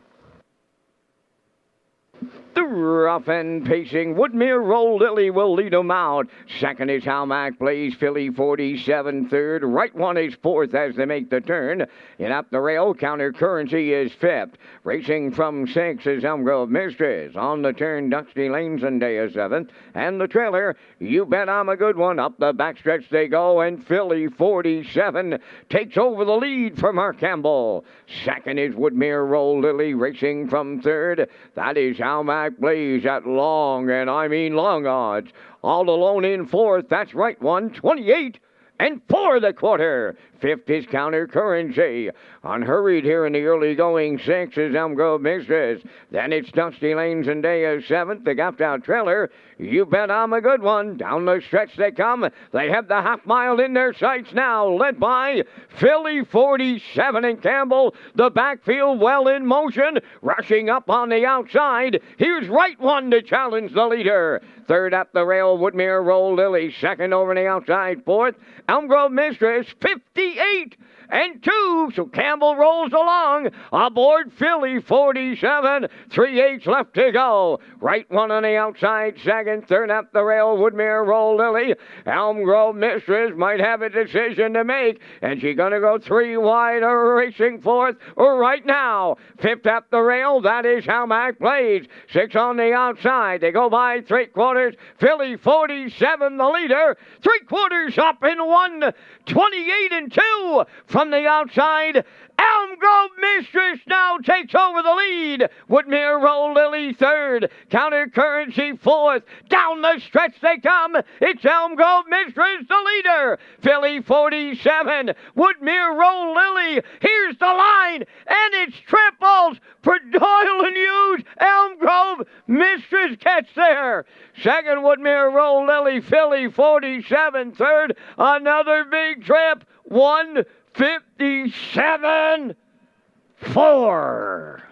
The rough and pacing Woodmere Roll Lily will lead them out. Second is Halmack Blaze, Philly 47 third. Right one is fourth as they make the turn. And up the rail, Counter Currency is fifth. Racing from 6 is Elmgrove Mistress. On the turn, Dusty Lanes and Day is 7th. And the trailer, You Bet I'm a Good One. Up the backstretch they go, and Philly 47 takes over the lead for Mark Campbell. Second is Woodmere Roll Lily, racing from third. That is Halmack Blaze at long, and I mean long odds. All alone in fourth, that's right one, 28 and 4 the quarter. Fifth is Counter Currency. Unhurried here in the early going 6 is Elmgrove Mistress. Then it's Dusty Lanes and Day is 7th. The gapped out trailer, You Bet I'm a Good One. Down the stretch they come. They have the half mile in their sights now, led by Philly 47 and Campbell. The backfield well in motion. Rushing up on the outside. Here's Right One to challenge the leader. Third up the rail, Woodmere Roll Lily. Second over the outside, fourth. Elmgrove Mistress, 58 and 2. So Campbell rolls along. Aboard Philly 47. 3/8 left to go. Right one on the outside, second. Third up the rail, Woodmere Roll Lily. Elmgrove Mistress might have a decision to make. And she's going to go 3 wide, racing fourth right now. Fifth up the rail, that is Halmack Blaze. 6 on the outside. They go by 3/4. Philly 47, the leader. 3/4 up in 1. 28 and 2 from the outside. Elmgrove Mistress now takes over the lead. Woodmere Roll Lily third. Counter Currency fourth. Down the stretch they come. It's Elmgrove Mistress, the leader. Philly 47. Woodmere Roll Lily. Here's the line. And it's triples for Doyle and Hughes. Elmgrove Mistress gets there. Second, Woodmere Roll Lily. Philly 47. Third, another big trip. 1:57.4.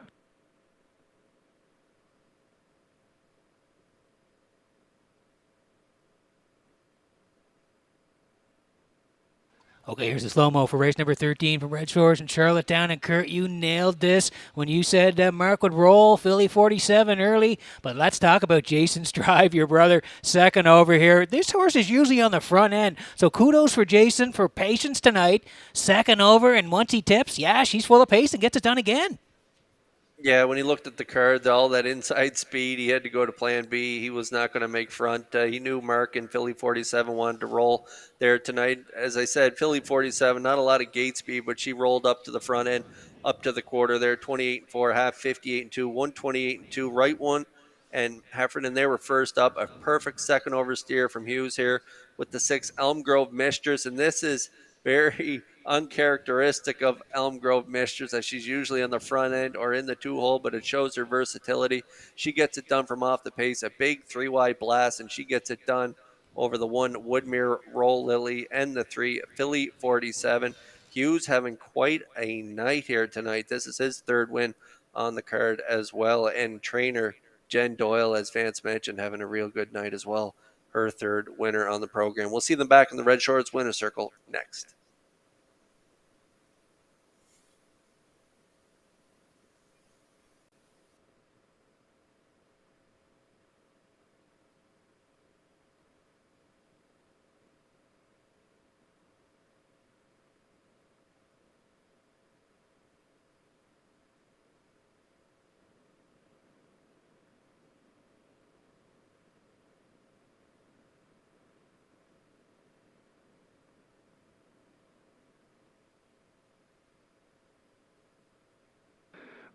Okay, here's the slow-mo for race number 13 from Redshores and Charlottetown. And Kurt, you nailed this when you said Mark would roll Philly 47 early. But let's talk about Jason's drive, your brother, second over here. This horse is usually on the front end. So kudos for Jason for patience tonight. Second over, and once he tips, yeah, she's full of pace and gets it done again. Yeah, when he looked at the card, all that inside speed, he had to go to plan B. He was not going to make front. He knew Mark and Philly 47 wanted to roll there tonight. As I said, Philly 47, not a lot of gate speed, but she rolled up to the front end, up to the quarter there, 28-4, half 58-2, 128-2, right one. And Heffernan, they were first up. A perfect second oversteer from Hughes here with the 6 Elmgrove Mistress. And this is very uncharacteristic of Elm Grove Mistress, as she's usually on the front end or in the 2-hole, but it shows her versatility. She gets it done from off the pace, a big 3-wide blast, and she gets it done over the 1 Woodmere Roll Lily and the 3 Philly 47. Hughes having quite a night here tonight. This is his 3rd win on the card as well, and trainer Jen Doyle, as Vance mentioned, having a real good night as well. Her 3rd winner on the program. We'll see them back in the Red Shores winner circle next.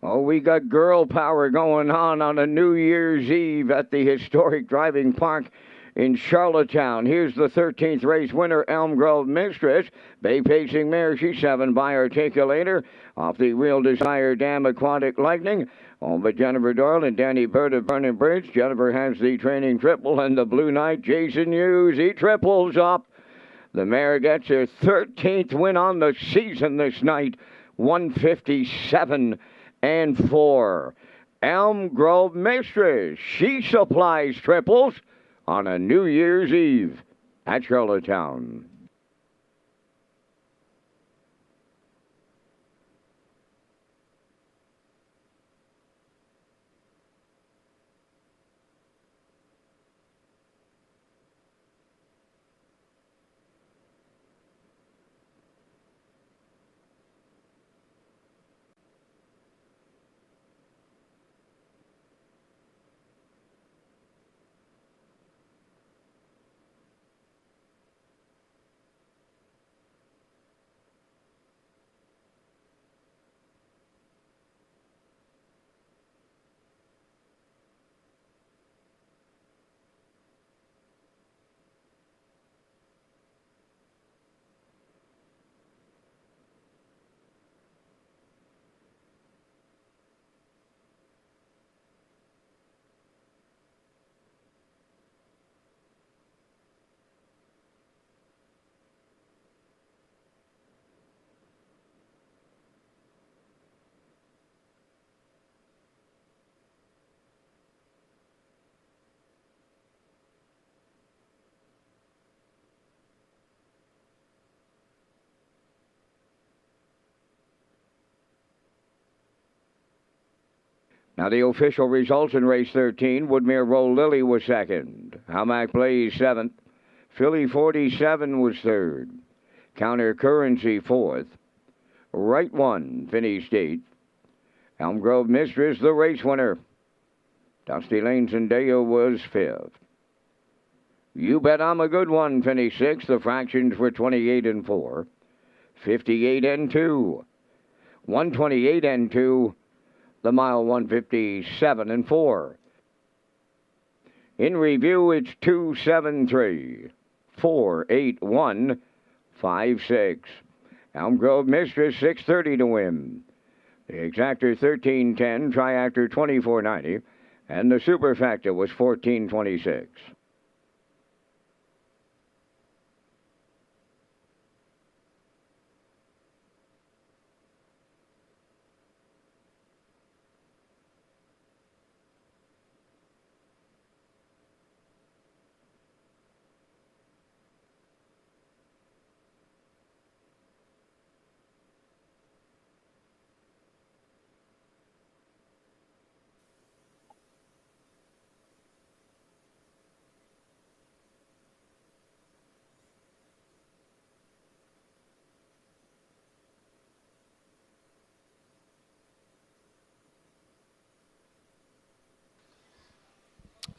Oh, we got girl power going on a New Year's Eve at the historic driving park in Charlottetown. Here's the 13th race winner, Elm Grove Mistress. Bay Pacing Mare, she's 7 by Articulator. Off the Real Desire Dam Aquatic Lightning. On but Jennifer Doyle and Danny Bird of Vernon Bridge. Jennifer has the training triple, and the Blue Knight, Jason Hughes, he triples up. The mare gets her 13th win on the season this night, 157 and 4. Elm Grove Mistress, she supplies triples on a New Year's Eve at Charlottetown. Now the official results in race 13. Woodmere Roll Lily was 2nd. Hamac Blaze 7th. Philly 47 was 3rd. Counter Currency 4th. Right One finished 8th. Elm Grove Mistress, the race winner. Dusty Lane Zendaya was 5th. You Bet I'm a Good One finished 6th. The fractions were 28 and 4. 58 and 2. 128 and 2. The mile 157 and 4. In review, it's 273, 481, 56. Elm Grove Mistress 630 to win. The exactor 1310, triactor 2490, and the superfactor was 1426.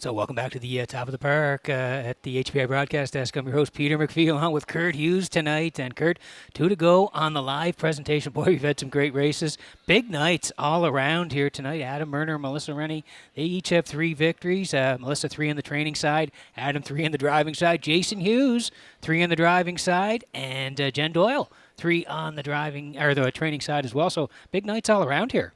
So welcome back to the top of the park at the HPI broadcast desk. I'm your host, Peter McPhee, along with Kurt Hughes tonight. And Kurt, 2 to go on the live presentation. Boy, we've had some great races. Big nights all around here tonight. Adam Murner and Melissa Rennie, they each have 3 victories. Melissa 3 on the training side, Adam 3 on the driving side, Jason Hughes 3 on the driving side, and Jen Doyle 3 on the the training side as well. So big nights all around here.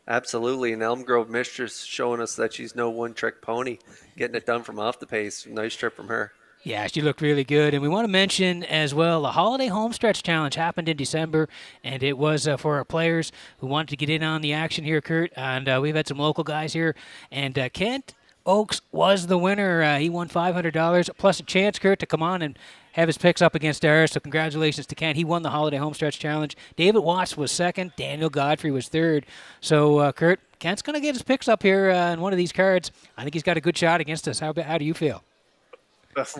Absolutely, and Elm Grove Mistress showing us that she's no one-trick pony, getting it done from off the pace. Nice trip from her. Yeah, she looked really good. And we want to mention as well, the Holiday Homestretch Challenge happened in December, and it was for our players who wanted to get in on the action here, Kurt. And we've had some local guys here. And Kent Oakes was the winner. He won $500, plus a chance, Kurt, to come on and have his picks up against ours. So congratulations to Kent. He won the Holiday Homestretch Challenge. David Watts was second. Daniel Godfrey was third. So, Kurt, Kent's going to get his picks up here in one of these cards. I think he's got a good shot against us. How do you feel?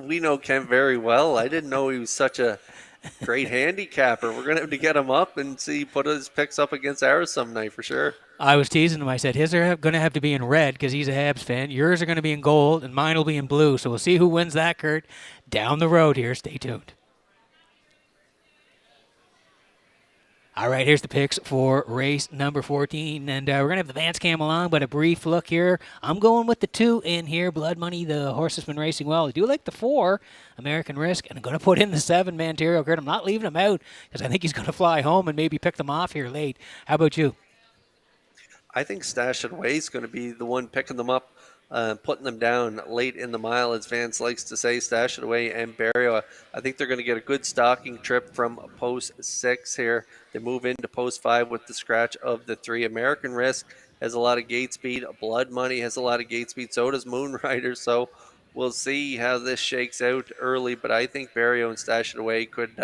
We know Kent very well. I didn't know he was such a great handicapper. We're going to have to get him up and see put his picks up against ours some night for sure. I was teasing him. I said, his are going to have to be in red because he's a Habs fan. Yours are going to be in gold, and mine will be in blue. So we'll see who wins that, Kurt, down the road here. Stay tuned. All right, here's the picks for race number 14. And we're going to have the Vance Cam along, but a brief look here. I'm going with the 2 in here. Blood Money, the horse has been racing well. I do like the 4, American Risk, and I'm going to put in the 7, Manterio. Kurt, I'm not leaving him out because I think he's going to fly home and maybe pick them off here late. How about you? I think Stash and Way is going to be the one picking them up, putting them down late in the mile, as Vance likes to say. Stash It Away and Barrio. I think they're going to get a good stalking trip from post 6 here. They move into post 5 with the scratch of the 3. American Risk has a lot of gate speed. Blood Money has a lot of gate speed. So does Moonrider. So we'll see how this shakes out early. But I think Barrio and Stash It Away could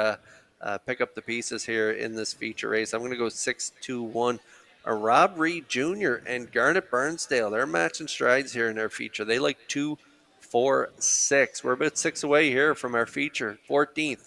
pick up the pieces here in this feature race. I'm going to go 6-2-1. Rob Reed Jr. and Garnet Burnsdale, they're matching strides here in their feature. They like 2, 4, 6. We're about 6 away here from our feature, 14th.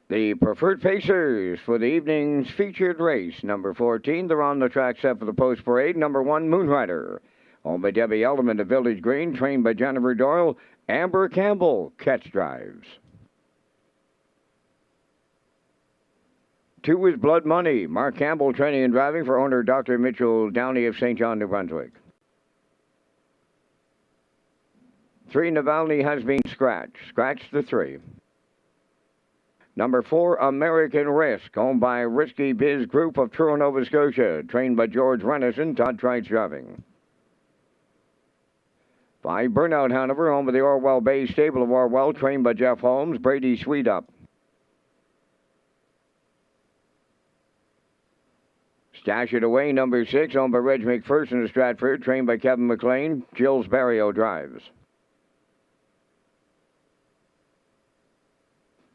The preferred pacers for the evening's featured race. Number 14, they're on the track set for the post parade. Number 1, Moonrider. Owned by Debbie Eldman of Village Green, trained by Jennifer Doyle. Amber Campbell, catch drives. 2 is Blood Money. Mark Campbell, training and driving for owner Dr. Mitchell Downey of St. John, New Brunswick. 3, Navalny has been scratched. Scratch the 3. Number 4, American Risk, owned by Risky Biz Group of Truro, Nova Scotia, trained by George Renison, Todd Trites driving. 5, Burnout Hanover, owned by the Orwell Bay Stable of Orwell, trained by Jeff Holmes, Brady Sweetup. Stash It Away, number 6, owned by Reg McPherson of Stratford, trained by Kevin McLean, Jill's Barrio drives.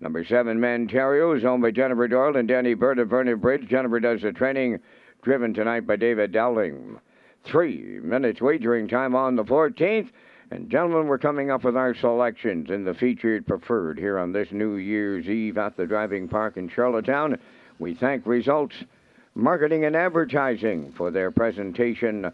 Number 7, Manterio, is owned by Jennifer Doyle and Danny Bird of Vernon Bridge. Jennifer does the training, driven tonight by David Dowling. 3 minutes wagering time on the 14th. And gentlemen, we're coming up with our selections in the featured preferred here on this New Year's Eve at the Driving Park in Charlottetown. We thank Results Marketing and Advertising for their presentation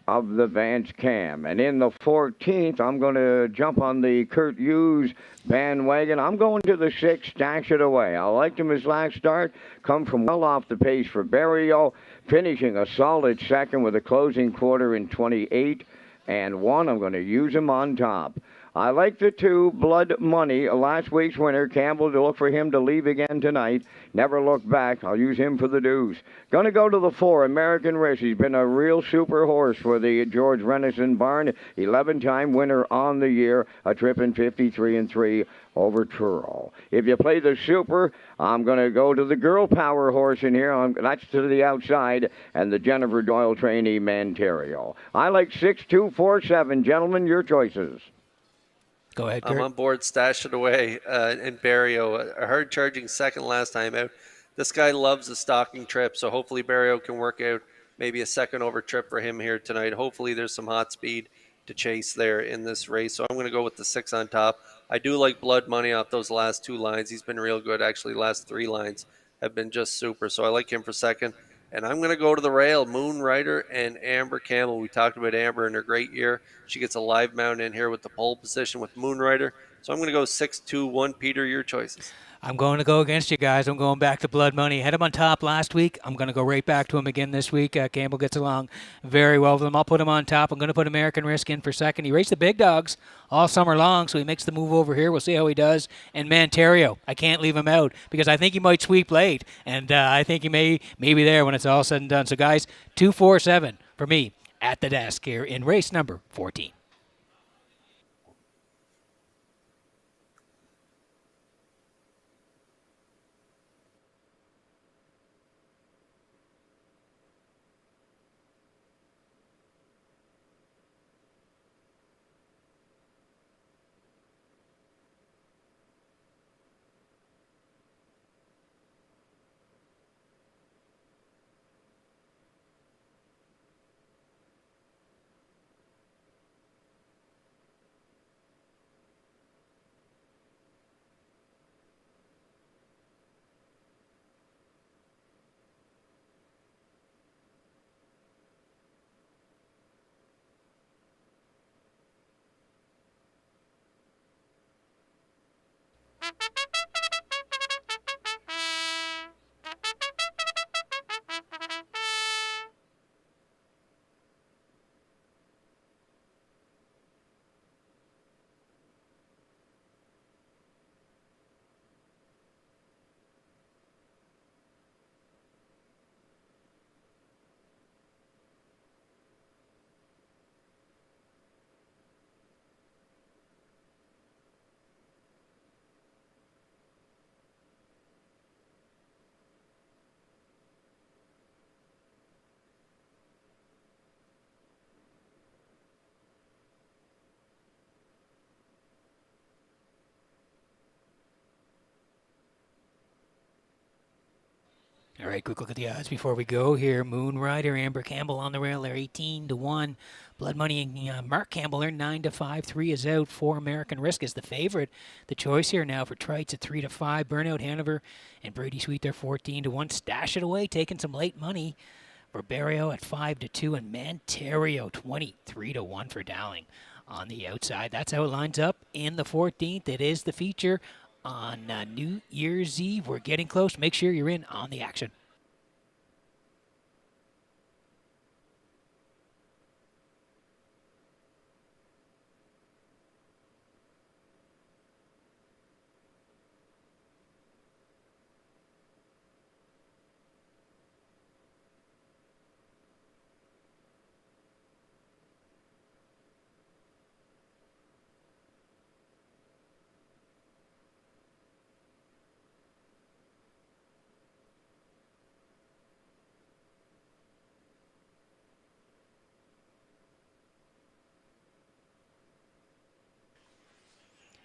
of the Vance Cam. And in the 14th, I'm going to jump on the Kurt Hughes bandwagon. I'm going to the 6, Stash It Away. I liked him his last start. Come from well off the pace for Barrio, finishing a solid second with a closing quarter in 28 and 1. I'm going to use him on top. I like the 2, Blood Money, last week's winner. Campbell, to look for him to leave again tonight. Never look back. I'll use him for the deuce. Going to go to the 4, American Risk. He's been a real super horse for the George Renison barn. 11-time winner on the year. A trip in 53-3 over Truro. If you play the super, I'm going to go to the girl power horse in here. That's to the outside. And the Jennifer Doyle trainee, Manterio. I like 6, 2, 4, 7. Gentlemen, your choices. Go ahead, Kurt. I'm on board, Stash It Away, and Barrio. I heard charging second last time out. This guy loves the stalking trip, so hopefully Barrio can work out maybe a second over trip for him here tonight. Hopefully there's some hot speed to chase there in this race. So I'm going to go with the 6 on top. I do like Blood Money off those last 2 lines. He's been real good. Actually, last 3 lines have been just super. So I like him for second. And I'm going to go to the rail, Moon Rider and Amber Campbell. We talked about Amber in her great year. She gets a live mount in here with the pole position with Moon Rider. So I'm going to go 6, 2, 1. Peter, your choices. I'm going to go against you guys. I'm going back to Blood Money. Had him on top last week. I'm going to go right back to him again this week. Campbell gets along very well with him. I'll put him on top. I'm going to put American Risk in for second. He raced the big dogs all summer long, so he makes the move over here. We'll see how he does. And Manterio, I can't leave him out because I think he might sweep late, and I think he may be there when it's all said and done. So, guys, 2, 4, 7 for me at the desk here in race number 14. All right, quick look at the odds before we go here. Moon Rider, Amber Campbell on the rail. They're 18-1. Blood Money and Mark Campbell, they're 9-5. 3 is out. 4 American Risk is the favorite. The choice here now for Trites at 3-5. Burnout Hanover and Brady Sweet, they're 14-1. Stash It Away, taking some late money for Barrio at 5-2. And Manterio, 23-1 for Dowling on the outside. That's how it lines up in the 14th. It is the feature on New Year's Eve. We're getting close. Make sure you're in on the action.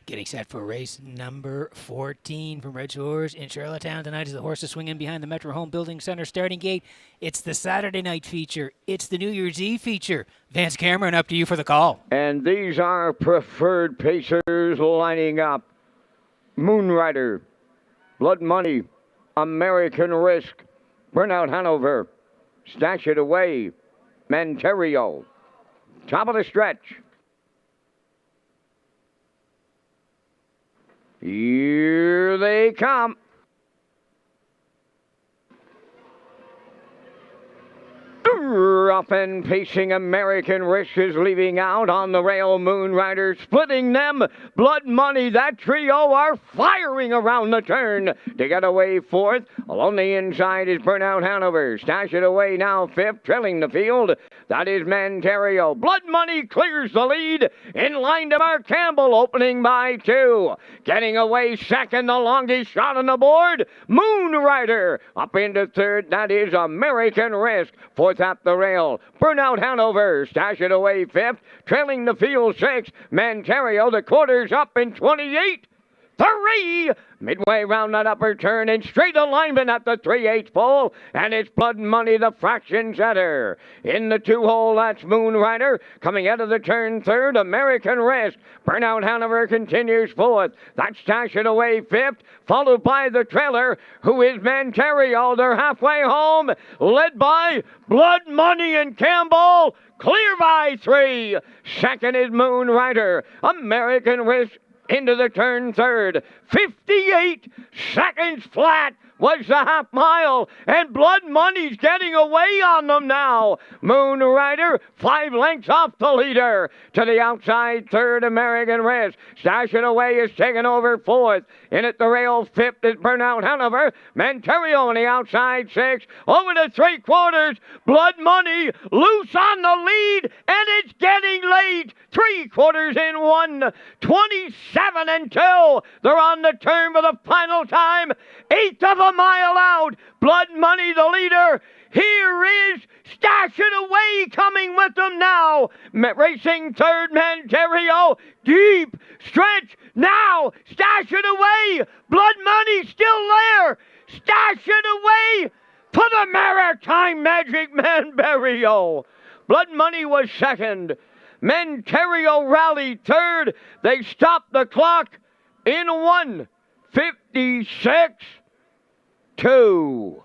Getting set for race number 14 from Redshores in Charlottetown tonight as the horses swing in behind the Metro Home Building Center starting gate. It's the Saturday night feature. It's the New Year's Eve feature. Vance Cameron, up to you for the call. And these are preferred pacers lining up. Moonrider, Blood Money, American Risk, Burnout Hanover, Stash It Away, Manterio. Top of the stretch. Here they come. Up and pacing American Risk is leaving out on the rail. Moonrider splitting them. Blood Money, that trio are firing around the turn to get away fourth. Along the inside is Burnout Hanover. Stash It Away now fifth, trailing the field. That is Manterio. Blood Money clears the lead. In line to Mark Campbell, opening by 2. Getting away second, the longest shot on the board. Moonrider up into third. That is American Risk. Fourth up the rail. Burnout Hanover. Stash It Away fifth. Trailing the field 6. Manterio, the quarters up in 28. 3. Midway round that upper turn in straight alignment at the 3/8 pole, and it's Blood Money, the fraction setter. In the 2-hole, that's Moonrider. Coming out of the turn third, American Risk. Burnout Hanover continues fourth. That's Stash It Away fifth, followed by the trailer, who is Manterio. They're halfway home, led by Blood Money and Campbell. Clear by 3. Second is Moonrider. American Risk into the turn third. 58 seconds flat was the half mile, and Blood Money's getting away on them now. Moonrider 5 lengths off the leader. To the outside third, American Risk. Stash It Away is taking over fourth. In at the rail fifth is Burnout Hanover. Manterio on the outside 6. Over to 3/4. Blood Money loose on the lead, and it's getting late. 3/4 in 1. 27 and 2. They're on the turn for the final time. 1/8 of a mile out. Blood Money the leader. Here is Stash It Away coming with them now. Racing third, Manterio. Deep stretch now. Stash It Away. Blood Money still there. Stash It Away for the Maritime Magic Manterio. Blood Money was second. Manterio rallied third. They stopped the clock in 1:56.2.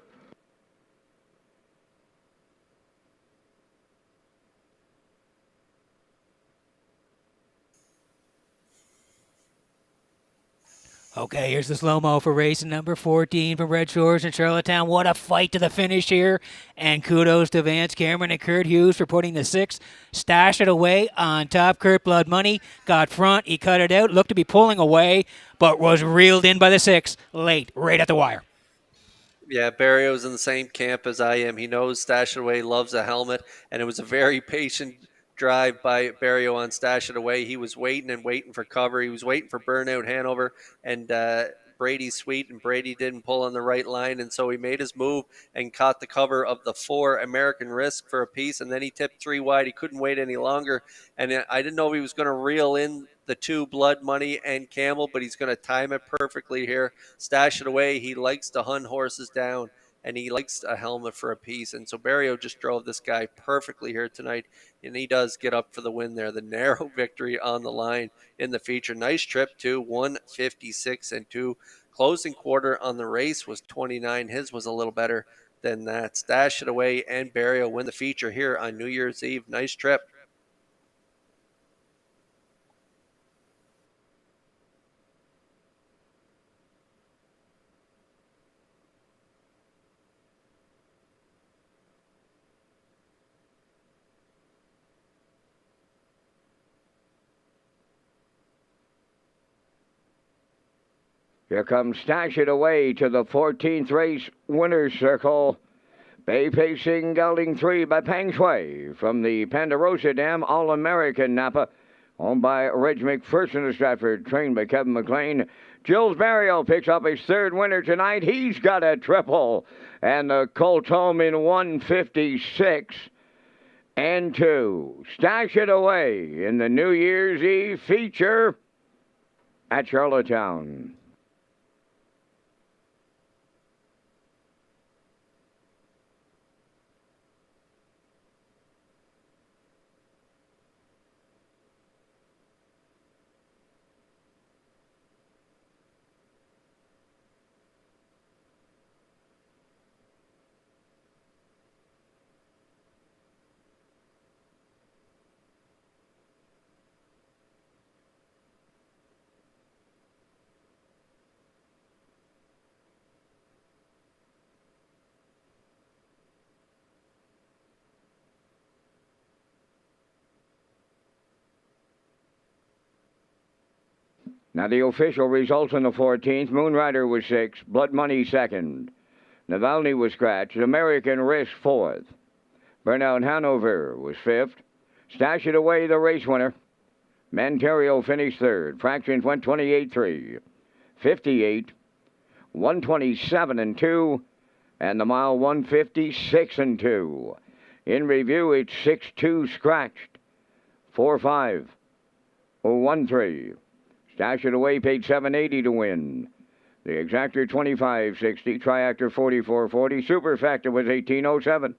Okay, here's the slow-mo for race number 14 from Redshores in Charlottetown. What a fight to the finish here. And kudos to Vance Cameron and Kurt Hughes for putting the 6. Stash It Away on top. Kurt Blood Money got front. He cut it out. Looked to be pulling away, but was reeled in by the 6 late, right at the wire. Yeah, Barrio's in the same camp as I am. He knows Stash It Away loves a helmet, and it was a very patient drive by Barrio on Stash It Away. He was waiting and waiting for cover. He was waiting for Burnout Hanover and Brady Sweet, and Brady didn't pull on the right line, and so he made his move and caught the cover of the 4 American Risk for a piece, and then he tipped 3 wide. He couldn't wait any longer, and I didn't know if he was going to reel in the 2 Blood Money and Campbell, but he's going to time it perfectly here. Stash It Away. He likes to hunt horses down, and he likes a helmet for a piece. And so Barrio just drove this guy perfectly here tonight, and he does get up for the win there. The narrow victory on the line in the feature. Nice trip, too, 1:56 and 2. Closing quarter on the race was 29. His was a little better than that. Stash It Away and Barrio win the feature here on New Year's Eve. Nice trip. Here comes Stash It Away to the 14th race winner's circle. Bay pacing gelding 3 by Pang Shui from the Ponderosa Dam All-American Napa. Owned by Reg McPherson of Stratford, trained by Kevin McLean. Jules Barrio picks up his 3rd winner tonight. He's got a triple. And the Colt home in 1:56 and 2. Stash It Away in the New Year's Eve feature. at Charlottetown. Now the official results in the 14th. Moonrider was 6th. Blood Money 2nd. Navalny was scratched. American Risk 4th. Burnout Hanover was 5th. Stash It Away, the race winner. Manterio finished 3rd. Fractions went 28-3. 58. 127-2. And the mile 156-2. In review, it's 6-2 scratched. 4-5. 1-3. Stash It Away paid $780 to win. The exactor $25.60, triactor $44.40, superfactor was $18.07.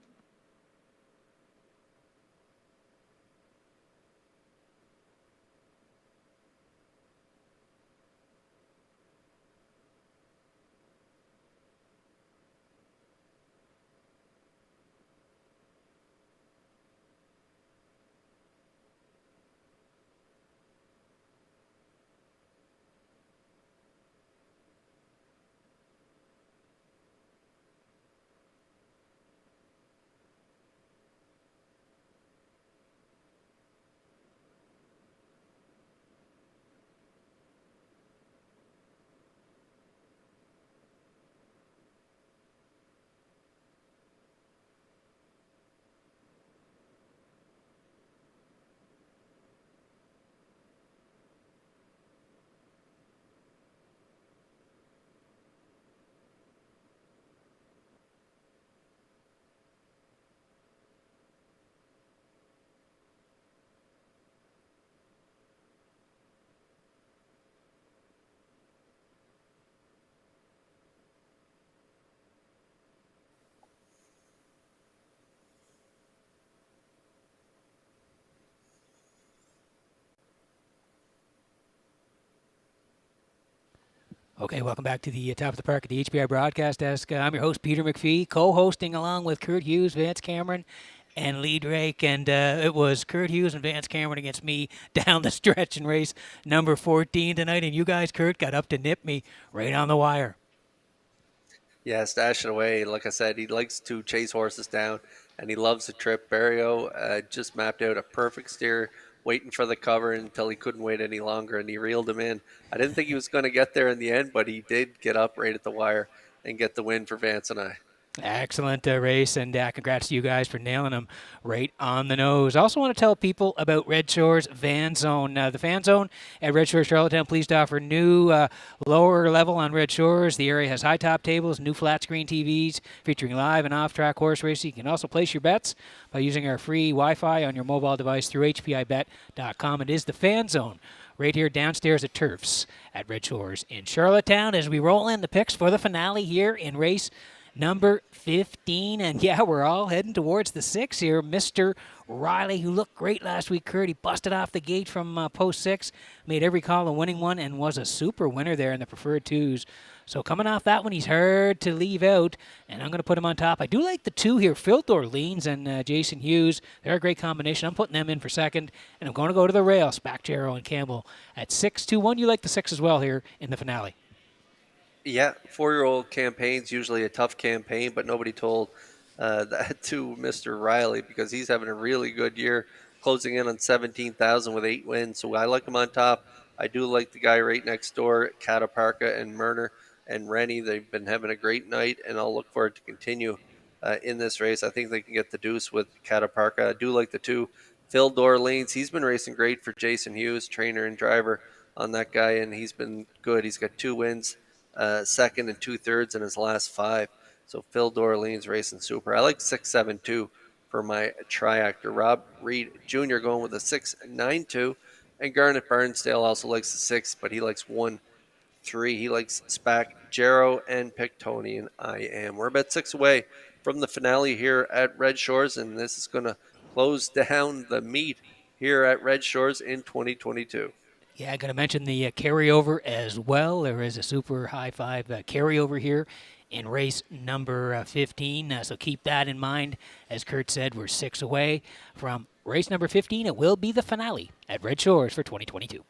Okay, welcome back to the top of the park at the HBI Broadcast Desk. I'm your host, Peter McPhee, co-hosting along with Kurt Hughes, Vance Cameron, and Lee Drake. And it was Kurt Hughes and Vance Cameron against me down the stretch in race number 14 tonight. And you guys, Kurt, got up to nip me right on the wire. Yeah, Stash It Away. Like I said, he likes to chase horses down, and he loves the trip. Barrio just mapped out a perfect steer, waiting for the cover until he couldn't wait any longer, and he reeled him in. I didn't think he was going to get there in the end, but he did get up right at the wire and get the win for Vance and I. Excellent race, and congrats to you guys for nailing them right on the nose. I also want to tell people about Red Shores Fan Zone. The Fan Zone at Red Shores Charlottetown pleased to offer new lower level on Red Shores. The area has high top tables, new flat screen TVs featuring live and off-track horse racing. You can also place your bets by using our free Wi-Fi on your mobile device through hpibet.com. It is the Fan Zone right here downstairs at Turfs at Red Shores in Charlottetown as we roll in the picks for the finale here in race number 15. And yeah, we're all heading towards the 6 here. Mr. Riley, who looked great last week, Kurt, he busted off the gate from post 6, made every call a winning one, and was a super winner there in the preferred 2s. So coming off that one, he's hard to leave out, and I'm going to put him on top. I do like the 2 here, Phil Dorleans and Jason Hughes. They're a great combination. I'm putting them in for second, and I'm going to go to the rail, Spackjero and Campbell at 6-2-1. You like the 6 as well here in the finale. Yeah, 4-year-old campaign's usually a tough campaign, but nobody told that to Mr. Riley because he's having a really good year, closing in on 17,000 with 8 wins. So I like him on top. I do like the guy right next door, Cataparca and Murner and Rennie. They've been having a great night, and I'll look for it to continue in this race. I think they can get the deuce with Cataparca. I do like the 2, Phil Dorleans. He's been racing great for Jason Hughes, trainer and driver on that guy, and he's been good. He's got 2 wins. Second and 2/3 in his last 5. So Phil Dorleans racing super. I like 6-7-2 for my triactor. Rob Reed Jr. going with a 6-9-2. And Garnet Barnsdale also likes the 6, but he likes 1, 3. He likes Spack, Jarrow, and Pictonian I Am. We're about 6 away from the finale here at Red Shores, and this is going to close down the meet here at Red Shores in 2022. Yeah, I got to mention the carryover as well. There is a super high five carryover here in race number 15. So keep that in mind. As Kurt said, we're 6 away from race number 15. It will be the finale at Red Shores for 2022.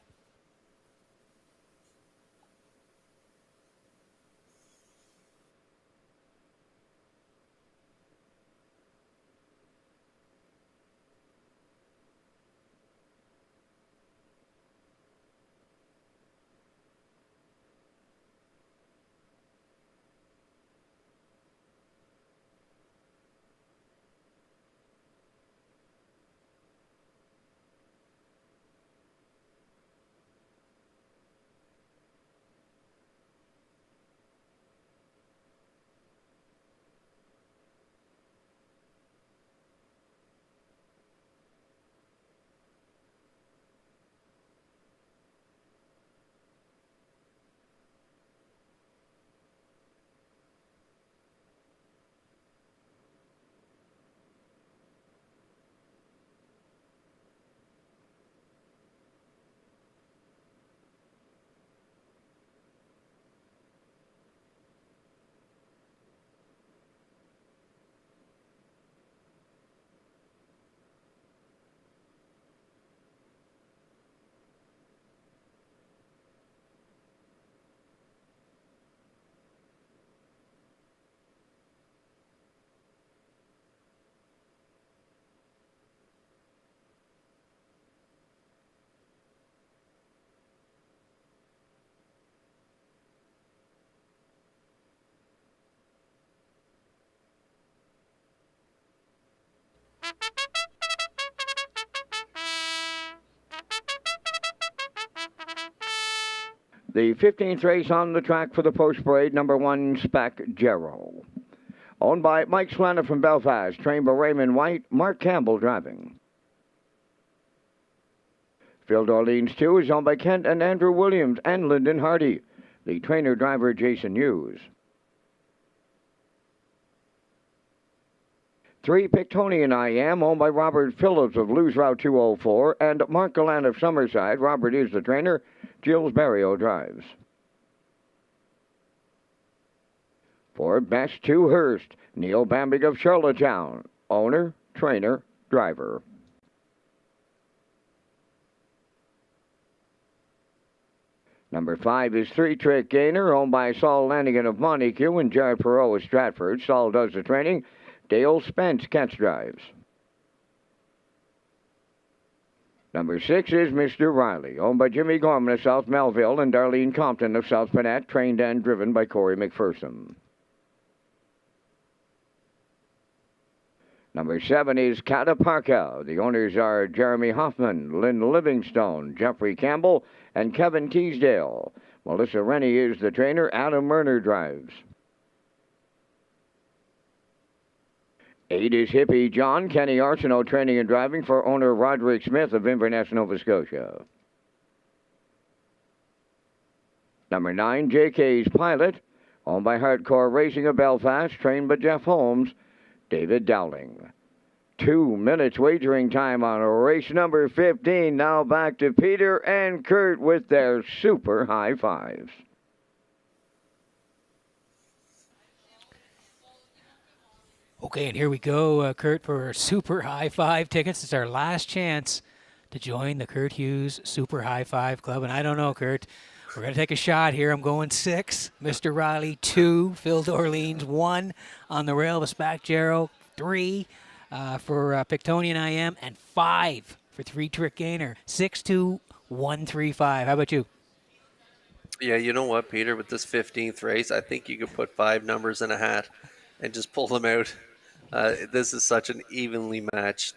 The 15th race on the track for the post parade, number 1, Spack Jarrow. Owned by Mike Slana from Belfast, trained by Raymond White, Mark Campbell driving. Phil D'Orleans 2 is owned by Kent and Andrew Williams and Lyndon Hardy. The trainer-driver, Jason Hughes. 3, Pictonian I Am, owned by Robert Phillips of Lose Route 204, and Mark Gallant of Summerside. Robert is the trainer. Gilles Barrio drives. 4, Best 2 Hurst, Neil Bambig of Charlottetown, owner, trainer, driver. Number 5 is 3 Trick Gainer, owned by Saul Lanigan of Montague and Jared Perot of Stratford. Saul does the training. Dale Spence catch drives. Number 6 is Mr. Riley, owned by Jimmy Gorman of South Melville and Darlene Compton of South Panette, trained and driven by Corey McPherson. Number 7 is Cataparca. The owners are Jeremy Hoffman, Lynn Livingstone, Jeffrey Campbell, and Kevin Teasdale. Melissa Rennie is the trainer. Adam Murner drives. 8 is Hippie John, Kenny Arsenault training and driving for owner Roderick Smith of Inverness, Nova Scotia. Number 9, JK's Pilot, owned by Hardcore Racing of Belfast, trained by Jeff Holmes, David Dowling. 2 minutes wagering time on race number 15. Now back to Peter and Kurt with their super high fives. Okay, and here we go, Kurt, for our Super High Five tickets. It's our last chance to join the Kurt Hughes Super High Five Club. And I don't know, Kurt, we're going to take a shot here. I'm going 6, Mr. Riley, 2, Phil D'Orleans, 1 on the rail of Spack Jarrow, 3 for Pictonian I Am, and 5 for 3 Trick Gainer. 6, 2, 1, 3, 5. How about you? Yeah, you know what, Peter? With this 15th race, I think you could put 5 numbers in a hat and just pull them out. This is such an evenly matched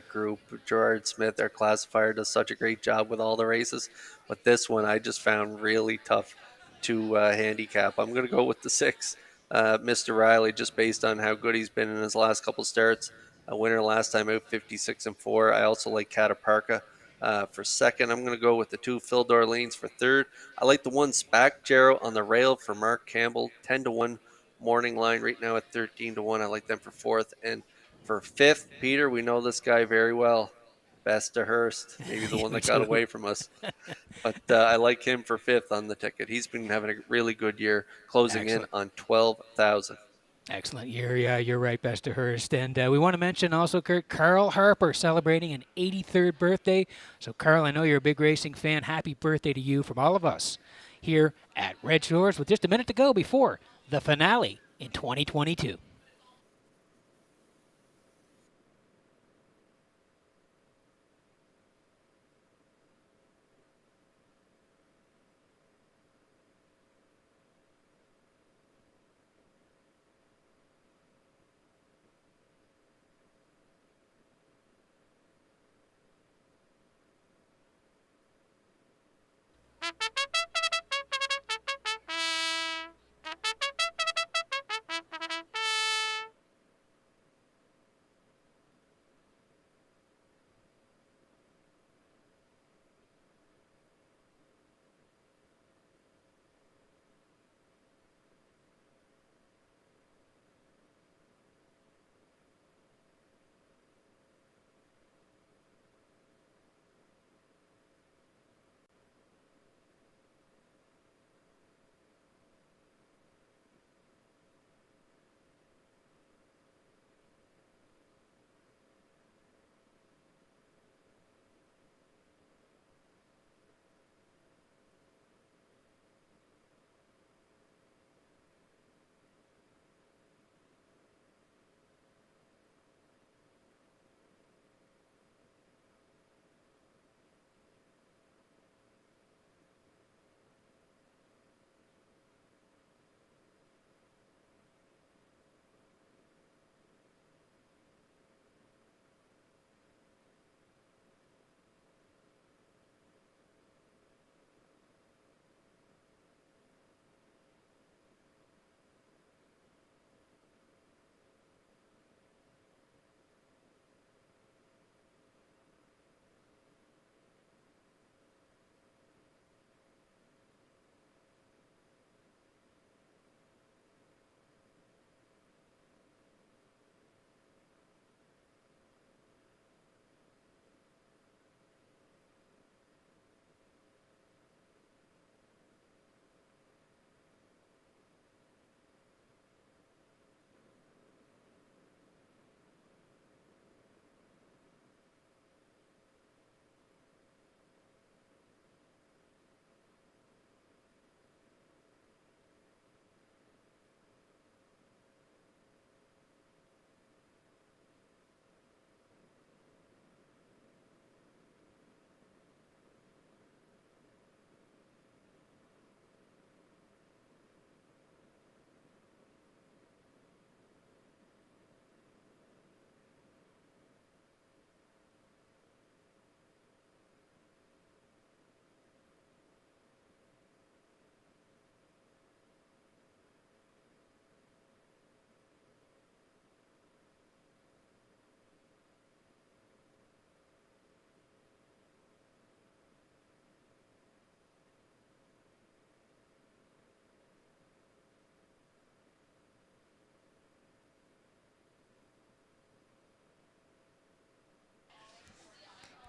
group. Gerard Smith, our classifier, does such a great job with all the races. But this one I just found really tough to handicap. I'm going to go with the 6, Mr. Riley, just based on how good he's been in his last couple starts. A winner last time out, 56-4. I also like Cataparca For second, I'm going to go with the 2 Phil Darlene's for third. I like the 1 Spack Jarrow on the rail for Mark Campbell, 10-1 morning line right now at 13-1. I like them for fourth. And for fifth, Peter, we know this guy very well. Best to Hurst, maybe the one that got away from us. But I like him for fifth on the ticket. He's been having a really good year, closing in on 12,000. Excellent year. Yeah, you're right, Best to Hurst. And we want to mention also, Kurt, Carl Harper celebrating an 83rd birthday. So, Carl, I know you're a big racing fan. Happy birthday to you from all of us here at Red Shores with just a minute to go before the finale in 2022.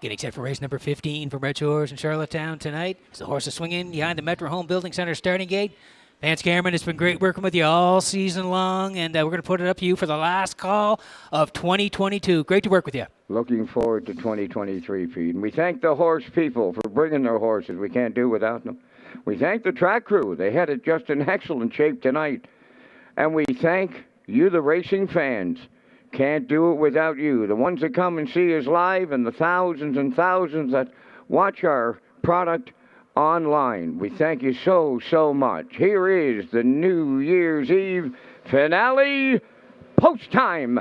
Getting set for race number 15 from Red Shores in Charlottetown tonight. As the horses swing in behind the Metro Home Building Center starting gate. Vance Cameron, it's been great working with you all season long, and we're going to put it up to you for the last call of 2022. Great to work with you. Looking forward to 2023, Pete. And we thank the horse people for bringing their horses. We can't do without them. We thank the track crew. They had it just in excellent shape tonight. And we thank you, the racing fans. Can't do it without you. The ones that come and see us live and the thousands and thousands that watch our product online. We thank you so, so much. Here is the New Year's Eve finale post time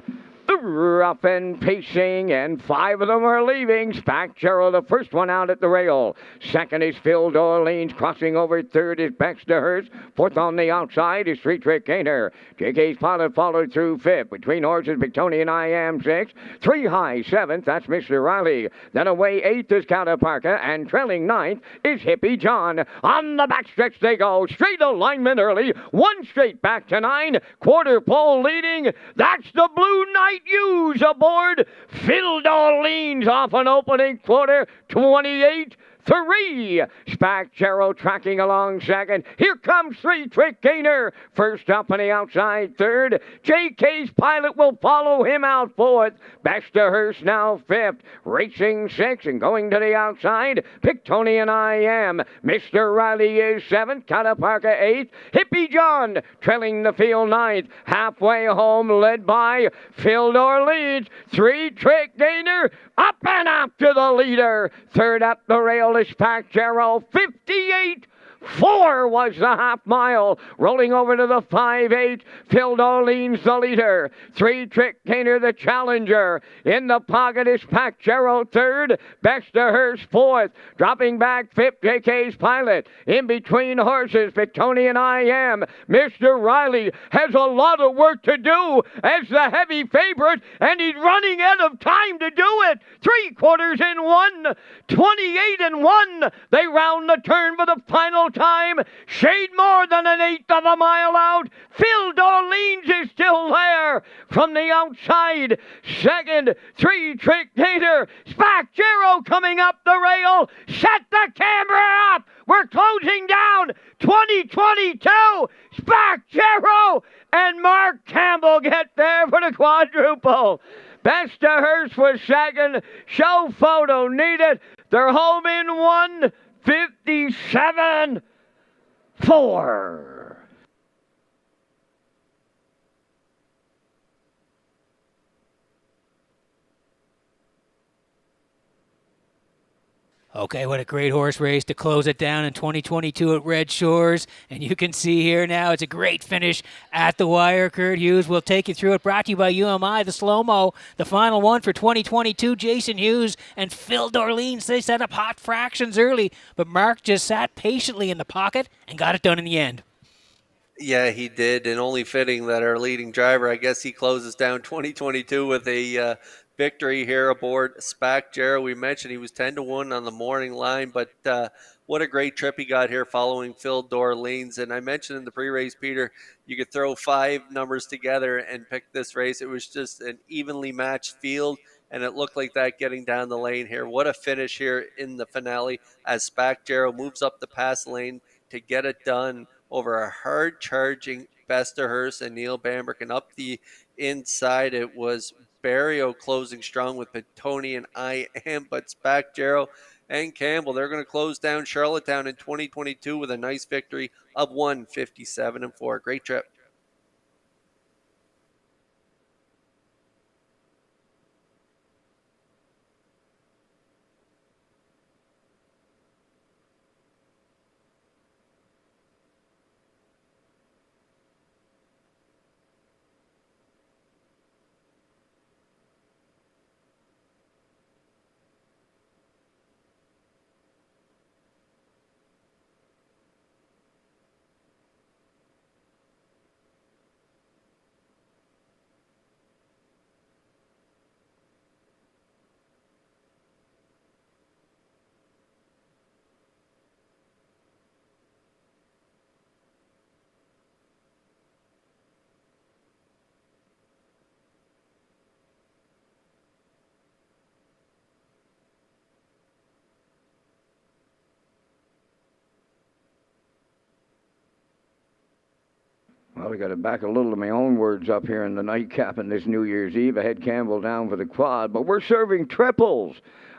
rough and pacing, and 5 of them are leaving. Spack Gerald, the first one out at the rail. Second is Phil Dorleans. Crossing over third is Baxterhurst. Fourth on the outside is Three Trick Gainer. JK's Pilot followed through fifth. Between horses, Victonian I Am sixth. 3 high seventh, that's Mr. Riley. Then away eighth is Cataparca, and trailing ninth is Hippie John. On the backstretch they go. Straight alignment early. One straight back to 9. Quarter pole leading. That's the Blue Knight Use aboard. Phil Dorleans off an opening quarter. 28-3. Spack Gerald tracking along second. Here comes Three Trick Gainer. First up on the outside third. JK's Pilot will follow him out fourth. Baxterhurst now fifth. Racing sixth and going to the outside. Victonian I Am. Mr. Riley is seventh. Cataparca eighth. Hippie John trailing the field ninth. Halfway home led by Phil Dorleans. Three Trick Gainer up and after the leader. Third up the rail is Spack Gerald. 58-4 was the half mile. Rolling over to the 5-8. Phil Dorleans the leader. Three Trick Gainer the challenger. In the pocket is Spack Gerald third. Baxterhurst fourth. Dropping back fifth, JK's Pilot. In between horses, Victonian I Am. Mr. Riley has a lot of work to do as the heavy favorite, and he's running out of time to do it. 3/4 in one. 28-1. They round the turn for the final time. Shade more than an eighth of a mile out. Phil Dorleans is still there from the outside. Second, Three Trick Gainer. Spack Gerald coming up the rail. Set the camera up. We're closing down 2022. Spack Gerald and Mark Campbell get there for the quadruple. Baxterhurst was second. Show photo needed. They're home in 1:57.4. Okay, what a great horse race to close it down in 2022 at Red Shores. And you can see here now it's a great finish at the wire. Kurt Hughes will take you through it. Brought to you by UMI, the slow-mo. The final one for 2022, Jason Hughes and Phil Dorleans. They set up hot fractions early, but Mark just sat patiently in the pocket and got it done in the end. Yeah, he did, and only fitting that our leading driver, I guess he closes down 2022 with a victory here aboard Spack Gerald. We mentioned he was 10-1 on the morning line, but what a great trip he got here following Phil Dorleans. And I mentioned in the pre-race, Peter, you could throw 5 numbers together and pick this race. It was just an evenly matched field, and it looked like that getting down the lane here. What a finish here in the finale as Spack Gerald moves up the pass lane to get it done over a hard-charging Baxterhurst and Neil Bambrick. And up the inside, it was Barrio closing strong with Victonian I Am, but Spack Gerald and Campbell, they're going to close down Charlottetown in 2022 with a nice victory of 1:57.4. Great trip. Well, I got to back a little of my own words up here in the nightcap on this New Year's Eve. I had Campbell down for the quad, but we're serving triples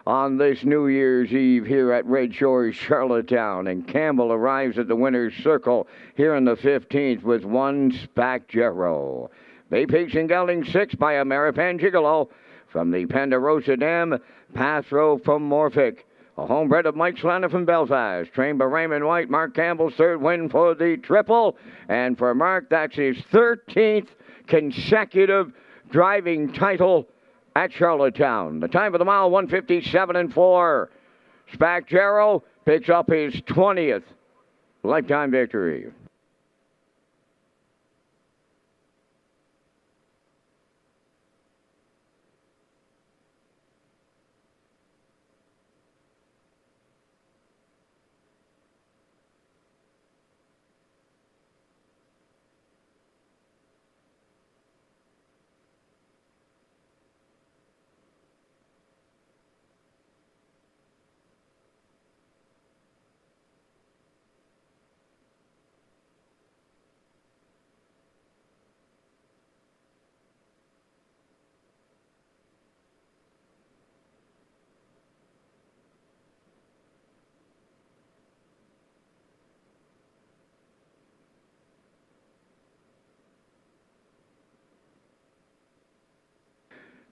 on this New Year's Eve here at Red Shores, Charlottetown. And Campbell arrives at the winner's circle here in the 15th with 1 Spack Gerald. Bay Peaks and Gelding 6 by Ameripan Gigolo. From the Ponderosa Dam, Pathro from Morphic. A homebred of Mike Slander from Belfast, trained by Raymond White. Mark Campbell's third win for the triple. And for Mark, that's his 13th consecutive driving title at Charlottetown. The time of the mile, 1:57.4. Spacjero picks up his 20th lifetime victory.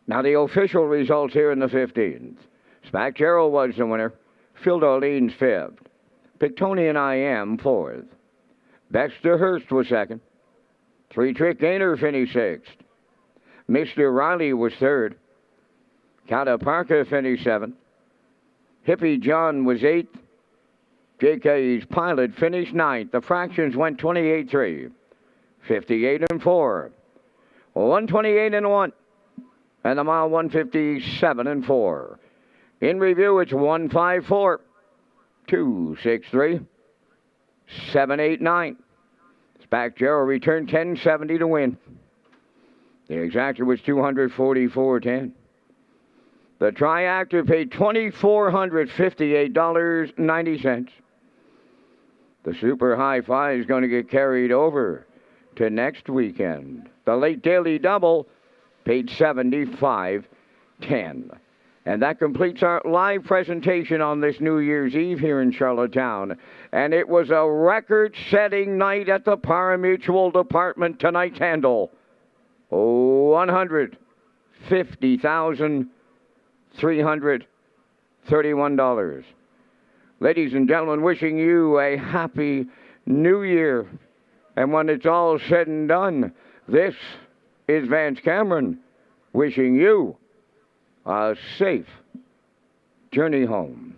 Now the official results here in the 15th. Spacjero was the winner. Phil Darlene's 5th. Pictonian I Am 4th. Baxter Hurst was 2nd. Three Trick Gainer finished 6th. Mr. Riley was 3rd. Cata Parker finished 7th. Hippie John was 8th. JK's Pilot finished 9th. The fractions went 28-3. 58-4. 128-1. And the mile 1:57.4. In review, it's 1:54, 2:63, 7:89. Spacjero returned 10.70 to win. The exactor was 244.10. The triactor paid $2,458.90. The super hi-fi is going to get carried over to next weekend. The late daily double paid $75.10. And that completes our live presentation on this New Year's Eve here in Charlottetown. And it was a record-setting night at the Pari-Mutual Department. Tonight's handle, $150,331. Ladies and gentlemen, wishing you a happy New Year. And when it's all said and done, this is Vance Cameron wishing you a safe journey home.